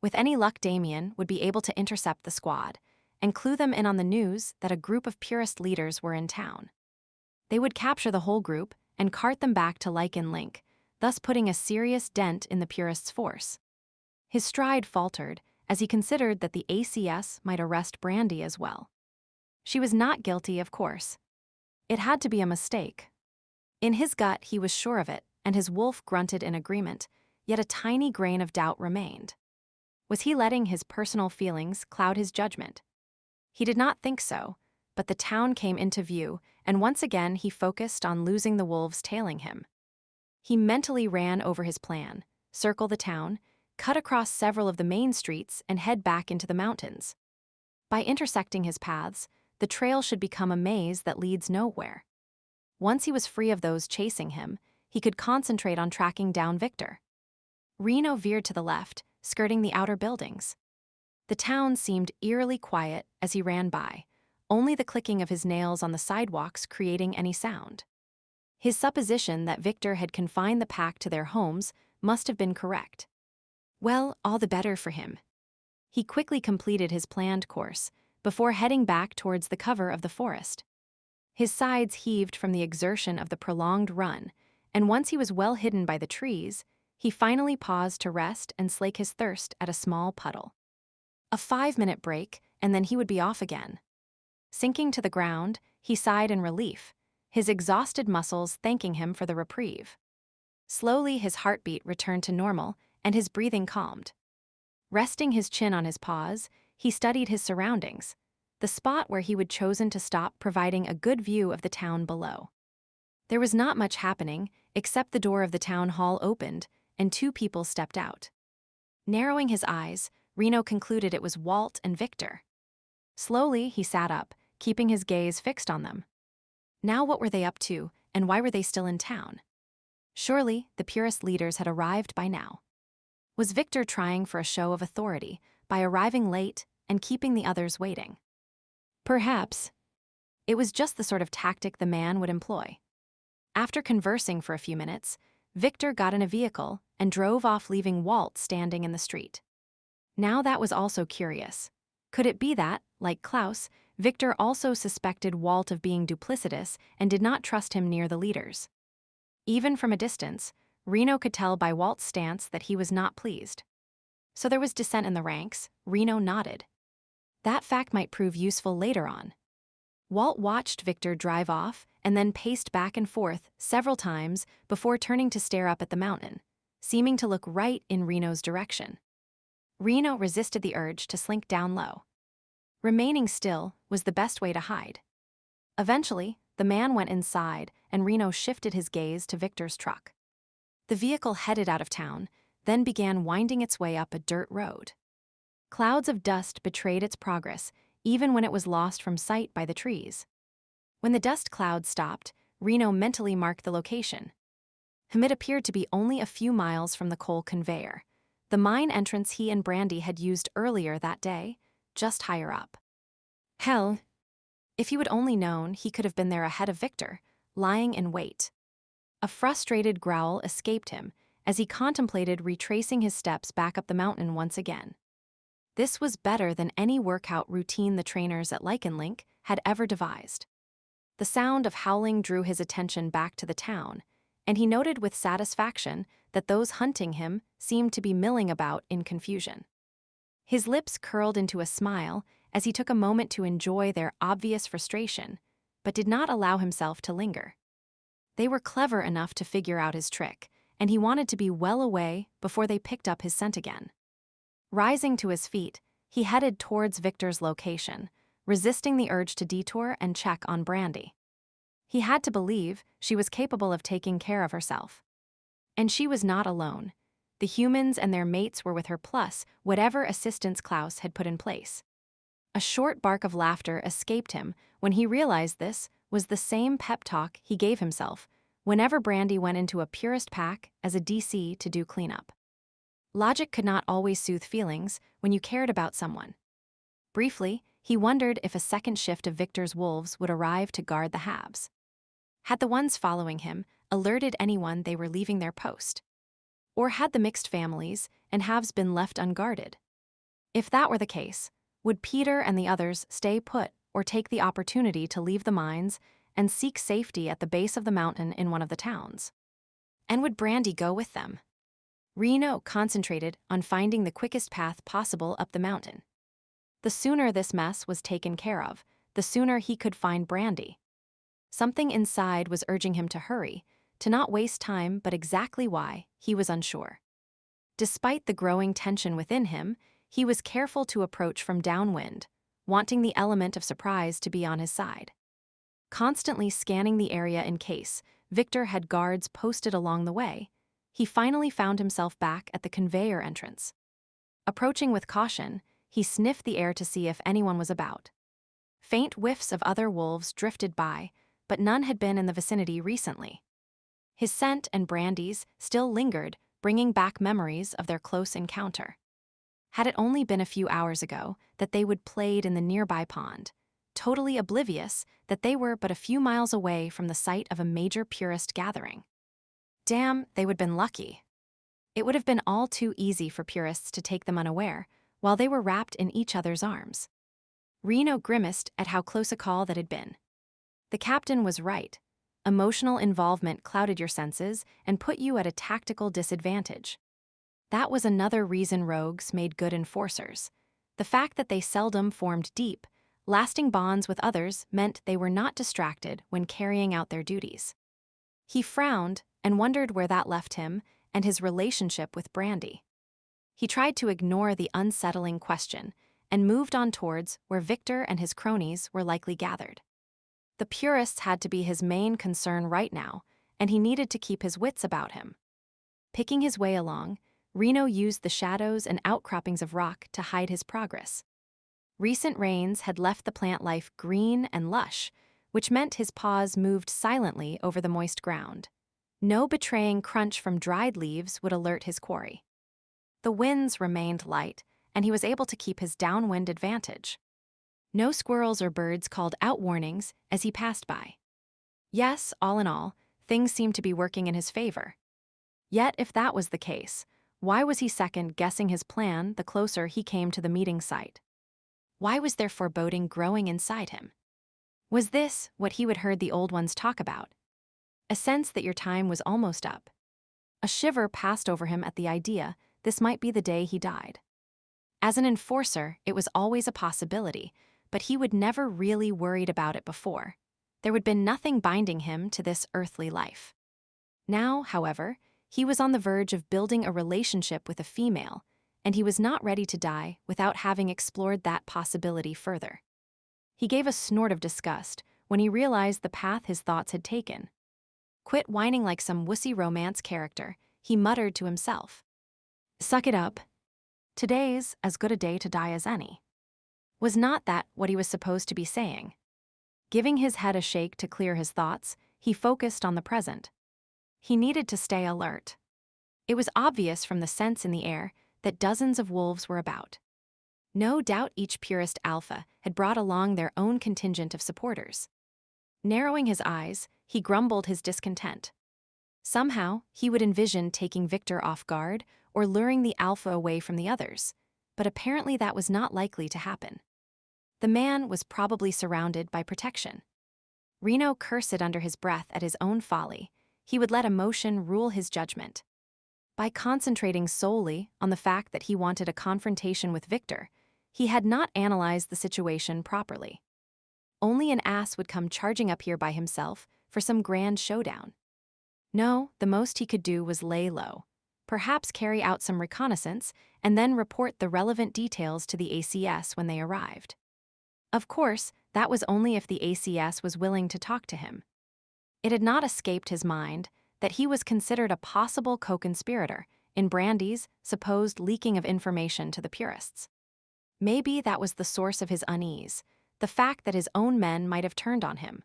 With any luck, Damien would be able to intercept the squad and clue them in on the news that a group of purist leaders were in town. They would capture the whole group and cart them back to Lycan Link, thus putting a serious dent in the purists' force. His stride faltered as he considered that the ACS might arrest Brandi as well. She was not guilty, of course. It had to be a mistake. In his gut, he was sure of it, and his wolf grunted in agreement, yet a tiny grain of doubt remained. Was he letting his personal feelings cloud his judgment? He did not think so, but the town came into view, and once again he focused on losing the wolves tailing him. He mentally ran over his plan: circle the town, cut across several of the main streets, and head back into the mountains. By intersecting his paths, the trail should become a maze that leads nowhere. Once he was free of those chasing him, he could concentrate on tracking down Victor. Reno veered to the left, skirting the outer buildings. The town seemed eerily quiet as he ran by, only the clicking of his nails on the sidewalks creating any sound. His supposition that Victor had confined the pack to their homes must have been correct. Well, all the better for him. He quickly completed his planned course before heading back towards the cover of the forest. His sides heaved from the exertion of the prolonged run, and once he was well hidden by the trees, he finally paused to rest and slake his thirst at a small puddle. A 5-minute break, and then he would be off again. Sinking to the ground, he sighed in relief, his exhausted muscles thanking him for the reprieve. Slowly, his heartbeat returned to normal, and his breathing calmed. Resting his chin on his paws, he studied his surroundings, the spot where he would chosen to stop providing a good view of the town below. There was not much happening, except the door of the town hall opened, and 2 people stepped out. Narrowing his eyes, Reno concluded it was Walt and Victor. Slowly, he sat up, keeping his gaze fixed on them. Now what were they up to, and why were they still in town? Surely, the purist leaders had arrived by now. Was Victor trying for a show of authority by arriving late and keeping the others waiting? Perhaps. It was just the sort of tactic the man would employ. After conversing for a few minutes, Victor got in a vehicle and drove off, leaving Walt standing in the street. Now that was also curious. Could it be that, like Klaus, Victor also suspected Walt of being duplicitous and did not trust him near the leaders? Even from a distance, Reno could tell by Walt's stance that he was not pleased. So there was dissent in the ranks. Reno nodded. That fact might prove useful later on. Walt watched Victor drive off and then paced back and forth several times before turning to stare up at the mountain, seeming to look right in Reno's direction. Reno resisted the urge to slink down low. Remaining still was the best way to hide. Eventually, the man went inside and Reno shifted his gaze to Victor's truck. The vehicle headed out of town, then began winding its way up a dirt road. Clouds of dust betrayed its progress, even when it was lost from sight by the trees. When the dust cloud stopped, Reno mentally marked the location. It appeared to be only a few miles from the coal conveyor, the mine entrance he and Brandi had used earlier that day, just higher up. Hell, if he would only known, he could have been there ahead of Victor, lying in wait. A frustrated growl escaped him as he contemplated retracing his steps back up the mountain once again. This was better than any workout routine the trainers at Lycan Link had ever devised. The sound of howling drew his attention back to the town, and he noted with satisfaction that those hunting him seemed to be milling about in confusion. His lips curled into a smile as he took a moment to enjoy their obvious frustration, but did not allow himself to linger. They were clever enough to figure out his trick, and he wanted to be well away before they picked up his scent again. Rising to his feet, he headed towards Victor's location, resisting the urge to detour and check on Brandi. He had to believe she was capable of taking care of herself. And she was not alone. The humans and their mates were with her, plus whatever assistance Klaus had put in place. A short bark of laughter escaped him when he realized this was the same pep talk he gave himself whenever Brandi went into a purist pack as a DC to do cleanup. Logic could not always soothe feelings when you cared about someone. Briefly, he wondered if a second shift of Victor's wolves would arrive to guard the halves. Had the ones following him alerted anyone they were leaving their post? Or had the mixed families and halves been left unguarded? If that were the case, would Peter and the others stay put or take the opportunity to leave the mines and seek safety at the base of the mountain in one of the towns? And would Brandi go with them? Reno concentrated on finding the quickest path possible up the mountain. The sooner this mess was taken care of, the sooner he could find Brandi. Something inside was urging him to hurry, to not waste time, but exactly why, he was unsure. Despite the growing tension within him, he was careful to approach from downwind, wanting the element of surprise to be on his side. Constantly scanning the area in case Victor had guards posted along the way, he finally found himself back at the conveyor entrance. Approaching with caution, he sniffed the air to see if anyone was about. Faint whiffs of other wolves drifted by, but none had been in the vicinity recently. His scent and Brandi's still lingered, bringing back memories of their close encounter. Had it only been a few hours ago that they would played in the nearby pond, totally oblivious that they were but a few miles away from the site of a major purist gathering. Damn, they would have been lucky. It would have been all too easy for purists to take them unaware, while they were wrapped in each other's arms. Reno grimaced at how close a call that had been. The captain was right. Emotional involvement clouded your senses and put you at a tactical disadvantage. That was another reason rogues made good enforcers. The fact that they seldom formed deep, lasting bonds with others meant they were not distracted when carrying out their duties. He frowned and wondered where that left him and his relationship with Brandi. He tried to ignore the unsettling question and moved on towards where Victor and his cronies were likely gathered. The purists had to be his main concern right now, and he needed to keep his wits about him. Picking his way along, Reno used the shadows and outcroppings of rock to hide his progress. Recent rains had left the plant life green and lush, which meant his paws moved silently over the moist ground. No betraying crunch from dried leaves would alert his quarry. The winds remained light, and he was able to keep his downwind advantage. No squirrels or birds called out warnings as he passed by. Yes, all in all, things seemed to be working in his favor. Yet, if that was the case, why was he second-guessing his plan the closer he came to the meeting site? Why was there foreboding growing inside him? Was this what he had heard the old ones talk about? A sense that your time was almost up. A shiver passed over him at the idea this might be the day he died. As an enforcer, it was always a possibility, but he would never really worried about it before. There would been nothing binding him to this earthly life. Now, however, he was on the verge of building a relationship with a female, and he was not ready to die without having explored that possibility further. He gave a snort of disgust when he realized the path his thoughts had taken. Quit whining like some wussy romance character, he muttered to himself. Suck it up. Today's as good a day to die as any. Was not that what he was supposed to be saying? Giving his head a shake to clear his thoughts, he focused on the present. He needed to stay alert. It was obvious from the scents in the air that dozens of wolves were about. No doubt each purist alpha had brought along their own contingent of supporters. Narrowing his eyes, he grumbled his discontent. Somehow, he would envision taking Victor off guard or luring the alpha away from the others, but apparently that was not likely to happen. The man was probably surrounded by protection. Reno cursed under his breath at his own folly. He would let emotion rule his judgment. By concentrating solely on the fact that he wanted a confrontation with Victor, he had not analyzed the situation properly. Only an ass would come charging up here by himself for some grand showdown. No, the most he could do was lay low, perhaps carry out some reconnaissance, and then report the relevant details to the ACS when they arrived. Of course, that was only if the ACS was willing to talk to him. It had not escaped his mind that he was considered a possible co-conspirator in Brandi's supposed leaking of information to the purists. Maybe that was the source of his unease, the fact that his own men might have turned on him.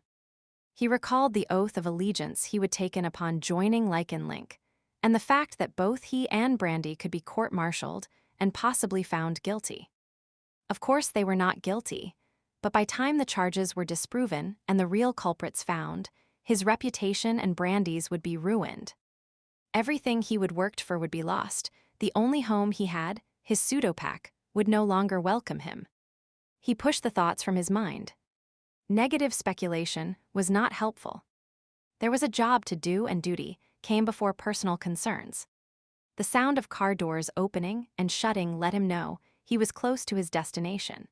He recalled the oath of allegiance he would taken upon joining Lycan Link, and the fact that both he and Brandi could be court-martialed and possibly found guilty. Of course, they were not guilty, but by time the charges were disproven and the real culprits found, his reputation and Brandi's would be ruined. Everything he would worked for would be lost. The only home he had, his pseudopack, would no longer welcome him. He pushed the thoughts from his mind. Negative speculation was not helpful. There was a job to do, and duty came before personal concerns. The sound of car doors opening and shutting let him know he was close to his destination.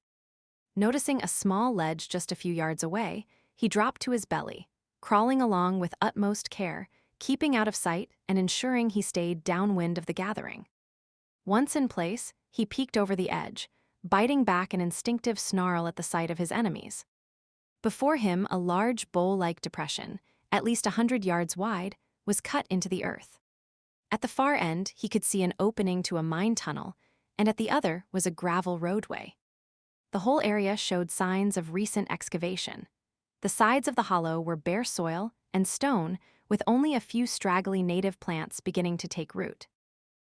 Noticing a small ledge just a few yards away, he dropped to his belly, crawling along with utmost care, keeping out of sight and ensuring he stayed downwind of the gathering. Once in place, he peeked over the edge, biting back an instinctive snarl at the sight of his enemies. Before him, a large bowl-like depression, at least 100 yards wide, was cut into the earth. At the far end, he could see an opening to a mine tunnel, and at the other was a gravel roadway. The whole area showed signs of recent excavation. The sides of the hollow were bare soil and stone, with only a few straggly native plants beginning to take root.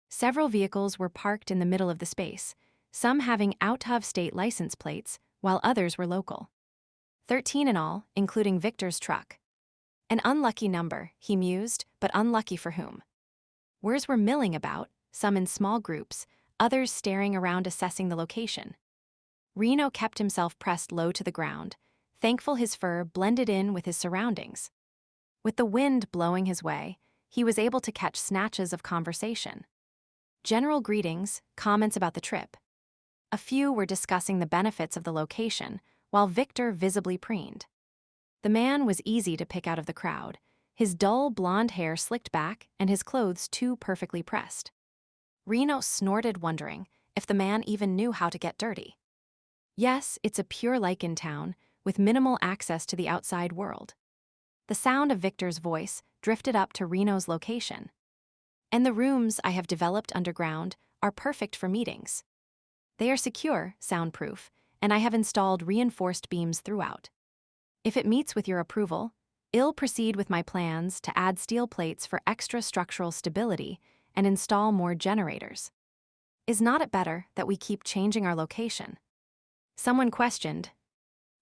Several vehicles were parked in the middle of the space, some having out-of-state license plates, while others were local. 13 in all, including Victor's truck. An unlucky number, he mused, but unlucky for whom? Wheres were milling about, some in small groups, others staring around assessing the location. Reno kept himself pressed low to the ground, thankful his fur blended in with his surroundings. With the wind blowing his way, he was able to catch snatches of conversation. General greetings, comments about the trip. A few were discussing the benefits of the location, while Victor visibly preened. The man was easy to pick out of the crowd, his dull blonde hair slicked back and his clothes too perfectly pressed. Reno snorted, wondering if the man even knew how to get dirty. Yes, it's a pure Lycan town, with minimal access to the outside world. The sound of Victor's voice drifted up to Reno's location. And the rooms I have developed underground are perfect for meetings. They are secure, soundproof, and I have installed reinforced beams throughout. If it meets with your approval, I'll proceed with my plans to add steel plates for extra structural stability and install more generators. Is not it better that we keep changing our location? Someone questioned.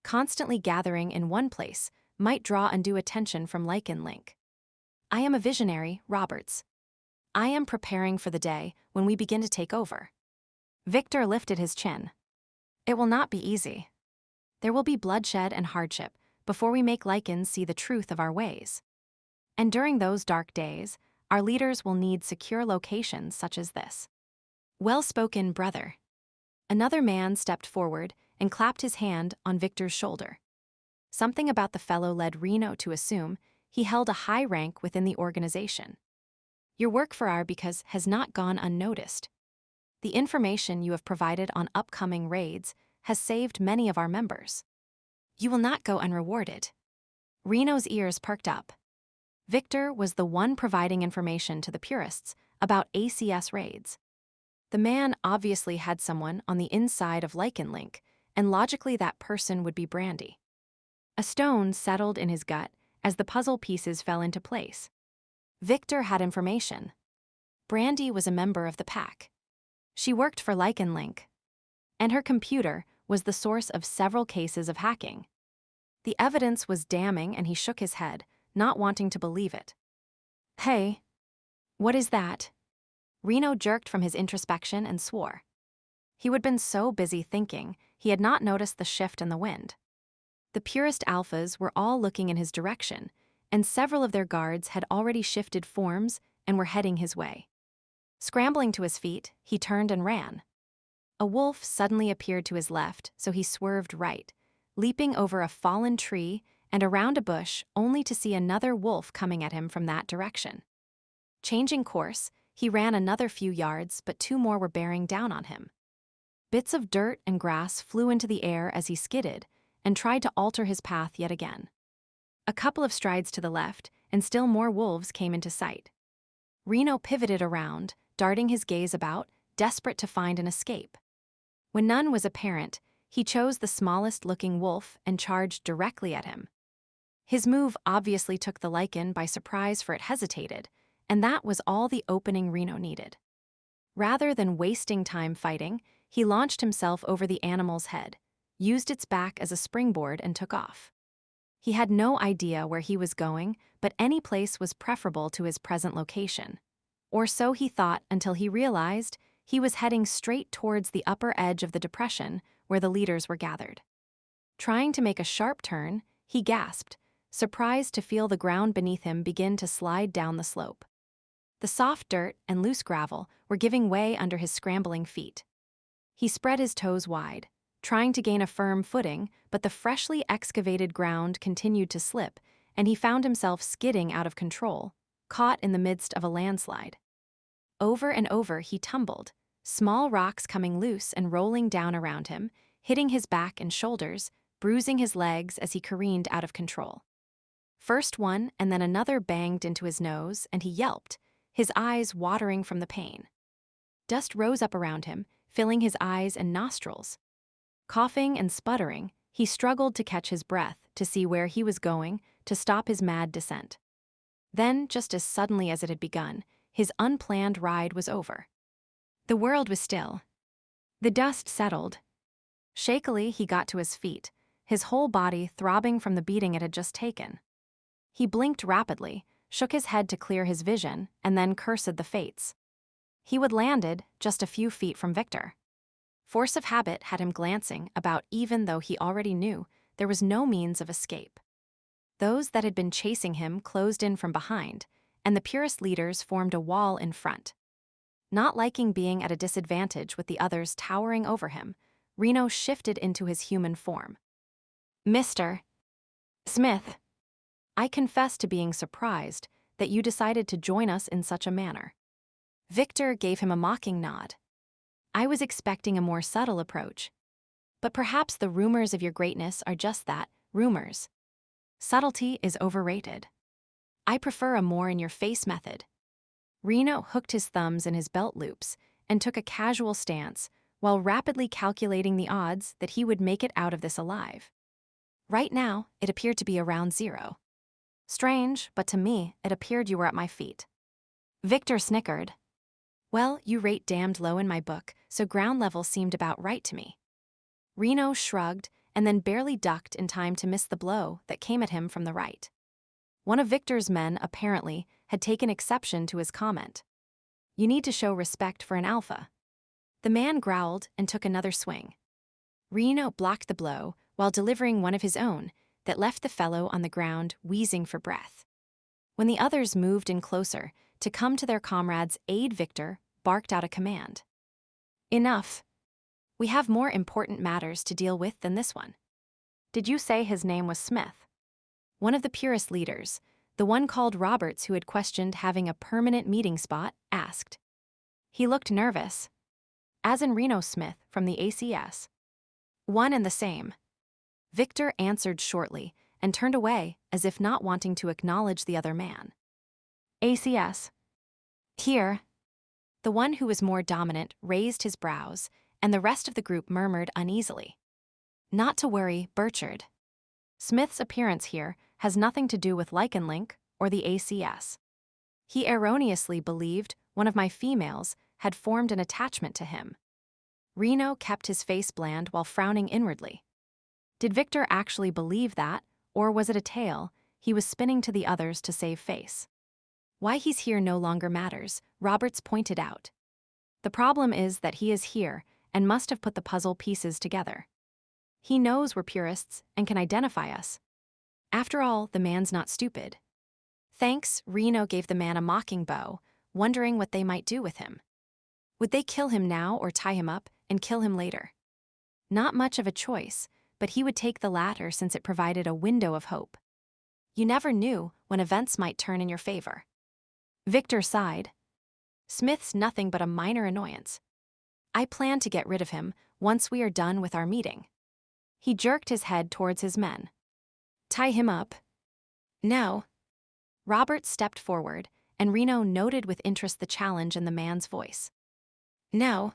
Constantly gathering in one place might draw undue attention from Lycan Link. I am a visionary, Roberts. I am preparing for the day when we begin to take over. Victor lifted his chin. It will not be easy. There will be bloodshed and hardship before we make Lycans see the truth of our ways. And during those dark days, our leaders will need secure locations such as this. Well-spoken, brother. Another man stepped forward and clapped his hand on Victor's shoulder. Something about the fellow led Reno to assume he held a high rank within the organization. Your work for our because has not gone unnoticed. The information you have provided on upcoming raids has saved many of our members. You will not go unrewarded. Reno's ears perked up. Victor was the one providing information to the purists about ACS raids. The man obviously had someone on the inside of Lycan Link, and logically that person would be Brandi. A stone settled in his gut as the puzzle pieces fell into place. Victor had information. Brandi was a member of the pack. She worked for Lycan Link, and her computer was the source of several cases of hacking. The evidence was damning, and he shook his head, not wanting to believe it. Hey, what is that? Reno jerked from his introspection and swore. He had been so busy thinking, he had not noticed the shift in the wind. The purist alphas were all looking in his direction, and several of their guards had already shifted forms and were heading his way. Scrambling to his feet, he turned and ran. A wolf suddenly appeared to his left, so he swerved right, leaping over a fallen tree and around a bush only to see another wolf coming at him from that direction. Changing course, he ran another few yards, but 2 more were bearing down on him. Bits of dirt and grass flew into the air as he skidded and tried to alter his path yet again. A couple of strides to the left, and still more wolves came into sight. Reno pivoted around, darting his gaze about, desperate to find an escape. When none was apparent, he chose the smallest-looking wolf and charged directly at him. His move obviously took the Lycan by surprise, for it hesitated, and that was all the opening Reno needed. Rather than wasting time fighting, he launched himself over the animal's head, used its back as a springboard, and took off. He had no idea where he was going, but any place was preferable to his present location. Or so he thought, until he realized he was heading straight towards the upper edge of the depression where the leaders were gathered. Trying to make a sharp turn, he gasped, surprised to feel the ground beneath him begin to slide down the slope. The soft dirt and loose gravel were giving way under his scrambling feet. He spread his toes wide, trying to gain a firm footing, but the freshly excavated ground continued to slip, and he found himself skidding out of control, caught in the midst of a landslide. Over and over he tumbled, small rocks coming loose and rolling down around him, hitting his back and shoulders, bruising his legs as he careened out of control. First one and then another banged into his nose, and he yelped, his eyes watering from the pain. Dust rose up around him, filling his eyes and nostrils. Coughing and sputtering, he struggled to catch his breath, to see where he was going, to stop his mad descent. Then, just as suddenly as it had begun, his unplanned ride was over. The world was still. The dust settled. Shakily, he got to his feet, his whole body throbbing from the beating it had just taken. He blinked rapidly, shook his head to clear his vision, and then cursed the fates. He would landed just a few feet from Victor. Force of habit had him glancing about, even though he already knew there was no means of escape. Those that had been chasing him closed in from behind, and the purist leaders formed a wall in front. Not liking being at a disadvantage with the others towering over him, Reno shifted into his human form. "Mr. Smith, I confess to being surprised that you decided to join us in such a manner." Victor gave him a mocking nod. "I was expecting a more subtle approach. But perhaps the rumors of your greatness are just that, rumors. Subtlety is overrated. I prefer a more-in-your-face method." Reno hooked his thumbs in his belt loops and took a casual stance, while rapidly calculating the odds that he would make it out of this alive. Right now, it appeared to be around 0. Strange, but to me, it appeared you were at my feet. Victor snickered. "Well, you rate damned low in my book, so ground level seemed about right to me." Reno shrugged and then barely ducked in time to miss the blow that came at him from the right. One of Victor's men, apparently, had taken exception to his comment. "You need to show respect for an alpha." The man growled and took another swing. Reno blocked the blow while delivering one of his own that left the fellow on the ground wheezing for breath. When the others moved in closer to come to their comrade's aid, Victor barked out a command. "Enough. We have more important matters to deal with than this one." "Did you say his name was Smith?" One of the purist leaders, the one called Roberts who had questioned having a permanent meeting spot, asked. He looked nervous. "As in Reno Smith from the ACS. "One and the same." Victor answered shortly and turned away as if not wanting to acknowledge the other man. "ACS. Here." The one who was more dominant raised his brows, and the rest of the group murmured uneasily. "Not to worry, Burchard. Smith's appearance here has nothing to do with Lycan Link or the ACS. He erroneously believed one of my females had formed an attachment to him." Reno kept his face bland while frowning inwardly. Did Victor actually believe that, or was it a tale he was spinning to the others to save face? "Why he's here no longer matters," Roberts pointed out. "The problem is that he is here and must have put the puzzle pieces together. He knows we're purists and can identify us. After all, the man's not stupid." Thanks, Reno gave the man a mocking bow, wondering what they might do with him. Would they kill him now or tie him up and kill him later? Not much of a choice, but he would take the latter since it provided a window of hope. You never knew when events might turn in your favor. Victor sighed. Smith's nothing but a minor annoyance. I plan to get rid of him once we are done with our meeting. He jerked his head towards his men. Tie him up. No. Robert stepped forward, and Reno noted with interest the challenge in the man's voice. No.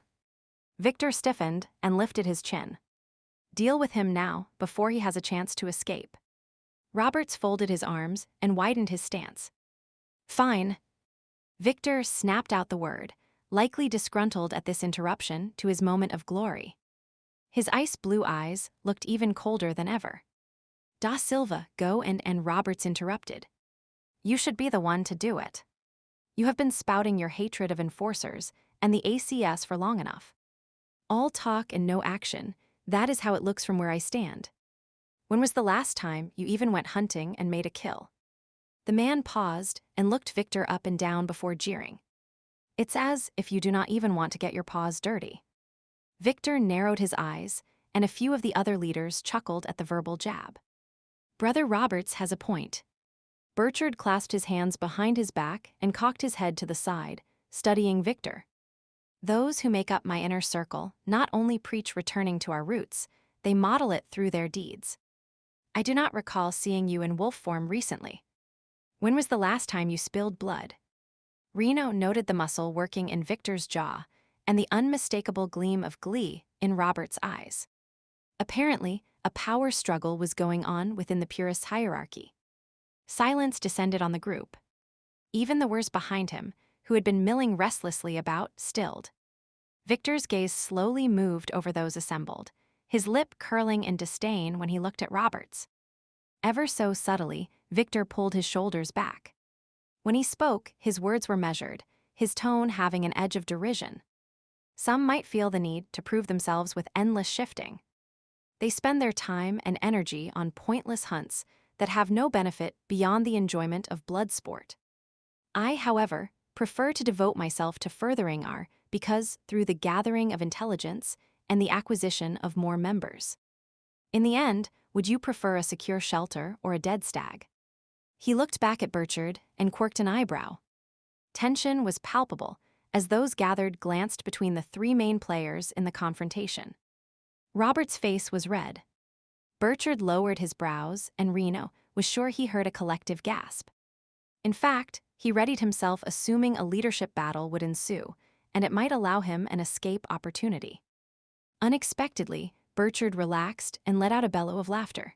Victor stiffened and lifted his chin. Deal with him now, before he has a chance to escape. Roberts folded his arms and widened his stance. Fine. Victor snapped out the word, likely disgruntled at this interruption to his moment of glory. His ice-blue eyes looked even colder than ever. Da Silva, go and Roberts interrupted. You should be the one to do it. You have been spouting your hatred of enforcers and the ACS for long enough. All talk and no action, that is how it looks from where I stand. When was the last time you even went hunting and made a kill? The man paused and looked Victor up and down before jeering. It's as if you do not even want to get your paws dirty. Victor narrowed his eyes, and a few of the other leaders chuckled at the verbal jab. Brother Roberts has a point. Burchard clasped his hands behind his back and cocked his head to the side, studying Victor. Those who make up my inner circle not only preach returning to our roots, they model it through their deeds. I do not recall seeing you in wolf form recently. When was the last time you spilled blood? Reno noted the muscle working in Victor's jaw and the unmistakable gleam of glee in Robert's eyes. Apparently, a power struggle was going on within the purist hierarchy. Silence descended on the group. Even the Wers behind him, who had been milling restlessly about, stilled. Victor's gaze slowly moved over those assembled, his lip curling in disdain when he looked at Roberts. Ever so subtly, Victor pulled his shoulders back. When he spoke, his words were measured, his tone having an edge of derision. Some might feel the need to prove themselves with endless shifting. They spend their time and energy on pointless hunts that have no benefit beyond the enjoyment of blood sport. I, however, prefer to devote myself to furthering our because through the gathering of intelligence and the acquisition of more members. In the end, would you prefer a secure shelter or a dead stag? He looked back at Burchard and quirked an eyebrow. Tension was palpable as those gathered glanced between the three main players in the confrontation. Robert's face was red. Burchard lowered his brows, and Reno was sure he heard a collective gasp. In fact, he readied himself assuming a leadership battle would ensue, and it might allow him an escape opportunity. Unexpectedly, Burchard relaxed and let out a bellow of laughter.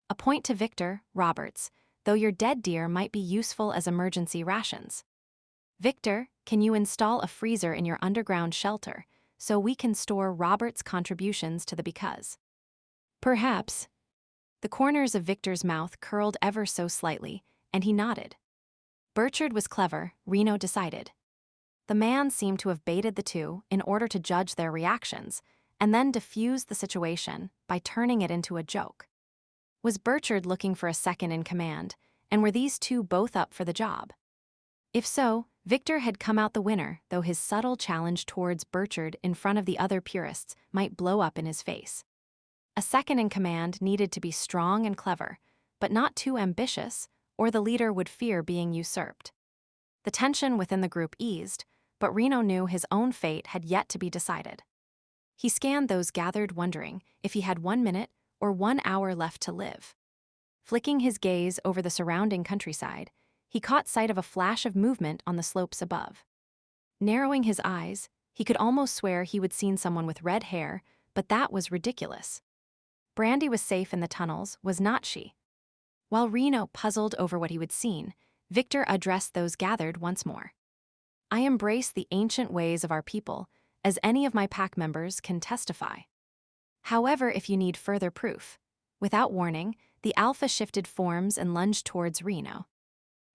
A point to Victor, Roberts, though your dead deer might be useful as emergency rations. Victor, can you install a freezer in your underground shelter so we can store Robert's contributions to the because? Perhaps. The corners of Victor's mouth curled ever so slightly, and he nodded. Burchard was clever, Reno decided. The man seemed to have baited the two in order to judge their reactions, and then diffuse the situation by turning it into a joke. Was Burchard looking for a second in command, and were these two both up for the job? If so, Victor had come out the winner, though his subtle challenge towards Burchard in front of the other purists might blow up in his face. A second in command needed to be strong and clever, but not too ambitious, or the leader would fear being usurped. The tension within the group eased, but Reno knew his own fate had yet to be decided. He scanned those gathered, wondering if he had 1 minute or 1 hour left to live. Flicking his gaze over the surrounding countryside, he caught sight of a flash of movement on the slopes above. Narrowing his eyes, he could almost swear he would seen someone with red hair, but that was ridiculous. Brandi was safe in the tunnels, was not she? While Reno puzzled over what he would seen, Victor addressed those gathered once more. I embrace the ancient ways of our people, as any of my pack members can testify. However, if you need further proof, without warning, the alpha shifted forms and lunged towards Reno.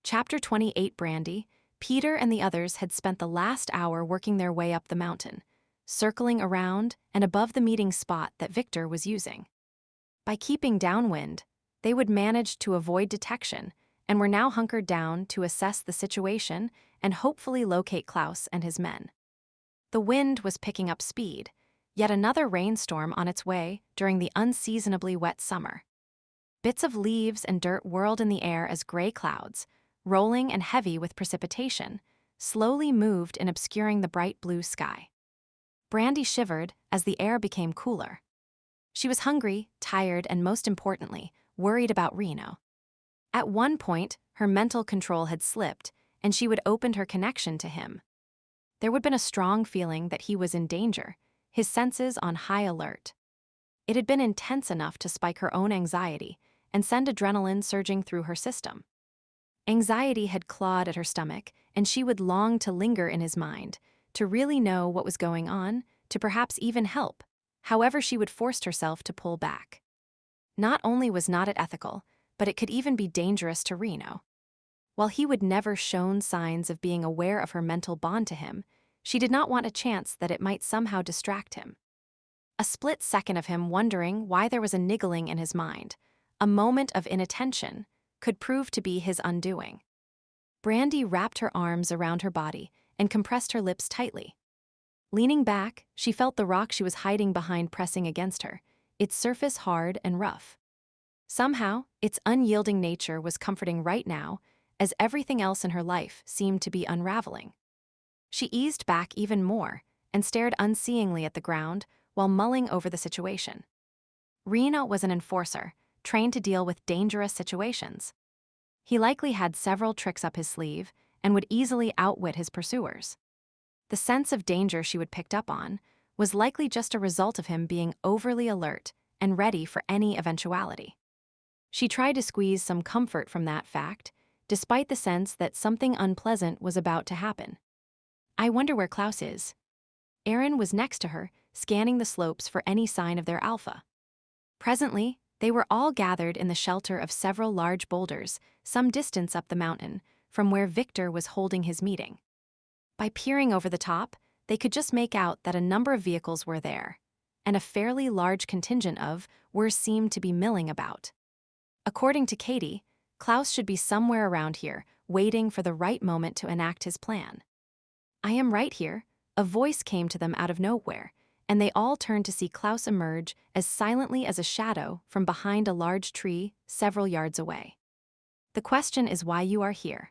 Chapter 28. Brandi, Peter and the others had spent the last hour working their way up the mountain, circling around and above the meeting spot that Victor was using. By keeping downwind, they would manage to avoid detection and were now hunkered down to assess the situation and hopefully locate Klaus and his men. The wind was picking up speed, yet another rainstorm on its way during the unseasonably wet summer. Bits of leaves and dirt whirled in the air as gray clouds, rolling and heavy with precipitation, slowly moved in obscuring the bright blue sky. Brandi shivered as the air became cooler. She was hungry, tired, and most importantly, worried about Reno. At one point, her mental control had slipped, and she would opened her connection to him. There would been a strong feeling that he was in danger, his senses on high alert. It had been intense enough to spike her own anxiety and send adrenaline surging through her system. Anxiety had clawed at her stomach, and she would long to linger in his mind, to really know what was going on, to perhaps even help. However, she would force herself to pull back. Not only was not it ethical, but it could even be dangerous to Reno. While he would never shown signs of being aware of her mental bond to him, she did not want a chance that it might somehow distract him. A split second of him wondering why there was a niggling in his mind, a moment of inattention, could prove to be his undoing. Brandi wrapped her arms around her body and compressed her lips tightly. Leaning back, she felt the rock she was hiding behind pressing against her, its surface hard and rough. Somehow, its unyielding nature was comforting right now, as everything else in her life seemed to be unraveling. She eased back even more and stared unseeingly at the ground while mulling over the situation. Reno was an enforcer, trained to deal with dangerous situations. He likely had several tricks up his sleeve and would easily outwit his pursuers. The sense of danger she would picked up on was likely just a result of him being overly alert and ready for any eventuality. She tried to squeeze some comfort from that fact, despite the sense that something unpleasant was about to happen. I wonder where Klaus is. Aaron was next to her, scanning the slopes for any sign of their alpha. Presently, they were all gathered in the shelter of several large boulders, some distance up the mountain, from where Victor was holding his meeting. By peering over the top, they could just make out that a number of vehicles were there, and a fairly large contingent of were seemed to be milling about. According to Katie, Klaus should be somewhere around here, waiting for the right moment to enact his plan. "I am right here," a voice came to them out of nowhere, and they all turned to see Klaus emerge as silently as a shadow from behind a large tree several yards away. "The question is why you are here."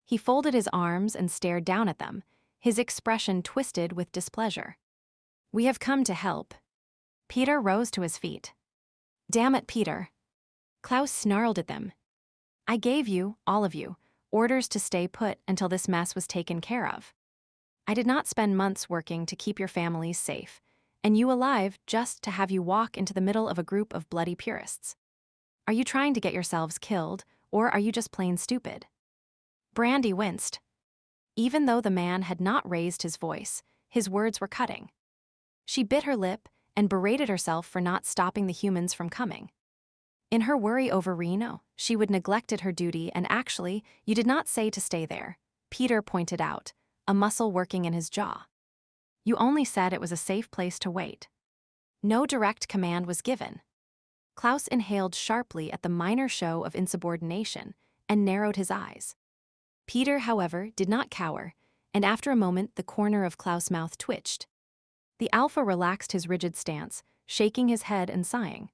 He folded his arms and stared down at them, his expression twisted with displeasure. "We have come to help." Peter rose to his feet. "Damn it, Peter." Klaus snarled at them. "I gave you, all of you, orders to stay put until this mess was taken care of. I did not spend months working to keep your families safe, and you alive just to have you walk into the middle of a group of bloody purists. Are you trying to get yourselves killed, or are you just plain stupid?" Brandi winced. Even though the man had not raised his voice, his words were cutting. She bit her lip and berated herself for not stopping the humans from coming. In her worry over Reno, she would neglected her duty, and actually, "You did not say to stay there," Peter pointed out, a muscle working in his jaw. "You only said it was a safe place to wait." No direct command was given. Klaus inhaled sharply at the minor show of insubordination and narrowed his eyes. Peter, however, did not cower, and after a moment the corner of Klaus' mouth twitched. The alpha relaxed his rigid stance, shaking his head and sighing.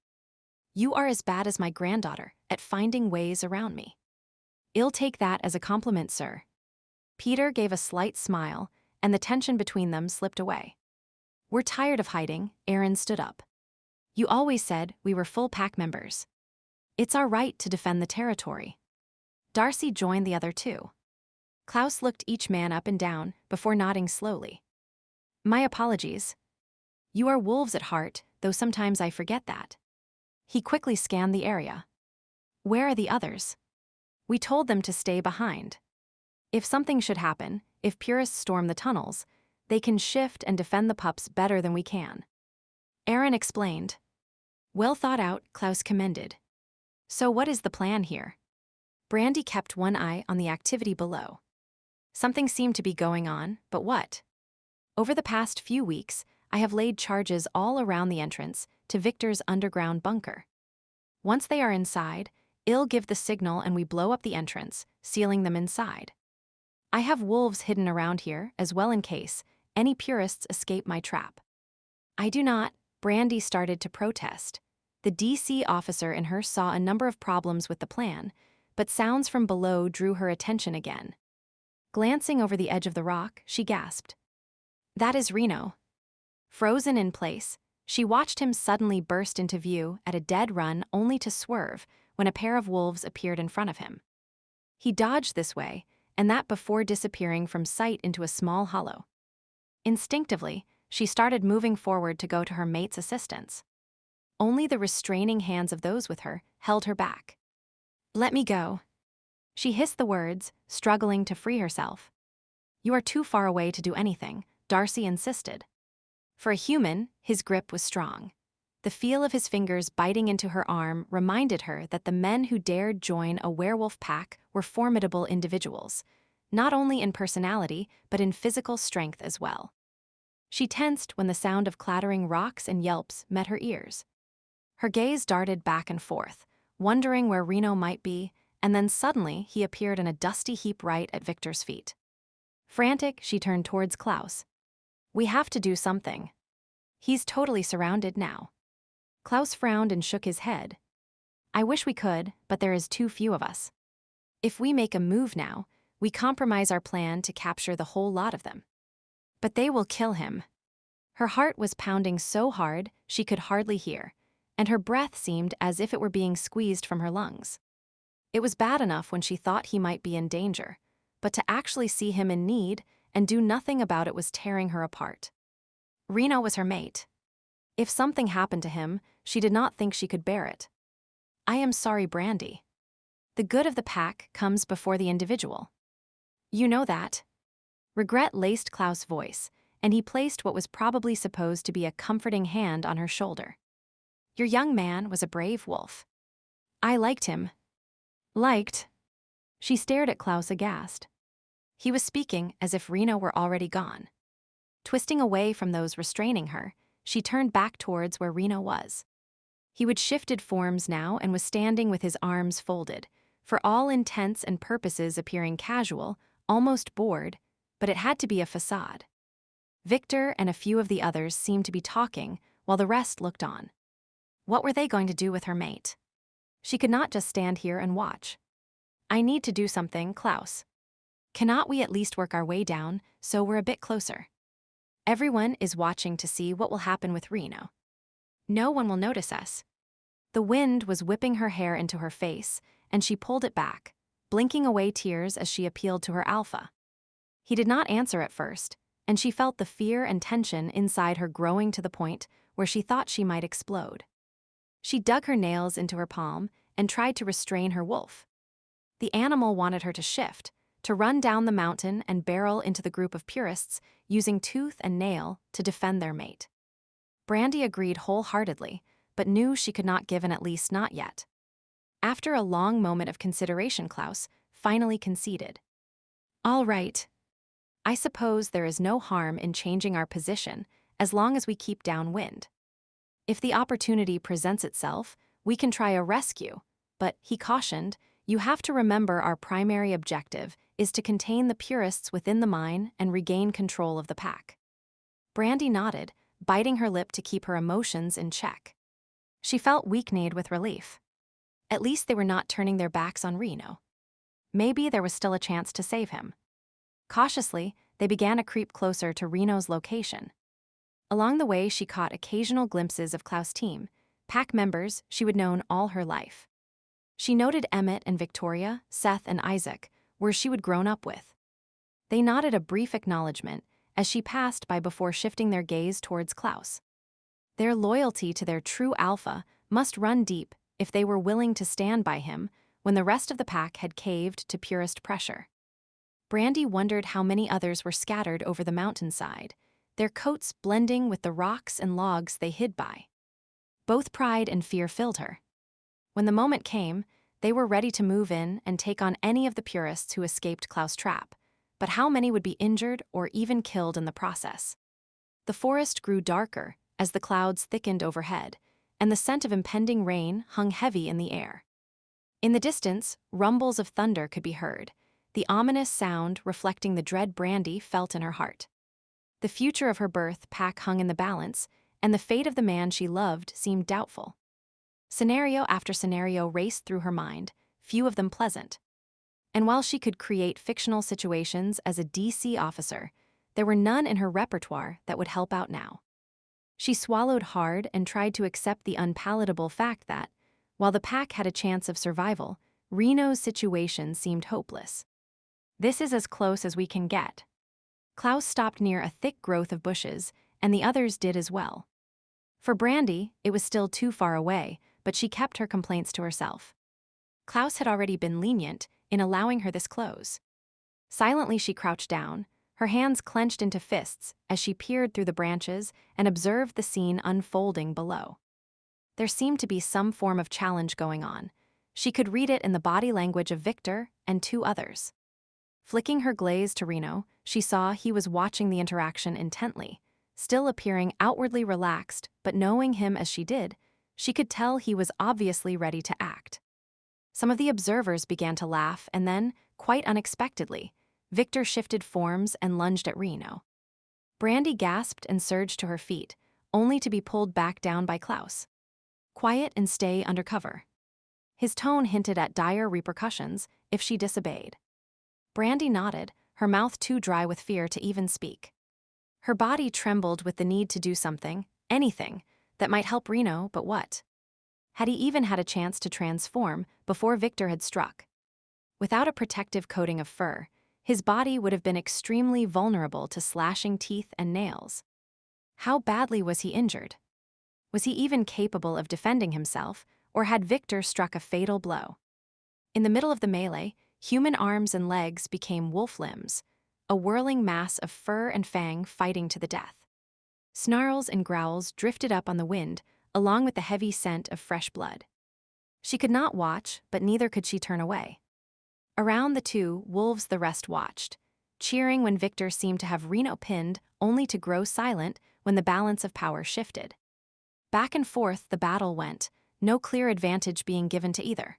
"You are as bad as my granddaughter at finding ways around me." "I'll take that as a compliment, sir." Peter gave a slight smile, and the tension between them slipped away. "We're tired of hiding," Aaron stood up. "You always said we were full pack members. It's our right to defend the territory." Darcy joined the other two. Klaus looked each man up and down before nodding slowly. "My apologies. You are wolves at heart, though sometimes I forget that." He quickly scanned the area. "Where are the others?" "We told them to stay behind. If something should happen, if purists storm the tunnels, they can shift and defend the pups better than we can." Aaron explained. "Well thought out," Klaus commended. "So what is the plan here?" Brandi kept one eye on the activity below. Something seemed to be going on, but what? "Over the past few weeks, I have laid charges all around the entrance to Victor's underground bunker. Once they are inside, I'll give the signal and we blow up the entrance, sealing them inside. I have wolves hidden around here as well in case any purists escape my trap." "I do not," Brandi started to protest. The DC officer in her saw a number of problems with the plan, but sounds from below drew her attention again. Glancing over the edge of the rock, she gasped. That is Reno. Frozen in place, she watched him suddenly burst into view at a dead run only to swerve when a pair of wolves appeared in front of him. He dodged this way, and that before disappearing from sight into a small hollow. Instinctively, she started moving forward to go to her mate's assistance. Only the restraining hands of those with her held her back. Let me go. She hissed the words, struggling to free herself. You are too far away to do anything, Darcy insisted. For a human, his grip was strong. The feel of his fingers biting into her arm reminded her that the men who dared join a werewolf pack were formidable individuals, not only in personality but in physical strength as well. She tensed when the sound of clattering rocks and yelps met her ears. Her gaze darted back and forth, wondering where Reno might be, and then suddenly he appeared in a dusty heap right at Victor's feet. Frantic, she turned towards Klaus. We have to do something. He's totally surrounded now. Klaus frowned and shook his head. I wish we could, but there is too few of us. If we make a move now, we compromise our plan to capture the whole lot of them. But they will kill him. Her heart was pounding so hard she could hardly hear, and her breath seemed as if it were being squeezed from her lungs. It was bad enough when she thought he might be in danger, but to actually see him in need and do nothing about it was tearing her apart. Reno was her mate. If something happened to him, she did not think she could bear it. I am sorry, Brandi. The good of the pack comes before the individual. You know that. Regret laced Klaus' voice, and he placed what was probably supposed to be a comforting hand on her shoulder. Your young man was a brave wolf. I liked him. Liked? She stared at Klaus aghast. He was speaking as if Reno were already gone. Twisting away from those restraining her, she turned back towards where Reno was. He had shifted forms now and was standing with his arms folded, for all intents and purposes appearing casual, almost bored, but it had to be a facade. Victor and a few of the others seemed to be talking while the rest looked on. What were they going to do with her mate? She could not just stand here and watch. I need to do something, Klaus. Cannot we at least work our way down so we're a bit closer? Everyone is watching to see what will happen with Reno. No one will notice us. The wind was whipping her hair into her face, and she pulled it back, blinking away tears as she appealed to her alpha. He did not answer at first, and she felt the fear and tension inside her growing to the point where she thought she might explode. She dug her nails into her palm and tried to restrain her wolf. The animal wanted her to shift, to run down the mountain and barrel into the group of purists, using tooth and nail to defend their mate. Brandi agreed wholeheartedly, but knew she could not give an at least not yet. After a long moment of consideration, Klaus finally conceded. All right. I suppose there is no harm in changing our position as long as we keep downwind. If the opportunity presents itself, we can try a rescue, but, he cautioned, you have to remember our primary objective is to contain the purists within the mine and regain control of the pack. Brandi nodded, biting her lip to keep her emotions in check. She felt weak-kneed with relief. At least they were not turning their backs on Reno. Maybe there was still a chance to save him. Cautiously, they began to creep closer to Reno's location. Along the way, she caught occasional glimpses of Klaus' team, pack members she would known all her life. She noted Emmett and Victoria, Seth and Isaac, where she would grown up with. They nodded a brief acknowledgement as she passed by before shifting their gaze towards Klaus. Their loyalty to their true alpha must run deep if they were willing to stand by him when the rest of the pack had caved to purist pressure. Brandi wondered how many others were scattered over the mountainside, their coats blending with the rocks and logs they hid by. Both pride and fear filled her. When the moment came, they were ready to move in and take on any of the purists who escaped Klaus' trap, but how many would be injured or even killed in the process? The forest grew darker as the clouds thickened overhead, and the scent of impending rain hung heavy in the air. In the distance, rumbles of thunder could be heard, the ominous sound reflecting the dread Brandi felt in her heart. The future of her birth pack hung in the balance, and the fate of the man she loved seemed doubtful. Scenario after scenario raced through her mind, few of them pleasant. And while she could create fictional situations as a DC officer, there were none in her repertoire that would help out now. She swallowed hard and tried to accept the unpalatable fact that, while the pack had a chance of survival, Reno's situation seemed hopeless. This is as close as we can get. Klaus stopped near a thick growth of bushes, and the others did as well. For Brandi, it was still too far away, but she kept her complaints to herself. Klaus had already been lenient in allowing her this close. Silently she crouched down, her hands clenched into fists as she peered through the branches and observed the scene unfolding below. There seemed to be some form of challenge going on. She could read it in the body language of Victor and two others. Flicking her gaze to Reno, she saw he was watching the interaction intently, still appearing outwardly relaxed, but knowing him as she did, she could tell he was obviously ready to act. Some of the observers began to laugh, and then, quite unexpectedly, Victor shifted forms and lunged at Reno. Brandi gasped and surged to her feet, only to be pulled back down by Klaus. Quiet and stay under cover. His tone hinted at dire repercussions if she disobeyed. Brandi nodded, her mouth too dry with fear to even speak. Her body trembled with the need to do something, anything, that might help Reno, but what? Had he even had a chance to transform before Victor had struck? Without a protective coating of fur, his body would have been extremely vulnerable to slashing teeth and nails. How badly was he injured? Was he even capable of defending himself, or had Victor struck a fatal blow? In the middle of the melee, human arms and legs became wolf limbs, a whirling mass of fur and fang fighting to the death. Snarls and growls drifted up on the wind, along with the heavy scent of fresh blood. She could not watch, but neither could she turn away. Around the two wolves the rest watched, cheering when Victor seemed to have Reno pinned, only to grow silent when the balance of power shifted. Back and forth the battle went, no clear advantage being given to either.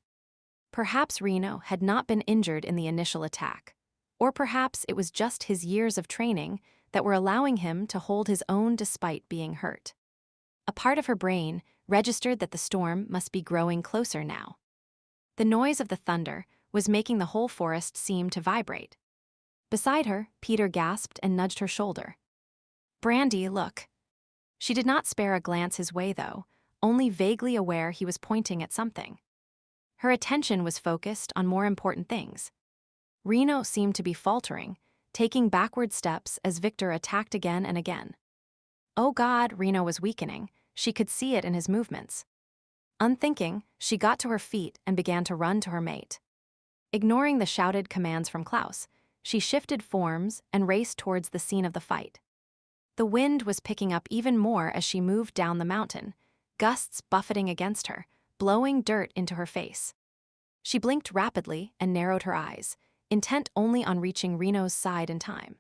Perhaps Reno had not been injured in the initial attack, or perhaps it was just his years of training that were allowing him to hold his own despite being hurt. A part of her brain registered that the storm must be growing closer now. The noise of the thunder was making the whole forest seem to vibrate. Beside her, Peter gasped and nudged her shoulder. "Brandi, look." She did not spare a glance his way, though, only vaguely aware he was pointing at something. Her attention was focused on more important things. Reno seemed to be faltering, taking backward steps as Victor attacked again and again. Oh God, Reno was weakening. She could see it in his movements. Unthinking, she got to her feet and began to run to her mate. Ignoring the shouted commands from Klaus, she shifted forms and raced towards the scene of the fight. The wind was picking up even more as she moved down the mountain, gusts buffeting against her, blowing dirt into her face. She blinked rapidly and narrowed her eyes, intent only on reaching Reno's side in time.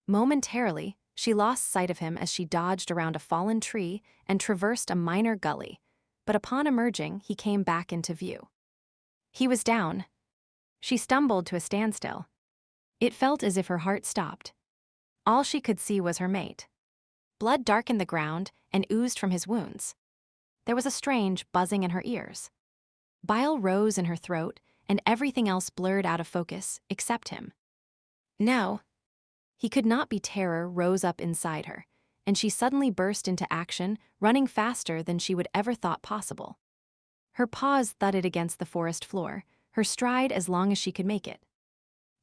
Momentarily, she lost sight of him as she dodged around a fallen tree and traversed a minor gully, but upon emerging, he came back into view. He was down. She stumbled to a standstill. It felt as if her heart stopped. All she could see was her mate. Blood darkened the ground and oozed from his wounds. There was a strange buzzing in her ears. Bile rose in her throat, and everything else blurred out of focus except him. No. He could not be. Terror rose up inside her, and she suddenly burst into action, running faster than she would ever thought possible. Her paws thudded against the forest floor, her stride as long as she could make it.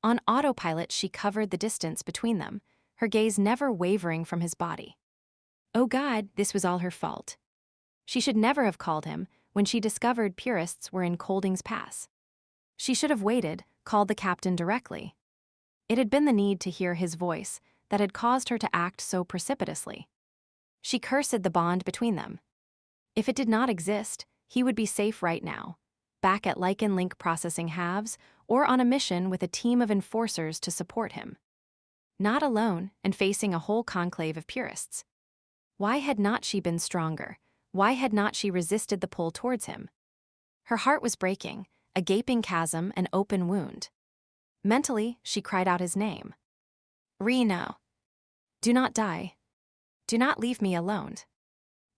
On autopilot, she covered the distance between them, her gaze never wavering from his body. Oh God, this was all her fault. She should never have called him when she discovered purists were in Kolding's pass. She should have waited, called the captain directly. It had been the need to hear his voice that had caused her to act so precipitously. She cursed the bond between them. If it did not exist, he would be safe right now, back at Lycan Link processing halves, or on a mission with a team of enforcers to support him. Not alone and facing a whole conclave of purists. Why had not she been stronger? Why had not she resisted the pull towards him? Her heart was breaking, a gaping chasm, an open wound. Mentally, she cried out his name. Reno. Do not die. Do not leave me alone.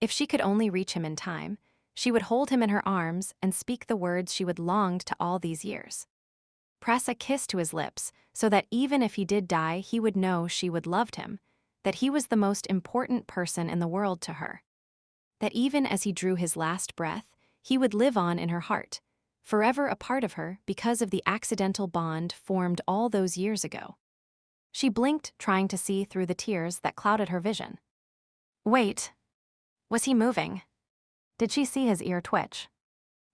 If she could only reach him in time, She would hold him in her arms and speak the words she would longed to all these years. Press a kiss to his lips so that even if he did die, he would know she would loved him, that he was the most important person in the world to her. That even as he drew his last breath, he would live on in her heart, forever a part of her because of the accidental bond formed all those years ago. She blinked, trying to see through the tears that clouded her vision. Wait. Was he moving? Did she see his ear twitch?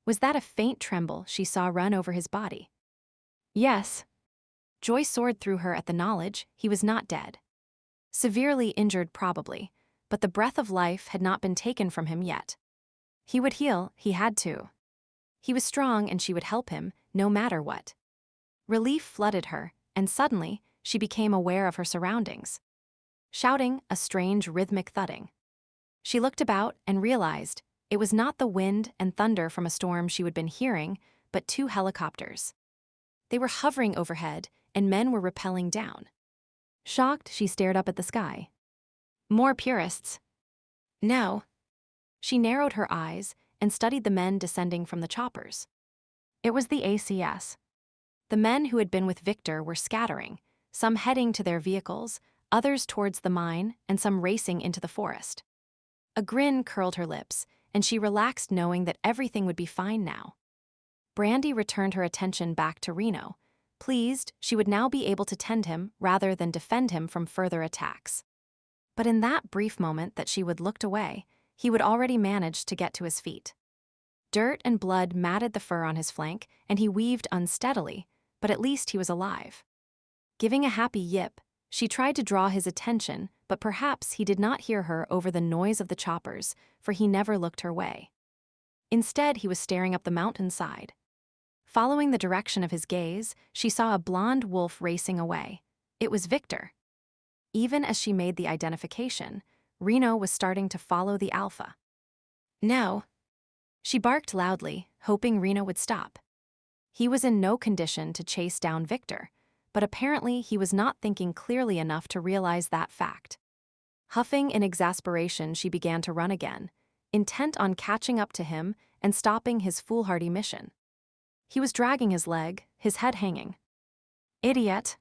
Was that a faint tremble she saw run over his body? Yes. Joy soared through her at the knowledge he was not dead. Severely injured probably, but the breath of life had not been taken from him yet. He would heal, he had to. He was strong and she would help him, no matter what. Relief flooded her, and suddenly, she became aware of her surroundings. Shouting, a strange rhythmic thudding. She looked about and realized it was not the wind and thunder from a storm she had been hearing, but 2 helicopters. They were hovering overhead, and men were rappelling down. Shocked, she stared up at the sky. More purists. No. She narrowed her eyes and studied the men descending from the choppers. It was the ACS. The men who had been with Victor were scattering, some heading to their vehicles, others towards the mine, and some racing into the forest. A grin curled her lips, and she relaxed knowing that everything would be fine now. Brandi returned her attention back to Reno. Pleased, she would now be able to tend him rather than defend him from further attacks. But in that brief moment that she would looked away, he would already managed to get to his feet. Dirt and blood matted the fur on his flank, and he weaved unsteadily, but at least he was alive. Giving a happy yip, she tried to draw his attention, but perhaps he did not hear her over the noise of the choppers, for he never looked her way. Instead, he was staring up the mountainside. Following the direction of his gaze, she saw a blonde wolf racing away. It was Victor. Even as she made the identification, Reno was starting to follow the alpha. No. She barked loudly, hoping Reno would stop. He was in no condition to chase down Victor, but apparently he was not thinking clearly enough to realize that fact. Huffing in exasperation, she began to run again, intent on catching up to him and stopping his foolhardy mission. He was dragging his leg, his head hanging. Idiot!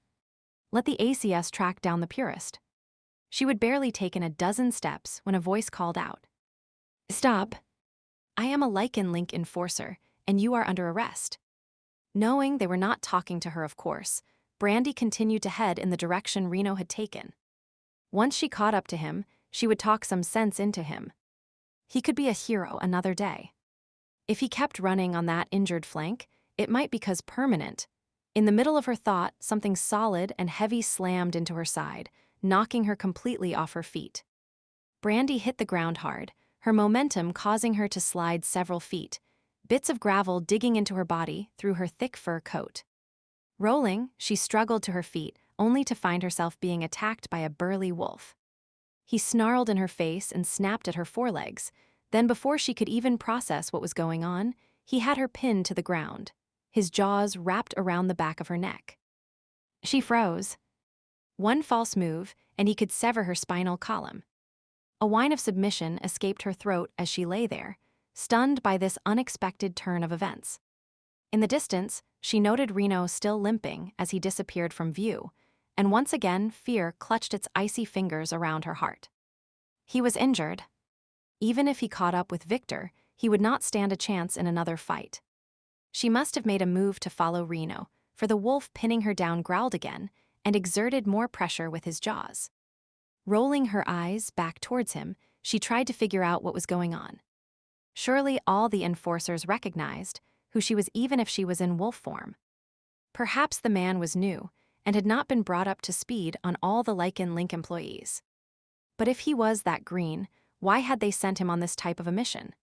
Let the ACS track down the purist. She would barely taken a dozen steps when a voice called out. Stop! I am a Lycan Link enforcer, and you are under arrest. Knowing they were not talking to her, of course, Brandi continued to head in the direction Reno had taken. Once she caught up to him, she would talk some sense into him. He could be a hero another day. If he kept running on that injured flank, it might become permanent. In the middle of her thought, something solid and heavy slammed into her side, knocking her completely off her feet. Brandi hit the ground hard, her momentum causing her to slide several feet, bits of gravel digging into her body through her thick fur coat. Rolling, she struggled to her feet, only to find herself being attacked by a burly wolf. He snarled in her face and snapped at her forelegs. Then before she could even process what was going on, he had her pinned to the ground, his jaws wrapped around the back of her neck. She froze. One false move, and he could sever her spinal column. A whine of submission escaped her throat as she lay there, stunned by this unexpected turn of events. In the distance, she noted Reno still limping as he disappeared from view, and once again fear clutched its icy fingers around her heart. He was injured. Even if he caught up with Victor, he would not stand a chance in another fight. She must have made a move to follow Reno, for the wolf pinning her down growled again and exerted more pressure with his jaws. Rolling her eyes back towards him, she tried to figure out what was going on. Surely all the enforcers recognized who she was even if she was in wolf form. Perhaps the man was new and had not been brought up to speed on all the Lycan Link employees. But if he was that green, why had they sent him on this type of a mission?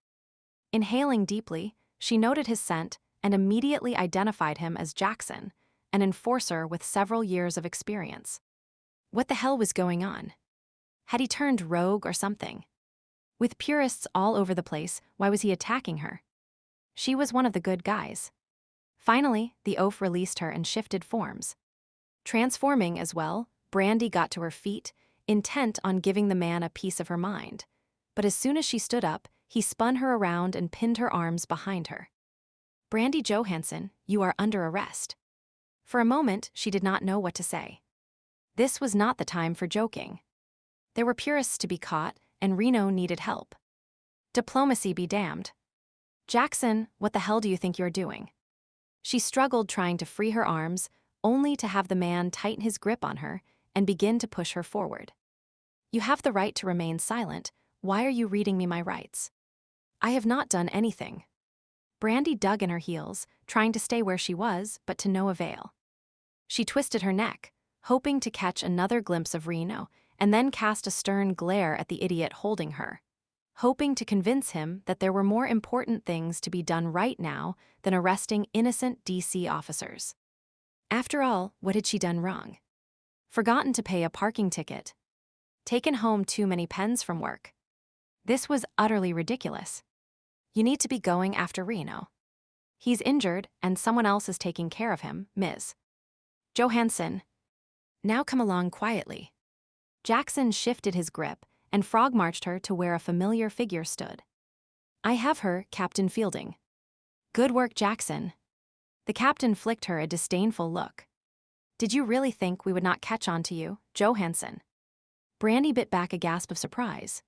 Inhaling deeply, she noted his scent and immediately identified him as Jackson, an enforcer with several years of experience. What the hell was going on? Had he turned rogue or something? With purists all over the place, why was he attacking her? She was one of the good guys. Finally, the oaf released her and shifted forms. Transforming as well, Brandi got to her feet, intent on giving the man a piece of her mind. But as soon as she stood up, he spun her around and pinned her arms behind her. "Brandi Johansson, you are under arrest." For a moment, she did not know what to say. This was not the time for joking. There were purists to be caught, and Reno needed help. Diplomacy be damned. "Jackson, what the hell do you think you're doing?" She struggled trying to free her arms, only to have the man tighten his grip on her and begin to push her forward. "You have the right to remain silent. Why are you reading me my rights?" "I have not done anything." Brandi dug in her heels, trying to stay where she was, but to no avail. She twisted her neck, hoping to catch another glimpse of Reno, and then cast a stern glare at the idiot holding her, hoping to convince him that there were more important things to be done right now than arresting innocent DC officers. After all, what had she done wrong? Forgotten to pay a parking ticket? Taken home too many pens from work? This was utterly ridiculous. "You need to be going after Reno. He's injured and someone else is taking care of him, Ms. Johansson. Now come along quietly." Jackson shifted his grip and frog-marched her to where a familiar figure stood. "I have her, Captain Fielding." "Good work, Jackson." The captain flicked her a disdainful look. "Did you really think we would not catch on to you, Johansson?" Brandi bit back a gasp of surprise.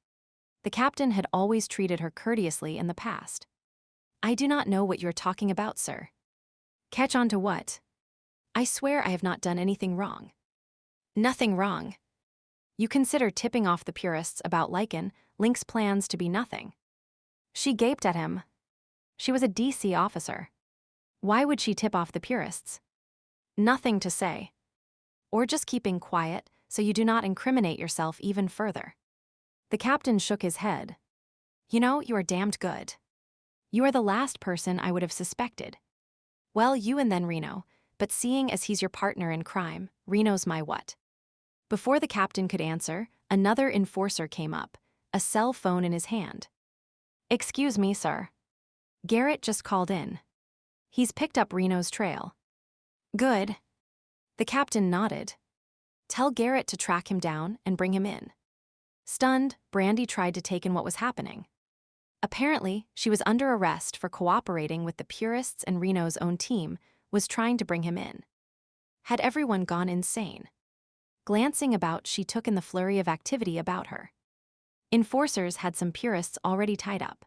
The captain had always treated her courteously in the past. "I do not know what you're talking about, sir." "Catch on to what?" "I swear I have not done anything wrong." "Nothing wrong. You consider tipping off the purists about Lycan Link's plans to be nothing." She gaped at him. She was a DC officer. Why would she tip off the purists? "Nothing to say. Or just keeping quiet so you do not incriminate yourself even further." The captain shook his head. "You know, you are damned good. You are the last person I would have suspected. Well, you and then Reno, but seeing as he's your partner in crime, Reno's my what?" Before the captain could answer, another enforcer came up, a cell phone in his hand. "Excuse me, sir. Garrett just called in. He's picked up Reno's trail." "Good." The captain nodded. "Tell Garrett to track him down and bring him in." Stunned, Brandi tried to take in what was happening. Apparently, she was under arrest for cooperating with the purists, and Reno's own team was trying to bring him in. Had everyone gone insane? Glancing about, she took in the flurry of activity about her. Enforcers had some purists already tied up.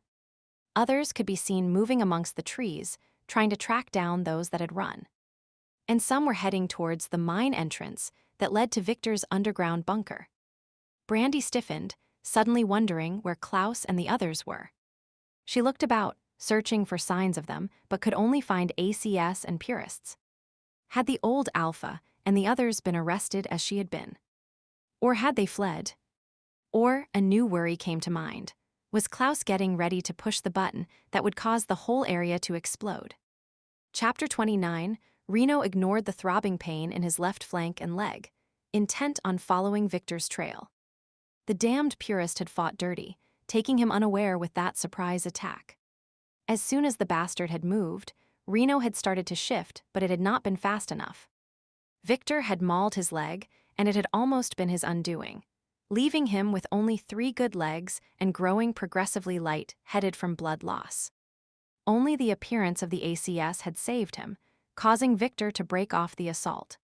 Others could be seen moving amongst the trees, trying to track down those that had run. And some were heading towards the mine entrance that led to Victor's underground bunker. Brandi stiffened, suddenly wondering where Klaus and the others were. She looked about, searching for signs of them, but could only find ACS and purists. Had the old Alpha and the others been arrested as she had been? Or had they fled? Or, a new worry came to mind, was Klaus getting ready to push the button that would cause the whole area to explode? Chapter 29, Reno ignored the throbbing pain in his left flank and leg, intent on following Victor's trail. The damned purist had fought dirty, taking him unaware with that surprise attack. As soon as the bastard had moved, Reno had started to shift, but it had not been fast enough. Victor had mauled his leg, and it had almost been his undoing, leaving him with only 3 good legs and growing progressively light, headed from blood loss. Only the appearance of the ACS had saved him, causing Victor to break off the assault.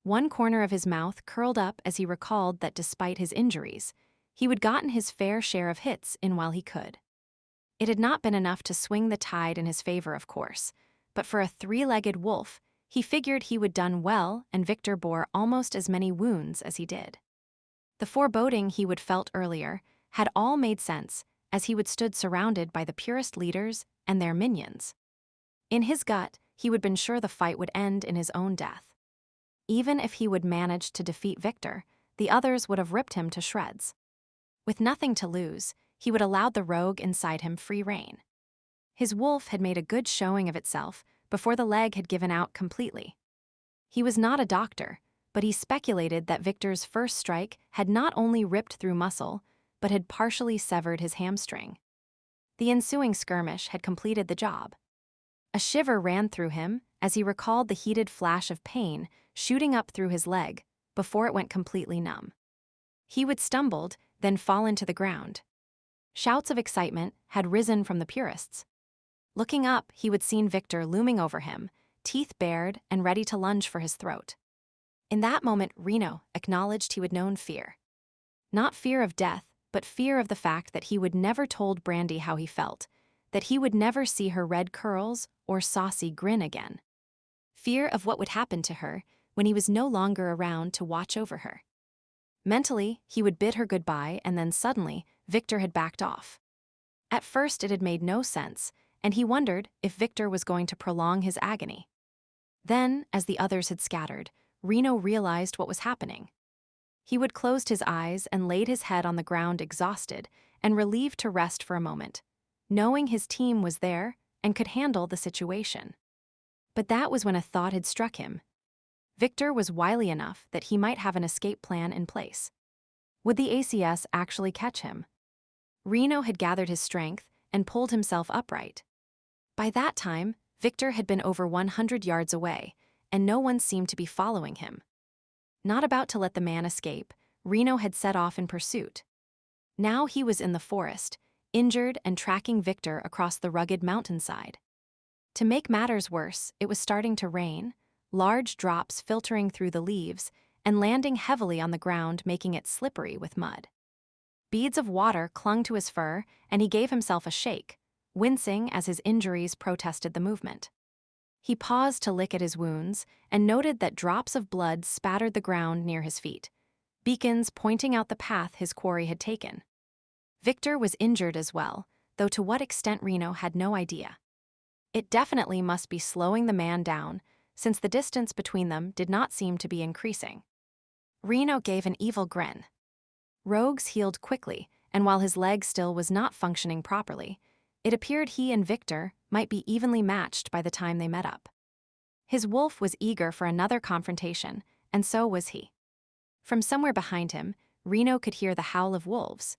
One corner of his mouth curled up as he recalled that despite his injuries, he would gotten his fair share of hits in while he could. It had not been enough to swing the tide in his favor, of course, but for a 3-legged wolf, he figured he would done well, and Victor bore almost as many wounds as he did. The foreboding he would felt earlier had all made sense, as he would stood surrounded by the purist leaders and their minions. In his gut, he would been sure the fight would end in his own death. Even if he would manage to defeat Victor, the others would have ripped him to shreds. With nothing to lose, he would allow the rogue inside him free rein. His wolf had made a good showing of itself before the leg had given out completely. He was not a doctor, but he speculated that Victor's first strike had not only ripped through muscle, but had partially severed his hamstring. The ensuing skirmish had completed the job. A shiver ran through him as he recalled the heated flash of pain shooting up through his leg before it went completely numb. He would stumbled, then fallen to the ground. Shouts of excitement had risen from the purists. Looking up, he would see Victor looming over him, teeth bared and ready to lunge for his throat. In that moment, Reno acknowledged he would known fear. Not fear of death, but fear of the fact that he would never told Brandi how he felt, that he would never see her red curls or saucy grin again. Fear of what would happen to her when he was no longer around to watch over her. Mentally, he would bid her goodbye, and then suddenly, Victor had backed off. At first it had made no sense, and he wondered if Victor was going to prolong his agony. Then, as the others had scattered, Reno realized what was happening. He would closed his eyes and laid his head on the ground exhausted and relieved to rest for a moment, knowing his team was there and could handle the situation. But that was when a thought had struck him. Victor was wily enough that he might have an escape plan in place. Would the ACS actually catch him? Reno had gathered his strength and pulled himself upright. By that time, Victor had been over 100 yards away, and no one seemed to be following him. Not about to let the man escape, Reno had set off in pursuit. Now he was in the forest, injured and tracking Victor across the rugged mountainside. To make matters worse, it was starting to rain, large drops filtering through the leaves and landing heavily on the ground, making it slippery with mud. Beads of water clung to his fur, and he gave himself a shake, wincing as his injuries protested the movement. He paused to lick at his wounds and noted that drops of blood spattered the ground near his feet, beacons pointing out the path his quarry had taken. Victor was injured as well, though to what extent Reno had no idea. It definitely must be slowing the man down, since the distance between them did not seem to be increasing. Reno gave an evil grin. Rogues healed quickly, and while his leg still was not functioning properly, it appeared he and Victor might be evenly matched by the time they met up. His wolf was eager for another confrontation, and so was he. From somewhere behind him, Reno could hear the howl of wolves.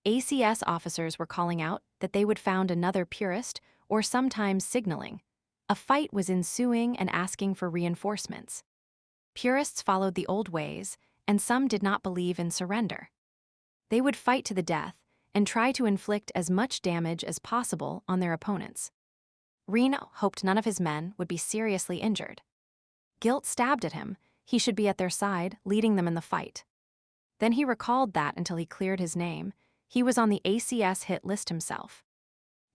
ACS officers were calling out that they would found another purist or sometimes signaling. A fight was ensuing and asking for reinforcements. Purists followed the old ways, and some did not believe in surrender. They would fight to the death and try to inflict as much damage as possible on their opponents. Reno hoped none of his men would be seriously injured. Guilt stabbed at him. He should be at their side, leading them in the fight. Then he recalled that until he cleared his name, he was on the ACS hit list himself.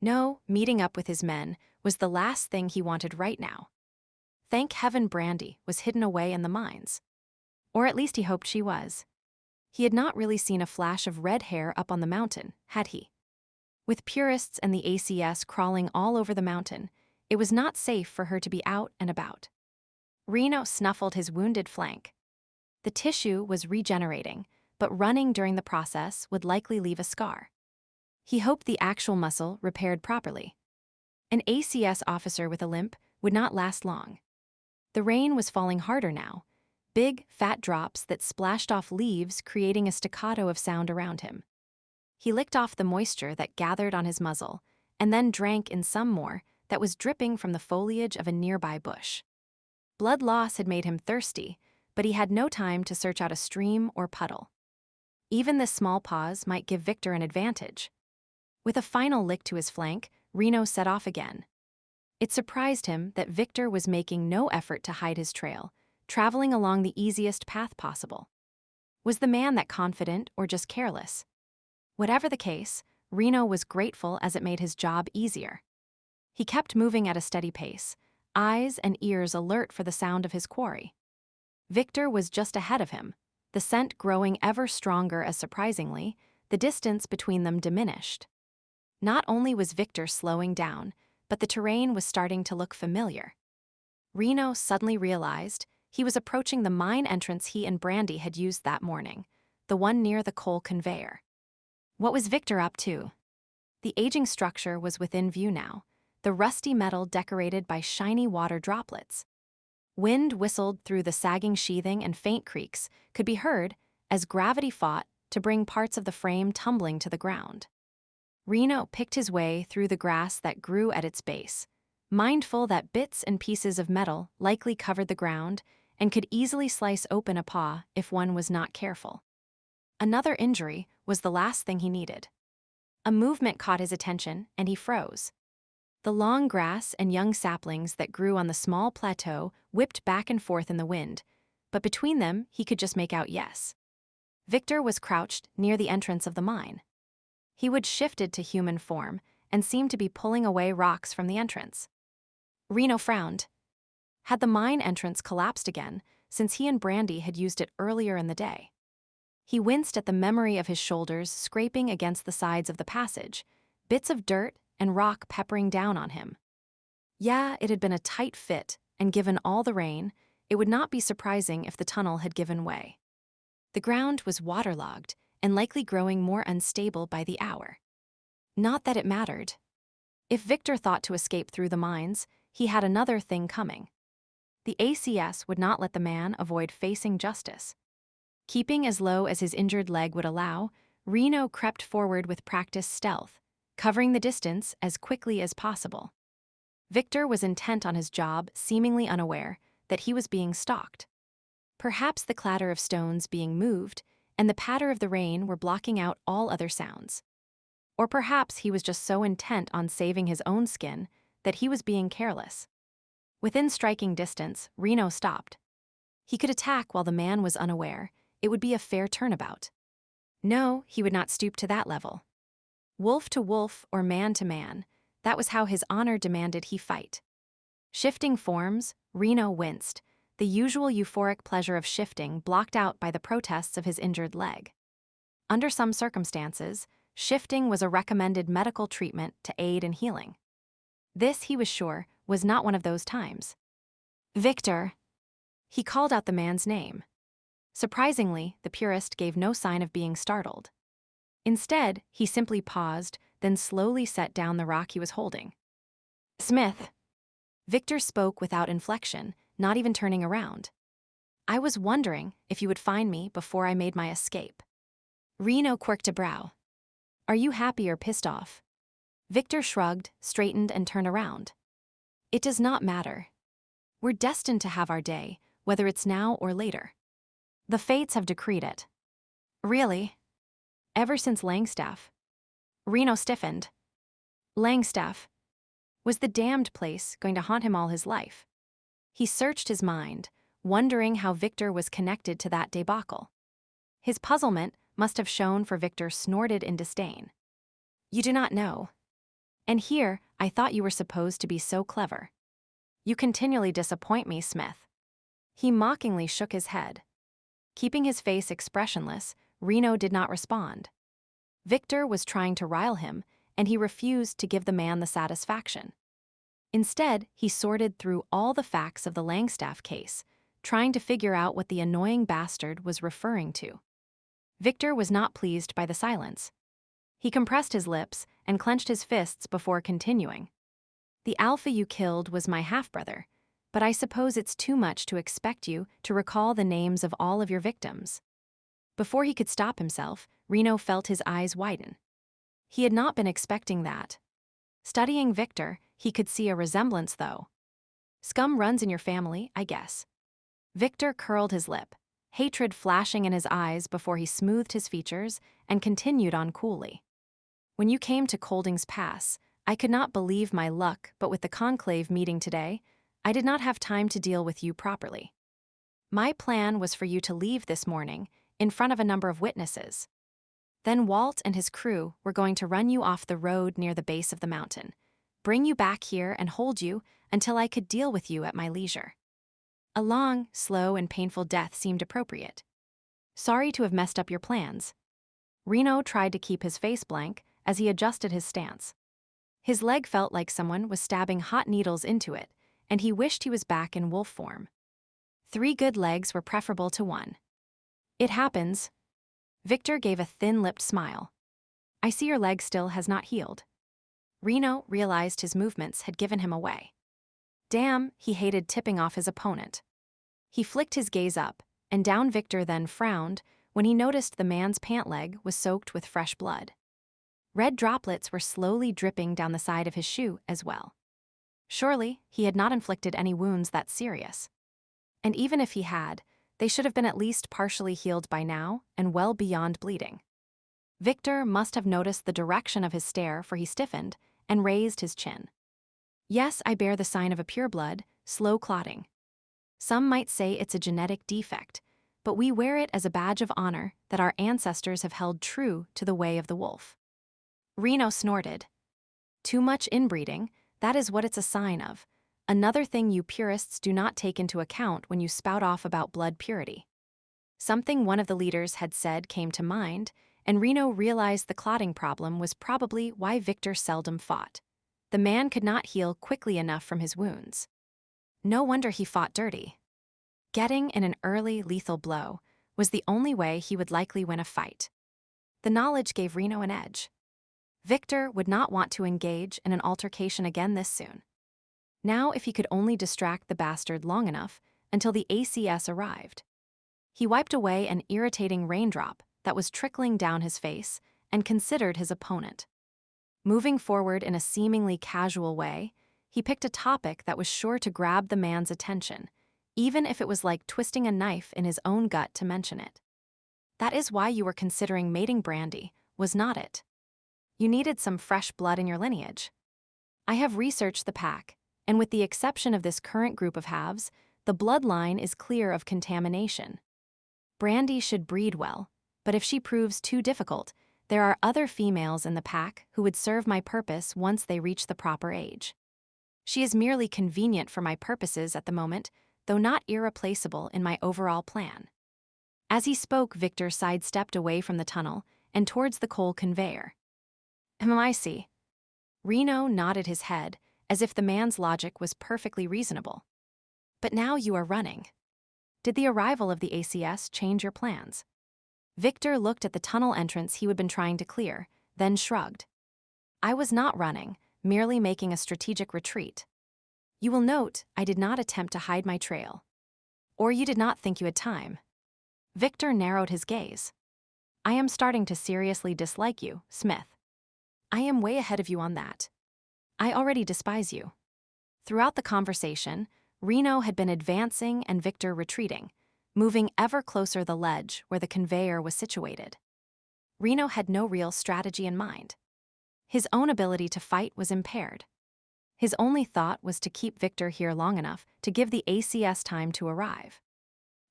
No, meeting up with his men was the last thing he wanted right now. Thank heaven Brandi was hidden away in the mines. Or at least he hoped she was. He had not really seen a flash of red hair up on the mountain, had he? With purists and the ACS crawling all over the mountain, it was not safe for her to be out and about. Reno snuffled his wounded flank. The tissue was regenerating, but running during the process would likely leave a scar. He hoped the actual muscle repaired properly. An ACS officer with a limp would not last long. The rain was falling harder now, big, fat drops that splashed off leaves, creating a staccato of sound around him. He licked off the moisture that gathered on his muzzle, and then drank in some more that was dripping from the foliage of a nearby bush. Blood loss had made him thirsty, but he had no time to search out a stream or puddle. Even this small pause might give Victor an advantage. With a final lick to his flank, Reno set off again. It surprised him that Victor was making no effort to hide his trail, traveling along the easiest path possible. Was the man that confident or just careless? Whatever the case, Reno was grateful as it made his job easier. He kept moving at a steady pace, eyes and ears alert for the sound of his quarry. Victor was just ahead of him, the scent growing ever stronger as surprisingly, the distance between them diminished. Not only was Victor slowing down, but the terrain was starting to look familiar. Reno suddenly realized he was approaching the mine entrance he and Brandi had used that morning, the one near the coal conveyor. What was Victor up to? The aging structure was within view now, the rusty metal decorated by shiny water droplets. Wind whistled through the sagging sheathing and faint creaks could be heard as gravity fought to bring parts of the frame tumbling to the ground. Reno picked his way through the grass that grew at its base, mindful that bits and pieces of metal likely covered the ground and could easily slice open a paw if one was not careful. Another injury was the last thing he needed. A movement caught his attention, and he froze. The long grass and young saplings that grew on the small plateau whipped back and forth in the wind, but between them he could just make out yes. Victor was crouched near the entrance of the mine. He would shifted to human form and seemed to be pulling away rocks from the entrance. Reno frowned. Had the mine entrance collapsed again, since he and Brandi had used it earlier in the day? He winced at the memory of his shoulders scraping against the sides of the passage, bits of dirt and rock peppering down on him. Yeah, it had been a tight fit, and given all the rain, it would not be surprising if the tunnel had given way. The ground was waterlogged and likely growing more unstable by the hour. Not that it mattered. If Victor thought to escape through the mines, he had another thing coming. The ACS would not let the man avoid facing justice. Keeping as low as his injured leg would allow, Reno crept forward with practiced stealth, covering the distance as quickly as possible. Victor was intent on his job, seemingly unaware that he was being stalked. Perhaps the clatter of stones being moved and the patter of the rain were blocking out all other sounds. Or perhaps he was just so intent on saving his own skin that he was being careless. Within striking distance, Reno stopped. He could attack while the man was unaware. It would be a fair turnabout. No, he would not stoop to that level. Wolf to wolf or man to man, that was how his honor demanded he fight. Shifting forms, Reno winced, the usual euphoric pleasure of shifting blocked out by the protests of his injured leg. Under some circumstances, shifting was a recommended medical treatment to aid in healing. This, he was sure, was not one of those times. Victor! He called out the man's name. Surprisingly, the purist gave no sign of being startled. Instead, he simply paused, then slowly set down the rock he was holding. Smith. Victor spoke without inflection, not even turning around. I was wondering if you would find me before I made my escape. Reno quirked a brow. Are you happy or pissed off? Victor shrugged, straightened, and turned around. It does not matter. We're destined to have our day, whether it's now or later. The fates have decreed it. Really? Ever since Langstaff? Reno stiffened. Langstaff. Was the damned place going to haunt him all his life? He searched his mind, wondering how Victor was connected to that debacle. His puzzlement must have shown, for Victor snorted in disdain. You do not know. And here, I thought you were supposed to be so clever. You continually disappoint me, Smith. He mockingly shook his head. Keeping his face expressionless, Reno did not respond. Victor was trying to rile him, and he refused to give the man the satisfaction. Instead, he sorted through all the facts of the Langstaff case, trying to figure out what the annoying bastard was referring to. Victor was not pleased by the silence. He compressed his lips and clenched his fists before continuing. The alpha you killed was my half-brother, but I suppose it's too much to expect you to recall the names of all of your victims. Before he could stop himself, Reno felt his eyes widen. He had not been expecting that. Studying Victor, he could see a resemblance, though. Scum runs in your family, I guess. Victor curled his lip, hatred flashing in his eyes before he smoothed his features and continued on coolly. When you came to Kolding's Pass, I could not believe my luck, but with the conclave meeting today, I did not have time to deal with you properly. My plan was for you to leave this morning, in front of a number of witnesses. Then Walt and his crew were going to run you off the road near the base of the mountain, bring you back here and hold you until I could deal with you at my leisure. A long, slow, and painful death seemed appropriate. Sorry to have messed up your plans. Reno tried to keep his face blank as he adjusted his stance. His leg felt like someone was stabbing hot needles into it, and he wished he was back in wolf form. 3 good legs were preferable to 1. It happens. Victor gave a thin-lipped smile. I see your leg still has not healed. Reno realized his movements had given him away. Damn, he hated tipping off his opponent. He flicked his gaze up, and down. Victor then frowned when he noticed the man's pant leg was soaked with fresh blood. Red droplets were slowly dripping down the side of his shoe as well. Surely, he had not inflicted any wounds that serious. And even if he had, they should have been at least partially healed by now and well beyond bleeding. Victor must have noticed the direction of his stare, for he stiffened and raised his chin. Yes, I bear the sign of a pureblood, slow clotting. Some might say it's a genetic defect, but we wear it as a badge of honor that our ancestors have held true to the way of the wolf. Reno snorted. Too much inbreeding, that is what it's a sign of. Another thing you purists do not take into account when you spout off about blood purity. Something one of the leaders had said came to mind, and Reno realized the clotting problem was probably why Victor seldom fought. The man could not heal quickly enough from his wounds. No wonder he fought dirty. Getting in an early, lethal blow was the only way he would likely win a fight. The knowledge gave Reno an edge. Victor would not want to engage in an altercation again this soon. Now, if he could only distract the bastard long enough until the ACS arrived. He wiped away an irritating raindrop that was trickling down his face and considered his opponent. Moving forward in a seemingly casual way, he picked a topic that was sure to grab the man's attention, even if it was like twisting a knife in his own gut to mention it. That is why you were considering mating Brandi, was not it? You needed some fresh blood in your lineage. I have researched the pack, and with the exception of this current group of halves, the bloodline is clear of contamination. Brandi should breed well, but if she proves too difficult, there are other females in the pack who would serve my purpose once they reach the proper age. She is merely convenient for my purposes at the moment, though not irreplaceable in my overall plan. As he spoke, Victor sidestepped away from the tunnel and towards the coal conveyor. I see. Reno nodded his head, as if the man's logic was perfectly reasonable. But now you are running. Did the arrival of the ACS change your plans? Victor looked at the tunnel entrance he had been trying to clear, then shrugged. I was not running, merely making a strategic retreat. You will note I did not attempt to hide my trail. Or you did not think you had time. Victor narrowed his gaze. I am starting to seriously dislike you, Smith. I am way ahead of you on that. I already despise you. Throughout the conversation, Reno had been advancing and Victor retreating, moving ever closer the ledge where the conveyor was situated. Reno had no real strategy in mind. His own ability to fight was impaired. His only thought was to keep Victor here long enough to give the ACS time to arrive.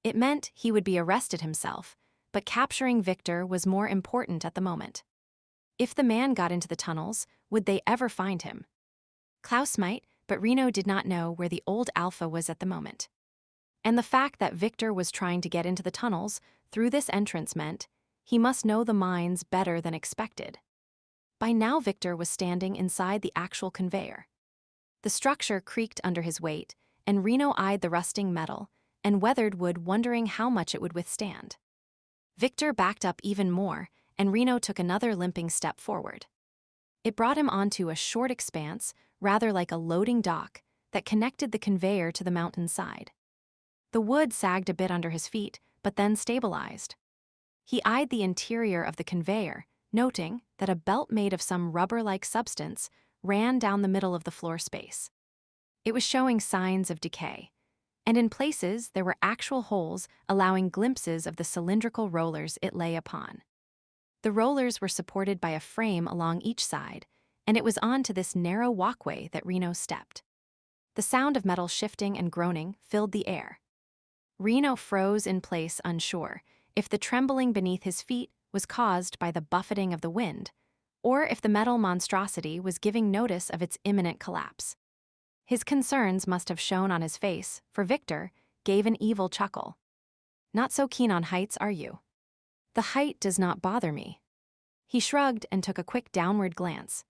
It meant he would be arrested himself, but capturing Victor was more important at the moment. If the man got into the tunnels, would they ever find him? Klaus might, but Reno did not know where the old Alpha was at the moment. And the fact that Victor was trying to get into the tunnels through this entrance meant he must know the mines better than expected. By now Victor was standing inside the actual conveyor. The structure creaked under his weight, and Reno eyed the rusting metal and weathered wood, wondering how much it would withstand. Victor backed up even more, and Reno took another limping step forward. It brought him onto a short expanse, rather like a loading dock, that connected the conveyor to the mountainside. The wood sagged a bit under his feet, but then stabilized. He eyed the interior of the conveyor, noting that a belt made of some rubber-like substance ran down the middle of the floor space. It was showing signs of decay, and in places there were actual holes allowing glimpses of the cylindrical rollers it lay upon. The rollers were supported by a frame along each side, and it was onto this narrow walkway that Reno stepped. The sound of metal shifting and groaning filled the air. Reno froze in place, unsure if the trembling beneath his feet was caused by the buffeting of the wind, or if the metal monstrosity was giving notice of its imminent collapse. His concerns must have shown on his face, for Victor gave an evil chuckle. Not so keen on heights, are you? The height does not bother me. He shrugged and took a quick downward glance.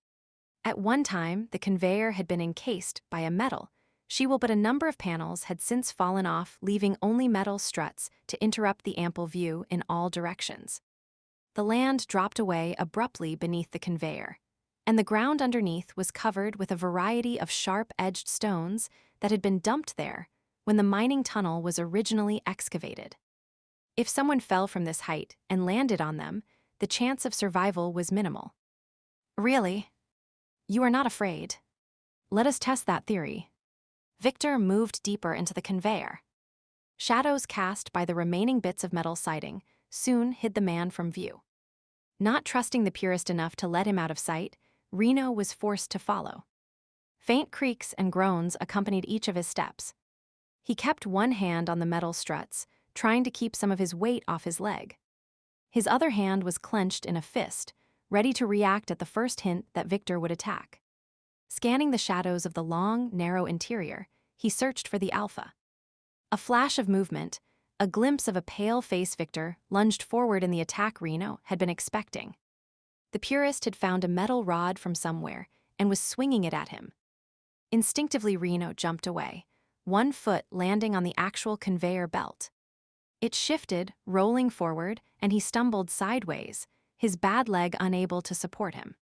At one time, the conveyor had been encased by a metal sheet, but a number of panels had since fallen off, leaving only metal struts to interrupt the ample view in all directions. The land dropped away abruptly beneath the conveyor, and the ground underneath was covered with a variety of sharp-edged stones that had been dumped there when the mining tunnel was originally excavated. If someone fell from this height and landed on them, the chance of survival was minimal. Really? You are not afraid? Let us test that theory. Victor moved deeper into the conveyor. Shadows cast by the remaining bits of metal siding soon hid the man from view. Not trusting the purist enough to let him out of sight, Reno was forced to follow. Faint creaks and groans accompanied each of his steps. He kept one hand on the metal struts, trying to keep some of his weight off his leg. His other hand was clenched in a fist, ready to react at the first hint that Victor would attack. Scanning the shadows of the long, narrow interior, he searched for the alpha. A flash of movement, a glimpse of a pale-faced Victor lunged forward in the attack Reno had been expecting. The purist had found a metal rod from somewhere and was swinging it at him. Instinctively, Reno jumped away, one foot landing on the actual conveyor belt. It shifted, rolling forward, and he stumbled sideways, his bad leg unable to support him.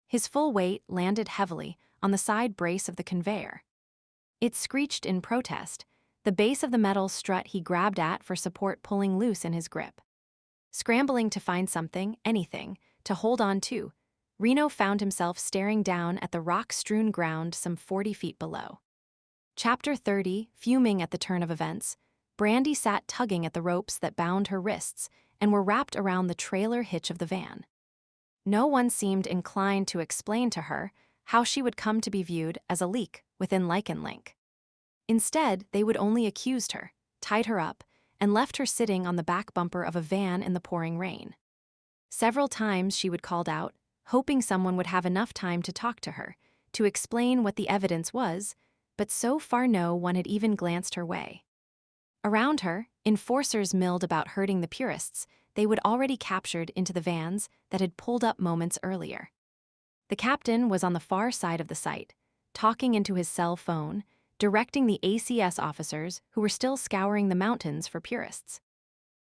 His full weight landed heavily on the side brace of the conveyor. It screeched in protest, the base of the metal strut he grabbed at for support pulling loose in his grip. Scrambling to find something, anything, to hold on to, Reno found himself staring down at the rock-strewn ground some 40 feet below. Chapter 30, fuming at the turn of events, Brandi sat tugging at the ropes that bound her wrists and were wrapped around the trailer hitch of the van. No one seemed inclined to explain to her how she would come to be viewed as a leak within Lycan Link. Instead, they would only accused her, tied her up, and left her sitting on the back bumper of a van in the pouring rain. Several times she would call out, hoping someone would have enough time to talk to her, to explain what the evidence was, but so far no one had even glanced her way. Around her, enforcers milled about hurting the purists they would already captured into the vans that had pulled up moments earlier. The captain was on the far side of the site, talking into his cell phone, directing the ACS officers who were still scouring the mountains for purists.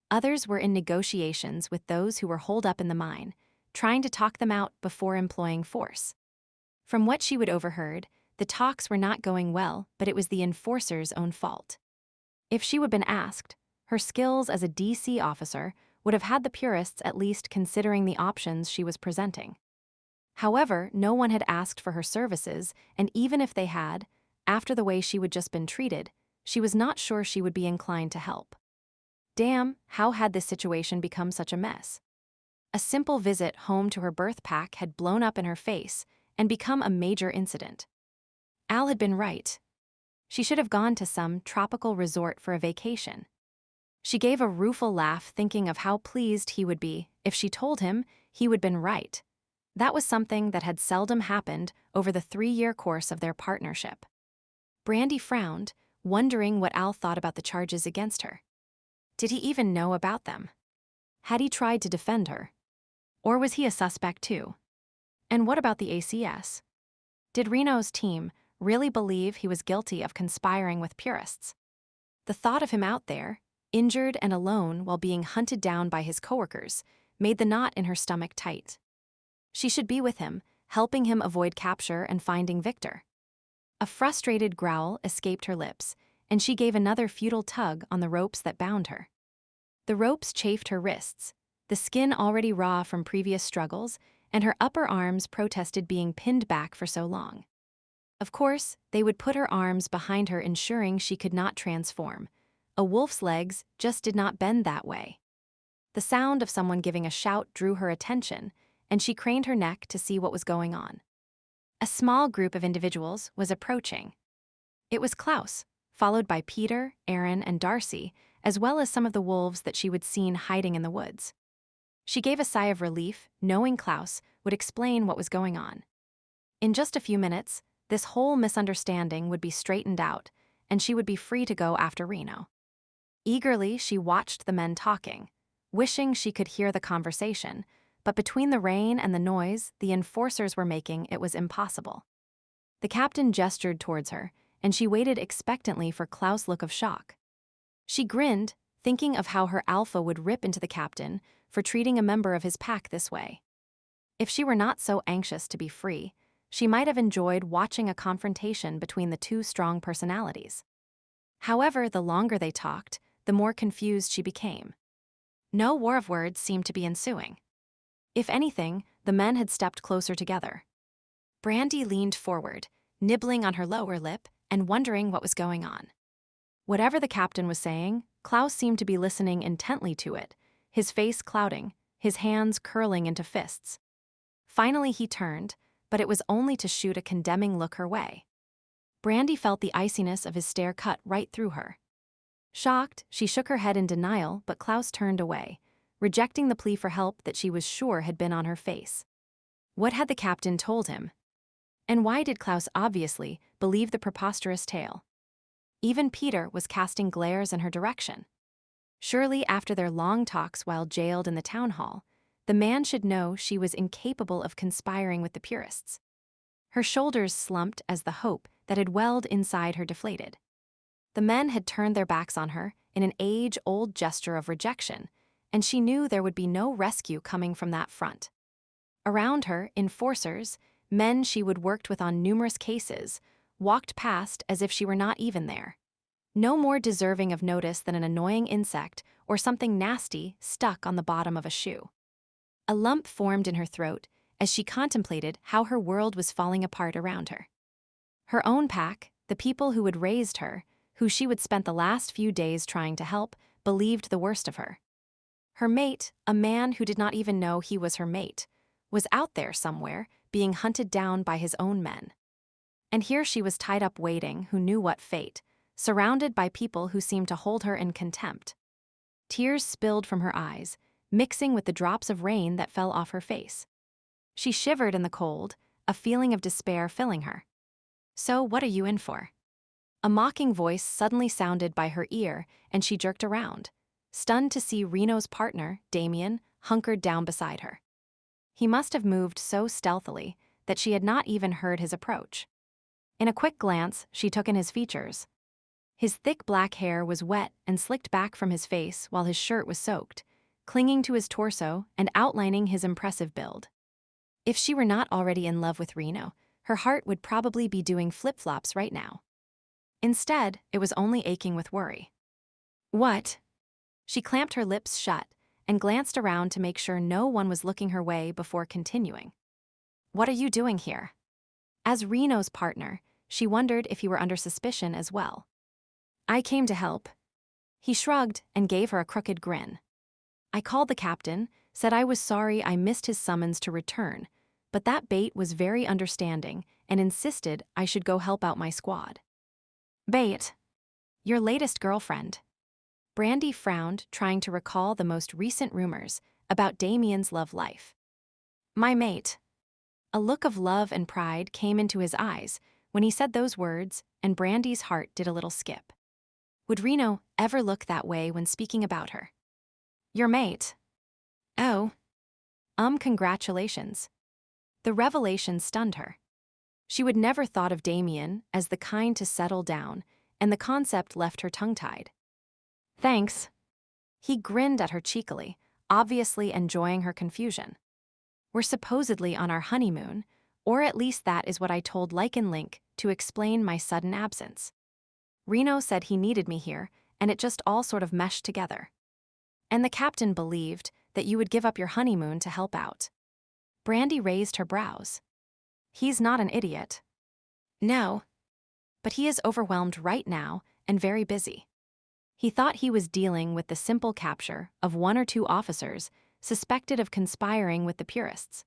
Others were in negotiations with those who were holed up in the mine, trying to talk them out before employing force. From what she would overheard, the talks were not going well, but it was the enforcers' own fault. If she would have been asked, her skills as a DC officer would have had the purists at least considering the options she was presenting. However, no one had asked for her services, and even if they had, after the way she would just been treated, she was not sure she would be inclined to help. Damn, how had this situation become such a mess? A simple visit home to her birth pack had blown up in her face and become a major incident. Al had been right. She should have gone to some tropical resort for a vacation. She gave a rueful laugh, thinking of how pleased he would be if she told him he would been right. That was something that had seldom happened over the 3-year course of their partnership. Brandi frowned, wondering what Al thought about the charges against her. Did he even know about them? Had he tried to defend her? Or was he a suspect too? And what about the ACS? Did Reno's team really believe he was guilty of conspiring with purists? The thought of him out there, injured and alone while being hunted down by his coworkers, made the knot in her stomach tight. She should be with him, helping him avoid capture and finding Victor. A frustrated growl escaped her lips, and she gave another futile tug on the ropes that bound her. The ropes chafed her wrists, the skin already raw from previous struggles, and her upper arms protested being pinned back for so long. Of course, they would put her arms behind her, ensuring she could not transform. A wolf's legs just did not bend that way. The sound of someone giving a shout drew her attention, and she craned her neck to see what was going on. A small group of individuals was approaching. It was Klaus, followed by Peter, Aaron, and Darcy, as well as some of the wolves that she would seen hiding in the woods. She gave a sigh of relief, knowing Klaus would explain what was going on. In just a few minutes, this whole misunderstanding would be straightened out, and she would be free to go after Reno. Eagerly, she watched the men talking, wishing she could hear the conversation, but between the rain and the noise the enforcers were making, it was impossible. The captain gestured towards her, and she waited expectantly for Klaus' look of shock. She grinned, thinking of how her alpha would rip into the captain for treating a member of his pack this way. If she were not so anxious to be free, she might have enjoyed watching a confrontation between the two strong personalities. However, the longer they talked, the more confused she became. No war of words seemed to be ensuing. If anything, the men had stepped closer together. Brandi leaned forward, nibbling on her lower lip and wondering what was going on. Whatever the captain was saying, Klaus seemed to be listening intently to it, his face clouding, his hands curling into fists. Finally he turned, but it was only to shoot a condemning look her way. Brandi felt the iciness of his stare cut right through her. Shocked, she shook her head in denial, but Klaus turned away, rejecting the plea for help that she was sure had been on her face. What had the captain told him? And why did Klaus obviously believe the preposterous tale? Even Peter was casting glares in her direction. Surely after their long talks while jailed in the town hall, the man should know she was incapable of conspiring with the purists. Her shoulders slumped as the hope that had welled inside her deflated. The men had turned their backs on her in an age-old gesture of rejection, and she knew there would be no rescue coming from that front. Around her, enforcers, men she would worked with on numerous cases, walked past as if she were not even there. No more deserving of notice than an annoying insect or something nasty stuck on the bottom of a shoe. A lump formed in her throat as she contemplated how her world was falling apart around her. Her own pack, the people who had raised her, who she would spent the last few days trying to help, believed the worst of her. Her mate, a man who did not even know he was her mate, was out there somewhere, being hunted down by his own men. And here she was tied up waiting, who knew what fate, surrounded by people who seemed to hold her in contempt. Tears spilled from her eyes, mixing with the drops of rain that fell off her face. She shivered in the cold, a feeling of despair filling her. "So what are you in for?" A mocking voice suddenly sounded by her ear, and she jerked around, stunned to see Reno's partner, Damien, hunkered down beside her. He must have moved so stealthily that she had not even heard his approach. In a quick glance, she took in his features. His thick black hair was wet and slicked back from his face while his shirt was soaked, clinging to his torso and outlining his impressive build. If she were not already in love with Reno, her heart would probably be doing flip-flops right now. Instead, it was only aching with worry. "What?" She clamped her lips shut and glanced around to make sure no one was looking her way before continuing. "What are you doing here?" As Reno's partner, she wondered if he were under suspicion as well. "I came to help." He shrugged and gave her a crooked grin. "I called the captain, said I was sorry I missed his summons to return, but that bait was very understanding and insisted I should go help out my squad." "Bait? Your latest girlfriend." Brandi frowned, trying to recall the most recent rumors about Damien's love life. "My mate." A look of love and pride came into his eyes when he said those words, and Brandi's heart did a little skip. Would Reno ever look that way when speaking about her? "Your mate." "Oh. Congratulations." The revelation stunned her. She would never thought of Damien as the kind to settle down, and the concept left her tongue-tied. "Thanks." He grinned at her cheekily, obviously enjoying her confusion. "We're supposedly on our honeymoon, or at least that is what I told Lycan Link to explain my sudden absence. Reno said he needed me here, and it just all sort of meshed together. And the captain believed that you would give up your honeymoon to help out." Brandi raised her brows. "He's not an idiot." "No. But he is overwhelmed right now and very busy. He thought he was dealing with the simple capture of 1 or 2 officers suspected of conspiring with the purists.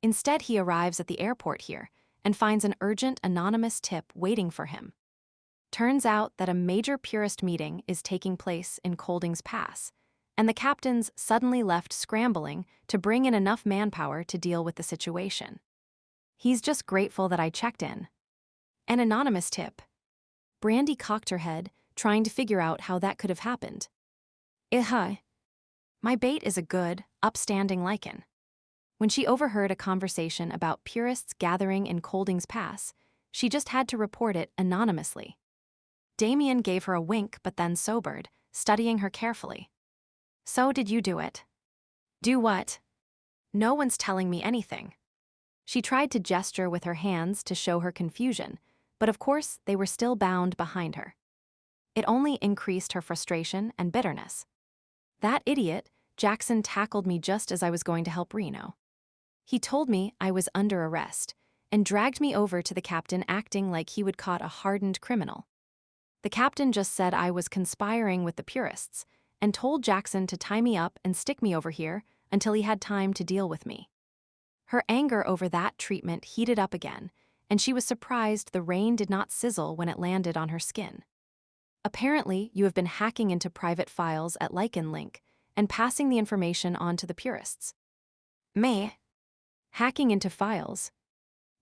Instead, he arrives at the airport here and finds an urgent anonymous tip waiting for him. Turns out that a major purist meeting is taking place in Kolding's Pass, and the captain's suddenly left scrambling to bring in enough manpower to deal with the situation. He's just grateful that I checked in." An anonymous tip. Brandi cocked her head, trying to figure out how that could have happened. My bait is a good, upstanding Lycan." When she overheard a conversation about purists gathering in Kolding's Pass, she just had to report it anonymously. Damien gave her a wink but then sobered, studying her carefully. "So did you do it?" "Do what?" "No one's telling me anything." She tried to gesture with her hands to show her confusion, but of course they were still bound behind her. It only increased her frustration and bitterness. "That idiot, Jackson, tackled me just as I was going to help Reno. He told me I was under arrest and dragged me over to the captain acting like he would caught a hardened criminal. The captain just said I was conspiring with the purists and told Jackson to tie me up and stick me over here until he had time to deal with me. Her anger over that treatment heated up again, and she was surprised the rain did not sizzle when it landed on her skin. Apparently, you have been hacking into private files at Lycan Link and passing the information on to the purists. Me? Hacking into files?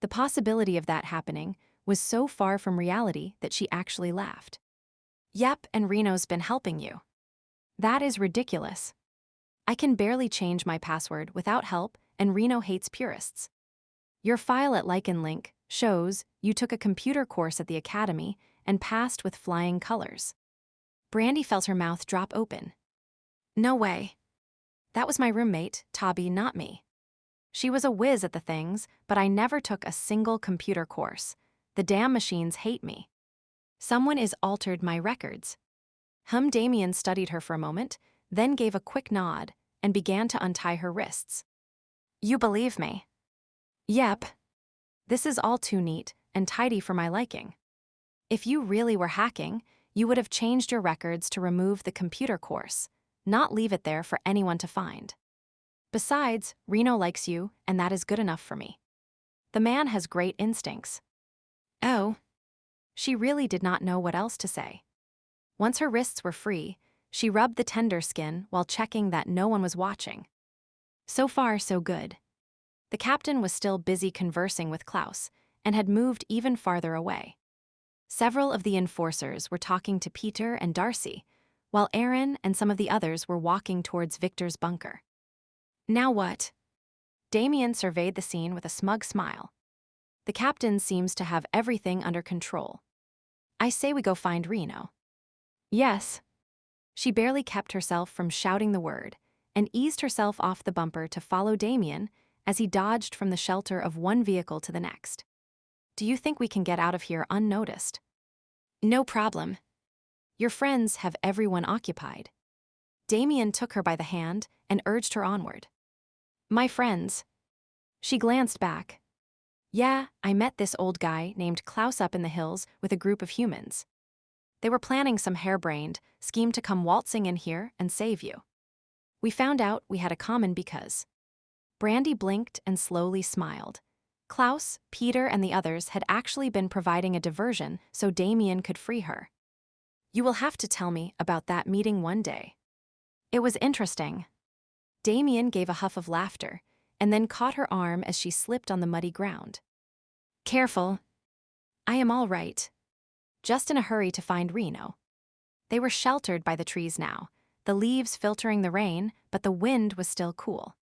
The possibility of that happening was so far from reality that she actually laughed. Yep, and Reno's been helping you. That is ridiculous. I can barely change my password without help, and Reno hates purists. Your file at Lycan Link shows you took a computer course at the academy and passed with flying colors. Brandi felt her mouth drop open. No way. That was my roommate, Tabby, not me. She was a whiz at the things, but I never took a single computer course. The damn machines hate me. Someone is altered my records. Damien studied her for a moment, then gave a quick nod and began to untie her wrists. You believe me? Yep. This is all too neat and tidy for my liking. If you really were hacking, you would have changed your records to remove the computer course, not leave it there for anyone to find. Besides, Reno likes you, and that is good enough for me. The man has great instincts. Oh. She really did not know what else to say. Once her wrists were free, she rubbed the tender skin while checking that no one was watching. So far, so good. The captain was still busy conversing with Klaus and had moved even farther away. Several of the enforcers were talking to Peter and Darcy, while Aaron and some of the others were walking towards Victor's bunker. Now what? Damien surveyed the scene with a smug smile. The captain seems to have everything under control. I say we go find Reno. Yes. She barely kept herself from shouting the word and eased herself off the bumper to follow Damien as he dodged from the shelter of one vehicle to the next. Do you think we can get out of here unnoticed? No problem. Your friends have everyone occupied. Damien took her by the hand and urged her onward. My friends. She glanced back. Yeah, I met this old guy named Klaus up in the hills with a group of humans. They were planning some harebrained scheme to come waltzing in here and save you. We found out we had a common because. Brandi blinked and slowly smiled. Klaus, Peter, and the others had actually been providing a diversion so Damien could free her. You will have to tell me about that meeting one day. It was interesting. Damien gave a huff of laughter and then caught her arm as she slipped on the muddy ground. Careful. I am all right. Just in a hurry to find Reno. They were sheltered by the trees now, the leaves filtering the rain, but the wind was still cool.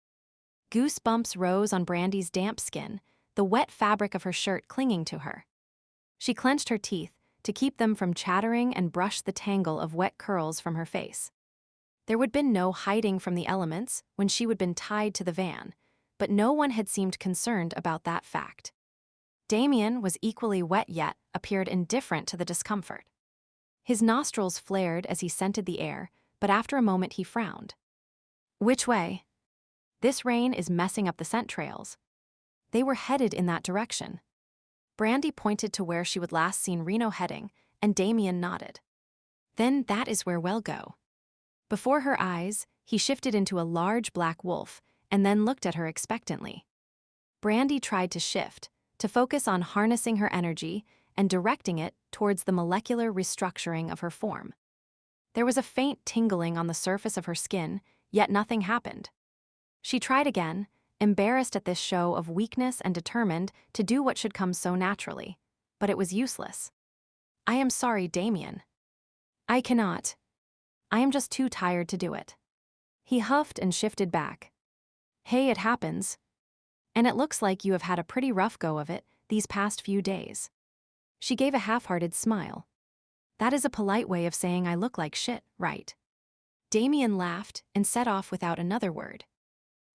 Goosebumps rose on Brandi's damp skin, the wet fabric of her shirt clinging to her. She clenched her teeth to keep them from chattering and brushed the tangle of wet curls from her face. There would been no hiding from the elements when she would been tied to the van, but no one had seemed concerned about that fact. Damien was equally wet yet appeared indifferent to the discomfort. His nostrils flared as he scented the air, but after a moment he frowned. Which way? This rain is messing up the scent trails. They were headed in that direction. Brandi pointed to where she would last seen Reno heading, and Damien nodded. Then that is where we'll go. Before her eyes, he shifted into a large black wolf and then looked at her expectantly. Brandi tried to shift, to focus on harnessing her energy and directing it towards the molecular restructuring of her form. There was a faint tingling on the surface of her skin, yet nothing happened. She tried again, embarrassed at this show of weakness and determined to do what should come so naturally, but it was useless. I am sorry, Damien. I cannot. I am just too tired to do it. He huffed and shifted back. Hey, it happens. And it looks like you have had a pretty rough go of it these past few days. She gave a half-hearted smile. That is a polite way of saying I look like shit, right? Damien laughed and set off without another word.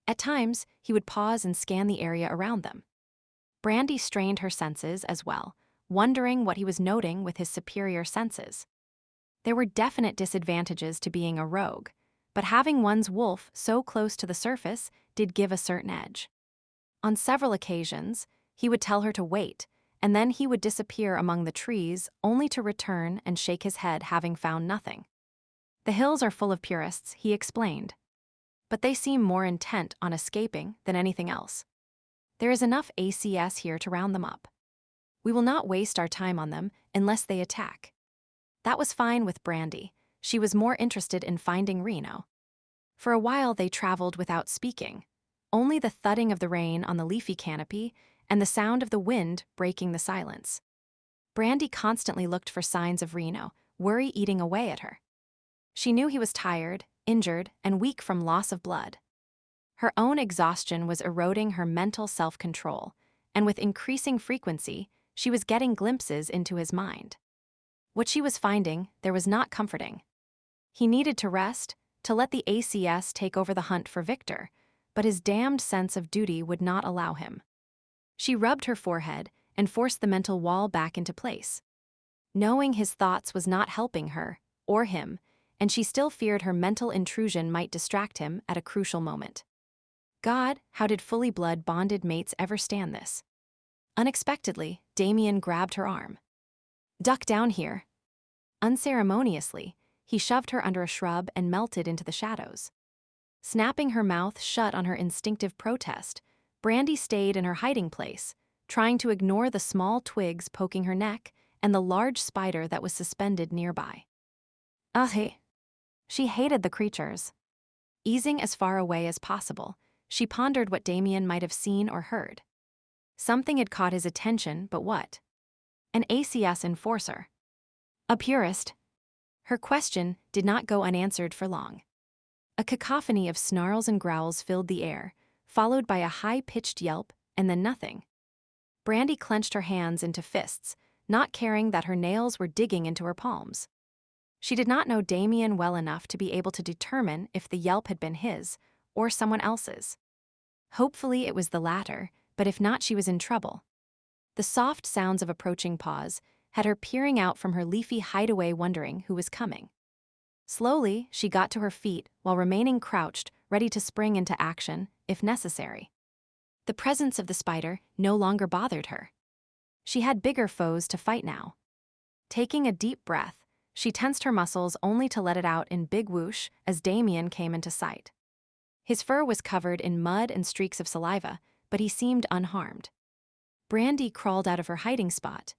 At times, he would pause and scan the area around them. Brandi strained her senses as well, wondering what he was noting with his superior senses. There were definite disadvantages to being a rogue, but having one's wolf so close to the surface did give a certain edge. On several occasions, he would tell her to wait, and then he would disappear among the trees only to return and shake his head having found nothing. The hills are full of purists, he explained. but they seem more intent on escaping than anything else. There is enough ACS here to round them up. We will not waste our time on them unless they attack. That was fine with Brandi. She was more interested in finding Reno. For a while they traveled without speaking. Only the thudding of the rain on the leafy canopy and the sound of the wind breaking the silence. Brandi constantly looked for signs of Reno, worry eating away at her. She knew he was tired, injured, and weak from loss of blood. Her own exhaustion was eroding her mental self-control, and with increasing frequency, she was getting glimpses into his mind. What she was finding there was not comforting. He needed to rest, to let the ACS take over the hunt for Victor, but his damned sense of duty would not allow him. She rubbed her forehead and forced the mental wall back into place. Knowing his thoughts was not helping her, or him, and she still feared her mental intrusion might distract him at a crucial moment. God, how did fully blood-bonded mates ever stand this? Unexpectedly, Damien grabbed her arm. "Duck down here." Unceremoniously, he shoved her under a shrub and melted into the shadows. Snapping her mouth shut on her instinctive protest, Brandi stayed in her hiding place, trying to ignore the small twigs poking her neck and the large spider that was suspended nearby. Ugh. She hated the creatures. Easing as far away as possible, she pondered what Damien might have seen or heard. Something had caught his attention, but what? An ACS enforcer. A purist. Her question did not go unanswered for long. A cacophony of snarls and growls filled the air, followed by a high-pitched yelp, and then nothing. Brandi clenched her hands into fists, not caring that her nails were digging into her palms. She did not know Damien well enough to be able to determine if the yelp had been his or someone else's. Hopefully it was the latter, but if not, she was in trouble. The soft sounds of approaching paws had her peering out from her leafy hideaway wondering who was coming. Slowly, she got to her feet while remaining crouched, ready to spring into action, if necessary. The presence of the spider no longer bothered her. She had bigger foes to fight now. Taking a deep breath, she tensed her muscles only to let it out in big whoosh as Damien came into sight. His fur was covered in mud and streaks of saliva, but he seemed unharmed. Brandi crawled out of her hiding spot.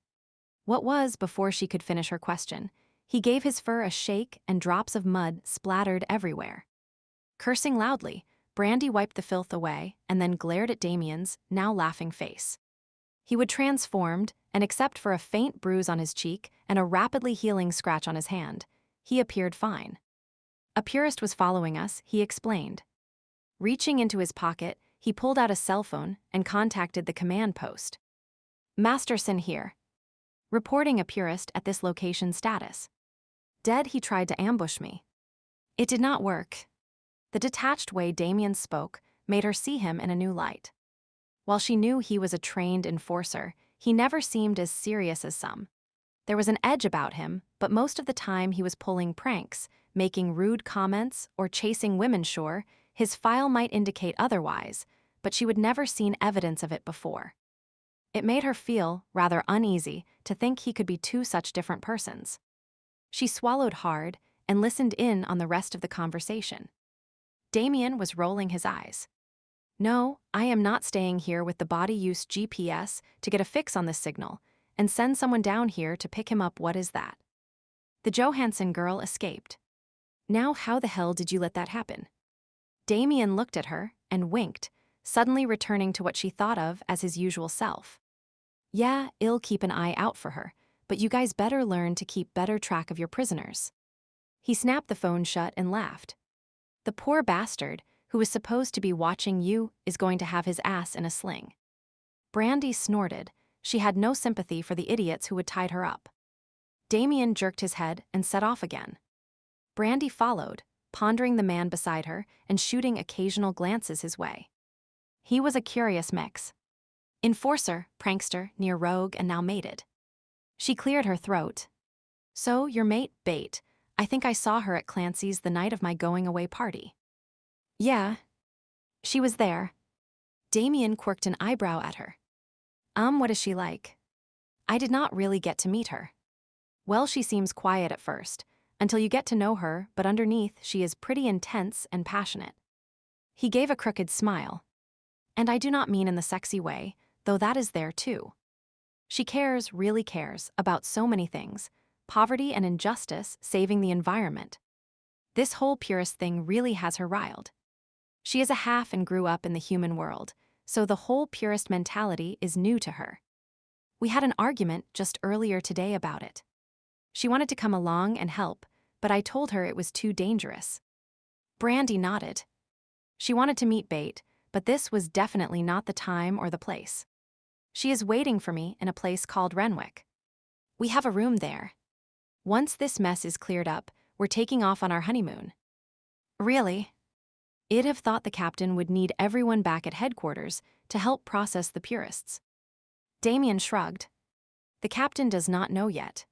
What was, before she could finish her question, he gave his fur a shake and drops of mud splattered everywhere. Cursing loudly, Brandi wiped the filth away and then glared at Damien's now laughing face. He would transformed, and except for a faint bruise on his cheek and a rapidly healing scratch on his hand, he appeared fine. A purist was following us, he explained. Reaching into his pocket, he pulled out a cell phone and contacted the command post. Masterson here. Reporting a purist at this location status. Dead, he tried to ambush me. It did not work. The detached way Damien spoke made her see him in a new light. While she knew he was a trained enforcer, he never seemed as serious as some. There was an edge about him, but most of the time he was pulling pranks, making rude comments, or chasing women. Sure, his file might indicate otherwise, but she would never seen evidence of it before. It made her feel rather uneasy to think he could be two such different persons. She swallowed hard and listened in on the rest of the conversation. Damien was rolling his eyes. No, I am not staying here with the body use GPS to get a fix on this signal and send someone down here to pick him up. What is that? The Johansson girl escaped. Now how the hell did you let that happen? Damien looked at her and winked, suddenly returning to what she thought of as his usual self. Yeah, I'll keep an eye out for her, but you guys better learn to keep better track of your prisoners. He snapped the phone shut and laughed. The poor bastard, who was supposed to be watching you, is going to have his ass in a sling. Brandi snorted. She had no sympathy for the idiots who had tied her up. Damien jerked his head and set off again. Brandi followed, pondering the man beside her and shooting occasional glances his way. He was a curious mix. Enforcer, prankster, near rogue, and now mated. She cleared her throat. So, your mate, Bait. I think I saw her at Clancy's the night of my going-away party. Yeah. She was there. Damien quirked an eyebrow at her. What is she like? I did not really get to meet her. Well, she seems quiet at first, until you get to know her, but underneath she is pretty intense and passionate. He gave a crooked smile. And I do not mean in the sexy way, though that is there too. She cares, really cares, about so many things, poverty and injustice, saving the environment. This whole purist thing really has her riled. She is a half and grew up in the human world, so the whole purist mentality is new to her. We had an argument just earlier today about it. She wanted to come along and help, but I told her it was too dangerous. Brandi nodded. She wanted to meet Bait, but this was definitely not the time or the place. She is waiting for me in a place called Renwick. We have a room there. Once this mess is cleared up, we're taking off on our honeymoon. Really? I'd have thought the captain would need everyone back at headquarters to help process the purists. Damien shrugged. The captain does not know yet.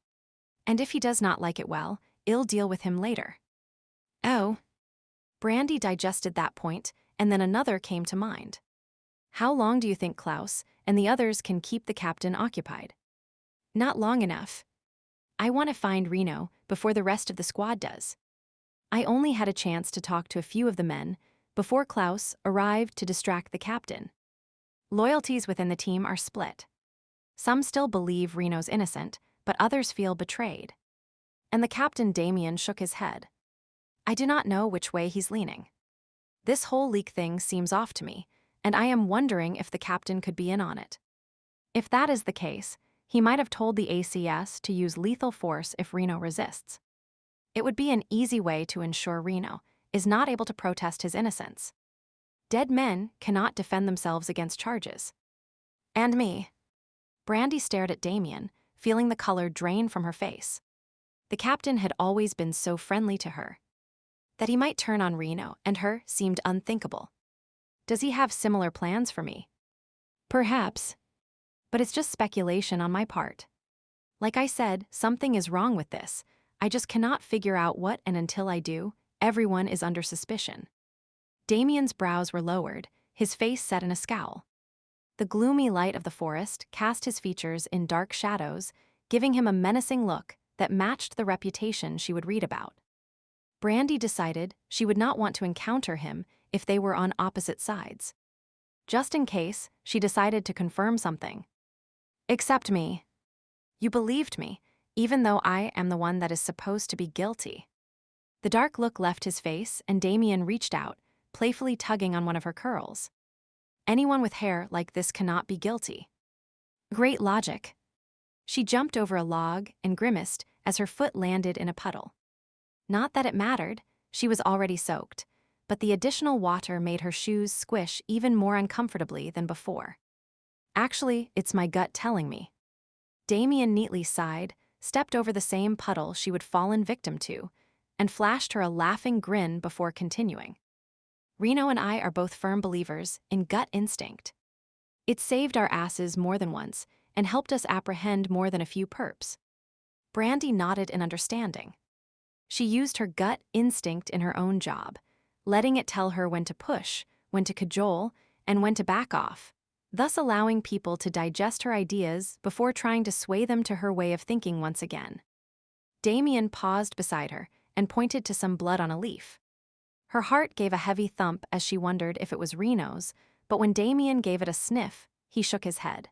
And if he does not like it well, I'll deal with him later. Oh. Brandi digested that point, and then another came to mind. How long do you think Klaus and the others can keep the captain occupied? Not long enough. I want to find Reno before the rest of the squad does. I only had a chance to talk to a few of the men before Klaus arrived to distract the captain. Loyalties within the team are split. Some still believe Reno's innocent, but others feel betrayed. And the captain Damien shook his head. I do not know which way he's leaning. This whole leak thing seems off to me, and I am wondering if the captain could be in on it. If that is the case, he might have told the ACS to use lethal force if Reno resists. It would be an easy way to ensure Reno is not able to protest his innocence. Dead men cannot defend themselves against charges. And me. Brandi stared at Damien, feeling the color drain from her face. The captain had always been so friendly to her. That he might turn on Reno and her seemed unthinkable. Does he have similar plans for me? Perhaps. But it's just speculation on my part. Like I said, something is wrong with this. I just cannot figure out what, and until I do, everyone is under suspicion. Damien's brows were lowered, his face set in a scowl. The gloomy light of the forest cast his features in dark shadows, giving him a menacing look that matched the reputation she would read about. Brandi decided she would not want to encounter him if they were on opposite sides. Just in case, she decided to confirm something. Accept me. You believed me, even though I am the one that is supposed to be guilty. The dark look left his face, and Damien reached out, playfully tugging on one of her curls. Anyone with hair like this cannot be guilty. Great logic. She jumped over a log and grimaced as her foot landed in a puddle. Not that it mattered, she was already soaked, but the additional water made her shoes squish even more uncomfortably than before. Actually, it's my gut telling me. Damien neatly sighed, stepped over the same puddle she would fallen victim to, and flashed her a laughing grin before continuing. Reno and I are both firm believers in gut instinct. It saved our asses more than once and helped us apprehend more than a few perps. Brandi nodded in understanding. She used her gut instinct in her own job, letting it tell her when to push, when to cajole, and when to back off, thus allowing people to digest her ideas before trying to sway them to her way of thinking once again. Damien paused beside her and pointed to some blood on a leaf. Her heart gave a heavy thump as she wondered if it was Reno's, but when Damien gave it a sniff, he shook his head.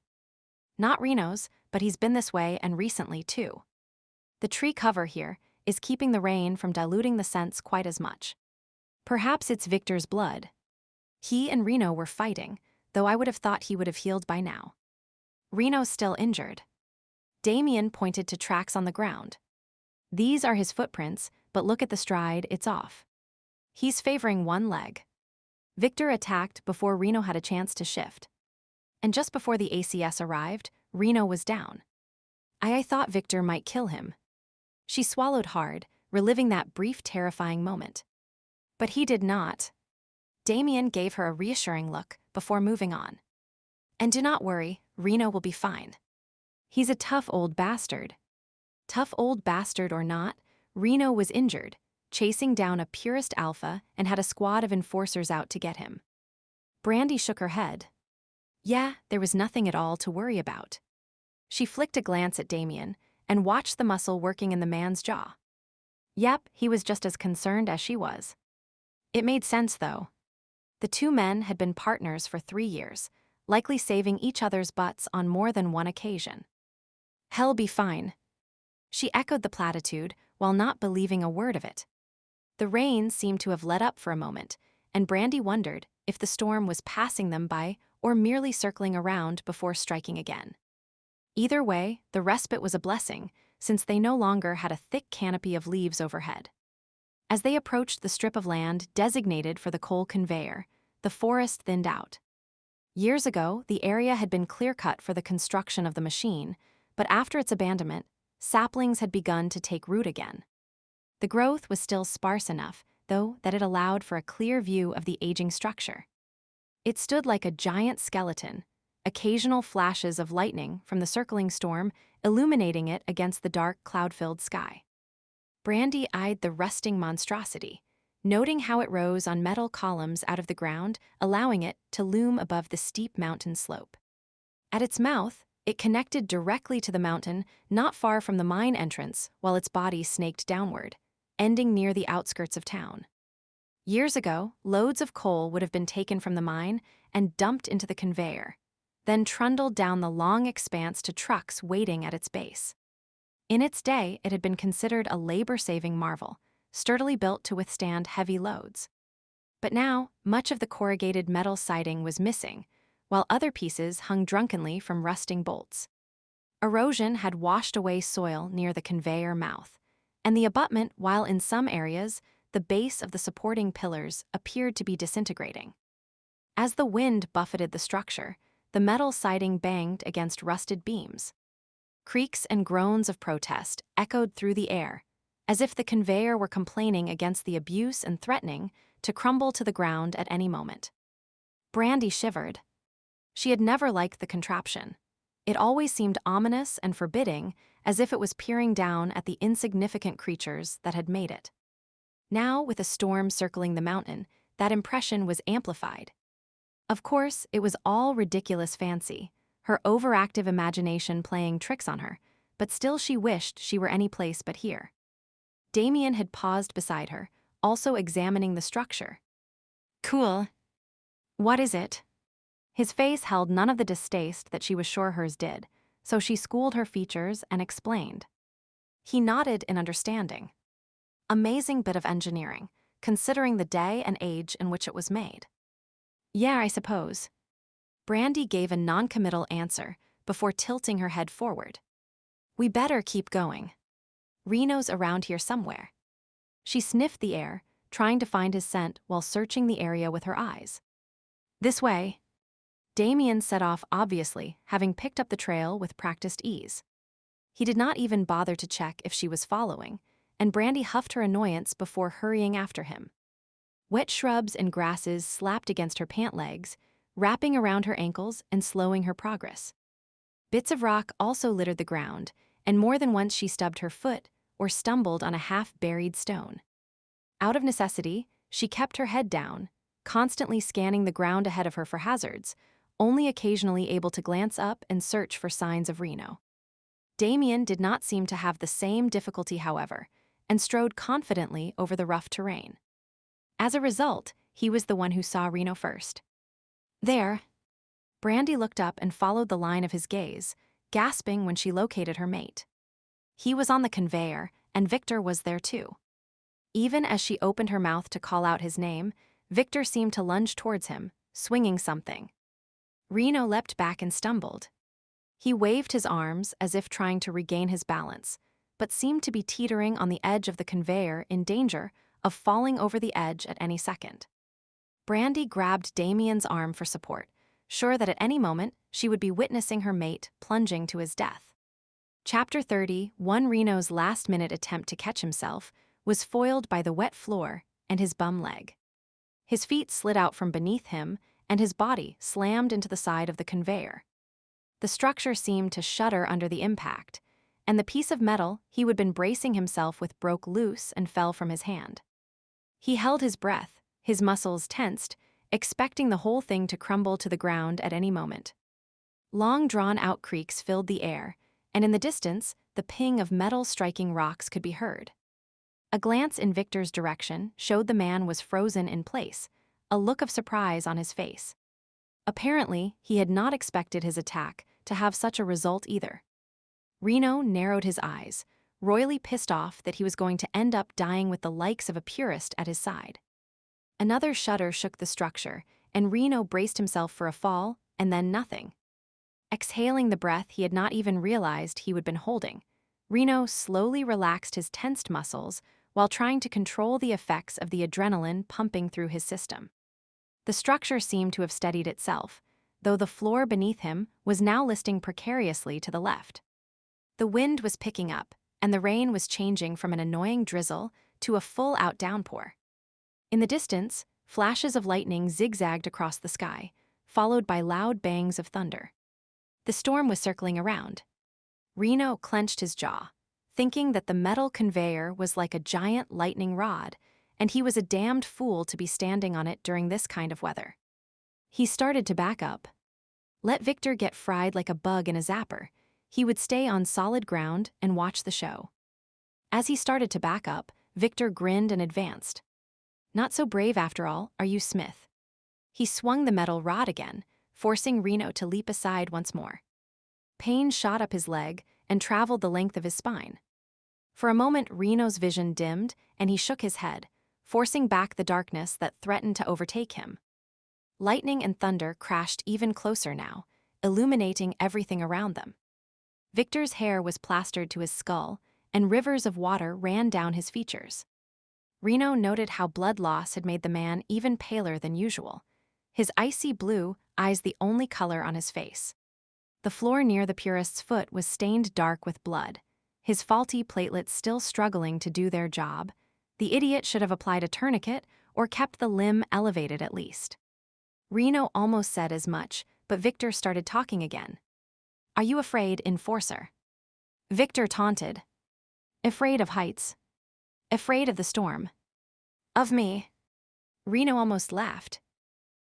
Not Reno's, but he's been this way and recently too. The tree cover here is keeping the rain from diluting the scents quite as much. Perhaps it's Victor's blood. He and Reno were fighting, though I would have thought he would have healed by now. Reno's still injured. Damien pointed to tracks on the ground. These are his footprints, but look at the stride, it's off. He's favoring one leg. Victor attacked before Reno had a chance to shift. And just before the ACS arrived, Reno was down. I thought Victor might kill him. She swallowed hard, reliving that brief terrifying moment. But he did not. Damien gave her a reassuring look before moving on. And do not worry, Reno will be fine. He's a tough old bastard. Tough old bastard or not, Reno was injured, chasing down a purist alpha and had a squad of enforcers out to get him. Brandi shook her head. Yeah, there was nothing at all to worry about. She flicked a glance at Damien and watched the muscle working in the man's jaw. Yep, he was just as concerned as she was. It made sense, though. The two men had been partners for 3 years, likely saving each other's butts on more than one occasion. "Hell be fine." She echoed the platitude while not believing a word of it. The rain seemed to have let up for a moment, and Brandi wondered if the storm was passing them by or merely circling around before striking again. Either way, the respite was a blessing, since they no longer had a thick canopy of leaves overhead. As they approached the strip of land designated for the coal conveyor, the forest thinned out. Years ago, the area had been clear-cut for the construction of the machine, but after its abandonment, saplings had begun to take root again. The growth was still sparse enough, though, that it allowed for a clear view of the aging structure. It stood like a giant skeleton, occasional flashes of lightning from the circling storm illuminating it against the dark, cloud-filled sky. Brandi eyed the rusting monstrosity, noting how it rose on metal columns out of the ground, allowing it to loom above the steep mountain slope. At its mouth, it connected directly to the mountain not far from the mine entrance, while its body snaked downward, ending near the outskirts of town. Years ago, loads of coal would have been taken from the mine and dumped into the conveyor, then trundled down the long expanse to trucks waiting at its base. In its day, it had been considered a labor-saving marvel, sturdily built to withstand heavy loads. But now, much of the corrugated metal siding was missing, while other pieces hung drunkenly from rusting bolts. Erosion had washed away soil near the conveyor mouth, and the abutment, while in some areas, the base of the supporting pillars appeared to be disintegrating. As the wind buffeted the structure, the metal siding banged against rusted beams. Creaks and groans of protest echoed through the air, as if the conveyor were complaining against the abuse and threatening to crumble to the ground at any moment. Brandi shivered. She had never liked the contraption. It always seemed ominous and forbidding, as if it was peering down at the insignificant creatures that had made it. Now, with a storm circling the mountain, that impression was amplified. Of course, it was all ridiculous fancy, her overactive imagination playing tricks on her, but still she wished she were any place but here. Damien had paused beside her, also examining the structure. "Cool. What is it?" His face held none of the distaste that she was sure hers did, so she schooled her features and explained. He nodded in understanding. Amazing bit of engineering, considering the day and age in which it was made. "Yeah, I suppose." Brandi gave a non-committal answer before tilting her head forward. "We better keep going. Reno's around here somewhere." She sniffed the air, trying to find his scent while searching the area with her eyes. "This way." Damien set off obviously, having picked up the trail with practiced ease. He did not even bother to check if she was following, and Brandi huffed her annoyance before hurrying after him. Wet shrubs and grasses slapped against her pant legs, wrapping around her ankles and slowing her progress. Bits of rock also littered the ground, and more than once she stubbed her foot or stumbled on a half-buried stone. Out of necessity, she kept her head down, constantly scanning the ground ahead of her for hazards, only occasionally able to glance up and search for signs of Reno. Damien did not seem to have the same difficulty, however, and strode confidently over the rough terrain. As a result, he was the one who saw Reno first. "There." Brandi looked up and followed the line of his gaze, gasping when she located her mate. He was on the conveyor, and Victor was there too. Even as she opened her mouth to call out his name, Victor seemed to lunge towards him, swinging something. Reno leapt back and stumbled. He waved his arms as if trying to regain his balance, but seemed to be teetering on the edge of the conveyor in danger of falling over the edge at any second. Brandi grabbed Damien's arm for support, sure that at any moment she would be witnessing her mate plunging to his death. Chapter 30, Reno's last-minute attempt to catch himself was foiled by the wet floor and his bum leg. His feet slid out from beneath him, and his body slammed into the side of the conveyor. The structure seemed to shudder under the impact, and the piece of metal he had been bracing himself with broke loose and fell from his hand. He held his breath, his muscles tensed, expecting the whole thing to crumble to the ground at any moment. Long drawn-out creaks filled the air, and in the distance, the ping of metal striking rocks could be heard. A glance in Victor's direction showed the man was frozen in place, a look of surprise on his face. Apparently, he had not expected his attack to have such a result either. Reno narrowed his eyes, royally pissed off that he was going to end up dying with the likes of a purist at his side. Another shudder shook the structure, and Reno braced himself for a fall, and then nothing. Exhaling the breath he had not even realized he had been holding, Reno slowly relaxed his tensed muscles while trying to control the effects of the adrenaline pumping through his system. The structure seemed to have steadied itself, though the floor beneath him was now listing precariously to the left. The wind was picking up, and the rain was changing from an annoying drizzle to a full-out downpour. In the distance, flashes of lightning zigzagged across the sky, followed by loud bangs of thunder. The storm was circling around. Reno clenched his jaw, thinking that the metal conveyor was like a giant lightning rod, and he was a damned fool to be standing on it during this kind of weather. He started to back up. Let Victor get fried like a bug in a zapper. He would stay on solid ground and watch the show. As he started to back up, Victor grinned and advanced. Not so brave after all, are you, Smith? He swung the metal rod again, forcing Reno to leap aside once more. Pain shot up his leg and traveled the length of his spine. For a moment, Reno's vision dimmed, and he shook his head, forcing back the darkness that threatened to overtake him. Lightning and thunder crashed even closer now, illuminating everything around them. Victor's hair was plastered to his skull, and rivers of water ran down his features. Reno noted how blood loss had made the man even paler than usual, his icy blue eyes the only color on his face. The floor near the purist's foot was stained dark with blood, his faulty platelets still struggling to do their job. The idiot should have applied a tourniquet or kept the limb elevated at least. Reno almost said as much, but Victor started talking again. Are you afraid, Enforcer? Victor taunted. Afraid of heights. Afraid of the storm. Of me. Reno almost laughed.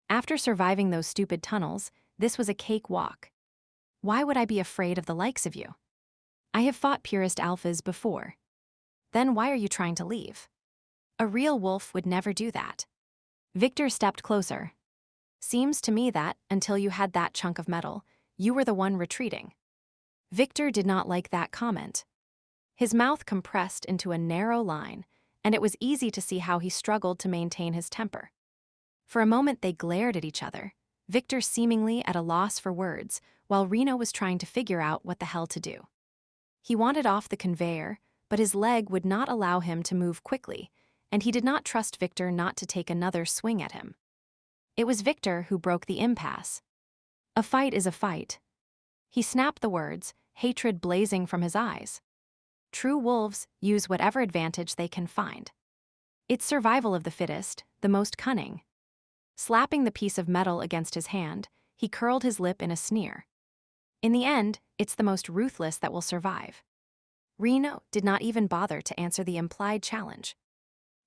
After surviving those stupid tunnels, this was a cakewalk. Why would I be afraid of the likes of you? I have fought purist alphas before. Then why are you trying to leave? A real wolf would never do that. Victor stepped closer. Seems to me that, until you had that chunk of metal, you were the one retreating. Victor did not like that comment. His mouth compressed into a narrow line, and it was easy to see how he struggled to maintain his temper. For a moment they glared at each other, Victor seemingly at a loss for words, while Reno was trying to figure out what the hell to do. He wanted off the conveyor, but his leg would not allow him to move quickly, and he did not trust Victor not to take another swing at him. It was Victor who broke the impasse. A fight is a fight. He snapped the words, hatred blazing from his eyes. True wolves use whatever advantage they can find. It's survival of the fittest, the most cunning. Slapping the piece of metal against his hand, he curled his lip in a sneer. In the end, it's the most ruthless that will survive. Reno did not even bother to answer the implied challenge.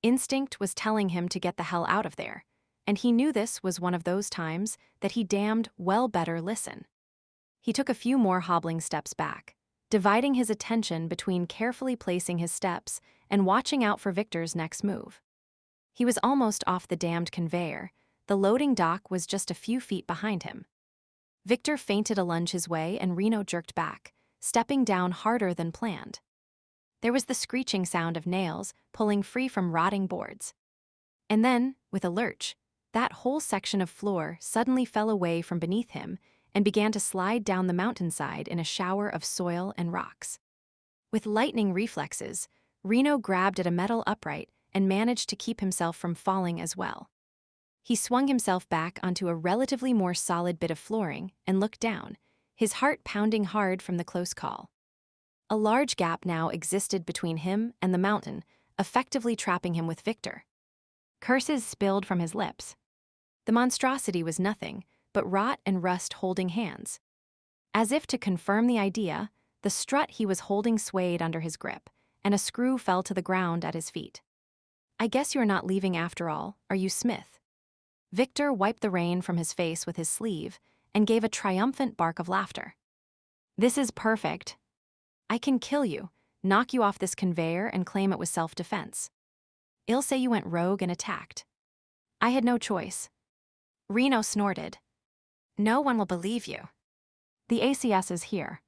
Instinct was telling him to get the hell out of there, and he knew this was one of those times that he damned well better listen. He took a few more hobbling steps back, dividing his attention between carefully placing his steps and watching out for Victor's next move. He was almost off the damned conveyor. The loading dock was just a few feet behind him. Victor feinted a lunge his way and Reno jerked back, stepping down harder than planned. There was the screeching sound of nails pulling free from rotting boards. And then, with a lurch, that whole section of floor suddenly fell away from beneath him and began to slide down the mountainside in a shower of soil and rocks. With lightning reflexes, Reno grabbed at a metal upright and managed to keep himself from falling as well. He swung himself back onto a relatively more solid bit of flooring and looked down, his heart pounding hard from the close call. A large gap now existed between him and the mountain, effectively trapping him with Victor. Curses spilled from his lips. The monstrosity was nothing but rot and rust holding hands. As if to confirm the idea, the strut he was holding swayed under his grip, and a screw fell to the ground at his feet. I guess you're not leaving after all, are you, Smith? Victor wiped the rain from his face with his sleeve and gave a triumphant bark of laughter. This is perfect. I can kill you, knock you off this conveyor and claim it was self-defense. I'll say you went rogue and attacked. I had no choice. Reno snorted. No one will believe you. The ACS is here.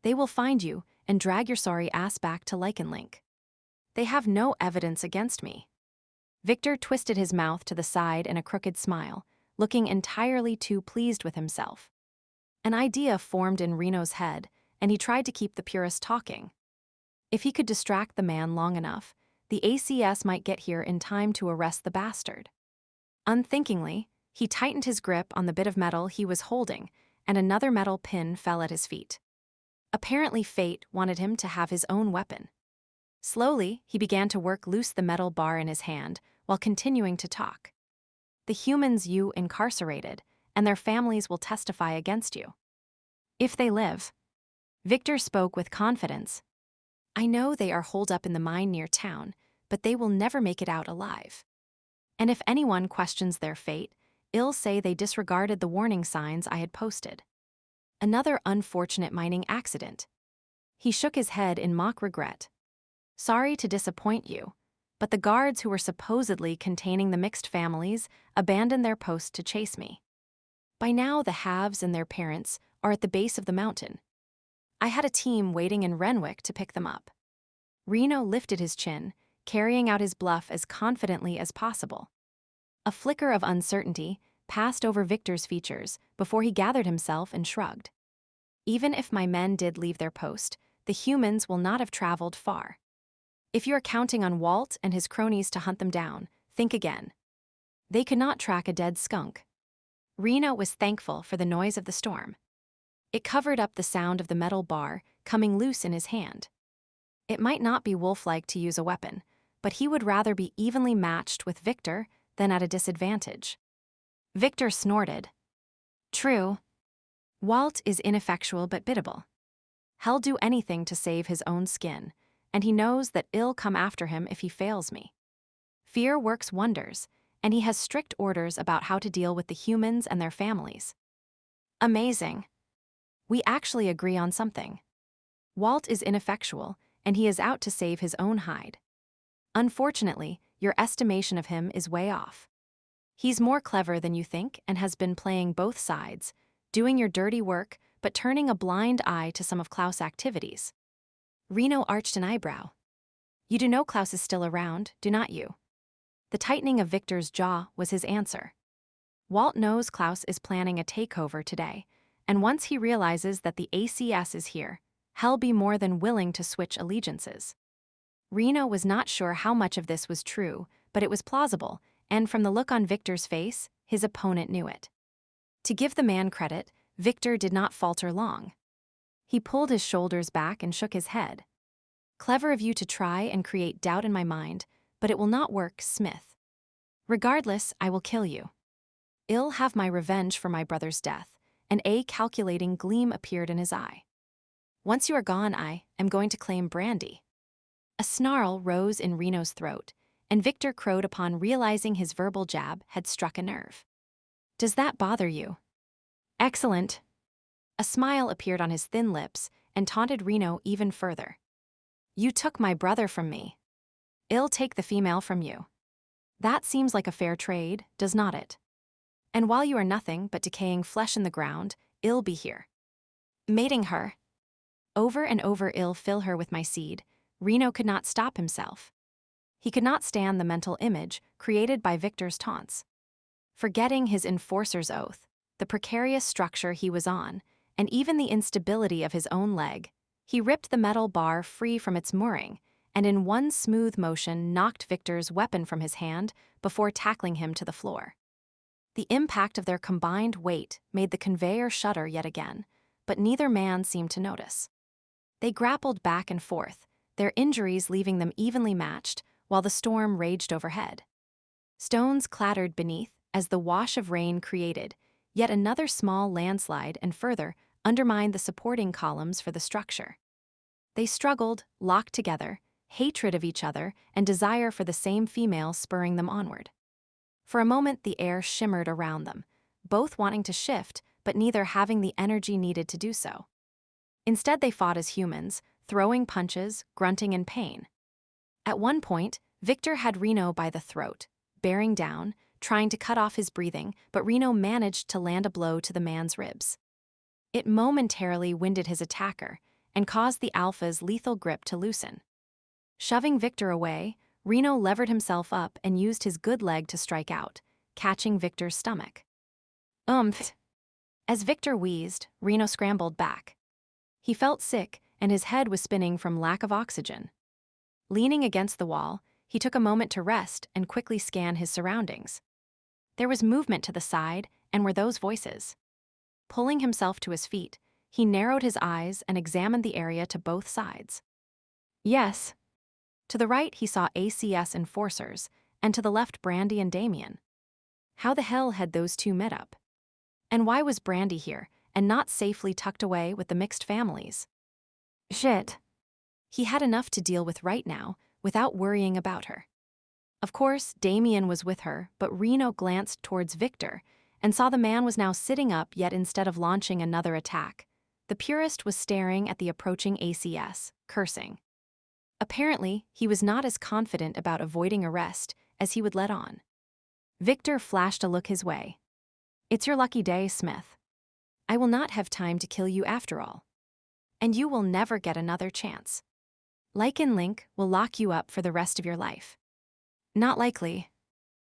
They will find you and drag your sorry ass back to Lycan Link. They have no evidence against me. Victor twisted his mouth to the side in a crooked smile, looking entirely too pleased with himself. An idea formed in Reno's head, and he tried to keep the purist talking. If he could distract the man long enough, the ACS might get here in time to arrest the bastard. Unthinkingly, he tightened his grip on the bit of metal he was holding, and another metal pin fell at his feet. Apparently, fate wanted him to have his own weapon. Slowly, he began to work loose the metal bar in his hand while continuing to talk. The humans you incarcerated, and their families will testify against you. If they live. Victor spoke with confidence. I know they are holed up in the mine near town, but they will never make it out alive. And if anyone questions their fate, I'll say they disregarded the warning signs I had posted. Another unfortunate mining accident. He shook his head in mock regret. Sorry to disappoint you, but the guards who were supposedly containing the mixed families abandoned their post to chase me. By now, the halves and their parents are at the base of the mountain. I had a team waiting in Renwick to pick them up. Reno lifted his chin, carrying out his bluff as confidently as possible. A flicker of uncertainty passed over Victor's features before he gathered himself and shrugged. Even if my men did leave their post, the humans will not have traveled far. If you are counting on Walt and his cronies to hunt them down, think again. They could not track a dead skunk. Reno was thankful for the noise of the storm. It covered up the sound of the metal bar coming loose in his hand. It might not be wolf-like to use a weapon, but he would rather be evenly matched with Victor than at a disadvantage. Victor snorted. True. Walt is ineffectual but biddable. He'll do anything to save his own skin, and he knows that I'll come after him if he fails me. Fear works wonders, and he has strict orders about how to deal with the humans and their families. Amazing. We actually agree on something. Walt is ineffectual, and he is out to save his own hide. Unfortunately, your estimation of him is way off. He's more clever than you think and has been playing both sides, doing your dirty work but turning a blind eye to some of Klaus' activities. Reno arched an eyebrow. You do know Klaus is still around, do not you? The tightening of Victor's jaw was his answer. Walt knows Klaus is planning a takeover today, and once he realizes that the ACS is here, he'll be more than willing to switch allegiances. Reno was not sure how much of this was true, but it was plausible, and from the look on Victor's face, his opponent knew it. To give the man credit, Victor did not falter long. He pulled his shoulders back and shook his head. Clever of you to try and create doubt in my mind, but it will not work, Smith. Regardless, I will kill you. I'll have my revenge for my brother's death, and a calculating gleam appeared in his eye. Once you are gone, I am going to claim Brandi. A snarl rose in Reno's throat, and Victor crowed upon realizing his verbal jab had struck a nerve. Does that bother you? Excellent. A smile appeared on his thin lips and taunted Reno even further. You took my brother from me. I'll take the female from you. That seems like a fair trade, does not it? And while you are nothing but decaying flesh in the ground, I'll be here. Mating her. Over and over I'll fill her with my seed. Reno could not stop himself. He could not stand the mental image created by Victor's taunts. Forgetting his enforcer's oath, the precarious structure he was on, and even the instability of his own leg, he ripped the metal bar free from its mooring, and in one smooth motion knocked Victor's weapon from his hand before tackling him to the floor. The impact of their combined weight made the conveyor shudder yet again, but neither man seemed to notice. They grappled back and forth, their injuries leaving them evenly matched while the storm raged overhead. Stones clattered beneath as the wash of rain created yet another small landslide and further undermined the supporting columns for the structure. They struggled, locked together, hatred of each other and desire for the same female spurring them onward. For a moment the air shimmered around them, both wanting to shift but neither having the energy needed to do so. Instead they fought as humans, throwing punches, grunting in pain. At one point, Victor had Reno by the throat, bearing down, trying to cut off his breathing, but Reno managed to land a blow to the man's ribs. It momentarily winded his attacker and caused the alpha's lethal grip to loosen. Shoving Victor away, Reno levered himself up and used his good leg to strike out, catching Victor's stomach. Oomph! As Victor wheezed, Reno scrambled back. He felt sick, and his head was spinning from lack of oxygen. Leaning against the wall, he took a moment to rest and quickly scan his surroundings. There was movement to the side, and were those voices. Pulling himself to his feet, he narrowed his eyes and examined the area to both sides. Yes. To the right, he saw ACS enforcers, and to the left, Brandi and Damien. How the hell had those two met up? And why was Brandi here, and not safely tucked away with the mixed families? Shit. He had enough to deal with right now, without worrying about her. Of course, Damien was with her, but Reno glanced towards Victor, and saw the man was now sitting up, yet instead of launching another attack, the purist was staring at the approaching ACS, cursing. Apparently, he was not as confident about avoiding arrest as he would let on. Victor flashed a look his way. It's your lucky day, Smith. I will not have time to kill you after all. And you will never get another chance. Lycan Link will lock you up for the rest of your life. Not likely.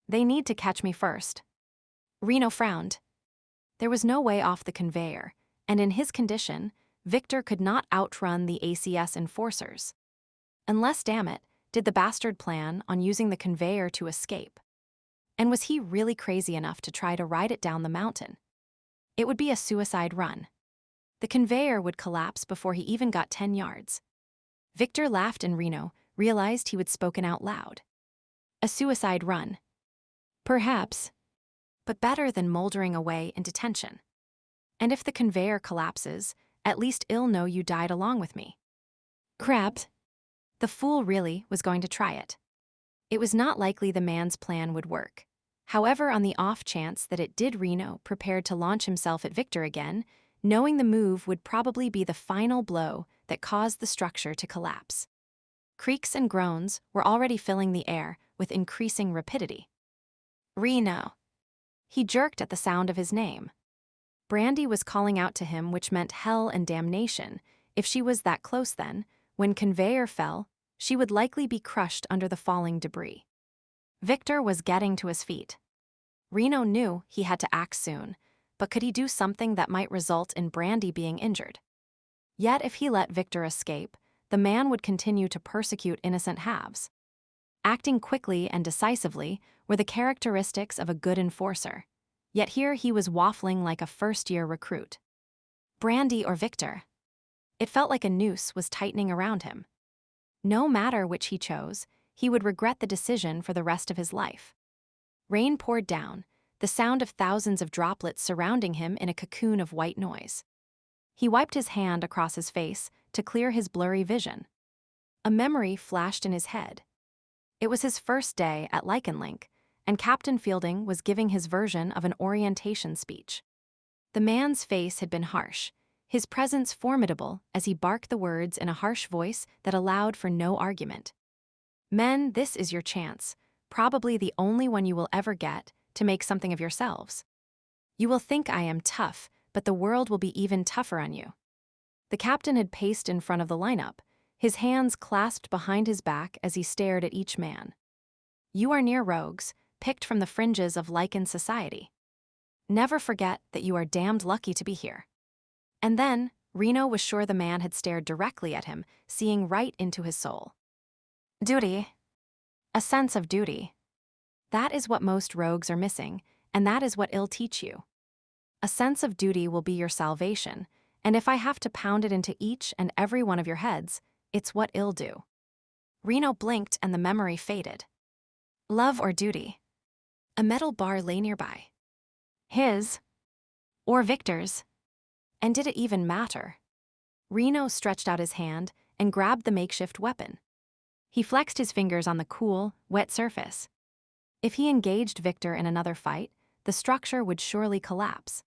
They need to catch me first. Reno frowned. There was no way off the conveyor, and in his condition, Victor could not outrun the ACS enforcers. Unless, damn it, did the bastard plan on using the conveyor to escape. And was he really crazy enough to try to ride it down the mountain? It would be a suicide run. The conveyor would collapse before he even got 10 yards. Victor laughed, and Reno realized he would spoken out loud. A suicide run. Perhaps. But better than moldering away in detention. And if the conveyor collapses, at least I'll know you died along with me. Crap. The fool really was going to try it. It was not likely the man's plan would work. However, on the off chance that it did, Reno prepared to launch himself at Victor again, knowing the move would probably be the final blow that caused the structure to collapse. Creaks and groans were already filling the air with increasing rapidity. Reno. He jerked at the sound of his name. Brandi was calling out to him, which meant hell and damnation. If she was that close then, when conveyor fell, she would likely be crushed under the falling debris. Victor was getting to his feet. Reno knew he had to act soon, but could he do something that might result in Brandi being injured? Yet if he let Victor escape, the man would continue to persecute innocent halves. Acting quickly and decisively were the characteristics of a good enforcer, yet here he was waffling like a first-year recruit. Brandi or Victor? It felt like a noose was tightening around him. No matter which he chose, he would regret the decision for the rest of his life. Rain poured down, the sound of thousands of droplets surrounding him in a cocoon of white noise. He wiped his hand across his face to clear his blurry vision. A memory flashed in his head. It was his first day at Lycan Link, and Captain Fielding was giving his version of an orientation speech. The man's face had been harsh, his presence formidable as he barked the words in a harsh voice that allowed for no argument. Men, this is your chance, probably the only one you will ever get, to make something of yourselves. You will think I am tough, but the world will be even tougher on you. The captain had paced in front of the lineup, his hands clasped behind his back as he stared at each man. You are near rogues, picked from the fringes of Lycan society. Never forget that you are damned lucky to be here. And then, Reno was sure the man had stared directly at him, seeing right into his soul. Duty. A sense of duty. That is what most rogues are missing, and that is what I'll teach you. A sense of duty will be your salvation, and if I have to pound it into each and every one of your heads, it's what I'll do. Reno blinked and the memory faded. Love or duty? A metal bar lay nearby. His. Or Victor's. And did it even matter? Reno stretched out his hand and grabbed the makeshift weapon. He flexed his fingers on the cool, wet surface. If he engaged Victor in another fight, the structure would surely collapse.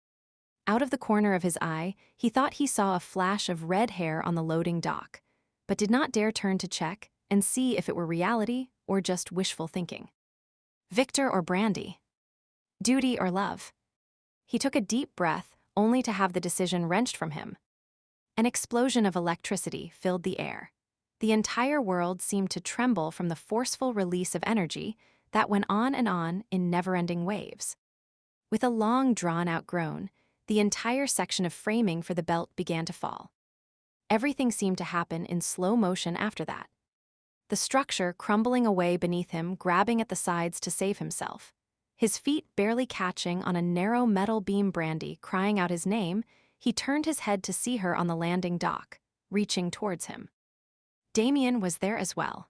Out of the corner of his eye, he thought he saw a flash of red hair on the loading dock, but did not dare turn to check and see if it were reality or just wishful thinking. Victor or Brandi? Duty or love? He took a deep breath, only to have the decision wrenched from him. An explosion of electricity filled the air. The entire world seemed to tremble from the forceful release of energy that went on in never-ending waves. With a long, drawn-out groan, the entire section of framing for the belt began to fall. Everything seemed to happen in slow motion after that. The structure crumbling away beneath him, grabbing at the sides to save himself. His feet barely catching on a narrow metal beam. Brandi crying out his name, he turned his head to see her on the landing dock, reaching towards him. Damien was there as well.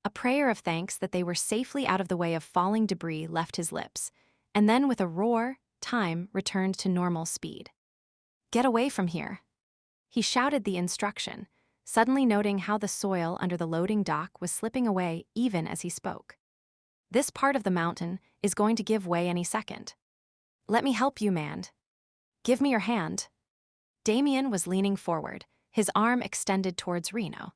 A prayer of thanks that they were safely out of the way of falling debris left his lips, and then with a roar, time returned to normal speed. Get away from here. He shouted the instruction, suddenly noting how the soil under the loading dock was slipping away even as he spoke. This part of the mountain is going to give way any second. Let me help you, man. Give me your hand. Damien was leaning forward, his arm extended towards Reno.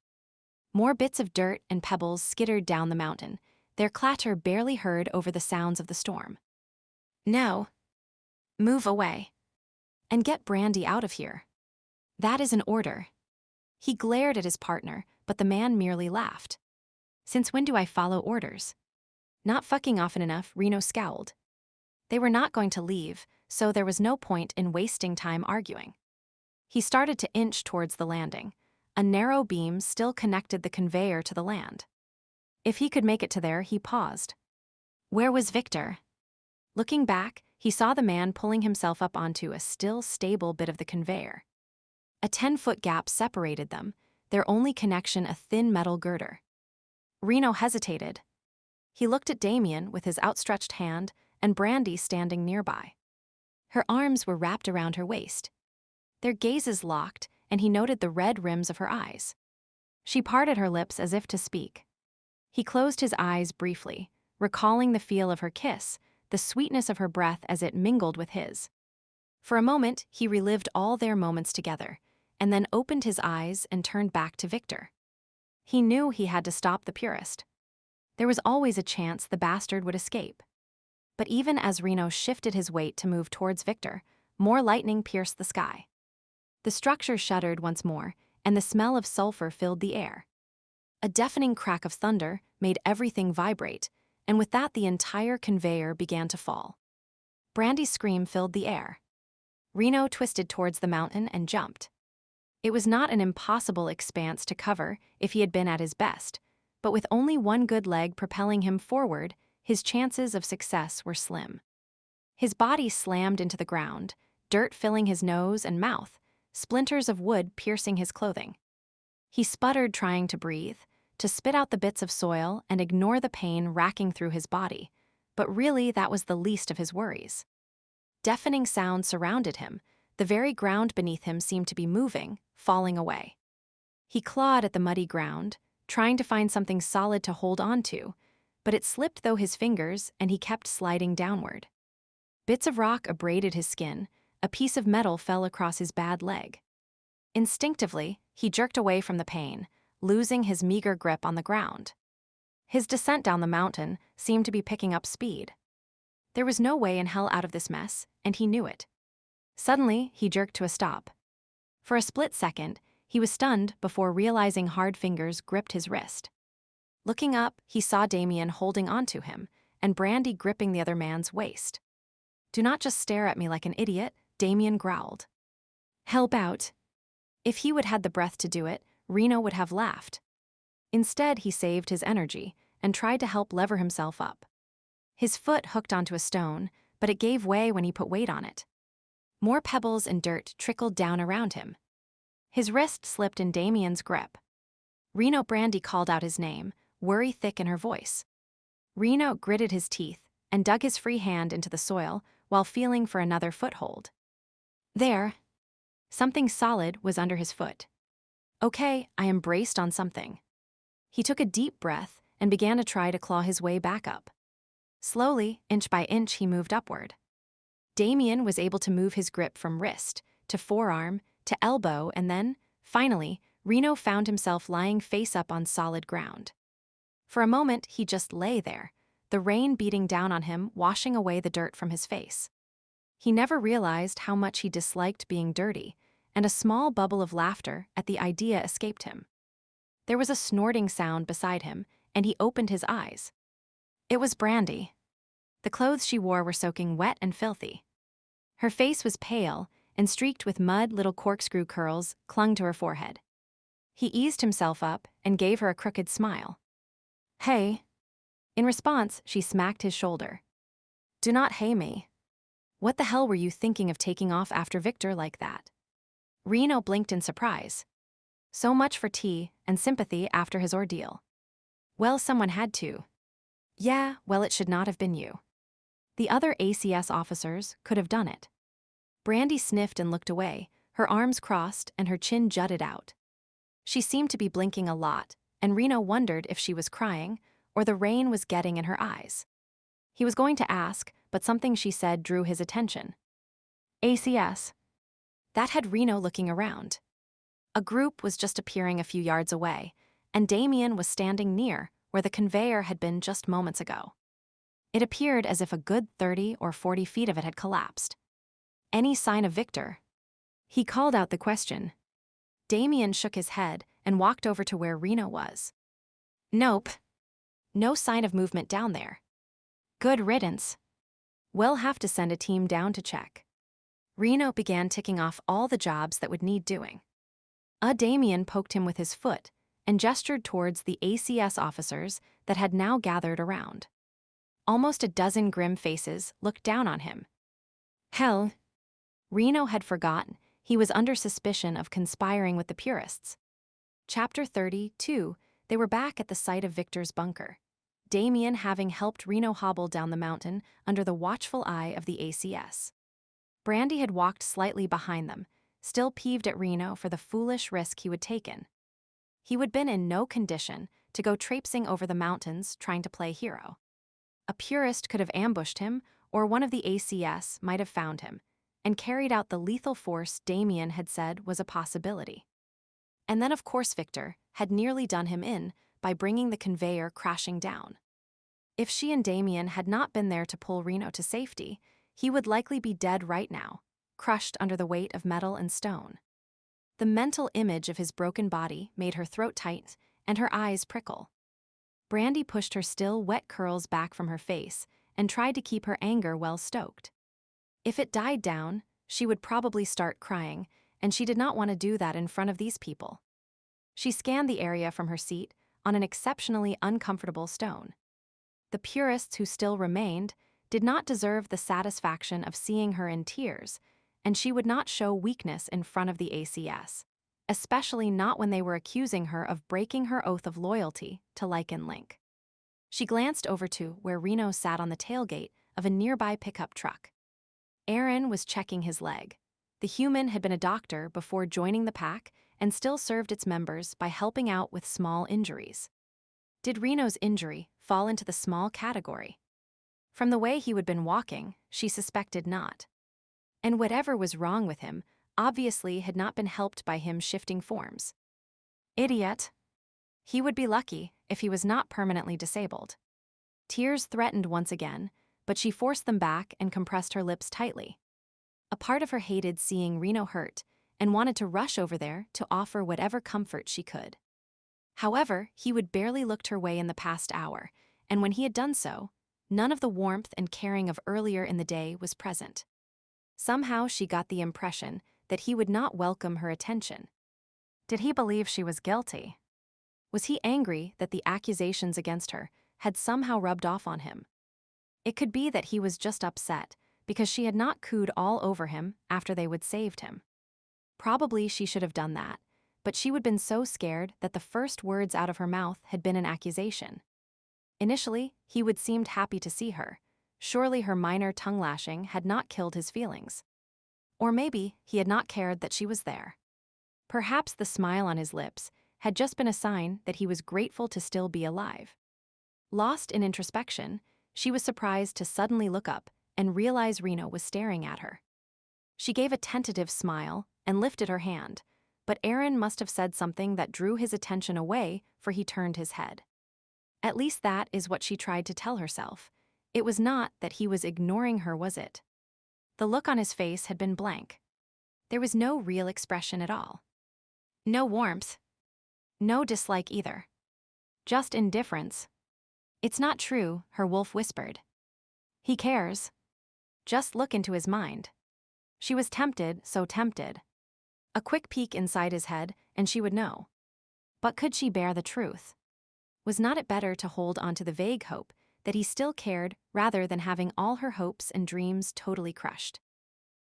More bits of dirt and pebbles skittered down the mountain, their clatter barely heard over the sounds of the storm. No. Move away. And get Brandi out of here. That is an order. He glared at his partner, but the man merely laughed. Since when do I follow orders? Not fucking often enough, Reno scowled. They were not going to leave, so there was no point in wasting time arguing. He started to inch towards the landing. A narrow beam still connected the conveyor to the land. If he could make it to there, he paused. Where was Victor? Looking back, he saw the man pulling himself up onto a still stable bit of the conveyor. A 10-foot gap separated them, their only connection a thin metal girder. Reno hesitated. He looked at Damien with his outstretched hand and Brandi standing nearby. Her arms were wrapped around her waist. Their gazes locked, and he noted the red rims of her eyes. She parted her lips as if to speak. He closed his eyes briefly, recalling the feel of her kiss, the sweetness of her breath as it mingled with his. For a moment, he relived all their moments together, and then opened his eyes and turned back to Victor. He knew he had to stop the purist. There was always a chance the bastard would escape. But even as Reno shifted his weight to move towards Victor, more lightning pierced the sky. The structure shuddered once more, and the smell of sulfur filled the air. A deafening crack of thunder made everything vibrate, and with that the entire conveyor began to fall. Brandi's scream filled the air. Reno twisted towards the mountain and jumped. It was not an impossible expanse to cover if he had been at his best, but with only one good leg propelling him forward, his chances of success were slim. His body slammed into the ground, dirt filling his nose and mouth, splinters of wood piercing his clothing. He sputtered trying to breathe, to spit out the bits of soil and ignore the pain racking through his body, but really that was the least of his worries. Deafening sounds surrounded him, the very ground beneath him seemed to be moving, falling away. He clawed at the muddy ground, trying to find something solid to hold on to, but it slipped through his fingers and he kept sliding downward. Bits of rock abraded his skin, a piece of metal fell across his bad leg. Instinctively, he jerked away from the pain, losing his meager grip on the ground. His descent down the mountain seemed to be picking up speed. There was no way in hell out of this mess, and he knew it. Suddenly, he jerked to a stop. For a split second, he was stunned before realizing hard fingers gripped his wrist. Looking up, he saw Damien holding onto him, and Brandi gripping the other man's waist. "Do not just stare at me like an idiot," Damien growled. "Help out." If he would had the breath to do it, Reno would have laughed. Instead, he saved his energy and tried to help lever himself up. His foot hooked onto a stone, but it gave way when he put weight on it. More pebbles and dirt trickled down around him. His wrist slipped in Damien's grip. Reno. Brandi called out his name, worry thick in her voice. Reno gritted his teeth and dug his free hand into the soil while feeling for another foothold. There. Something solid was under his foot. Okay, I am braced on something. He took a deep breath and began to try to claw his way back up. Slowly, inch by inch, he moved upward. Damien was able to move his grip from wrist to forearm to elbow, and then, finally, Reno found himself lying face up on solid ground. For a moment, he just lay there, the rain beating down on him, washing away the dirt from his face. He never realized how much he disliked being dirty, and a small bubble of laughter at the idea escaped him. There was a snorting sound beside him, and he opened his eyes. It was Brandi. The clothes she wore were soaking wet and filthy. Her face was pale, and streaked with mud, little corkscrew curls clung to her forehead. He eased himself up and gave her a crooked smile. "Hey." In response, she smacked his shoulder. "Do not hey me. What the hell were you thinking of taking off after Victor like that?" Reno blinked in surprise. So much for tea and sympathy after his ordeal. Well, someone had to. Yeah, well, it should not have been you. The other ACS officers could have done it. Brandi sniffed and looked away, her arms crossed and her chin jutted out. She seemed to be blinking a lot, and Reno wondered if she was crying or the rain was getting in her eyes. He was going to ask, but something she said drew his attention. ACS. That had Reno looking around. A group was just appearing a few yards away, and Damien was standing near where the conveyor had been just moments ago. It appeared as if a good 30 or 40 feet of it had collapsed. Any sign of Victor? He called out the question. Damien shook his head and walked over to where Reno was. Nope. No sign of movement down there. Good riddance. We'll have to send a team down to check. Reno began ticking off all the jobs that would need doing. Damien poked him with his foot and gestured towards the ACS officers that had now gathered around. Almost a dozen grim faces looked down on him. Hell. Reno had forgotten he was under suspicion of conspiring with the purists. Chapter 32, they were back at the site of Victor's bunker, Damien having helped Reno hobble down the mountain under the watchful eye of the ACS. Brandi had walked slightly behind them, still peeved at Reno for the foolish risk he would taken. He would been in no condition to go traipsing over the mountains trying to play hero. A purist could have ambushed him, or one of the ACS might have found him, and carried out the lethal force Damien had said was a possibility. And then, of course, Victor had nearly done him in by bringing the conveyor crashing down. If she and Damien had not been there to pull Reno to safety, he would likely be dead right now, crushed under the weight of metal and stone. The mental image of his broken body made her throat tight and her eyes prickle. Brandi pushed her still wet curls back from her face and tried to keep her anger well stoked. If it died down, she would probably start crying, and she did not want to do that in front of these people. She scanned the area from her seat on an exceptionally uncomfortable stone. The purists who still remained did not deserve the satisfaction of seeing her in tears, and she would not show weakness in front of the ACS, especially not when they were accusing her of breaking her oath of loyalty to Lycan Link. She glanced over to where Reno sat on the tailgate of a nearby pickup truck. Aaron was checking his leg. The human had been a doctor before joining the pack and still served its members by helping out with small injuries. Did Reno's injury fall into the small category? From the way he had been walking, she suspected not. And whatever was wrong with him obviously had not been helped by him shifting forms. Idiot. He would be lucky if he was not permanently disabled. Tears threatened once again, but she forced them back and compressed her lips tightly. A part of her hated seeing Reno hurt and wanted to rush over there to offer whatever comfort she could. However, he would barely looked her way in the past hour, and when he had done so, none of the warmth and caring of earlier in the day was present. Somehow she got the impression that he would not welcome her attention. Did he believe she was guilty? Was he angry that the accusations against her had somehow rubbed off on him? It could be that he was just upset because she had not cooed all over him after they would saved him. Probably she should have done that, but she would been so scared that the first words out of her mouth had been an accusation. Initially, he would seemed happy to see her. Surely her minor tongue lashing had not killed his feelings. Or maybe he had not cared that she was there. Perhaps the smile on his lips had just been a sign that he was grateful to still be alive. Lost in introspection, she was surprised to suddenly look up and realize Reno was staring at her. She gave a tentative smile and lifted her hand, but Aaron must have said something that drew his attention away, for he turned his head. At least that is what she tried to tell herself. It was not that he was ignoring her, was it? The look on his face had been blank. There was no real expression at all. No warmth. No dislike either. Just indifference. It's not true, her wolf whispered. He cares. Just look into his mind. She was tempted, so tempted. A quick peek inside his head, and she would know. But could she bear the truth? Was not it better to hold on to the vague hope that he still cared rather than having all her hopes and dreams totally crushed?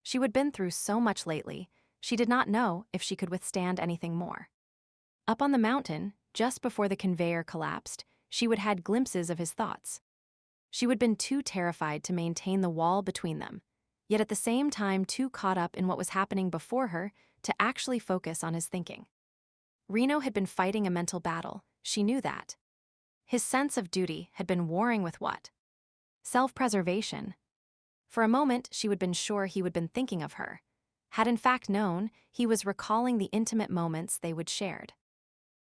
She had been through so much lately, she did not know if she could withstand anything more. Up on the mountain, just before the conveyor collapsed, she would had glimpses of his thoughts. She would been too terrified to maintain the wall between them, yet at the same time too caught up in what was happening before her to actually focus on his thinking. Reno had been fighting a mental battle, she knew that. His sense of duty had been warring with what? Self-preservation. For a moment, she had been sure he had been thinking of her. Had in fact known, he was recalling the intimate moments they would shared.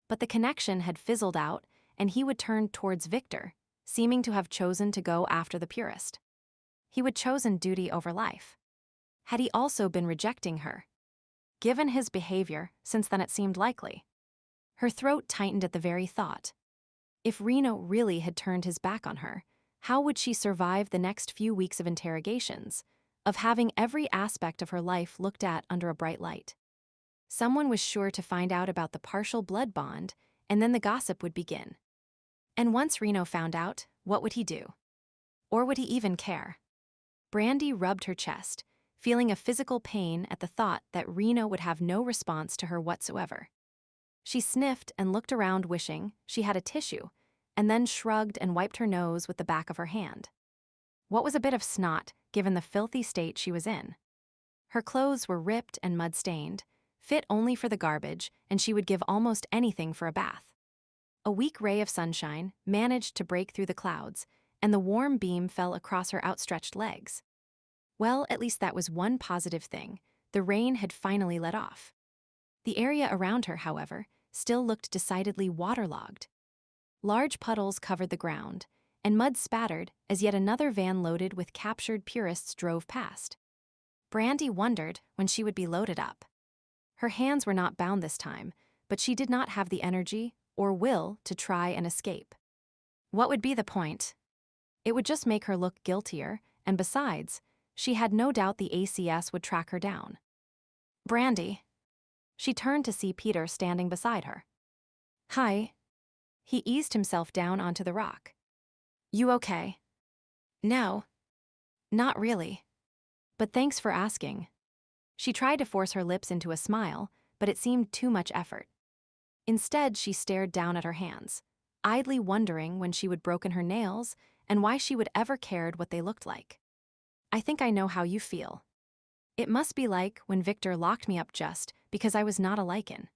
But the connection had fizzled out, and he would turn towards Victor, seeming to have chosen to go after the purist. He would chosen duty over life. Had he also been rejecting her? Given his behavior, since then it seemed likely. Her throat tightened at the very thought. If Reno really had turned his back on her, how would she survive the next few weeks of interrogations, of having every aspect of her life looked at under a bright light? Someone was sure to find out about the partial blood bond, and then the gossip would begin. And once Reno found out, what would he do? Or would he even care? Brandi rubbed her chest, feeling a physical pain at the thought that Reno would have no response to her whatsoever. She sniffed and looked around wishing she had a tissue, and then shrugged and wiped her nose with the back of her hand. What was a bit of snot, given the filthy state she was in? Her clothes were ripped and mud-stained, fit only for the garbage, and she would give almost anything for a bath. A weak ray of sunshine managed to break through the clouds, and the warm beam fell across her outstretched legs. Well, at least that was one positive thing. The rain had finally let off. The area around her, however, still looked decidedly waterlogged. Large puddles covered the ground, and mud spattered as yet another van loaded with captured purists drove past. Brandi wondered when she would be loaded up. Her hands were not bound this time, but she did not have the energy or will to try and escape. What would be the point? It would just make her look guiltier, and besides, she had no doubt the ACS would track her down. Brandi. She turned to see Peter standing beside her. Hi. He eased himself down onto the rock. You okay? No. Not really. But thanks for asking. She tried to force her lips into a smile, but it seemed too much effort. Instead, she stared down at her hands, idly wondering when she would broken her nails and why she would ever cared what they looked like. I think I know how you feel. It must be like when Victor locked me up just because I was not a Lycan.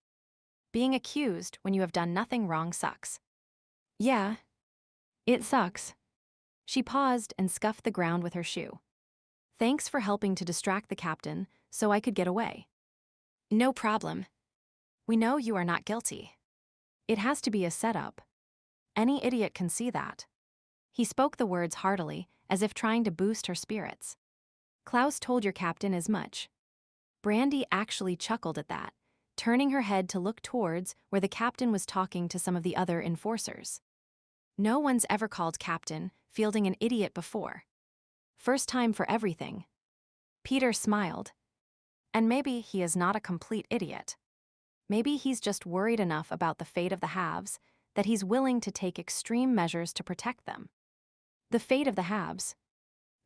Being accused when you have done nothing wrong sucks. Yeah. It sucks. She paused and scuffed the ground with her shoe. Thanks for helping to distract the captain so I could get away. No problem. We know you are not guilty. It has to be a setup. Any idiot can see that. He spoke the words heartily, as if trying to boost her spirits. Klaus told your captain as much. Brandi actually chuckled at that, turning her head to look towards where the captain was talking to some of the other enforcers. No one's ever called captain fielding an idiot before. First time for everything. Peter smiled. And maybe he is not a complete idiot. Maybe he's just worried enough about the fate of the haves that he's willing to take extreme measures to protect them. The fate of the haves.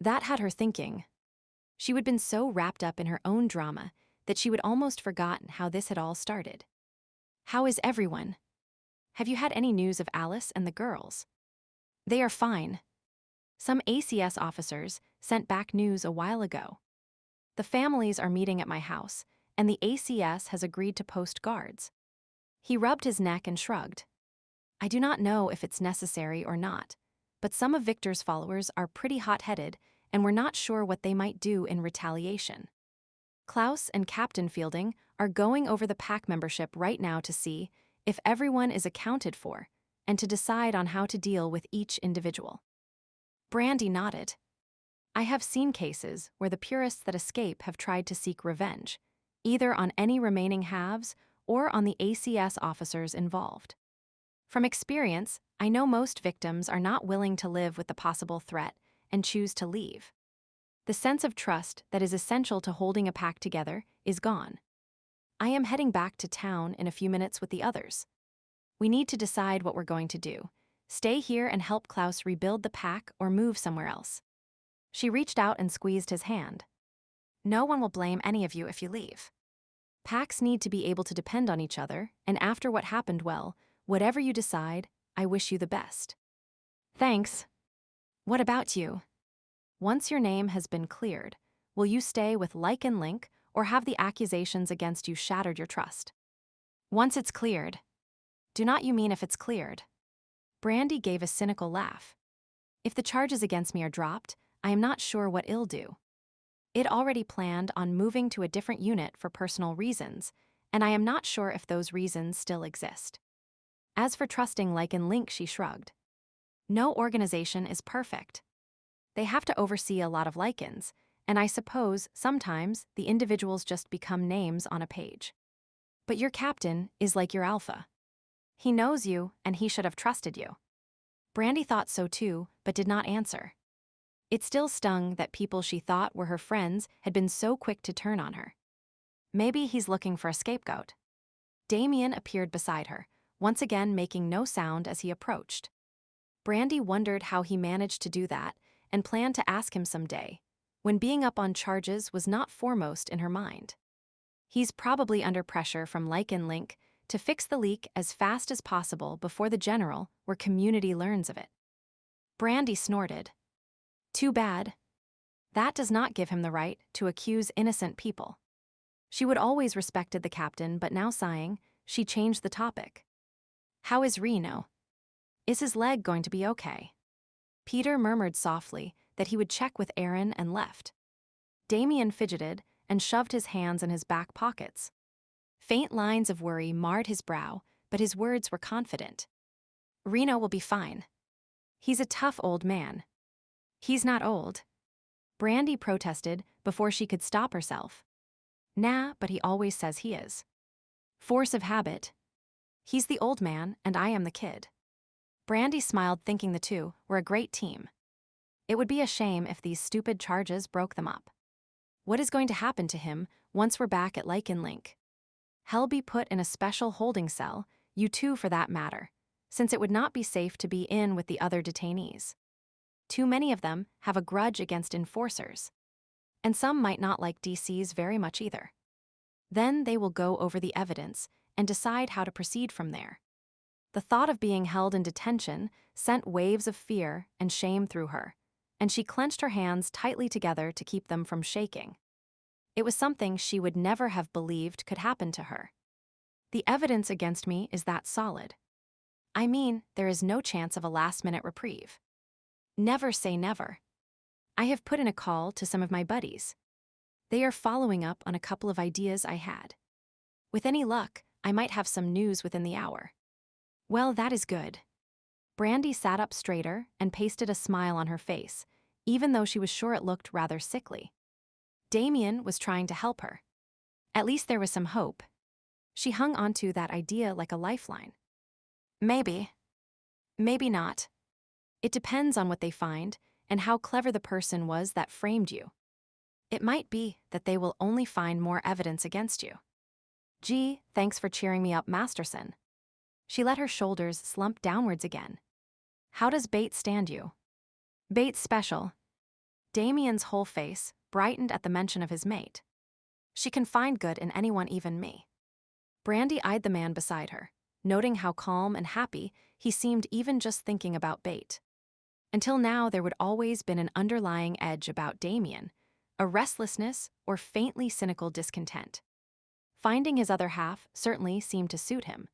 That had her thinking. She had been so wrapped up in her own drama that she would almost forgotten how this had all started. How is everyone? Have you had any news of Alice and the girls? They are fine. Some ACS officers sent back news a while ago. The families are meeting at my house, and the ACS has agreed to post guards. He rubbed his neck and shrugged. I do not know if it's necessary or not, but some of Victor's followers are pretty hot-headed, and we're not sure what they might do in retaliation. Klaus and Captain Fielding are going over the pack membership right now to see if everyone is accounted for, and to decide on how to deal with each individual. Brandi nodded. I have seen cases where the purists that escape have tried to seek revenge, either on any remaining halves or on the ACS officers involved. From experience, I know most victims are not willing to live with the possible threat and choose to leave. The sense of trust that is essential to holding a pack together is gone. I am heading back to town in a few minutes with the others. We need to decide what we're going to do. Stay here and help Klaus rebuild the pack or move somewhere else. She reached out and squeezed his hand. No one will blame any of you if you leave. Packs need to be able to depend on each other, and after what happened, well, whatever you decide, I wish you the best. Thanks. What about you? Once your name has been cleared, will you stay with Lycan Link or have the accusations against you shattered your trust? Once it's cleared. Do not you mean if it's cleared? Brandi gave a cynical laugh. If the charges against me are dropped, I am not sure what I'll do. It already planned on moving to a different unit for personal reasons, and I am not sure if those reasons still exist. As for trusting Lycan Link, she shrugged. No organization is perfect. They have to oversee a lot of Lycans, and I suppose sometimes the individuals just become names on a page. But your captain is like your alpha. He knows you, and he should have trusted you. Brandi thought so too, but did not answer. It still stung that people she thought were her friends had been so quick to turn on her. Maybe he's looking for a scapegoat. Damien appeared beside her, once again making no sound as he approached. Brandi wondered how he managed to do that and planned to ask him someday, when being up on charges was not foremost in her mind. He's probably under pressure from Lycan Link to fix the leak as fast as possible before the general or community learns of it. Brandi snorted. Too bad. That does not give him the right to accuse innocent people. She would always respected the captain, but now sighing, she changed the topic. How is Reno? Is his leg going to be okay? Peter murmured softly that he would check with Aaron and left. Damien fidgeted and shoved his hands in his back pockets. Faint lines of worry marred his brow, but his words were confident. Reno will be fine. He's a tough old man. He's not old. Brandi protested before she could stop herself. Nah, but he always says he is. Force of habit. He's the old man, and I am the kid. Brandi smiled, thinking the two were a great team. It would be a shame if these stupid charges broke them up. What is going to happen to him once we're back at Lycan Link? He'll be put in a special holding cell, you too for that matter, since it would not be safe to be in with the other detainees. Too many of them have a grudge against enforcers, and some might not like DCs very much either. Then they will go over the evidence and decide how to proceed from there. The thought of being held in detention sent waves of fear and shame through her, and she clenched her hands tightly together to keep them from shaking. It was something she would never have believed could happen to her. The evidence against me is that solid. I mean, there is no chance of a last-minute reprieve. Never say never. I have put in a call to some of my buddies. They are following up on a couple of ideas I had. With any luck, I might have some news within the hour. Well, that is good. Brandi sat up straighter and pasted a smile on her face, even though she was sure it looked rather sickly. Damien was trying to help her. At least there was some hope. She hung onto that idea like a lifeline. Maybe. Maybe not. It depends on what they find and how clever the person was that framed you. It might be that they will only find more evidence against you. Gee, thanks for cheering me up, Masterson. She let her shoulders slump downwards again. How does Bates stand you? Bates special. Damien's whole face brightened at the mention of his mate. She can find good in anyone, even me. Brandi eyed the man beside her, noting how calm and happy he seemed even just thinking about Bate. Until now, there would always been an underlying edge about Damien, a restlessness or faintly cynical discontent. Finding his other half certainly seemed to suit him.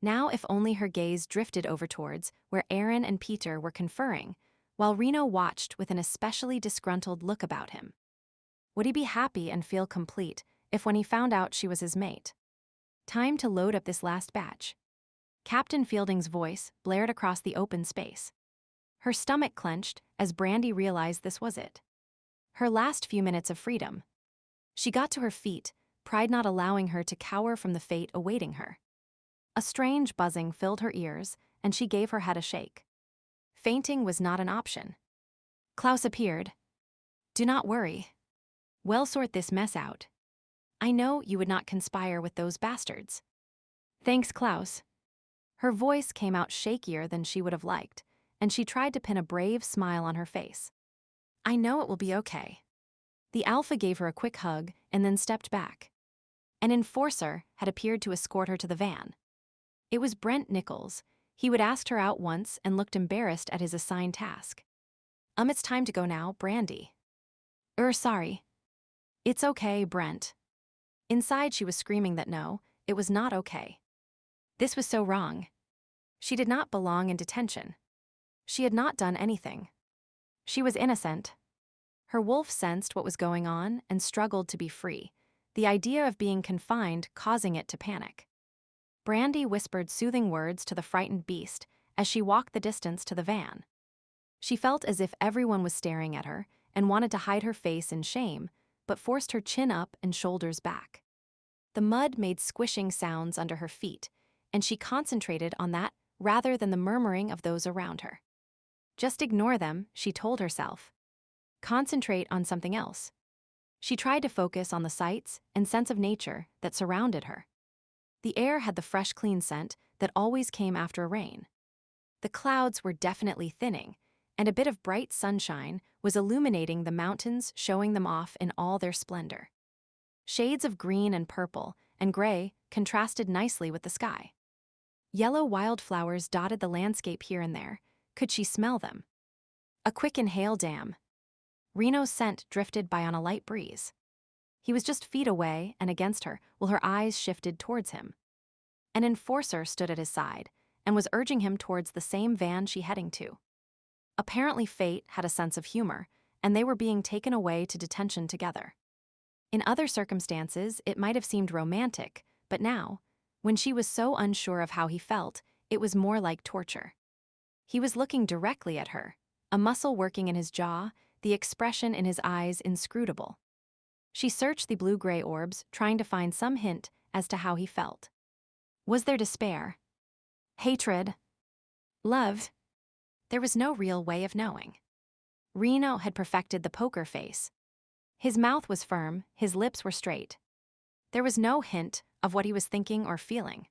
Now, if only her gaze drifted over towards where Aaron and Peter were conferring, while Reno watched with an especially disgruntled look about him. Would he be happy and feel complete if when he found out she was his mate? Time to load up this last batch. Captain Fielding's voice blared across the open space. Her stomach clenched as Brandi realized this was it. Her last few minutes of freedom. She got to her feet, pride not allowing her to cower from the fate awaiting her. A strange buzzing filled her ears, and she gave her head a shake. Fainting was not an option. Klaus appeared. "Do not worry. We'll sort this mess out. I know you would not conspire with those bastards." "Thanks, Klaus." Her voice came out shakier than she would have liked, and she tried to pin a brave smile on her face. "I know it will be okay." The Alpha gave her a quick hug and then stepped back. An enforcer had appeared to escort her to the van. It was Brent Nichols. He would asked her out once and looked embarrassed at his assigned task. It's time to go now, Brandi." Sorry." "It's okay, Brent." Inside she was screaming that no, it was not okay. This was so wrong. She did not belong in detention. She had not done anything. She was innocent. Her wolf sensed what was going on and struggled to be free, the idea of being confined causing it to panic. Brandi whispered soothing words to the frightened beast as she walked the distance to the van. She felt as if everyone was staring at her and wanted to hide her face in shame, but forced her chin up and shoulders back. The mud made squishing sounds under her feet, and she concentrated on that rather than the murmuring of those around her. Just ignore them, she told herself. Concentrate on something else. She tried to focus on the sights and sense of nature that surrounded her. The air had the fresh, clean scent that always came after a rain. The clouds were definitely thinning, and a bit of bright sunshine was illuminating the mountains, showing them off in all their splendor. Shades of green and purple and gray contrasted nicely with the sky. Yellow wildflowers dotted the landscape here and there. Could she smell them? A quick inhale, damn. Reno's scent drifted by on a light breeze. He was just feet away and against her while her eyes shifted towards him. An enforcer stood at his side and was urging him towards the same van she heading to. Apparently fate had a sense of humor, and they were being taken away to detention together. In other circumstances, it might have seemed romantic, but now, when she was so unsure of how he felt, it was more like torture. He was looking directly at her, a muscle working in his jaw, the expression in his eyes inscrutable. She searched the blue-gray orbs, trying to find some hint as to how he felt. Was there despair? Hatred? Love? There was no real way of knowing. Reno had perfected the poker face. His mouth was firm, his lips were straight. There was no hint of what he was thinking or feeling.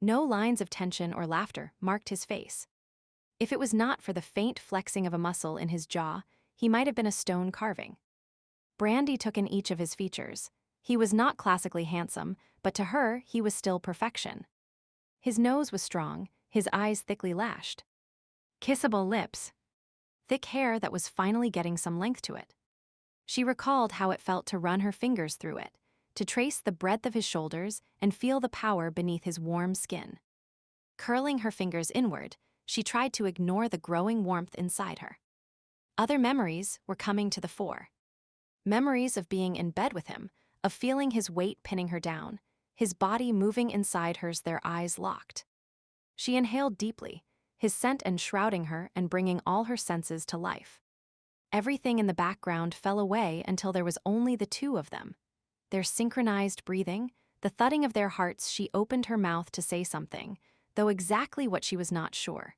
No lines of tension or laughter marked his face. If it was not for the faint flexing of a muscle in his jaw, he might have been a stone carving. Brandi took in each of his features. He was not classically handsome, but to her, he was still perfection. His nose was strong, his eyes thickly lashed. Kissable lips. Thick hair that was finally getting some length to it. She recalled how it felt to run her fingers through it, to trace the breadth of his shoulders and feel the power beneath his warm skin. Curling her fingers inward, she tried to ignore the growing warmth inside her. Other memories were coming to the fore. Memories of being in bed with him, of feeling his weight pinning her down, his body moving inside hers, their eyes locked. She inhaled deeply, his scent enshrouding her and bringing all her senses to life. Everything in the background fell away until there was only the two of them. Their synchronized breathing, the thudding of their hearts. She opened her mouth to say something, though exactly what she was not sure.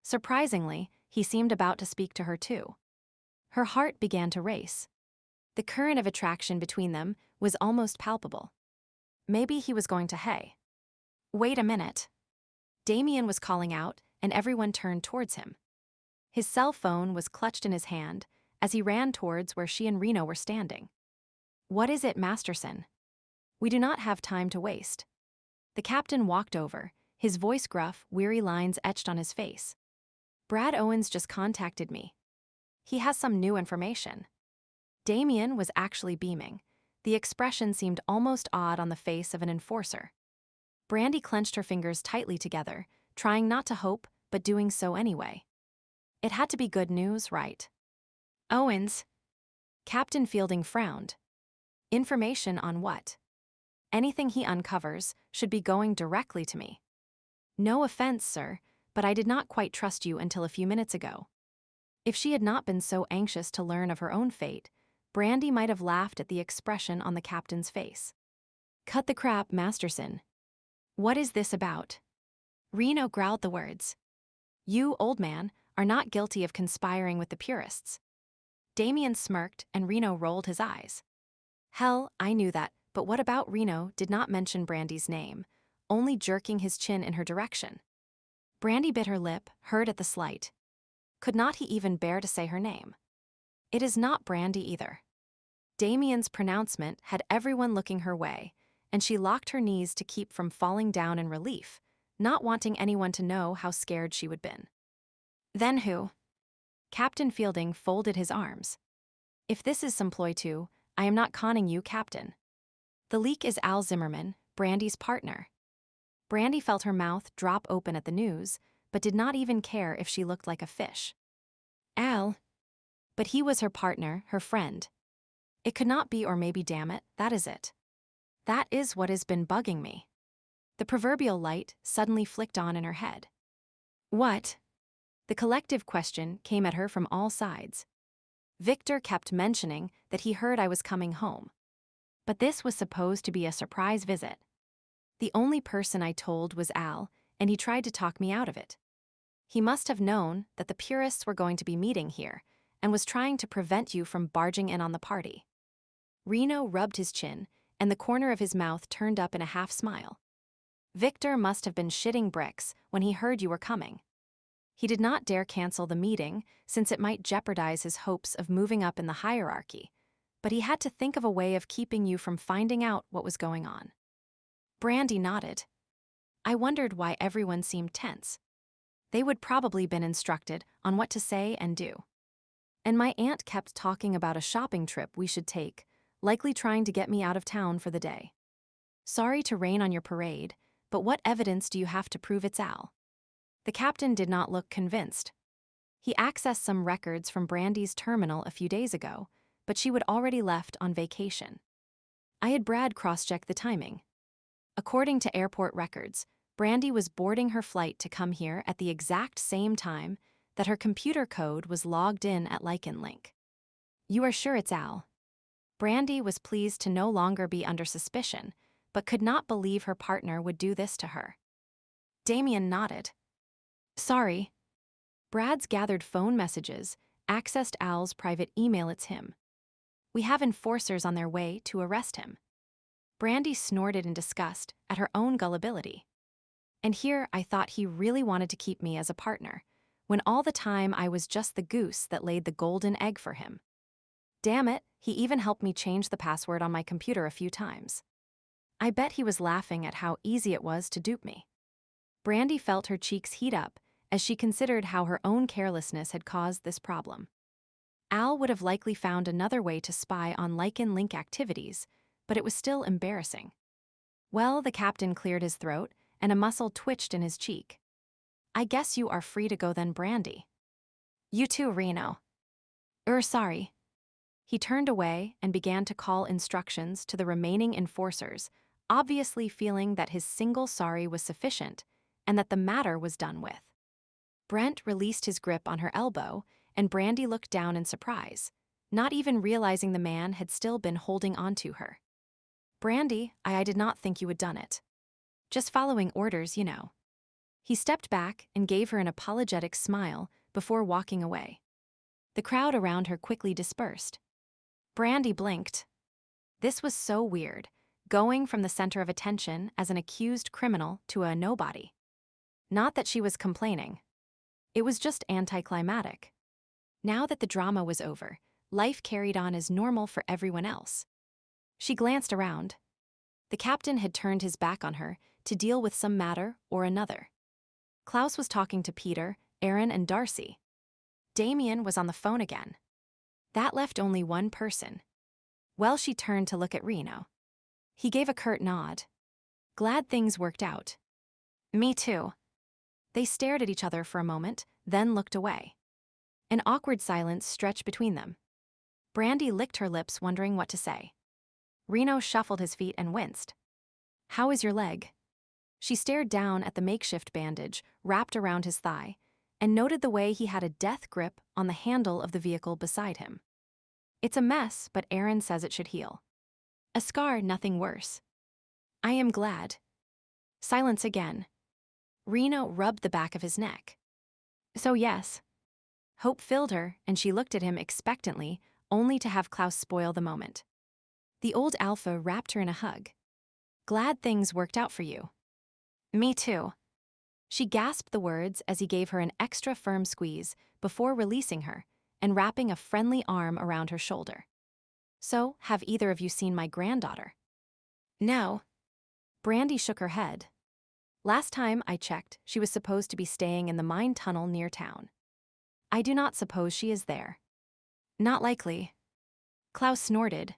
Surprisingly, he seemed about to speak to her too. Her heart began to race. The current of attraction between them was almost palpable. Maybe he was going to hey. Wait a minute. Damien was calling out, and everyone turned towards him. His cell phone was clutched in his hand as he ran towards where she and Reno were standing. What is it, Masterson? We do not have time to waste. The captain walked over, his voice gruff, weary lines etched on his face. Brad Owens just contacted me. He has some new information. Damien was actually beaming. The expression seemed almost odd on the face of an enforcer. Brandi clenched her fingers tightly together, trying not to hope, but doing so anyway. It had to be good news, right? Owens. Captain Fielding frowned. Information on what? Anything he uncovers should be going directly to me. No offense, sir, but I did not quite trust you until a few minutes ago. If she had not been so anxious to learn of her own fate, Brandi might have laughed at the expression on the captain's face. Cut the crap, Masterson. What is this about? Reno growled the words. You, old man, are not guilty of conspiring with the purists. Damien smirked and Reno rolled his eyes. Hell, I knew that, but what about Reno did not mention Brandi's name, only jerking his chin in her direction. Brandi bit her lip, hurt at the slight. Could not he even bear to say her name? It is not Brandi either. Damien's pronouncement had everyone looking her way, and she locked her knees to keep from falling down in relief, not wanting anyone to know how scared she would been. Then who? Captain Fielding folded his arms. If this is some ploy too, I am not conning you, Captain. The leak is Al Zimmerman, Brandi's partner. Brandi felt her mouth drop open at the news, but did not even care if she looked like a fish. Al? But he was her partner, her friend. It could not be, or maybe, damn it, that is it. That is what has been bugging me. The proverbial light suddenly flicked on in her head. What? The collective question came at her from all sides. Victor kept mentioning that he heard I was coming home. But this was supposed to be a surprise visit. The only person I told was Al, and he tried to talk me out of it. He must have known that the purists were going to be meeting here, and was trying to prevent you from barging in on the party. Reno rubbed his chin, and the corner of his mouth turned up in a half smile. Victor must have been shitting bricks when he heard you were coming. He did not dare cancel the meeting, since it might jeopardize his hopes of moving up in the hierarchy, but he had to think of a way of keeping you from finding out what was going on. Brandi nodded. I wondered why everyone seemed tense. They would probably been instructed on what to say and do. And my aunt kept talking about a shopping trip we should take, likely trying to get me out of town for the day. Sorry to rain on your parade, but what evidence do you have to prove it's Al? The captain did not look convinced. He accessed some records from Brandi's terminal a few days ago, but she would already left on vacation. I had Brad cross-check the timing. According to airport records, Brandi was boarding her flight to come here at the exact same time that her computer code was logged in at Lycan Link. You are sure it's Al? Brandi was pleased to no longer be under suspicion, but could not believe her partner would do this to her. Damien nodded. Sorry. Brad's gathered phone messages accessed Al's private email. It's him. We have enforcers on their way to arrest him. Brandi snorted in disgust at her own gullibility. And here I thought he really wanted to keep me as a partner, when all the time I was just the goose that laid the golden egg for him. Damn it, he even helped me change the password on my computer a few times. I bet he was laughing at how easy it was to dupe me. Brandi felt her cheeks heat up as she considered how her own carelessness had caused this problem. Al would have likely found another way to spy on Lycan Link activities, but it was still embarrassing. Well, the captain cleared his throat, and a muscle twitched in his cheek. I guess you are free to go then, Brandi. You too, Reno. Sorry. He turned away and began to call instructions to the remaining enforcers, obviously feeling that his single sorry was sufficient and that the matter was done with. Brent released his grip on her elbow, and Brandi looked down in surprise, not even realizing the man had still been holding onto her. Brandi, I did not think you had done it. Just following orders, you know. He stepped back and gave her an apologetic smile before walking away. The crowd around her quickly dispersed. Brandi blinked. This was so weird, going from the center of attention as an accused criminal to a nobody. Not that she was complaining. It was just anticlimactic. Now that the drama was over, life carried on as normal for everyone else. She glanced around. The captain had turned his back on her to deal with some matter or another. Klaus was talking to Peter, Aaron, and Darcy. Damien was on the phone again. That left only one person. Well, she turned to look at Reno. He gave a curt nod. Glad things worked out. Me too. They stared at each other for a moment, then looked away. An awkward silence stretched between them. Brandi licked her lips, wondering what to say. Reno shuffled his feet and winced. How is your leg? She stared down at the makeshift bandage wrapped around his thigh and noted the way he had a death grip on the handle of the vehicle beside him. It's a mess, but Aaron says it should heal. A scar, nothing worse. I am glad. Silence again. Reno rubbed the back of his neck. So yes. Hope filled her, and she looked at him expectantly, only to have Klaus spoil the moment. The old alpha wrapped her in a hug. Glad things worked out for you. Me too. She gasped the words as he gave her an extra firm squeeze before releasing her and wrapping a friendly arm around her shoulder. So, have either of you seen my granddaughter? No. Brandi shook her head. Last time I checked, she was supposed to be staying in the mine tunnel near town. I do not suppose she is there. Not likely. Klaus snorted.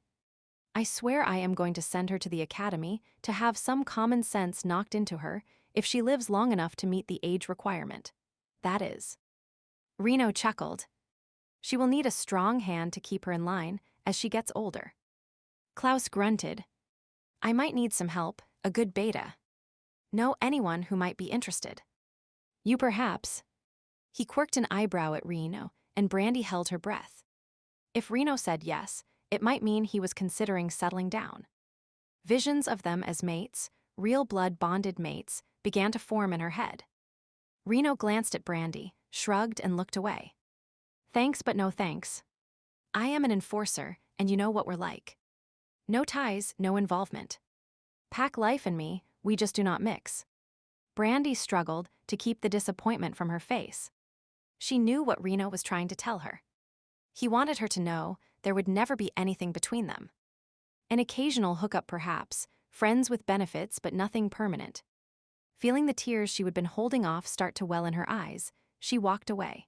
I swear I am going to send her to the academy to have some common sense knocked into her if she lives long enough to meet the age requirement. That is. Reno chuckled. She will need a strong hand to keep her in line as she gets older. Klaus grunted. I might need some help, a good beta. Know anyone who might be interested? You perhaps. He quirked an eyebrow at Reno, and Brandi held her breath. If Reno said yes, it might mean he was considering settling down. Visions of them as mates, real blood-bonded mates, began to form in her head. Reno glanced at Brandi, shrugged, and looked away. Thanks, but no thanks. I am an enforcer, and you know what we're like. No ties, no involvement. Pack life and me, we just do not mix. Brandi struggled to keep the disappointment from her face. She knew what Reno was trying to tell her. He wanted her to know there would never be anything between them. An occasional hookup perhaps, friends with benefits but nothing permanent. Feeling the tears she had been holding off start to well in her eyes, she walked away.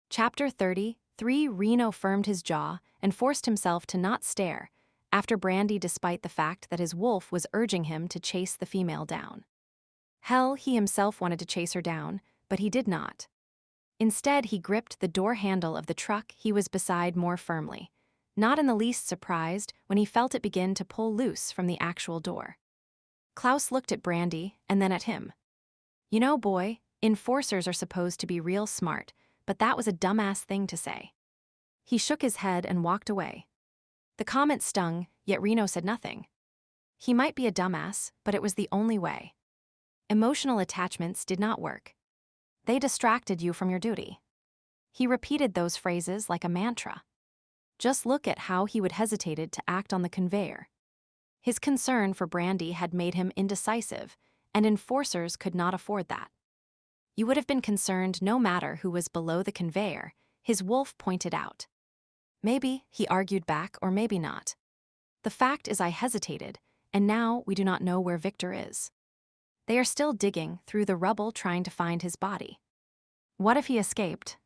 Chapter 33. Reno firmed his jaw and forced himself to not stare after Brandi, despite the fact that his wolf was urging him to chase the female down. Hell, he himself wanted to chase her down, but he did not. Instead, he gripped the door handle of the truck he was beside more firmly, not in the least surprised when he felt it begin to pull loose from the actual door. Klaus looked at Brandi and then at him. You know, boy, enforcers are supposed to be real smart, but that was a dumbass thing to say. He shook his head and walked away. The comment stung, yet Reno said nothing. He might be a dumbass, but it was the only way. Emotional attachments did not work. They distracted you from your duty. He repeated those phrases like a mantra. Just look at how he would hesitated to act on the conveyor. His concern for Brandi had made him indecisive, and enforcers could not afford that. You would have been concerned no matter who was below the conveyor, his wolf pointed out. Maybe, he argued back, or maybe not. The fact is I hesitated, and now we do not know where Victor is. They are still digging through the rubble trying to find his body. What if he escaped?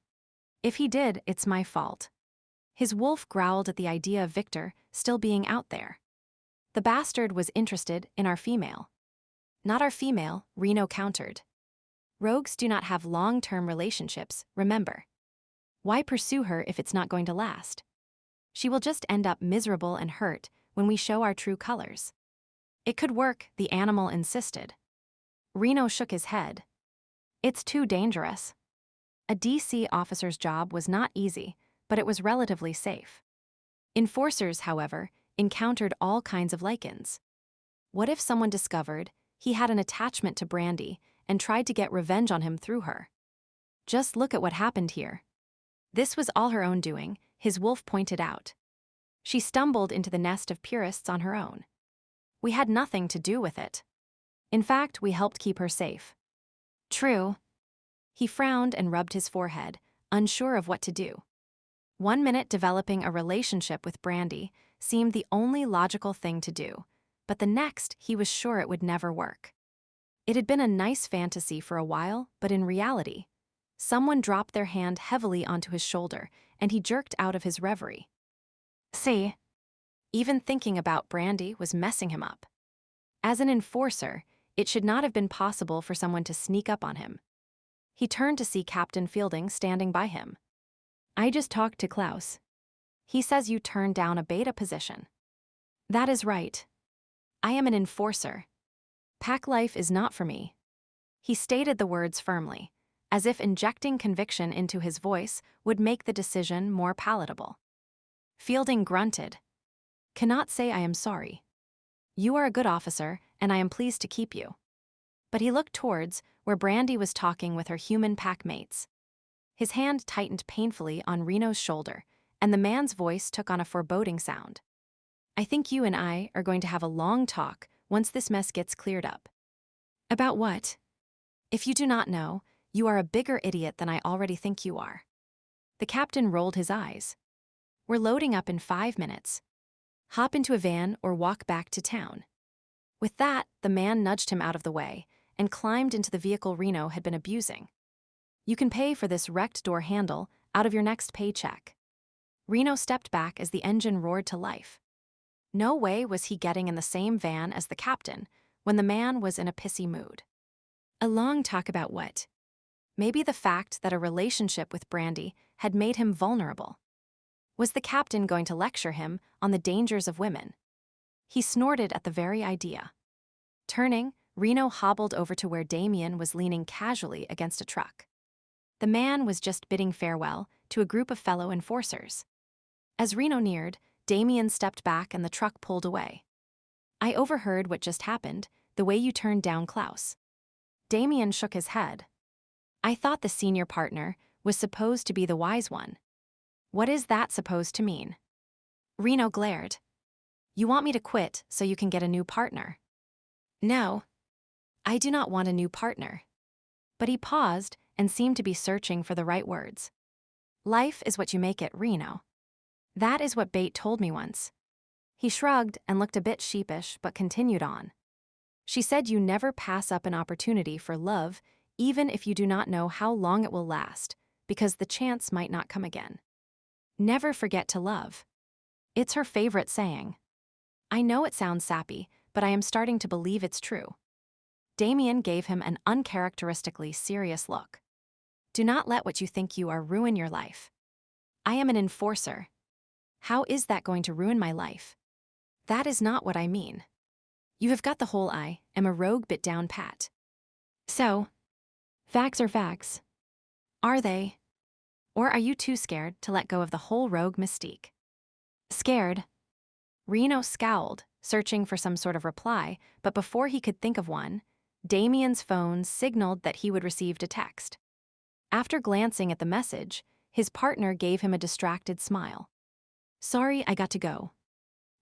If he did, it's my fault. His wolf growled at the idea of Victor still being out there. The bastard was interested in our female. Not our female, Reno countered. Rogues do not have long-term relationships, remember. Why pursue her if it's not going to last? She will just end up miserable and hurt when we show our true colors. It could work, the animal insisted. Reno shook his head. It's too dangerous. A DC officer's job was not easy, but it was relatively safe. Enforcers, however, encountered all kinds of Lycans. What if someone discovered he had an attachment to Brandi and tried to get revenge on him through her? Just look at what happened here. This was all her own doing, his wolf pointed out. She stumbled into the nest of purists on her own. We had nothing to do with it. In fact, we helped keep her safe. True. He frowned and rubbed his forehead, unsure of what to do. 1 minute developing a relationship with Brandi seemed the only logical thing to do, but the next he was sure it would never work. It had been a nice fantasy for a while, but in reality, someone dropped their hand heavily onto his shoulder, and he jerked out of his reverie. See? Even thinking about Brandi was messing him up. As an enforcer, it should not have been possible for someone to sneak up on him. He turned to see Captain Fielding standing by him. I just talked to Klaus. He says you turned down a beta position. That is right. I am an enforcer. Pack life is not for me. He stated the words firmly, as if injecting conviction into his voice would make the decision more palatable. Fielding grunted. Cannot say I am sorry. You are a good officer, and I am pleased to keep you. But he looked towards where Brandi was talking with her human pack mates. His hand tightened painfully on Reno's shoulder, and the man's voice took on a foreboding sound. I think you and I are going to have a long talk once this mess gets cleared up. About what? If you do not know, you are a bigger idiot than I already think you are. The captain rolled his eyes. We're loading up in 5 minutes. Hop into a van or walk back to town. With that, the man nudged him out of the way and climbed into the vehicle Reno had been abusing. You can pay for this wrecked door handle out of your next paycheck. Reno stepped back as the engine roared to life. No way was he getting in the same van as the captain when the man was in a pissy mood. A long talk about what? Maybe the fact that a relationship with Brandi had made him vulnerable. Was the captain going to lecture him on the dangers of women? He snorted at the very idea. Turning, Reno hobbled over to where Damien was leaning casually against a truck. The man was just bidding farewell to a group of fellow enforcers. As Reno neared, Damien stepped back and the truck pulled away. I overheard what just happened, the way you turned down Klaus. Damien shook his head. I thought the senior partner was supposed to be the wise one. What is that supposed to mean? Reno glared. You want me to quit so you can get a new partner? No. I do not want a new partner. But he paused and seemed to be searching for the right words. Life is what you make it, Reno. That is what Bate told me once. He shrugged and looked a bit sheepish but continued on. She said you never pass up an opportunity for love, even if you do not know how long it will last, because the chance might not come again. Never forget to love. It's her favorite saying. I know it sounds sappy, but I am starting to believe it's true. Damien gave him an uncharacteristically serious look. Do not let what you think you are ruin your life. I am an enforcer. How is that going to ruin my life? That is not what I mean. You have got the whole I am a rogue bit down pat. So, facts are facts. Are they? Or are you too scared to let go of the whole rogue mystique? Scared? Reno scowled, searching for some sort of reply, but before he could think of one, Damien's phone signaled that he would receive a text. After glancing at the message, his partner gave him a distracted smile. Sorry, I got to go.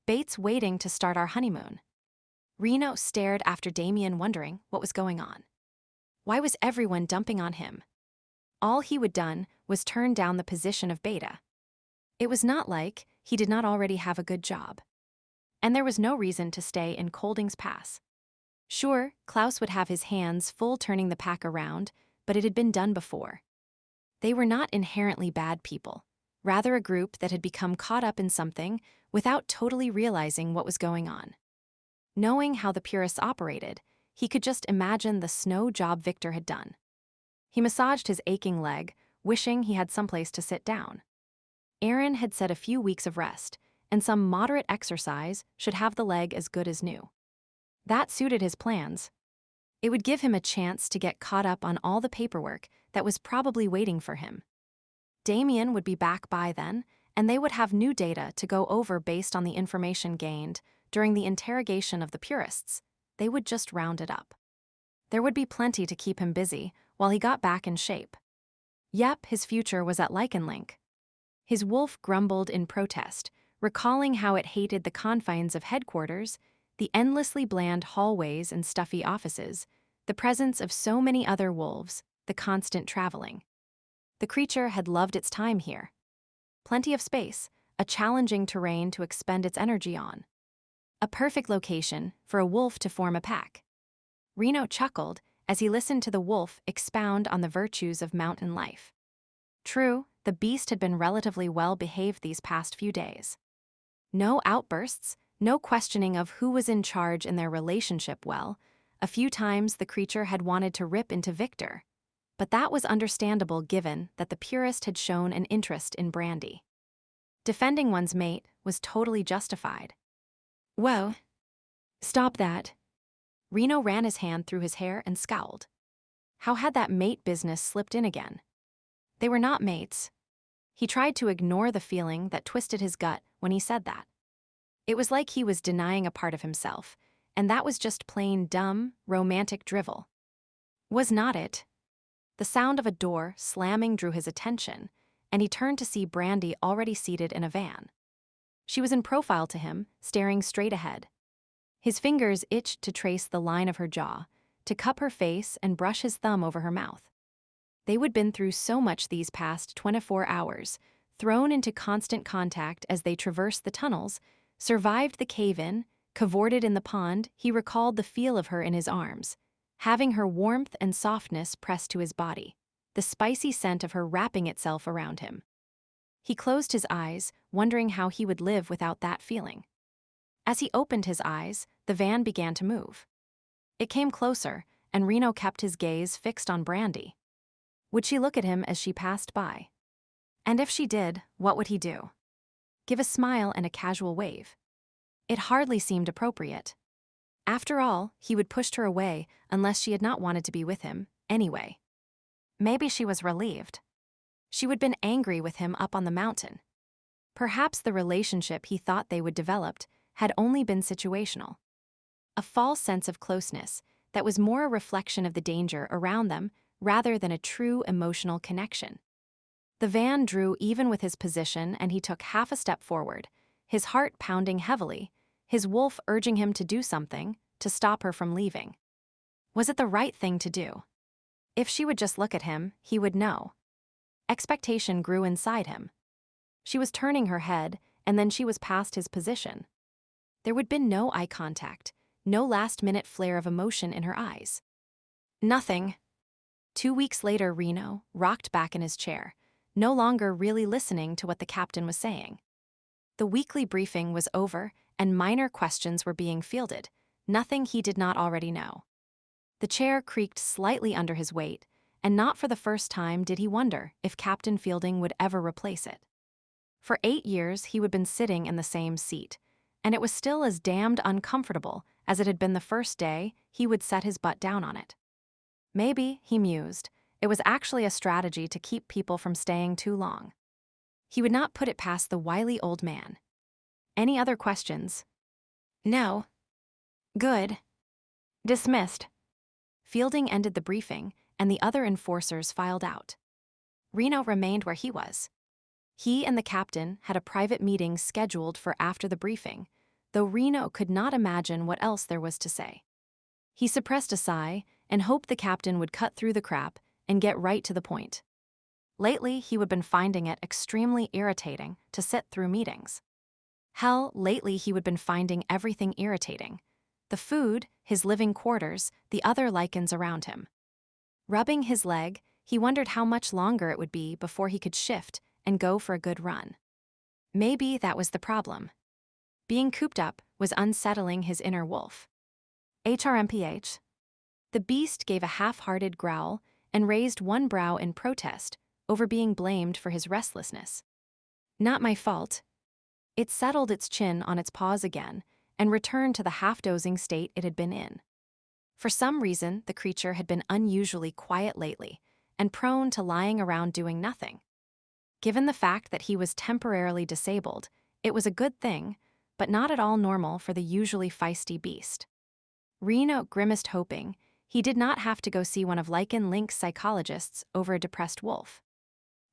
Bate's waiting to start our honeymoon. Reno stared after Damien, wondering what was going on. Why was everyone dumping on him? All he would done was turn down the position of beta. It was not like he did not already have a good job. And there was no reason to stay in Kolding's pass. Sure, Klaus would have his hands full turning the pack around, but it had been done before. They were not inherently bad people, rather a group that had become caught up in something without totally realizing what was going on. Knowing how the purists operated, he could just imagine the snow job Victor had done. He massaged his aching leg, wishing he had someplace to sit down. Aaron had said a few weeks of rest, and some moderate exercise should have the leg as good as new. That suited his plans. It would give him a chance to get caught up on all the paperwork that was probably waiting for him. Damien would be back by then, and they would have new data to go over based on the information gained during the interrogation of the purists. They would just round it up. There would be plenty to keep him busy while he got back in shape. Yep, his future was at Lycan Link. His wolf grumbled in protest, recalling how it hated the confines of headquarters, the endlessly bland hallways and stuffy offices, the presence of so many other wolves, the constant traveling. The creature had loved its time here. Plenty of space, a challenging terrain to expend its energy on. A perfect location for a wolf to form a pack. Reno chuckled as he listened to the wolf expound on the virtues of mountain life. True, the beast had been relatively well behaved these past few days. No outbursts, no questioning of who was in charge in their relationship. Well, a few times the creature had wanted to rip into Victor, but that was understandable given that the purist had shown an interest in Brandi. Defending one's mate was totally justified. Whoa. Stop that. Reno ran his hand through his hair and scowled. How had that mate business slipped in again? They were not mates. He tried to ignore the feeling that twisted his gut when he said that. It was like he was denying a part of himself, and that was just plain dumb, romantic drivel. Was not it? The sound of a door slamming drew his attention, and he turned to see Brandi already seated in a van. She was in profile to him, staring straight ahead. His fingers itched to trace the line of her jaw, to cup her face and brush his thumb over her mouth. They would been through so much these past 24 hours, thrown into constant contact as they traversed the tunnels, survived the cave-in, cavorted in the pond. He recalled the feel of her in his arms, having her warmth and softness pressed to his body, the spicy scent of her wrapping itself around him. He closed his eyes, wondering how he would live without that feeling. As he opened his eyes, the van began to move. It came closer, and Reno kept his gaze fixed on Brandi. Would she look at him as she passed by? And if she did, what would he do? Give a smile and a casual wave. It hardly seemed appropriate. After all, he would pushed her away unless she had not wanted to be with him, anyway. Maybe she was relieved. She would been angry with him up on the mountain. Perhaps the relationship he thought they would develop had only been situational. A false sense of closeness that was more a reflection of the danger around them rather than a true emotional connection. The van drew even with his position, and he took half a step forward, his heart pounding heavily, his wolf urging him to do something, to stop her from leaving. Was it the right thing to do? If she would just look at him, he would know. Expectation grew inside him. She was turning her head, and then she was past his position. There would been no eye contact, no last-minute flare of emotion in her eyes. Nothing. 2 weeks later, Reno rocked back in his chair, no longer really listening to what the captain was saying. The weekly briefing was over, and minor questions were being fielded, nothing he did not already know. The chair creaked slightly under his weight, and not for the first time did he wonder if Captain Fielding would ever replace it. For 8 years, he had been sitting in the same seat, and it was still as damned uncomfortable as it had been the first day he would set his butt down on it. Maybe, he mused, it was actually a strategy to keep people from staying too long. He would not put it past the wily old man. Any other questions? No. Good. Dismissed. Fielding ended the briefing, and the other enforcers filed out. Reno remained where he was. He and the captain had a private meeting scheduled for after the briefing, though Reno could not imagine what else there was to say. He suppressed a sigh and hoped the captain would cut through the crap and get right to the point. Lately, he had been finding it extremely irritating to sit through meetings. Hell, lately he had been finding everything irritating. The food, his living quarters, the other Lycans around him. Rubbing his leg, he wondered how much longer it would be before he could shift and go for a good run. Maybe that was the problem. Being cooped up was unsettling his inner wolf. HRMPH. The beast gave a half-hearted growl and raised one brow in protest over being blamed for his restlessness. Not my fault. It settled its chin on its paws again and returned to the half-dozing state it had been in. For some reason, the creature had been unusually quiet lately and prone to lying around doing nothing. Given the fact that he was temporarily disabled, it was a good thing, but not at all normal for the usually feisty beast. Reno grimaced, hoping he did not have to go see one of Lycan Link's psychologists over a depressed wolf.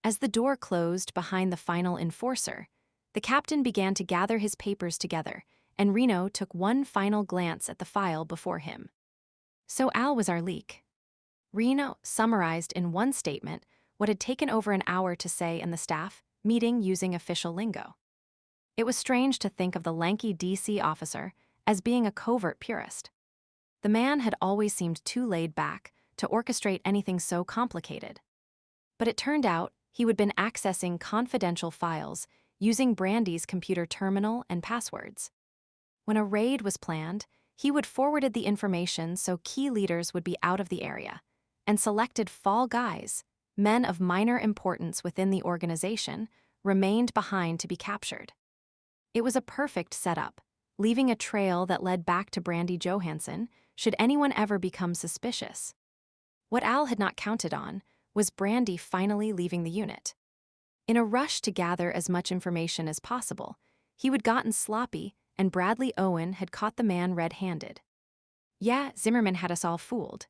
As the door closed behind the final enforcer, the captain began to gather his papers together, and Reno took one final glance at the file before him. So Al was our leak. Reno summarized in one statement what had taken over an hour to say in the staff meeting using official lingo. It was strange to think of the lanky DC officer as being a covert purist. The man had always seemed too laid back to orchestrate anything so complicated. But it turned out he had been accessing confidential files using Brandi's computer terminal and passwords. When a raid was planned, he would forwarded the information so key leaders would be out of the area, and selected fall guys, men of minor importance within the organization, remained behind to be captured. It was a perfect setup, leaving a trail that led back to Brandi Johansson, should anyone ever become suspicious. What Al had not counted on was Brandi finally leaving the unit. In a rush to gather as much information as possible, he had gotten sloppy, and Bradley Owen had caught the man red-handed. Yeah, Zimmerman had us all fooled.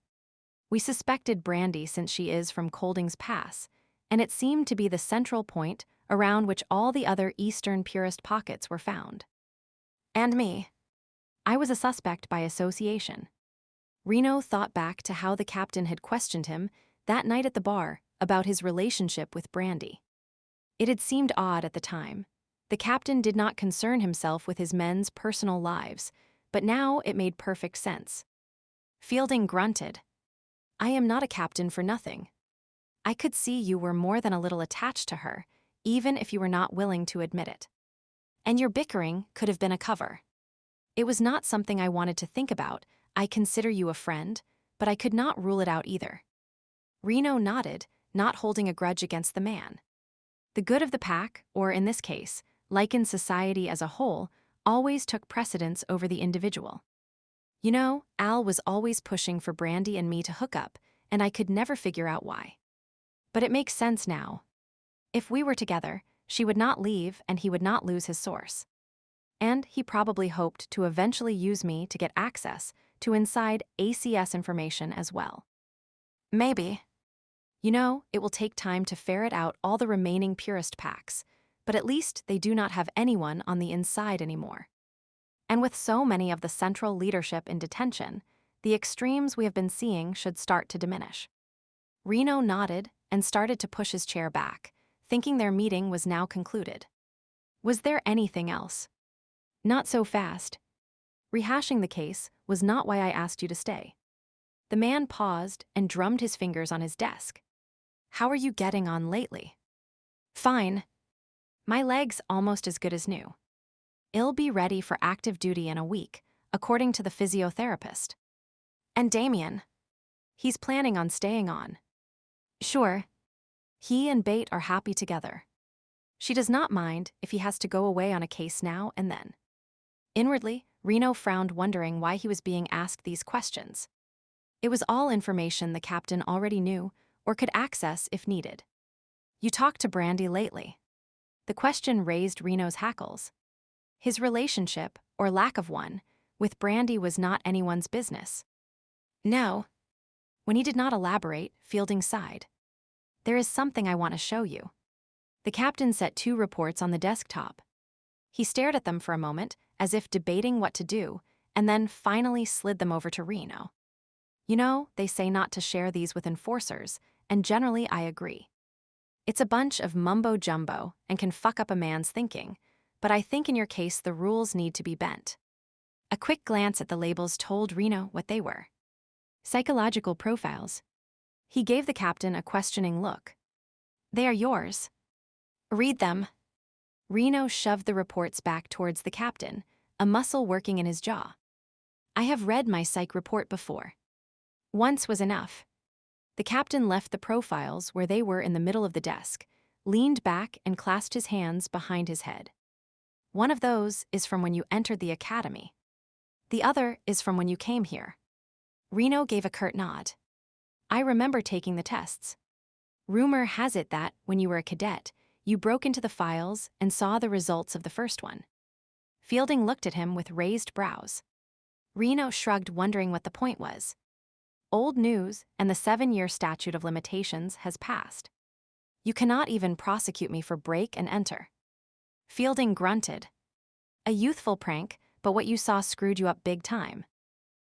We suspected Brandi since she is from Kolding's Pass, and it seemed to be the central point around which all the other Eastern purist pockets were found. And me. I was a suspect by association. Reno thought back to how the captain had questioned him that night at the bar about his relationship with Brandi. It had seemed odd at the time. The captain did not concern himself with his men's personal lives, but now it made perfect sense. Fielding grunted. I am not a captain for nothing. I could see you were more than a little attached to her, even if you were not willing to admit it. And your bickering could have been a cover. It was not something I wanted to think about. I consider you a friend, but I could not rule it out either. Reno nodded, not holding a grudge against the man. The good of the pack, or in this case, Lycan society as a whole, always took precedence over the individual. You know, Al was always pushing for Brandi and me to hook up, and I could never figure out why. But it makes sense now. If we were together, she would not leave and he would not lose his source. And he probably hoped to eventually use me to get access to inside ACS information as well. Maybe. You know, it will take time to ferret out all the remaining purist packs, but at least they do not have anyone on the inside anymore. And with so many of the central leadership in detention, the extremes we have been seeing should start to diminish. Reno nodded and started to push his chair back, thinking their meeting was now concluded. Was there anything else? Not so fast. Rehashing the case was not why I asked you to stay. The man paused and drummed his fingers on his desk. How are you getting on lately? Fine. My leg's almost as good as new. I'll be ready for active duty in a week, according to the physiotherapist. And Damien? He's planning on staying on. Sure. He and Bate are happy together. She does not mind if he has to go away on a case now and then. Inwardly, Reno frowned, wondering why he was being asked these questions. It was all information the captain already knew or could access if needed. You talked to Brandi lately. The question raised Reno's hackles. His relationship, or lack of one, with Brandi was not anyone's business. No. When he did not elaborate, Fielding sighed. There is something I want to show you. The captain set 2 reports on the desktop. He stared at them for a moment, as if debating what to do, and then finally slid them over to Reno. You know, they say not to share these with enforcers, and generally I agree. It's a bunch of mumbo-jumbo and can fuck up a man's thinking, but I think in your case the rules need to be bent. A quick glance at the labels told Reno what they were. Psychological profiles. He gave the captain a questioning look. They are yours. Read them. Reno shoved the reports back towards the captain, a muscle working in his jaw. I have read my psych report before. Once was enough. The captain left the profiles where they were in the middle of the desk, leaned back and clasped his hands behind his head. One of those is from when you entered the academy. The other is from when you came here. Reno gave a curt nod. I remember taking the tests. Rumor has it that, when you were a cadet, you broke into the files and saw the results of the first one. Fielding looked at him with raised brows. Reno shrugged, wondering what the point was. Old news, and the 7-year statute of limitations has passed. You cannot even prosecute me for break and enter. Fielding grunted. A youthful prank, but what you saw screwed you up big time.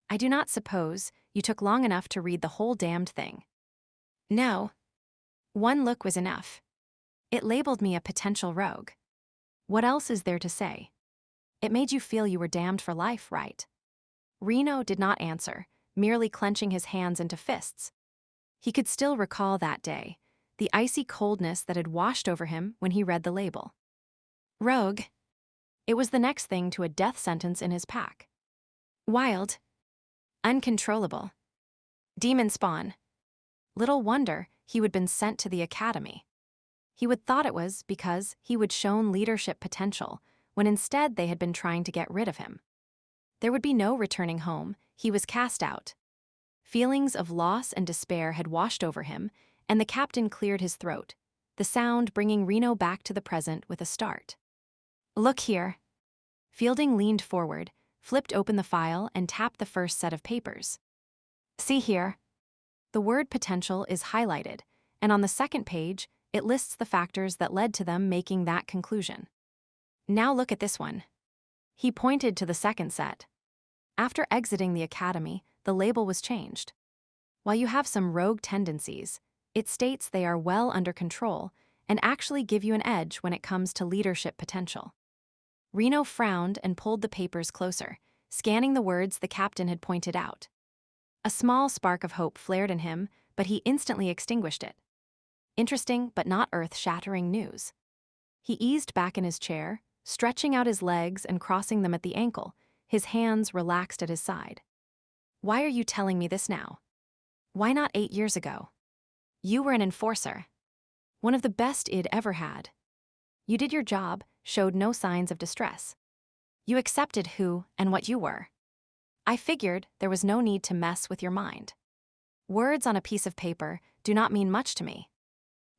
I do not suppose you took long enough to read the whole damned thing. No. One look was enough. It labeled me a potential rogue. What else is there to say? It made you feel you were damned for life, right? Reno did not answer, merely clenching his hands into fists. He could still recall that day, the icy coldness that had washed over him when he read the label. Rogue. It was the next thing to a death sentence in his pack. Wild. Uncontrollable. Demon spawn. Little wonder he would been sent to the academy. He would thought it was because he would shown leadership potential, when instead they had been trying to get rid of him. There would be no returning home, He was cast out. Feelings of loss and despair had washed over him, and the captain cleared his throat, the sound bringing Reno back to the present with a start. "Look here." Fielding leaned forward, flipped open the file, and tapped the first set of papers. "See here." The word potential is highlighted, and on the second page, it lists the factors that led to them making that conclusion. "Now look at this one." He pointed to the second set. After exiting the academy, the label was changed. While you have some rogue tendencies, it states they are well under control and actually give you an edge when it comes to leadership potential. Reno frowned and pulled the papers closer, scanning the words the captain had pointed out. A small spark of hope flared in him, but he instantly extinguished it. Interesting but not earth-shattering news. He eased back in his chair, stretching out his legs and crossing them at the ankle, his hands relaxed at his side. "Why are you telling me this now? Why not 8 years ago? You were an enforcer. One of the best id ever had. You did your job, showed no signs of distress. You accepted who and what you were. I figured there was no need to mess with your mind. Words on a piece of paper do not mean much to me.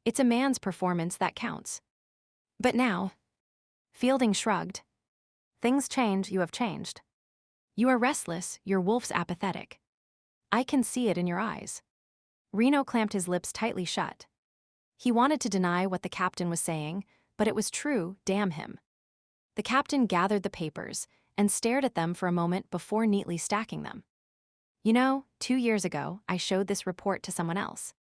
It's a man's performance that counts. But now..." Fielding shrugged. "Things change, you have changed. You are restless, your wolf's apathetic. I can see it in your eyes." Reno clamped his lips tightly shut. He wanted to deny what the captain was saying, but it was true, damn him. The captain gathered the papers and stared at them for a moment before neatly stacking them. "You know, 2 years ago, I showed this report to someone else."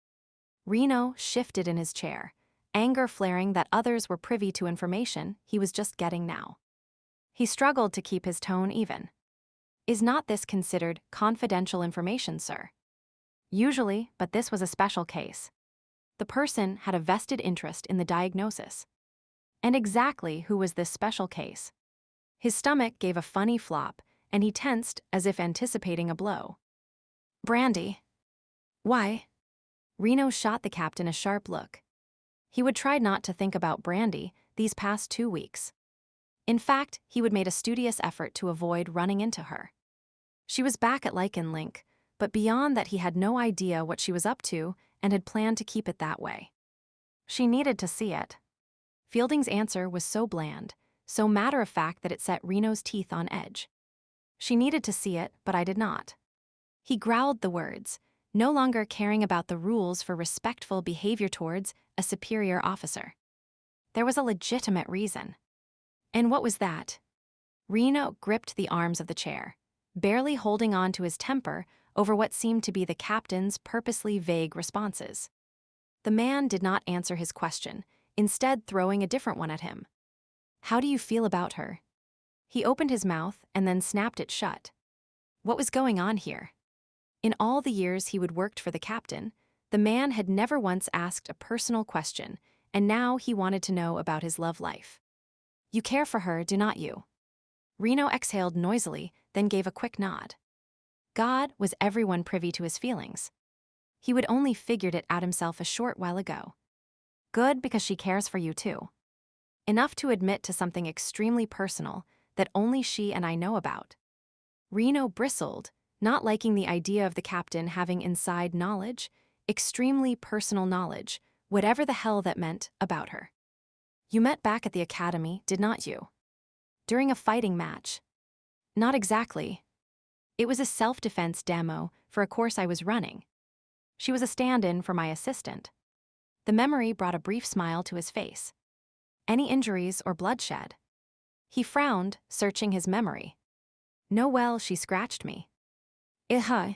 Reno shifted in his chair, anger flaring that others were privy to information he was just getting now. He struggled to keep his tone even. "Is not this considered confidential information, sir?" "Usually, but this was a special case. The person had a vested interest in the diagnosis." "And exactly who was this special case?" His stomach gave a funny flop, and he tensed as if anticipating a blow. "Brandi." "Why?" Reno shot the captain a sharp look. He would try not to think about Brandi these past 2 weeks. In fact, he would made a studious effort to avoid running into her. She was back at Lycan Link, but beyond that he had no idea what she was up to and had planned to keep it that way. She needed to see it. Fielding's answer was so bland, so matter-of-fact that it set Reno's teeth on edge. "She needed to see it, but I did not." He growled the words, no longer caring about the rules for respectful behavior towards a superior officer. There was a legitimate reason. And what was that? Reno gripped the arms of the chair, barely holding on to his temper over what seemed to be the captain's purposely vague responses. The man did not answer his question, instead throwing a different one at him. "How do you feel about her?" He opened his mouth and then snapped it shut. What was going on here? In all the years he had worked for the captain, the man had never once asked a personal question, and now he wanted to know about his love life. "You care for her, do not you?" Reno exhaled noisily, then gave a quick nod. God, was everyone privy to his feelings? He would only figured it out himself a short while ago. "Good, because she cares for you too. Enough to admit to something extremely personal that only she and I know about." Reno bristled, not liking the idea of the captain having inside knowledge, extremely personal knowledge, whatever the hell that meant, about her. "You met back at the academy, did not you? During a fighting match?" "Not exactly. It was a self-defense demo for a course I was running. She was a stand-in for my assistant." The memory brought a brief smile to his face. "Any injuries or bloodshed?" He frowned, searching his memory. "No, well, she scratched me." "Uh-huh."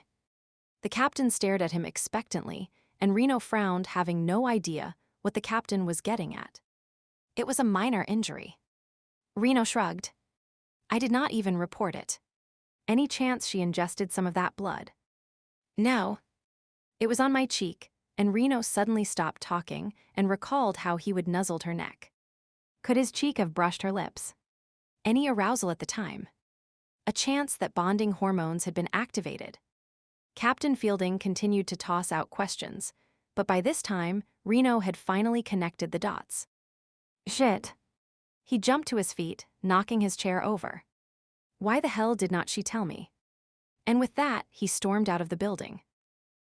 The captain stared at him expectantly, and Reno frowned, having no idea what the captain was getting at. "It was a minor injury." Reno shrugged. "I did not even report it. Any chance she ingested some of that blood?" "No." It was on my cheek, and Reno suddenly stopped talking and recalled how he would nuzzled her neck. Could his cheek have brushed her lips? Any arousal at the time? A chance that bonding hormones had been activated? Captain Fielding continued to toss out questions, but by this time, Reno had finally connected the dots. "Shit." He jumped to his feet, knocking his chair over. Why the hell did not she tell me? And with that, he stormed out of the building.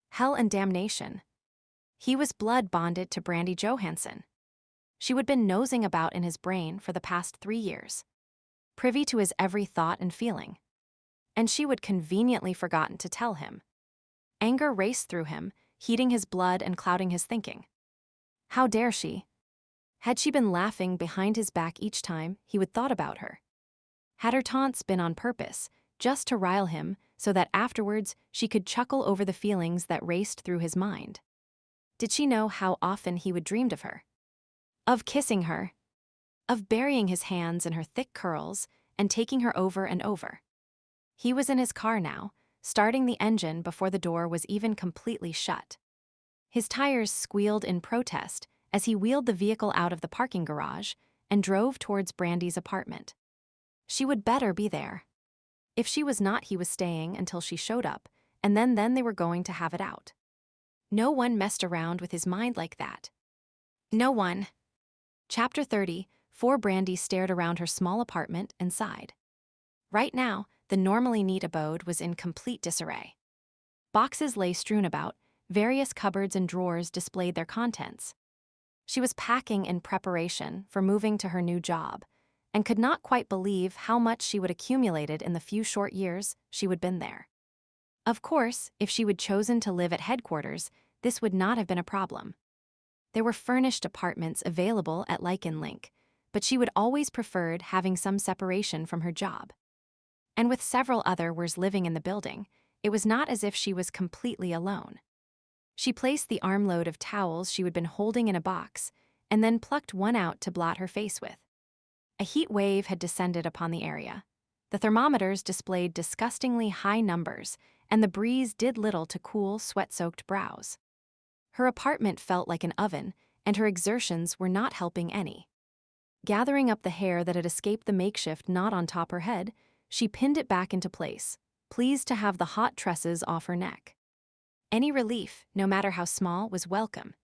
Hell and damnation. He was blood bonded to Brandi Johansson. She would been nosing about in his brain for the past 3 years, privy to his every thought and feeling. And she would conveniently forgotten to tell him. Anger raced through him, heating his blood and clouding his thinking. How dare she? Had she been laughing behind his back each time he would thought about her? Had her taunts been on purpose, just to rile him so that afterwards she could chuckle over the feelings that raced through his mind? Did she know how often he would dreamed of her? Of kissing her, of burying his hands in her thick curls and taking her over and over. He was in his car now, starting the engine before the door was even completely shut. His tires squealed in protest as he wheeled the vehicle out of the parking garage and drove towards Brandi's apartment. She would better be there. If she was not, he was staying until she showed up, and then they were going to have it out. No one messed around with his mind like that. No one. Chapter 30, 4. Brandi stared around her small apartment and sighed. Right now, the normally neat abode was in complete disarray. Boxes lay strewn about, various cupboards and drawers displayed their contents. She was packing in preparation for moving to her new job, and could not quite believe how much she would accumulated in the few short years she would been there. Of course, if she would chosen to live at headquarters, this would not have been a problem. There were furnished apartments available at Lycan Link, but she would always preferred having some separation from her job. And with several others living in the building, it was not as if she was completely alone. She placed the armload of towels she had been holding in a box, and then plucked one out to blot her face with. A heat wave had descended upon the area. The thermometers displayed disgustingly high numbers, and the breeze did little to cool sweat-soaked brows. Her apartment felt like an oven, and her exertions were not helping any. Gathering up the hair that had escaped the makeshift knot on top her head, she pinned it back into place, pleased to have the hot tresses off her neck. Any relief, no matter how small, was welcome.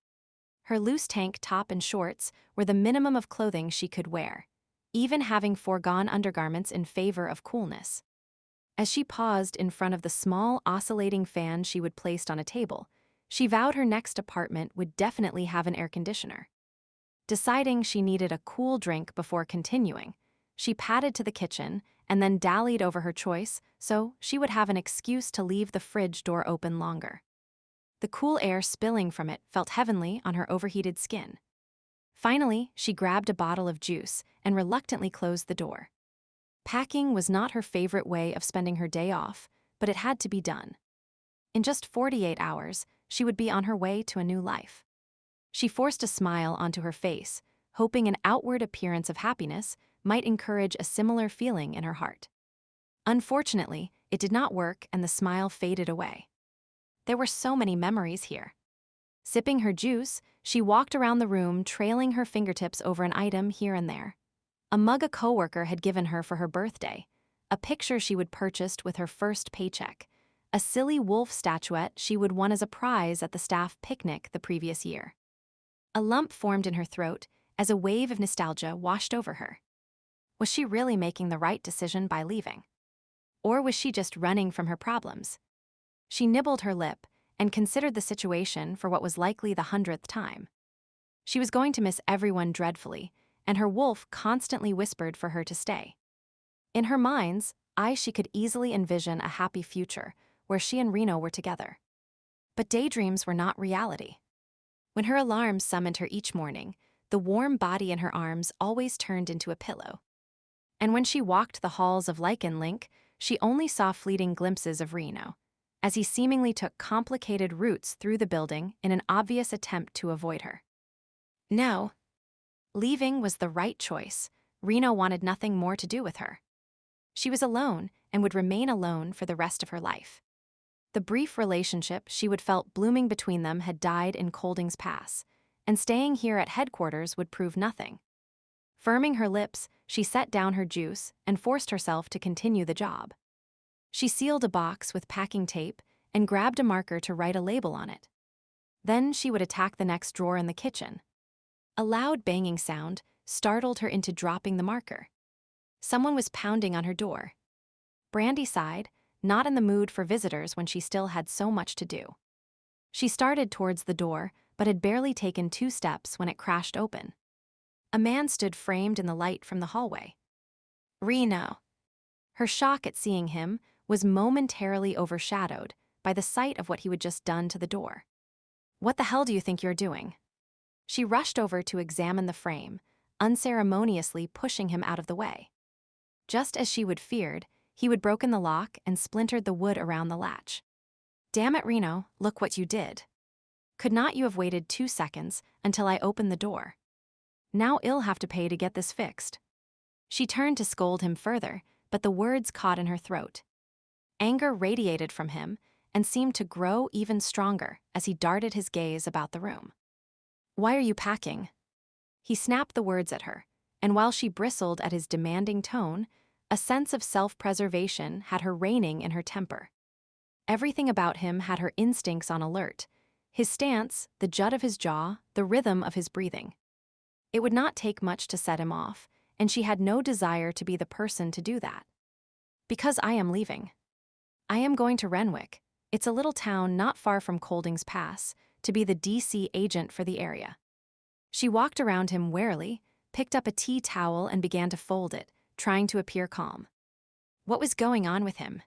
Her loose tank top and shorts were the minimum of clothing she could wear, even having foregone undergarments in favor of coolness. As she paused in front of the small, oscillating fan she would placed on a table, she vowed her next apartment would definitely have an air conditioner. Deciding she needed a cool drink before continuing, she padded to the kitchen and then dallied over her choice so she would have an excuse to leave the fridge door open longer. The cool air spilling from it felt heavenly on her overheated skin. Finally, she grabbed a bottle of juice and reluctantly closed the door. Packing was not her favorite way of spending her day off, but it had to be done. In just 48 hours, she would be on her way to a new life. She forced a smile onto her face, hoping an outward appearance of happiness might encourage a similar feeling in her heart. Unfortunately, it did not work and the smile faded away. There were so many memories here. Sipping her juice, she walked around the room trailing her fingertips over an item here and there. A mug a coworker had given her for her birthday, a picture she would purchased with her first paycheck, a silly wolf statuette she would won as a prize at the staff picnic the previous year. A lump formed in her throat as a wave of nostalgia washed over her. Was she really making the right decision by leaving? Or was she just running from her problems? She nibbled her lip and considered the situation for what was likely the 100th time. She was going to miss everyone dreadfully, and her wolf constantly whispered for her to stay. In her mind's eye, she could easily envision a happy future where she and Reno were together. But daydreams were not reality. When her alarm summoned her each morning, the warm body in her arms always turned into a pillow. And when she walked the halls of Lycan Link, she only saw fleeting glimpses of Reno, as he seemingly took complicated routes through the building in an obvious attempt to avoid her. No. Leaving was the right choice. Reno wanted nothing more to do with her. She was alone and would remain alone for the rest of her life. The brief relationship she would felt blooming between them had died in Kolding's pass, and staying here at headquarters would prove nothing. Firming her lips, she set down her juice and forced herself to continue the job. She sealed a box with packing tape and grabbed a marker to write a label on it. Then she would attack the next drawer in the kitchen. A loud banging sound startled her into dropping the marker. Someone was pounding on her door. Brandi sighed, not in the mood for visitors when she still had so much to do. She started towards the door, but had barely taken 2 steps when it crashed open. A man stood framed in the light from the hallway. Reno. Her shock at seeing him was momentarily overshadowed by the sight of what he had just done to the door. What the hell do you think you're doing? She rushed over to examine the frame, unceremoniously pushing him out of the way. Just as she would feared, he would broken the lock and splintered the wood around the latch. Damn it, Reno, look what you did. Could not you have waited 2 seconds until I opened the door? Now I'll have to pay to get this fixed. She turned to scold him further, but the words caught in her throat. Anger radiated from him and seemed to grow even stronger as he darted his gaze about the room. Why are you packing? He snapped the words at her, and while she bristled at his demanding tone, a sense of self-preservation had her reigning in her temper. Everything about him had her instincts on alert. His stance, the jut of his jaw, the rhythm of his breathing. It would not take much to set him off, and she had no desire to be the person to do that. Because I am leaving. I am going to Renwick. It's a little town not far from Kolding's Pass, to be the DC agent for the area. She walked around him warily, picked up a tea towel and began to fold it, trying to appear calm. What was going on with him?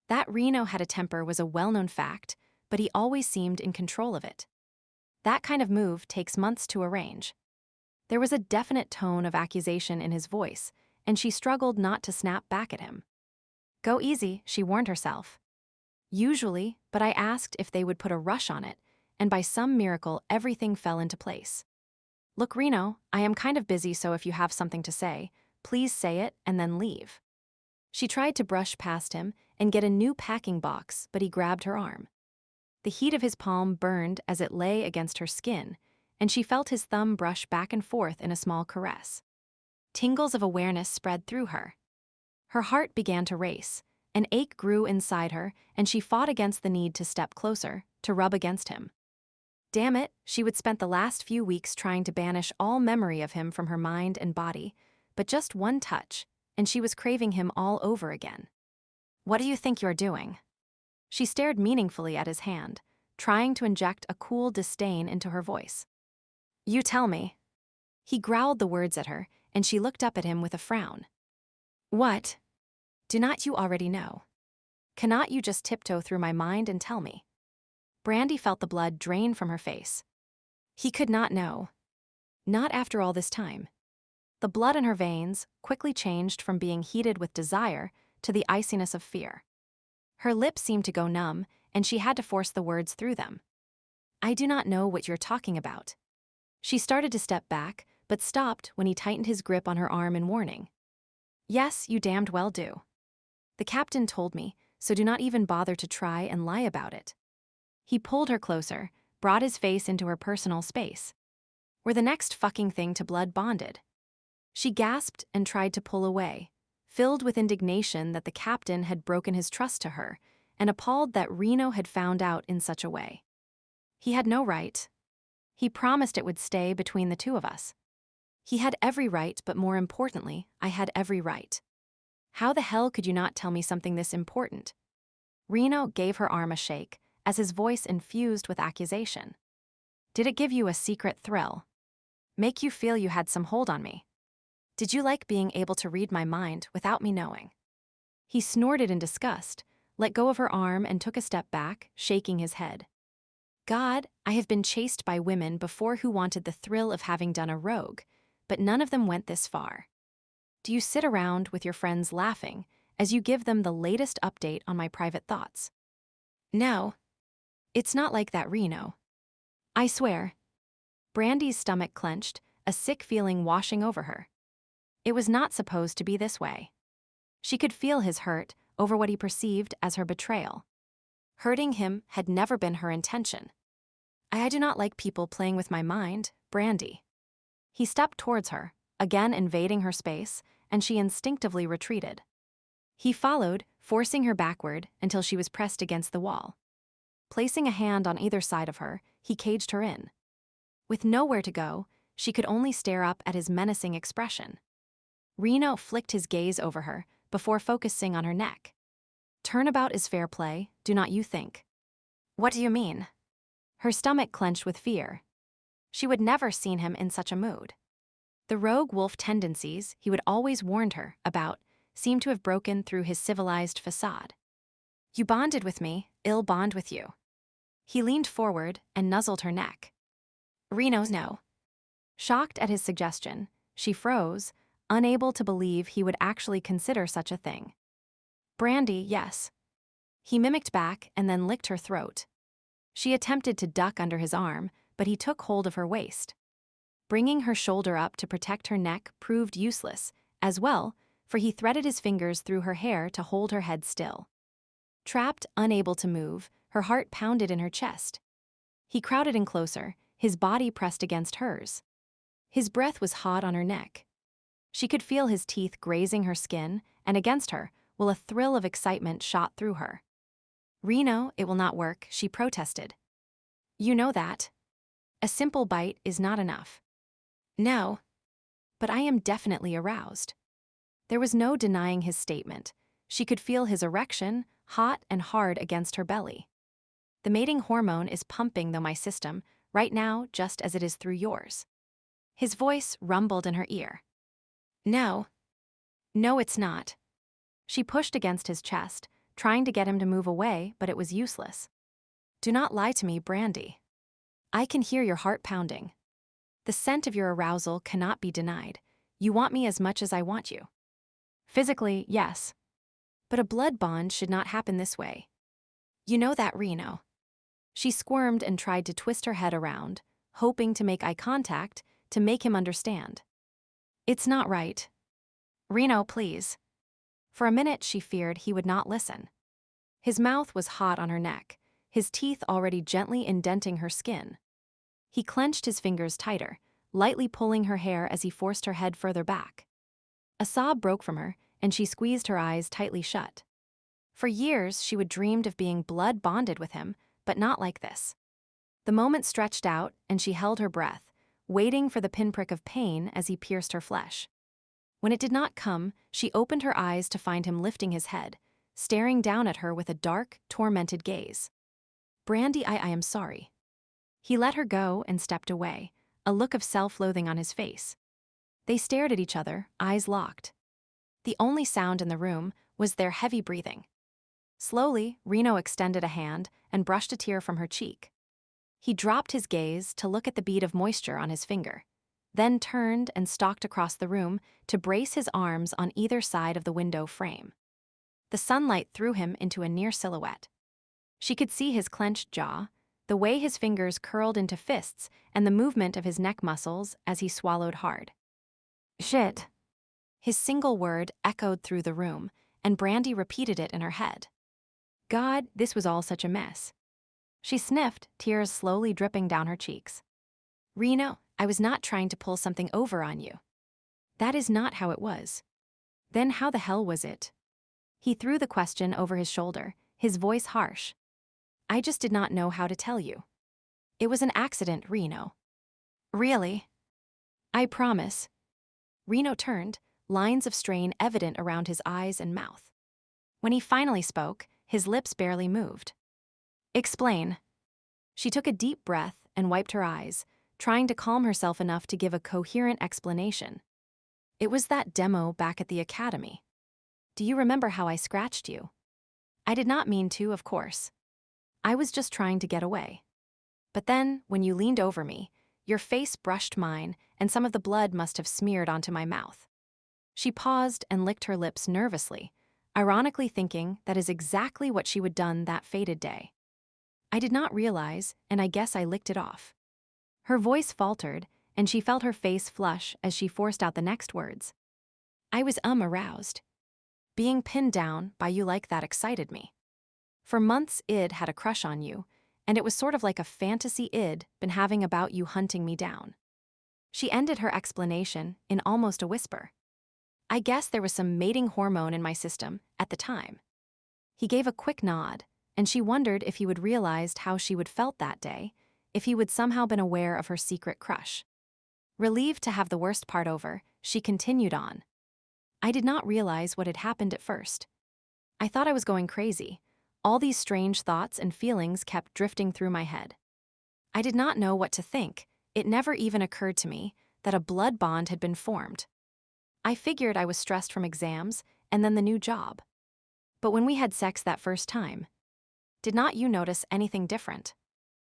That Reno had a temper was a well-known fact, but he always seemed in control of it. That kind of move takes months to arrange. There was a definite tone of accusation in his voice, and she struggled not to snap back at him. Go easy, she warned herself. Usually, but I asked if they would put a rush on it, and by some miracle everything fell into place. Look, Reno, I am kind of busy, so if you have something to say, please say it and then leave. She tried to brush past him and get a new packing box, but he grabbed her arm. The heat of his palm burned as it lay against her skin, and she felt his thumb brush back and forth in a small caress. Tingles of awareness spread through her. Her heart began to race, an ache grew inside her, and she fought against the need to step closer, to rub against him. Damn it, she would spent the last few weeks trying to banish all memory of him from her mind and body, but just one touch, and she was craving him all over again. What do you think you're doing? She stared meaningfully at his hand, trying to inject a cool disdain into her voice. You tell me. He growled the words at her, and she looked up at him with a frown. What? Do not you already know? Cannot you just tiptoe through my mind and tell me? Brandi felt the blood drain from her face. He could not know. Not after all this time. The blood in her veins quickly changed from being heated with desire to the iciness of fear. Her lips seemed to go numb, and she had to force the words through them. I do not know what you're talking about. She started to step back, but stopped when he tightened his grip on her arm in warning. Yes, you damned well do. The captain told me, so do not even bother to try and lie about it. He pulled her closer, brought his face into her personal space. We're the next fucking thing to blood bonded. She gasped and tried to pull away, filled with indignation that the captain had broken his trust to her, and appalled that Reno had found out in such a way. He had no right. He promised it would stay between the two of us. He had every right, but more importantly, I had every right. How the hell could you not tell me something this important? Reno gave her arm a shake, as his voice infused with accusation. Did it give you a secret thrill? Make you feel you had some hold on me? Did you like being able to read my mind without me knowing? He snorted in disgust, let go of her arm and took a step back, shaking his head. God, I have been chased by women before who wanted the thrill of having done a rogue, but none of them went this far. Do you sit around with your friends laughing as you give them the latest update on my private thoughts? No. It's not like that, Reno. I swear. Brandi's stomach clenched, a sick feeling washing over her. It was not supposed to be this way. She could feel his hurt over what he perceived as her betrayal. Hurting him had never been her intention. I do not like people playing with my mind, Brandi. He stepped towards her, again invading her space, and she instinctively retreated. He followed, forcing her backward until she was pressed against the wall. Placing a hand on either side of her, he caged her in. With nowhere to go, she could only stare up at his menacing expression. Reno flicked his gaze over her before focusing on her neck. Turnabout is fair play, do not you think? What do you mean? Her stomach clenched with fear. She would never seen him in such a mood. The rogue wolf tendencies he would always warned her about seemed to have broken through his civilized facade. You bonded with me, I'll bond with you. He leaned forward and nuzzled her neck. Reno's no. Shocked at his suggestion, she froze, unable to believe he would actually consider such a thing. Brandi, yes. He mimicked back and then licked her throat. She attempted to duck under his arm, but he took hold of her waist. Bringing her shoulder up to protect her neck proved useless, as well, for he threaded his fingers through her hair to hold her head still. Trapped, unable to move, her heart pounded in her chest. He crowded in closer, his body pressed against hers. His breath was hot on her neck. She could feel his teeth grazing her skin and against her, while a thrill of excitement shot through her. Reno, it will not work, she protested. You know that. A simple bite is not enough. No. But I am definitely aroused. There was no denying his statement. She could feel his erection, hot and hard against her belly. The mating hormone is pumping through my system, right now just as it is through yours. His voice rumbled in her ear. No. No, it's not. She pushed against his chest, trying to get him to move away, but it was useless. Do not lie to me, Brandi. I can hear your heart pounding. The scent of your arousal cannot be denied. You want me as much as I want you. Physically, yes. But a blood bond should not happen this way. You know that, Reno. She squirmed and tried to twist her head around, hoping to make eye contact, to make him understand. It's not right. Reno, please. For a minute she feared he would not listen. His mouth was hot on her neck, his teeth already gently indenting her skin. He clenched his fingers tighter, lightly pulling her hair as he forced her head further back. A sob broke from her, and she squeezed her eyes tightly shut. For years she would dreamed of being blood bonded with him, but not like this. The moment stretched out, and she held her breath, waiting for the pinprick of pain as he pierced her flesh. When it did not come, she opened her eyes to find him lifting his head, staring down at her with a dark, tormented gaze. Brandi, I am sorry. He let her go and stepped away, a look of self-loathing on his face. They stared at each other, eyes locked. The only sound in the room was their heavy breathing. Slowly, Reno extended a hand and brushed a tear from her cheek. He dropped his gaze to look at the bead of moisture on his finger, then turned and stalked across the room to brace his arms on either side of the window frame. The sunlight threw him into a near silhouette. She could see his clenched jaw, the way his fingers curled into fists, and the movement of his neck muscles as he swallowed hard. Shit. His single word echoed through the room, and Brandi repeated it in her head. God, this was all such a mess. She sniffed, tears slowly dripping down her cheeks. Reno, I was not trying to pull something over on you. That is not how it was. Then how the hell was it? He threw the question over his shoulder, his voice harsh. I just did not know how to tell you. It was an accident, Reno. Really? I promise. Reno turned, lines of strain evident around his eyes and mouth. When he finally spoke, his lips barely moved. Explain. She took a deep breath and wiped her eyes, trying to calm herself enough to give a coherent explanation. It was that demo back at the academy. Do you remember how I scratched you? I did not mean to, of course. I was just trying to get away. But then, when you leaned over me, your face brushed mine, and some of the blood must have smeared onto my mouth. She paused and licked her lips nervously, ironically thinking that is exactly what she would done that fated day. I did not realize, and I guess I licked it off. Her voice faltered, and she felt her face flush as she forced out the next words. I was aroused. Being pinned down by you like that excited me. For months Id had a crush on you, and it was sort of like a fantasy Id been having about you hunting me down. She ended her explanation in almost a whisper. I guess there was some mating hormone in my system at the time. He gave a quick nod, and she wondered if he would realized how she would felt that day, if he would somehow been aware of her secret crush. Relieved to have the worst part over, she continued on. I did not realize what had happened at first. I thought I was going crazy. All these strange thoughts and feelings kept drifting through my head. I did not know what to think. It never even occurred to me that a blood bond had been formed. I figured I was stressed from exams and then the new job. But when we had sex that first time, did not you notice anything different?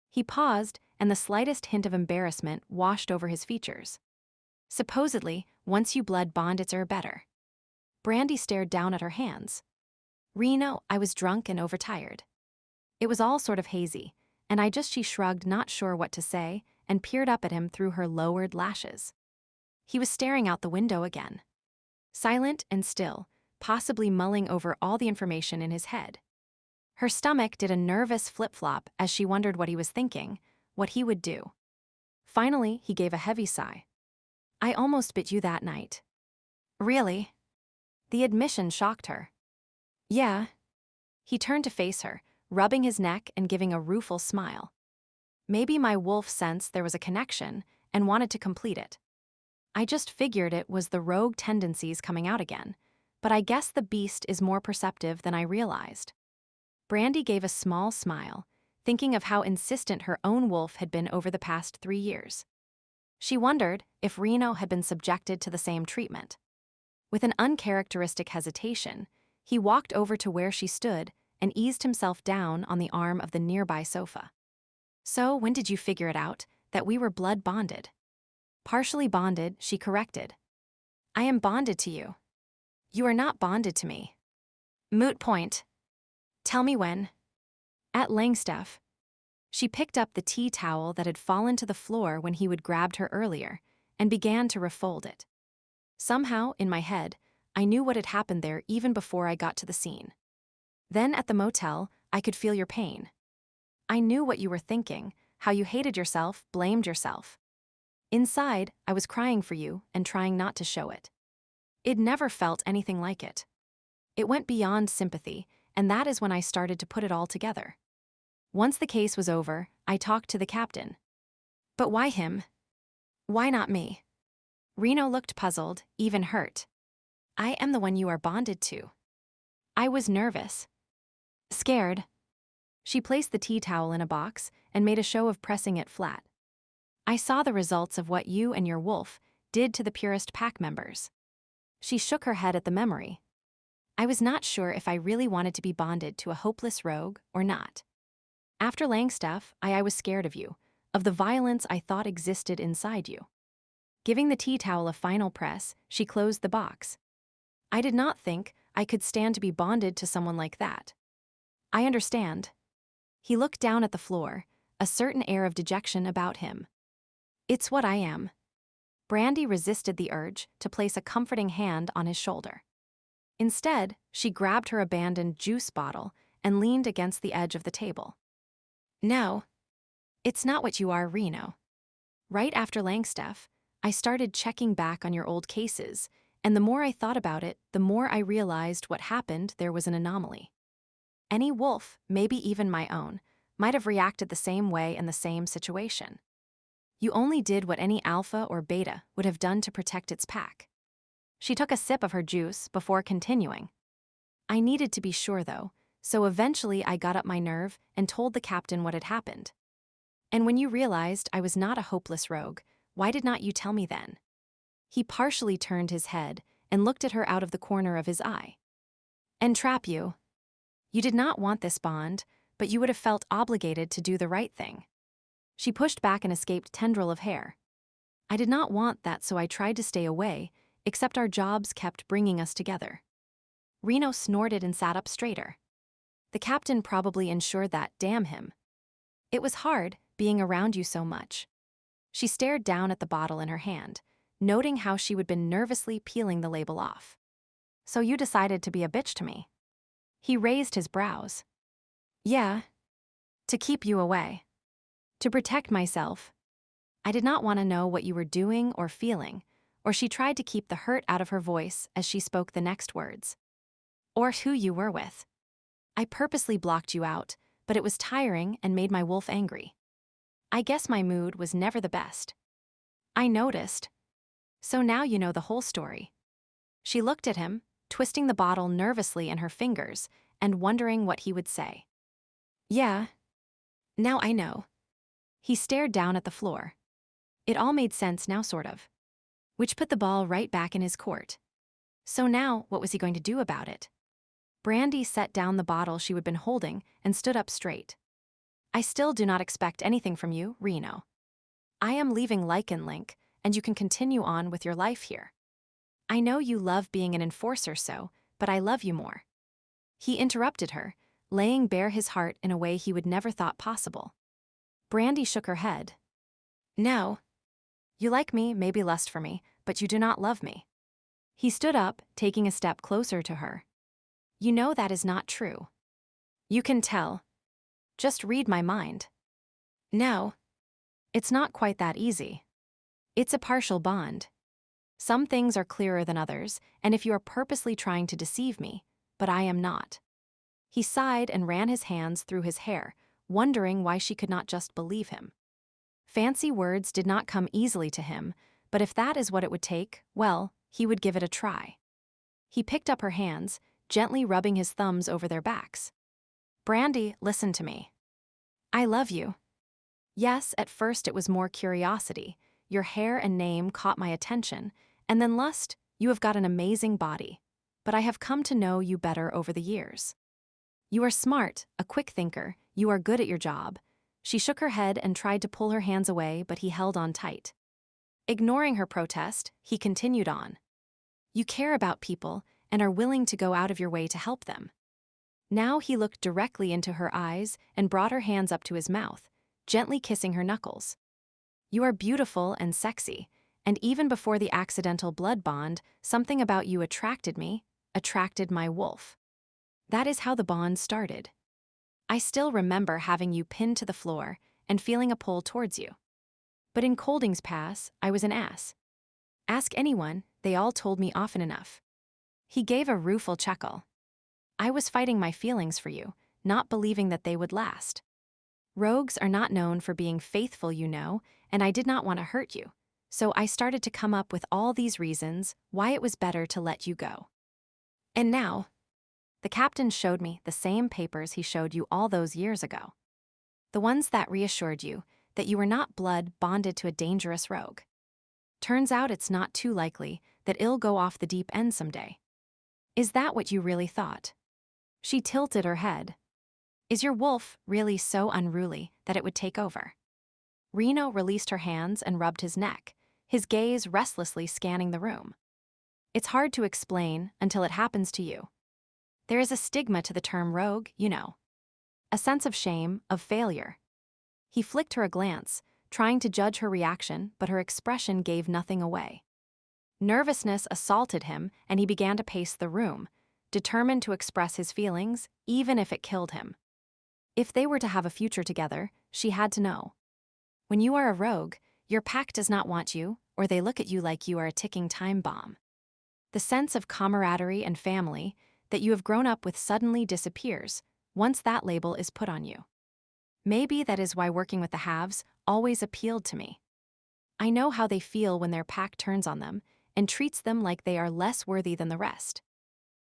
He paused, and the slightest hint of embarrassment washed over his features. Supposedly, once you blood bond, it's better. Brandi stared down at her hands. Reno, I was drunk and overtired. It was all sort of hazy, and she shrugged, not sure what to say, and peered up at him through her lowered lashes. He was staring out the window again. Silent and still, possibly mulling over all the information in his head. Her stomach did a nervous flip-flop as she wondered what he was thinking, what he would do. Finally, he gave a heavy sigh. I almost bit you that night. Really? The admission shocked her. Yeah. He turned to face her, rubbing his neck and giving a rueful smile. Maybe my wolf sensed there was a connection and wanted to complete it. I just figured it was the rogue tendencies coming out again, but I guess the beast is more perceptive than I realized. Brandi gave a small smile, thinking of how insistent her own wolf had been over the past 3 years. She wondered if Reno had been subjected to the same treatment. With an uncharacteristic hesitation, he walked over to where she stood and eased himself down on the arm of the nearby sofa. So, when did you figure it out that we were blood bonded? Partially bonded, she corrected. I am bonded to you. You are not bonded to me. Moot point. Tell me when. At Langstaff. She picked up the tea towel that had fallen to the floor when he would grabbed her earlier and began to refold it. Somehow, in my head, I knew what had happened there even before I got to the scene. Then at the motel, I could feel your pain. I knew what you were thinking, how you hated yourself, blamed yourself. Inside, I was crying for you and trying not to show it. It never felt anything like it. It went beyond sympathy, and that is when I started to put it all together. Once the case was over, I talked to the captain. But why him? Why not me? Reno looked puzzled, even hurt. I am the one you are bonded to. I was nervous. Scared. She placed the tea towel in a box and made a show of pressing it flat. I saw the results of what you and your wolf did to the purist pack members. She shook her head at the memory. I was not sure if I really wanted to be bonded to a hopeless rogue or not. After Langstaff, I was scared of you, of the violence I thought existed inside you. Giving the tea towel a final press, she closed the box. I did not think I could stand to be bonded to someone like that. I understand. He looked down at the floor, a certain air of dejection about him. It's what I am. Brandi resisted the urge to place a comforting hand on his shoulder. Instead, she grabbed her abandoned juice bottle and leaned against the edge of the table. No. It's not what you are, Reno. Right after Langstaff, I started checking back on your old cases, and the more I thought about it, the more I realized what happened there was an anomaly. Any wolf, maybe even my own, might have reacted the same way in the same situation. You only did what any alpha or beta would have done to protect its pack. She took a sip of her juice before continuing. I needed to be sure, though, so eventually I got up my nerve and told the captain what had happened. And when you realized I was not a hopeless rogue, why did not you tell me then? He partially turned his head and looked at her out of the corner of his eye. Entrap you. You did not want this bond, but you would have felt obligated to do the right thing. She pushed back an escaped tendril of hair. I did not want that, so I tried to stay away, except our jobs kept bringing us together. Reno snorted and sat up straighter. The captain probably ensured that, damn him. It was hard, being around you so much. She stared down at the bottle in her hand, noting how she had been nervously peeling the label off. So you decided to be a bitch to me. He raised his brows. Yeah. To keep you away. To protect myself. I did not want to know what you were doing or feeling, or she tried to keep the hurt out of her voice as she spoke the next words. Or who you were with. I purposely blocked you out, but it was tiring and made my wolf angry. I guess my mood was never the best. I noticed. So now you know the whole story. She looked at him, twisting the bottle nervously in her fingers and wondering what he would say. Yeah, now I know. He stared down at the floor. It all made sense now, sort of. Which put the ball right back in his court. So now, what was he going to do about it? Brandi set down the bottle she had been holding and stood up straight. I still do not expect anything from you, Reno. I am leaving Lycan Link, and you can continue on with your life here. I know you love being an enforcer but I love you more. He interrupted her, laying bare his heart in a way he would never thought possible. Brandi shook her head. No. You like me, maybe lust for me, but you do not love me. He stood up, taking a step closer to her. You know that is not true. You can tell. Just read my mind. No. It's not quite that easy. It's a partial bond. Some things are clearer than others, and if you are purposely trying to deceive me, but I am not. He sighed and ran his hands through his hair, wondering why she could not just believe him. Fancy words did not come easily to him, but if that is what it would take, well, he would give it a try. He picked up her hands, gently rubbing his thumbs over their backs. Brandi, listen to me. I love you. Yes, at first it was more curiosity. Your hair and name caught my attention, and then lust, you have got an amazing body. But I have come to know you better over the years. You are smart, a quick thinker, you are good at your job. She shook her head and tried to pull her hands away, but he held on tight. Ignoring her protest, he continued on. You care about people and are willing to go out of your way to help them. Now he looked directly into her eyes and brought her hands up to his mouth, gently kissing her knuckles. You are beautiful and sexy, and even before the accidental blood bond, something about you attracted me, attracted my wolf. That is how the bond started. I still remember having you pinned to the floor and feeling a pull towards you. But in Kolding's pass, I was an ass. Ask anyone, they all told me often enough. He gave a rueful chuckle. I was fighting my feelings for you, not believing that they would last. Rogues are not known for being faithful, you know, and I did not want to hurt you, so I started to come up with all these reasons why it was better to let you go. And now, the captain showed me the same papers he showed you all those years ago. The ones that reassured you that you were not blood bonded to a dangerous rogue. Turns out it's not too likely that it'll go off the deep end someday. Is that what you really thought? She tilted her head. Is your wolf really so unruly that it would take over? Reno released her hands and rubbed his neck, his gaze restlessly scanning the room. It's hard to explain until it happens to you. There is a stigma to the term rogue, you know. A sense of shame, of failure. He flicked her a glance, trying to judge her reaction, but her expression gave nothing away. Nervousness assaulted him, and he began to pace the room, determined to express his feelings, even if it killed him. If they were to have a future together, she had to know. When you are a rogue, your pack does not want you, or they look at you like you are a ticking time bomb. The sense of camaraderie and family that you have grown up with suddenly disappears once that label is put on you. Maybe that is why working with the haves always appealed to me. I know how they feel when their pack turns on them and treats them like they are less worthy than the rest.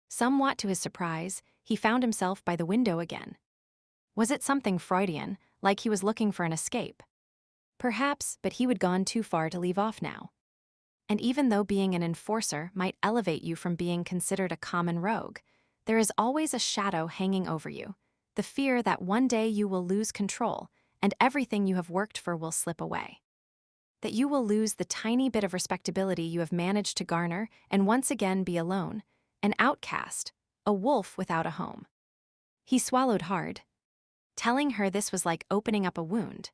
Somewhat to his surprise, he found himself by the window again. Was it something Freudian, like he was looking for an escape? Perhaps, but he had gone too far to leave off now. And even though being an enforcer might elevate you from being considered a common rogue, there is always a shadow hanging over you, the fear that one day you will lose control and everything you have worked for will slip away. That you will lose the tiny bit of respectability you have managed to garner and once again be alone, an outcast, a wolf without a home. He swallowed hard. Telling her this was like opening up a wound.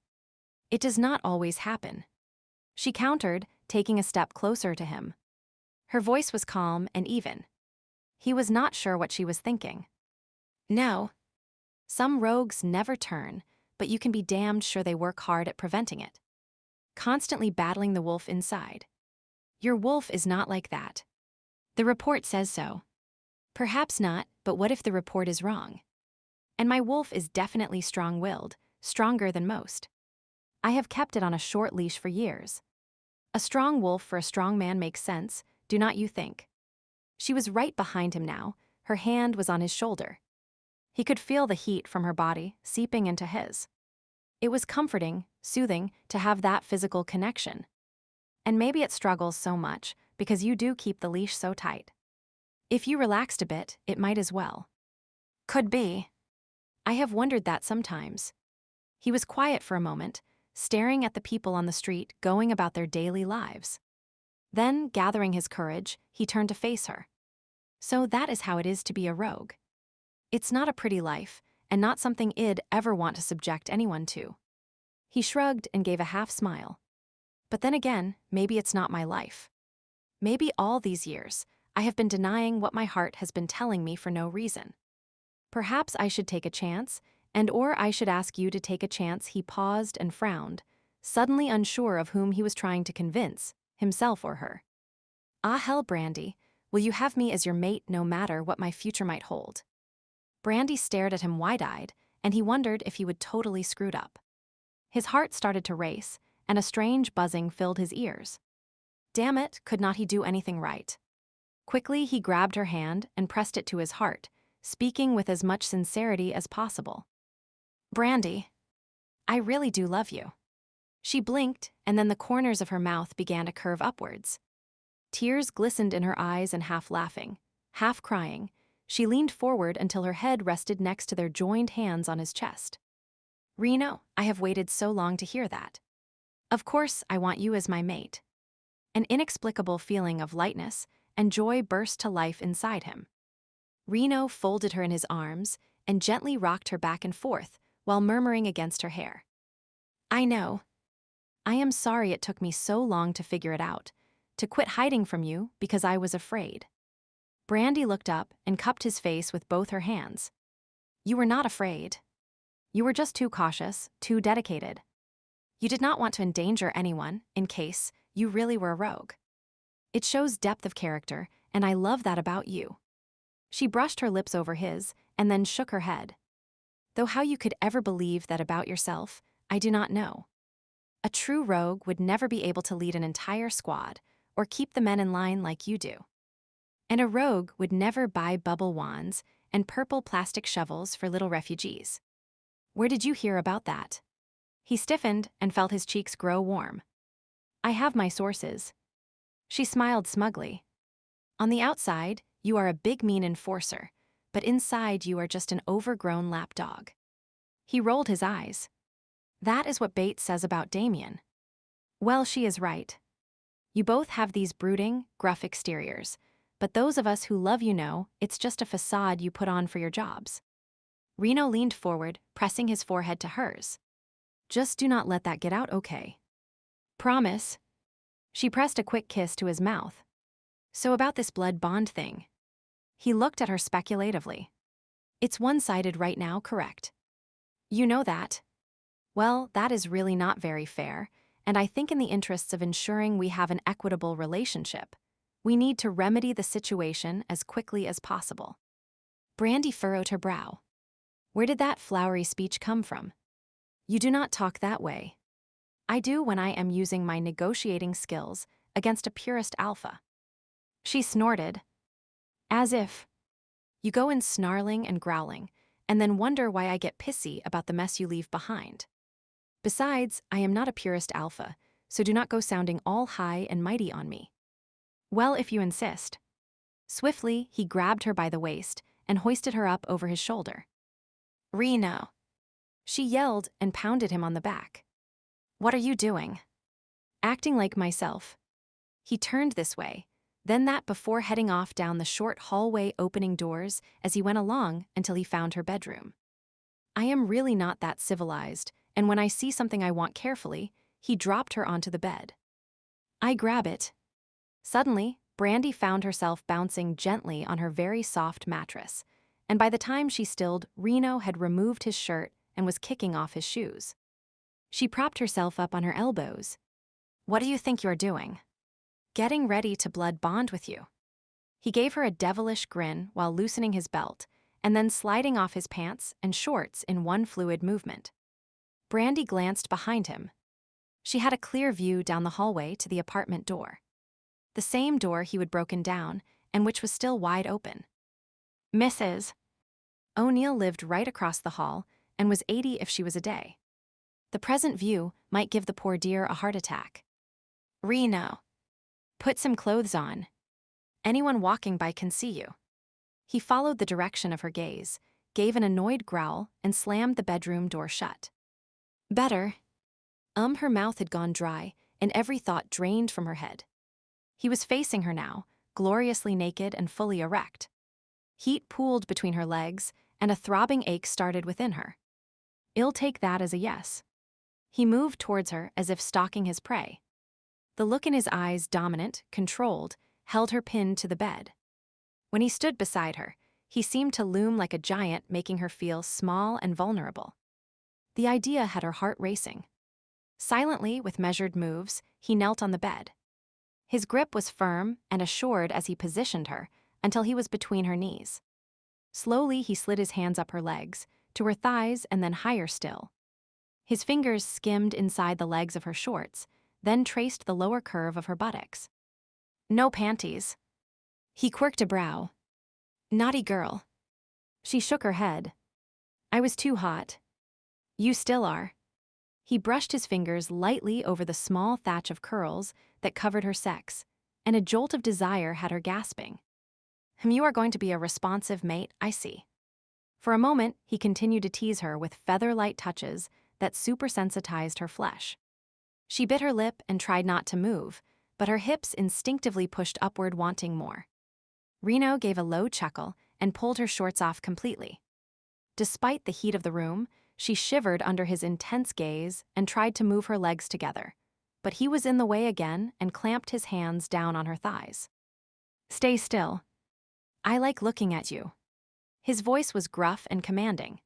It does not always happen. She countered, taking a step closer to him. Her voice was calm and even. He was not sure what she was thinking. No. Some rogues never turn, but you can be damned sure they work hard at preventing it. Constantly battling the wolf inside. Your wolf is not like that. The report says so. Perhaps not, but what if the report is wrong? And my wolf is definitely strong-willed, stronger than most. I have kept it on a short leash for years. A strong wolf for a strong man makes sense, do not you think? She was right behind him now, her hand was on his shoulder. He could feel the heat from her body seeping into his. It was comforting, soothing to have that physical connection. And maybe it struggles so much because you do keep the leash so tight. If you relaxed a bit, it might as well. Could be. I have wondered that sometimes. He was quiet for a moment, staring at the people on the street going about their daily lives. Then, gathering his courage, he turned to face her. So that is how it is to be a rogue. It's not a pretty life, and not something I'd ever want to subject anyone to. He shrugged and gave a half smile. But then again, maybe it's not my life. Maybe all these years, I have been denying what my heart has been telling me for no reason. Perhaps I should take a chance, or I should ask you to take a chance. He paused and frowned, suddenly unsure of whom he was trying to convince, himself or her. Ah, hell, Brandi, will you have me as your mate no matter what my future might hold? Brandi stared at him wide-eyed, and he wondered if he would totally screwed up. His heart started to race, and a strange buzzing filled his ears. Damn it, could not he do anything right? Quickly, he grabbed her hand and pressed it to his heart, speaking with as much sincerity as possible. Brandi, I really do love you. She blinked, and then the corners of her mouth began to curve upwards. Tears glistened in her eyes, and half laughing, half crying, she leaned forward until her head rested next to their joined hands on his chest. Reno, I have waited so long to hear that. Of course, I want you as my mate. An inexplicable feeling of lightness and joy burst to life inside him. Reno folded her in his arms and gently rocked her back and forth while murmuring against her hair. I know. I am sorry it took me so long to figure it out, to quit hiding from you because I was afraid. Brandi looked up and cupped his face with both her hands. You were not afraid. You were just too cautious, too dedicated. You did not want to endanger anyone, in case you really were a rogue. It shows depth of character, and I love that about you. She brushed her lips over his, and then shook her head. Though how you could ever believe that about yourself, I do not know. A true rogue would never be able to lead an entire squad, or keep the men in line like you do. And a rogue would never buy bubble wands and purple plastic shovels for little refugees. Where did you hear about that? He stiffened and felt his cheeks grow warm. I have my sources. She smiled smugly. On the outside, you are a big mean enforcer, but inside you are just an overgrown lapdog. He rolled his eyes. That is what Bates says about Damien. Well, she is right. You both have these brooding, gruff exteriors, but those of us who love you know it's just a facade you put on for your jobs. Reno leaned forward, pressing his forehead to hers. Just do not let that get out, okay? Promise. She pressed a quick kiss to his mouth. So about this blood bond thing. He looked at her speculatively. It's one-sided right now, correct? You know that. Well, that is really not very fair, and I think in the interests of ensuring we have an equitable relationship, we need to remedy the situation as quickly as possible. Brandi furrowed her brow. Where did that flowery speech come from? You do not talk that way. I do when I am using my negotiating skills against a purist alpha. She snorted. As if. You go in snarling and growling, and then wonder why I get pissy about the mess you leave behind. Besides, I am not a purist alpha, so do not go sounding all high and mighty on me. Well, if you insist. Swiftly, he grabbed her by the waist and hoisted her up over his shoulder. Reno. She yelled and pounded him on the back. What are you doing? Acting like myself. He turned this way, then that before heading off down the short hallway opening doors as he went along until he found her bedroom. I am really not that civilized, and when I see something I want carefully, he dropped her onto the bed. I grab it. Suddenly, Brandi found herself bouncing gently on her very soft mattress, and by the time she stilled, Reno had removed his shirt and was kicking off his shoes. She propped herself up on her elbows. What do you think you're doing? Getting ready to blood bond with you. He gave her a devilish grin while loosening his belt, and then sliding off his pants and shorts in one fluid movement. Brandi glanced behind him. She had a clear view down the hallway to the apartment door. The same door he would broken down, and which was still wide open. Mrs. O'Neill lived right across the hall and was 80 if she was a day. The present view might give the poor dear a heart attack. Reno. Put some clothes on. Anyone walking by can see you. He followed the direction of her gaze, gave an annoyed growl, and slammed the bedroom door shut. Better. Her mouth had gone dry, and every thought drained from her head. He was facing her now, gloriously naked and fully erect. Heat pooled between her legs, and a throbbing ache started within her. I'll take that as a yes. He moved towards her as if stalking his prey. The look in his eyes, dominant, controlled, held her pinned to the bed. When he stood beside her, he seemed to loom like a giant, making her feel small and vulnerable. The idea had her heart racing. Silently, with measured moves, he knelt on the bed. His grip was firm and assured as he positioned her until he was between her knees. Slowly, he slid his hands up her legs, to her thighs and then higher still. His fingers skimmed inside the legs of her shorts, then traced the lower curve of her buttocks. No panties. He quirked a brow. Naughty girl. She shook her head. I was too hot. You still are. He brushed his fingers lightly over the small thatch of curls that covered her sex, and a jolt of desire had her gasping. You are going to be a responsive mate, I see. For a moment, he continued to tease her with feather-light touches that supersensitized her flesh. She bit her lip and tried not to move, but her hips instinctively pushed upward, wanting more. Reno gave a low chuckle and pulled her shorts off completely. Despite the heat of the room, she shivered under his intense gaze and tried to move her legs together, but he was in the way again and clamped his hands down on her thighs. Stay still. I like looking at you. His voice was gruff and commanding.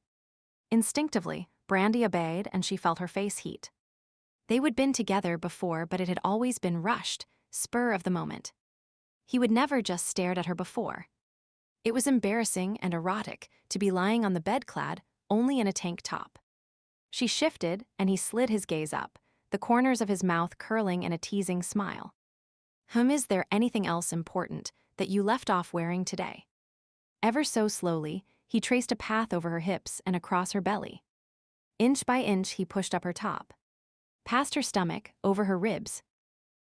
Instinctively, Brandi obeyed and she felt her face heat. They would been together before, but it had always been rushed, spur of the moment. He would never just stared at her before. It was embarrassing and erotic to be lying on the bed clad only in a tank top. She shifted and he slid his gaze up, the corners of his mouth curling in a teasing smile. Is there anything else important that you left off wearing today? Ever so slowly, he traced a path over her hips and across her belly. Inch by inch, he pushed up her top, past her stomach, over her ribs.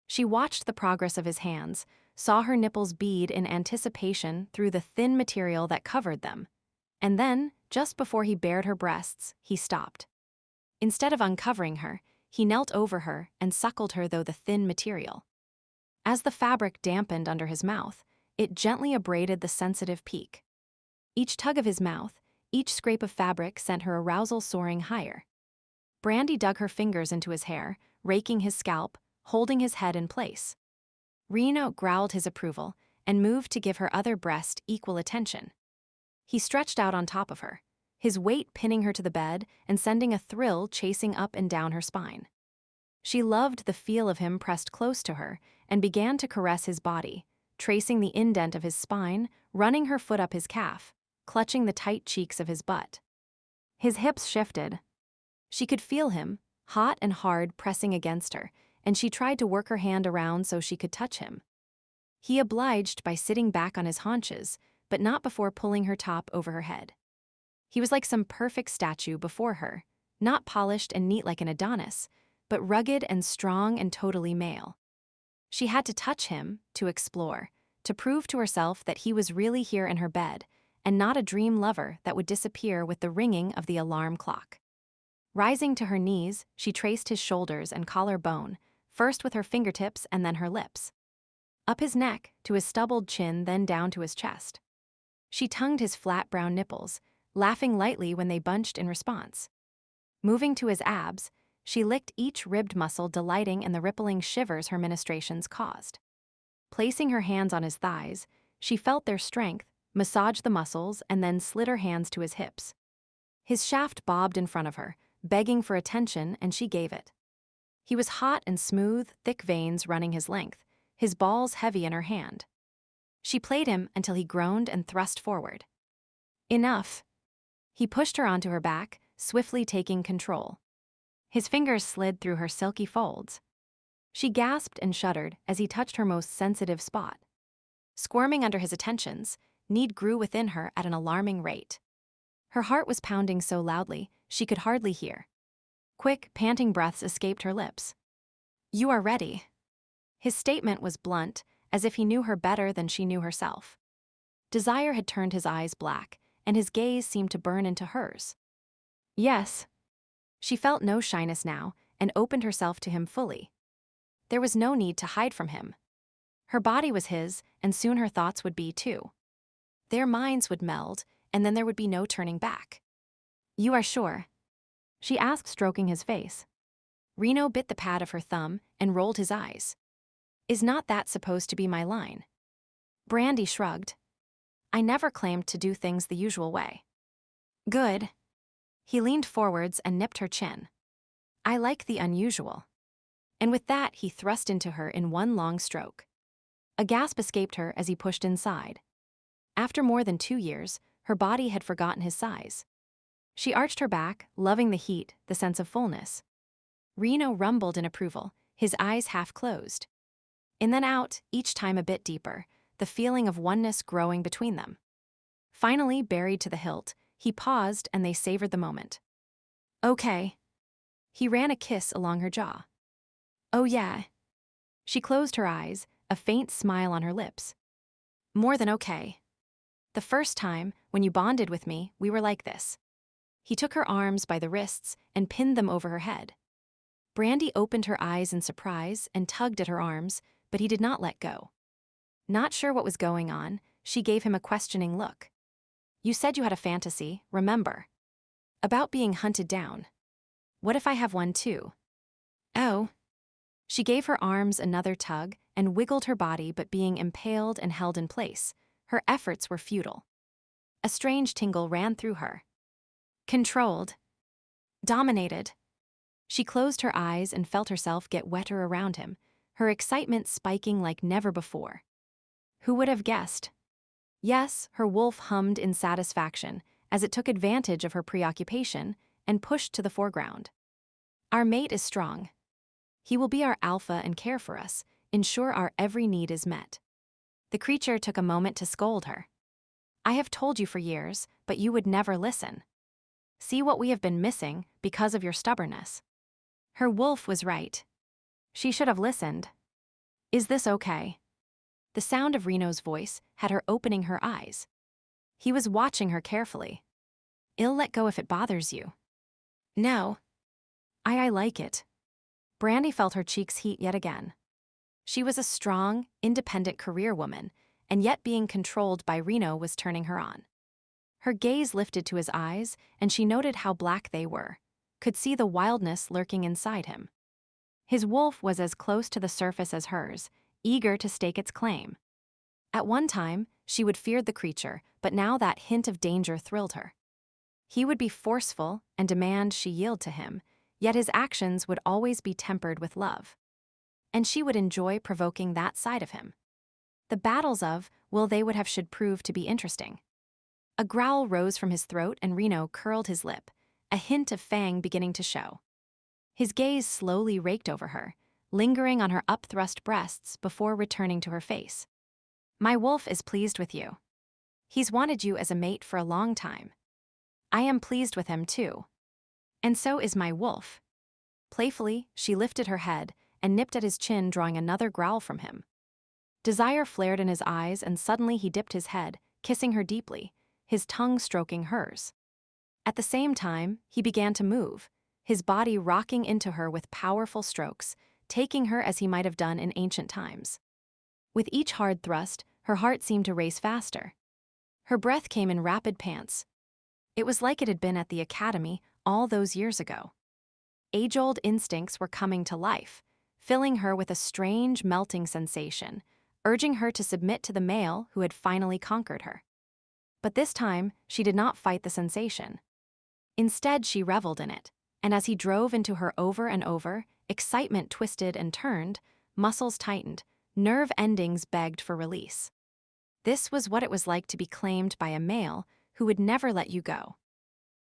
She watched the progress of his hands, saw her nipples bead in anticipation through the thin material that covered them. And then, just before he bared her breasts, he stopped. Instead of uncovering her, he knelt over her and suckled her through the thin material. As the fabric dampened under his mouth, it gently abraded the sensitive peak. Each tug of his mouth, each scrape of fabric sent her arousal soaring higher. Brandi dug her fingers into his hair, raking his scalp, holding his head in place. Reno growled his approval and moved to give her other breast equal attention. He stretched out on top of her, his weight pinning her to the bed and sending a thrill chasing up and down her spine. She loved the feel of him pressed close to her and began to caress his body, tracing the indent of his spine, running her foot up his calf, clutching the tight cheeks of his butt. His hips shifted. She could feel him, hot and hard, pressing against her, and she tried to work her hand around so she could touch him. He obliged by sitting back on his haunches, but not before pulling her top over her head. He was like some perfect statue before her, not polished and neat like an Adonis, but rugged and strong and totally male. She had to touch him, to explore, to prove to herself that he was really here in her bed, and not a dream lover that would disappear with the ringing of the alarm clock. Rising to her knees, she traced his shoulders and collarbone, first with her fingertips and then her lips. Up his neck, to his stubbled chin, then down to his chest. She tongued his flat brown nipples, laughing lightly when they bunched in response. Moving to his abs, she licked each ribbed muscle, delighting in the rippling shivers her ministrations caused. Placing her hands on his thighs, she felt their strength, massaged the muscles, and then slid her hands to his hips. His shaft bobbed in front of her, begging for attention, and she gave it. He was hot and smooth, thick veins running his length, his balls heavy in her hand. She played him until he groaned and thrust forward. Enough. He pushed her onto her back, swiftly taking control. His fingers slid through her silky folds. She gasped and shuddered as he touched her most sensitive spot. Squirming under his attentions, need grew within her at an alarming rate. Her heart was pounding so loudly, she could hardly hear. Quick, panting breaths escaped her lips. "You are ready." His statement was blunt, as if he knew her better than she knew herself. Desire had turned his eyes black, and his gaze seemed to burn into hers. "Yes." She felt no shyness now, and opened herself to him fully. There was no need to hide from him. Her body was his, and soon her thoughts would be too. Their minds would meld, and then there would be no turning back. "You are sure?" she asked, stroking his face. Reno bit the pad of her thumb and rolled his eyes. "Is not that supposed to be my line?" Brandi shrugged. "I never claimed to do things the usual way." "Good." He leaned forwards and nipped her chin. "I like the unusual." And with that, he thrust into her in one long stroke. A gasp escaped her as he pushed inside. After more than 2 years, her body had forgotten his size. She arched her back, loving the heat, the sense of fullness. Reno rumbled in approval, his eyes half closed. In then out, each time a bit deeper, the feeling of oneness growing between them. Finally, buried to the hilt, he paused and they savored the moment. "Okay." He ran a kiss along her jaw. "Oh yeah." She closed her eyes, a faint smile on her lips. "More than okay. The first time, when you bonded with me, we were like this." He took her arms by the wrists and pinned them over her head. Brandi opened her eyes in surprise and tugged at her arms, but he did not let go. Not sure what was going on, she gave him a questioning look. "You said you had a fantasy, remember? About being hunted down. What if I have one too?" "Oh." She gave her arms another tug and wiggled her body, but being impaled and held in place, her efforts were futile. A strange tingle ran through her. Controlled. Dominated. She closed her eyes and felt herself get wetter around him, her excitement spiking like never before. Who would have guessed? Yes, her wolf hummed in satisfaction as it took advantage of her preoccupation and pushed to the foreground. "Our mate is strong. He will be our alpha and care for us, ensure our every need is met." The creature took a moment to scold her. "I have told you for years, but you would never listen. See what we have been missing because of your stubbornness." Her wolf was right. She should have listened. "Is this okay?" The sound of Reno's voice had her opening her eyes. He was watching her carefully. "I'll let go if it bothers you." "No." I like it." Brandi felt her cheeks heat yet again. She was a strong, independent career woman, and yet being controlled by Reno was turning her on. Her gaze lifted to his eyes, and she noted how black they were, could see the wildness lurking inside him. His wolf was as close to the surface as hers, eager to stake its claim. At one time, she would fear the creature, but now that hint of danger thrilled her. He would be forceful and demand she yield to him, yet his actions would always be tempered with love. And she would enjoy provoking that side of him. The battles of will they would have should prove to be interesting. A growl rose from his throat and Reno curled his lip, a hint of fang beginning to show. His gaze slowly raked over her, lingering on her upthrust breasts before returning to her face. "My wolf is pleased with you. He's wanted you as a mate for a long time. I am pleased with him too. And so is my wolf." Playfully, she lifted her head and nipped at his chin, drawing another growl from him. Desire flared in his eyes, and suddenly he dipped his head, kissing her deeply, his tongue stroking hers. At the same time, he began to move, his body rocking into her with powerful strokes, taking her as he might have done in ancient times. With each hard thrust, her heart seemed to race faster. Her breath came in rapid pants. It was like it had been at the academy all those years ago. Age-old instincts were coming to life, filling her with a strange melting sensation, urging her to submit to the male who had finally conquered her. But this time, she did not fight the sensation. Instead, she reveled in it, and as he drove into her over and over, excitement twisted and turned, muscles tightened, nerve endings begged for release. This was what it was like to be claimed by a male who would never let you go.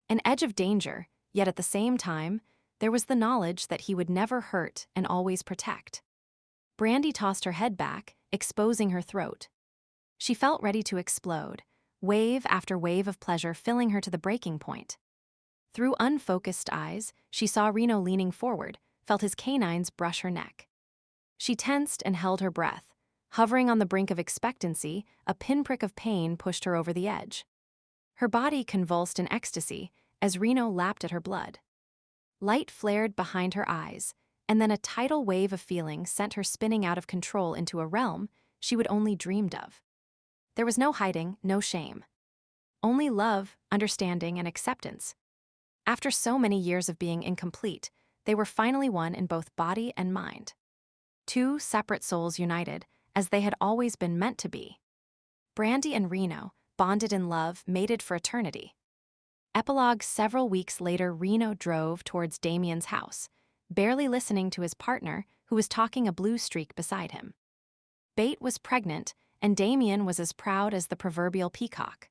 An edge of danger, yet at the same time, there was the knowledge that he would never hurt and always protect. Brandi tossed her head back, exposing her throat. She felt ready to explode, wave after wave of pleasure filling her to the breaking point. Through unfocused eyes, she saw Reno leaning forward, felt his canines brush her neck. She tensed and held her breath. Hovering on the brink of expectancy, a pinprick of pain pushed her over the edge. Her body convulsed in ecstasy as Reno lapped at her blood. Light flared behind her eyes, and then a tidal wave of feeling sent her spinning out of control into a realm she would only dreamed of. There was no hiding, no shame. Only love, understanding, and acceptance. After so many years of being incomplete, they were finally one in both body and mind. Two separate souls united, as they had always been meant to be. Brandi and Reno, bonded in love, mated for eternity. Epilogue: several weeks later, Reno drove towards Damien's house, barely listening to his partner, who was talking a blue streak beside him. Bate was pregnant, and Damien was as proud as the proverbial peacock.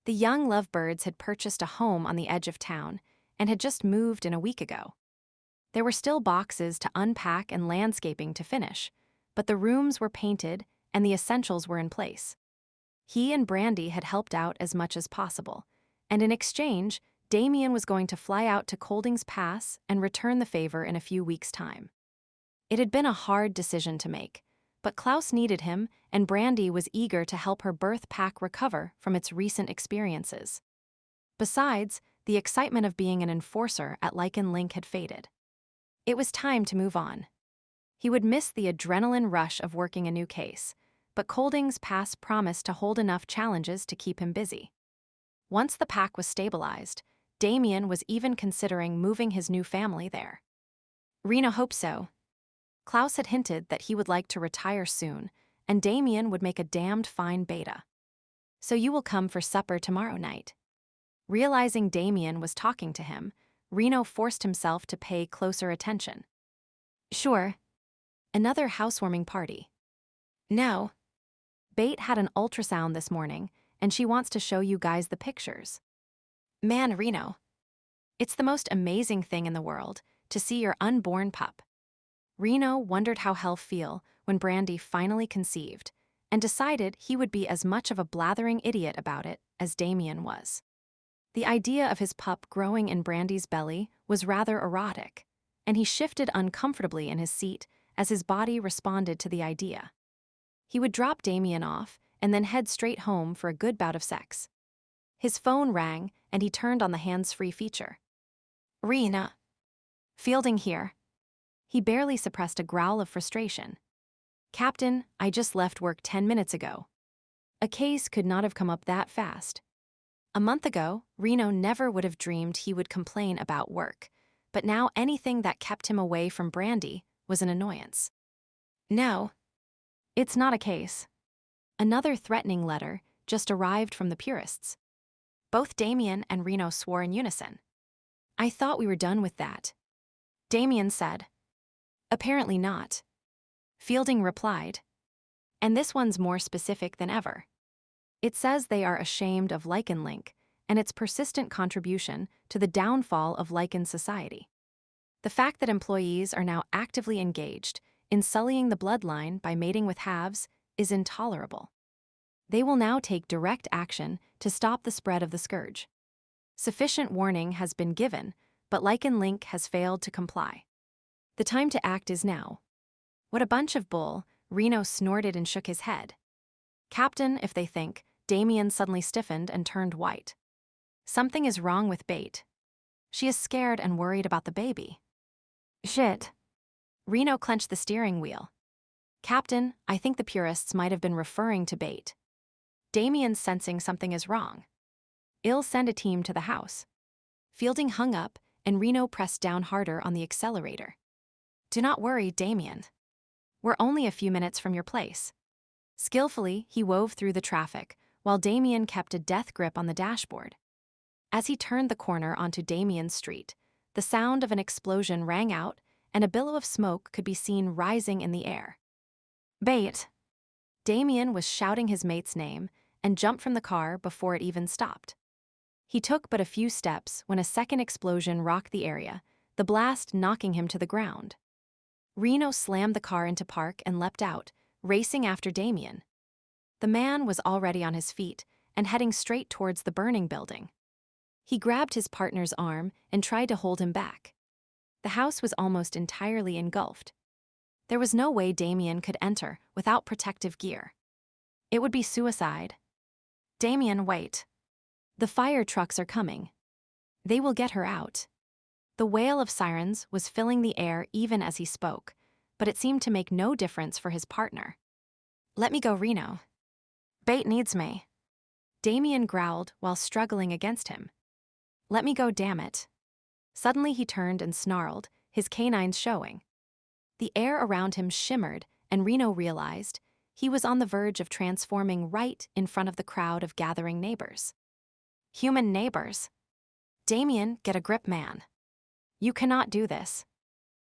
The young lovebirds had purchased a home on the edge of town and had just moved in a week ago. There were still boxes to unpack and landscaping to finish, but the rooms were painted and the essentials were in place. He and Brandi had helped out as much as possible, and in exchange, Damien was going to fly out to Kolding's Pass and return the favor in a few weeks' time. It had been a hard decision to make, but Klaus needed him, and Brandi was eager to help her birth pack recover from its recent experiences. Besides, the excitement of being an enforcer at Lycan Link had faded. It was time to move on. He would miss the adrenaline rush of working a new case, but Kolding's Pass promised to hold enough challenges to keep him busy. Once the pack was stabilized, Damien was even considering moving his new family there. Reno hoped so. Klaus had hinted that he would like to retire soon, and Damien would make a damned fine beta. So you will come for supper tomorrow night. Realizing Damien was talking to him, Reno forced himself to pay closer attention. Sure. Another housewarming party. No. Bate had an ultrasound this morning, and she wants to show you guys the pictures. Man, Reno. It's the most amazing thing in the world to see your unborn pup. Reno wondered how he'll feel when Brandi finally conceived, and decided he would be as much of a blathering idiot about it as Damien was. The idea of his pup growing in Brandi's belly was rather erotic, and he shifted uncomfortably in his seat as his body responded to the idea. He would drop Damien off and then head straight home for a good bout of sex. His phone rang, and he turned on the hands-free feature. Rena. Fielding here. He barely suppressed a growl of frustration. Captain, I just left work 10 minutes ago. A case could not have come up that fast. A month ago, Reno never would have dreamed he would complain about work, but now anything that kept him away from Brandi was an annoyance. No. It's not a case. Another threatening letter just arrived from the purists. Both Damien and Reno swore in unison. I thought we were done with that. Damien said. Apparently not. Fielding replied. And this one's more specific than ever. It says they are ashamed of Lycan Link and its persistent contribution to the downfall of Lycan society. The fact that employees are now actively engaged in sullying the bloodline by mating with halves is intolerable. They will now take direct action to stop the spread of the scourge. Sufficient warning has been given, but Lycan Link has failed to comply. The time to act is now. What a bunch of bull, Reno snorted and shook his head. Captain, if they think, Damien suddenly stiffened and turned white. Something is wrong with Bate. She is scared and worried about the baby. Shit. Reno clenched the steering wheel. Captain, I think the purists might have been referring to Bate. Damien's sensing something is wrong. I'll send a team to the house. Fielding hung up, and Reno pressed down harder on the accelerator. Do not worry, Damien. We're only a few minutes from your place. Skillfully, he wove through the traffic, while Damien kept a death grip on the dashboard. As he turned the corner onto Damien's street, the sound of an explosion rang out, and a billow of smoke could be seen rising in the air. Bate! Damien was shouting his mate's name and jumped from the car before it even stopped. He took but a few steps when a second explosion rocked the area, the blast knocking him to the ground. Reno slammed the car into park and leapt out, racing after Damien. The man was already on his feet and heading straight towards the burning building. He grabbed his partner's arm and tried to hold him back. The house was almost entirely engulfed. There was no way Damien could enter without protective gear. It would be suicide. Damien, wait. The fire trucks are coming. They will get her out. The wail of sirens was filling the air even as he spoke, but it seemed to make no difference for his partner. Let me go, Reno. Bait needs me. Damien growled while struggling against him. Let me go, damn it. Suddenly he turned and snarled, his canines showing. The air around him shimmered, and Reno realized he was on the verge of transforming right in front of the crowd of gathering neighbors. Human neighbors. Damien, get a grip, man. You cannot do this.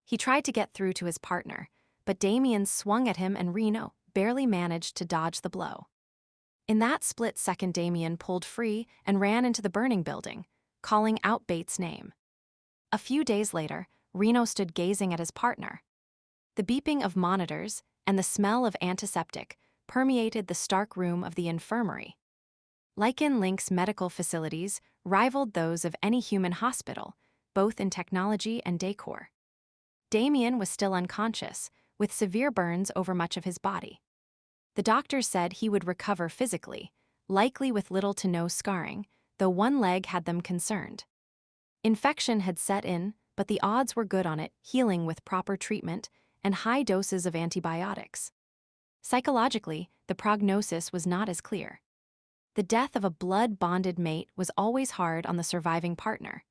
He tried to get through to his partner, but Damien swung at him and Reno barely managed to dodge the blow. In that split second, Damien pulled free and ran into the burning building, calling out Bates' name. A few days later, Reno stood gazing at his partner. The beeping of monitors and the smell of antiseptic permeated the stark room of the infirmary. Lycan Link's medical facilities rivaled those of any human hospital, both in technology and decor. Damien was still unconscious, with severe burns over much of his body. The doctors said he would recover physically, likely with little to no scarring, though one leg had them concerned. Infection had set in, but the odds were good on it healing with proper treatment and high doses of antibiotics. Psychologically, the prognosis was not as clear. The death of a blood-bonded mate was always hard on the surviving partner,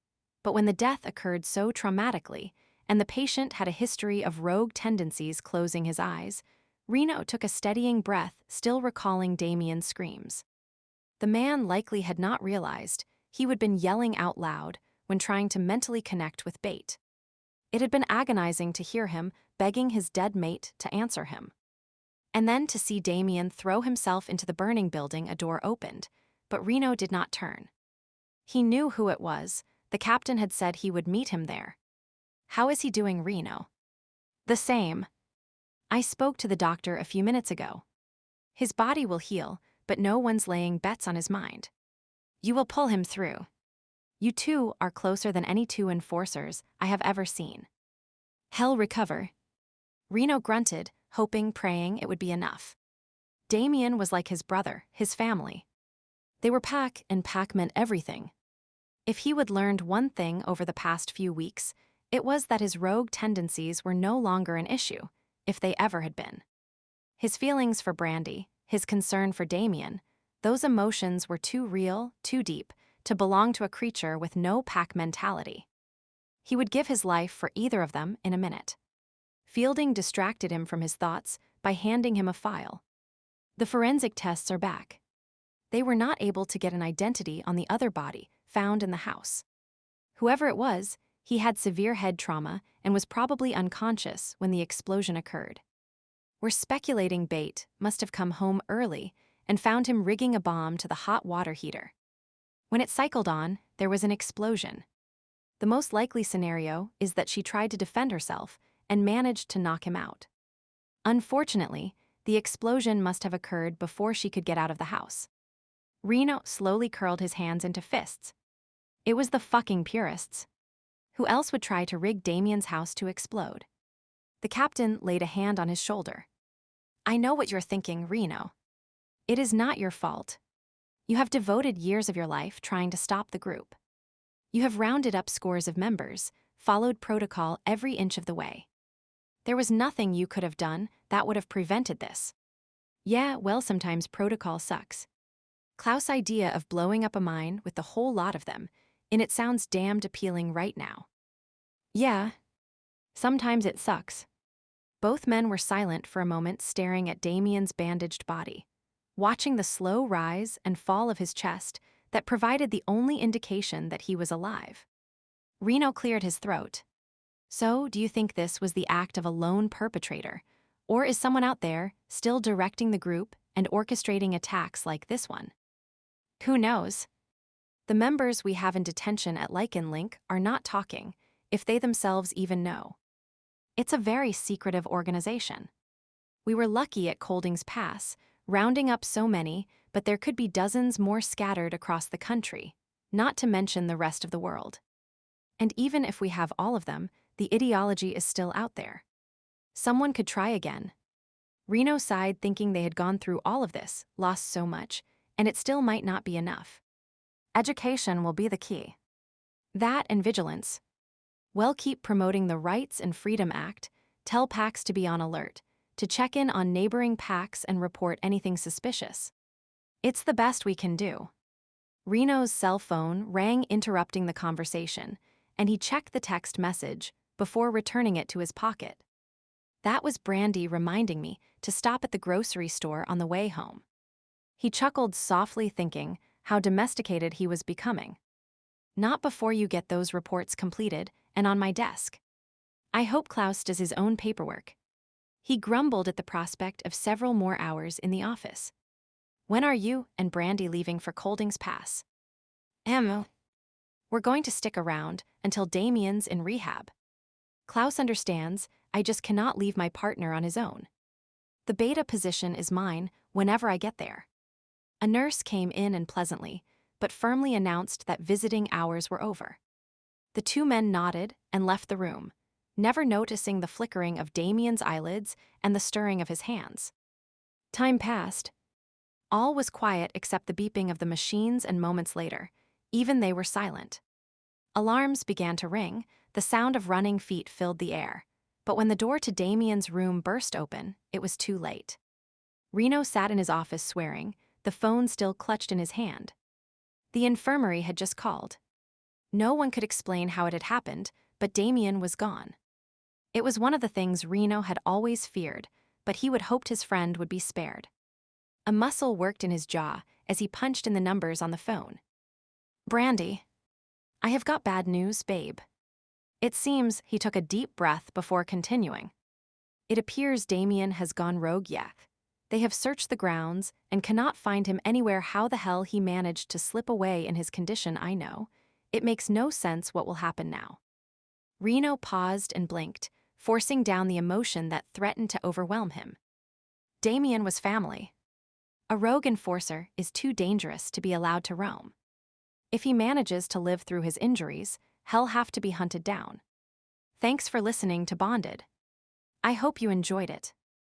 but when the death occurred so traumatically, and the patient had a history of rogue tendencies closing his eyes, Reno took a steadying breath, still recalling Damien's screams. The man likely had not realized he had been yelling out loud when trying to mentally connect with Bate. It had been agonizing to hear him begging his dead mate to answer him. And then to see Damien throw himself into the burning building. A door opened, but Reno did not turn. He knew who it was. The captain had said he would meet him there. How is he doing, Reno? The same. I spoke to the doctor a few minutes ago. His body will heal, but no one's laying bets on his mind. You will pull him through. You two are closer than any two enforcers I have ever seen. He'll recover. Reno grunted, hoping, praying it would be enough. Damien was like his brother, his family. They were pack, and pack meant everything. If he had learned one thing over the past few weeks, it was that his rogue tendencies were no longer an issue, if they ever had been. His feelings for Brandi, his concern for Damien, those emotions were too real, too deep, to belong to a creature with no pack mentality. He would give his life for either of them in a minute. Fielding distracted him from his thoughts by handing him a file. The forensic tests are back. They were not able to get an identity on the other body found in the house. Whoever it was, he had severe head trauma and was probably unconscious when the explosion occurred. We're speculating Bate must have come home early and found him rigging a bomb to the hot water heater. When it cycled on, there was an explosion. The most likely scenario is that she tried to defend herself and managed to knock him out. Unfortunately, the explosion must have occurred before she could get out of the house. Reno slowly curled his hands into fists. It was the fucking purists. Who else would try to rig Damien's house to explode? The captain laid a hand on his shoulder. I know what you're thinking, Reno. It is not your fault. You have devoted years of your life trying to stop the group. You have rounded up scores of members, followed protocol every inch of the way. There was nothing you could have done that would have prevented this. Yeah, well, sometimes protocol sucks. Klaus' idea of blowing up a mine with the whole lot of them, and it sounds damned appealing right now. Yeah, sometimes it sucks. Both men were silent for a moment, staring at Damien's bandaged body, watching the slow rise and fall of his chest that provided the only indication that he was alive. Reno cleared his throat. So, do you think this was the act of a lone perpetrator, or is someone out there still directing the group and orchestrating attacks like this one? Who knows? The members we have in detention at Lycan Link are not talking, if they themselves even know. It's a very secretive organization. We were lucky at Kolding's Pass. rounding up so many, but there could be dozens more scattered across the country, not to mention the rest of the world. And even if we have all of them, the ideology is still out there. Someone could try again. Reno sighed, thinking they had gone through all of this, lost so much, and it still might not be enough. Education will be the key. That and vigilance. Well, keep promoting the Rights and Freedom Act, tell packs to be on alert, to check in on neighboring packs and report anything suspicious. It's the best we can do. Reno's cell phone rang, interrupting the conversation, and he checked the text message before returning it to his pocket. That was Brandi reminding me to stop at the grocery store on the way home. He chuckled softly, thinking how domesticated he was becoming. Not before you get those reports completed and on my desk. I hope Klaus does his own paperwork. He grumbled at the prospect of several more hours in the office. When are you and Brandi leaving for Kolding's Pass? We're going to stick around until Damien's in rehab. Klaus understands, I just cannot leave my partner on his own. The beta position is mine whenever I get there. A nurse came in and pleasantly, but firmly announced that visiting hours were over. The two men nodded and left the room, never noticing the flickering of Damien's eyelids and the stirring of his hands. Time passed. All was quiet except the beeping of the machines, and moments later, even they were silent. Alarms began to ring, the sound of running feet filled the air, but when the door to Damien's room burst open, it was too late. Reno sat in his office swearing, the phone still clutched in his hand. The infirmary had just called. No one could explain how it had happened, but Damien was gone. It was one of the things Reno had always feared, but he would hoped his friend would be spared. A muscle worked in his jaw as he punched in the numbers on the phone. Brandi. I have got bad news, babe. It seems he took a deep breath before continuing. It appears Damien has gone rogue. They have searched the grounds and cannot find him anywhere. How the hell he managed to slip away in his condition, I know. It makes no sense what will happen now. Reno paused and blinked, forcing down the emotion that threatened to overwhelm him. Damien was family. A rogue enforcer is too dangerous to be allowed to roam. If he manages to live through his injuries, he'll have to be hunted down. Thanks for listening to Bonded. I hope you enjoyed it.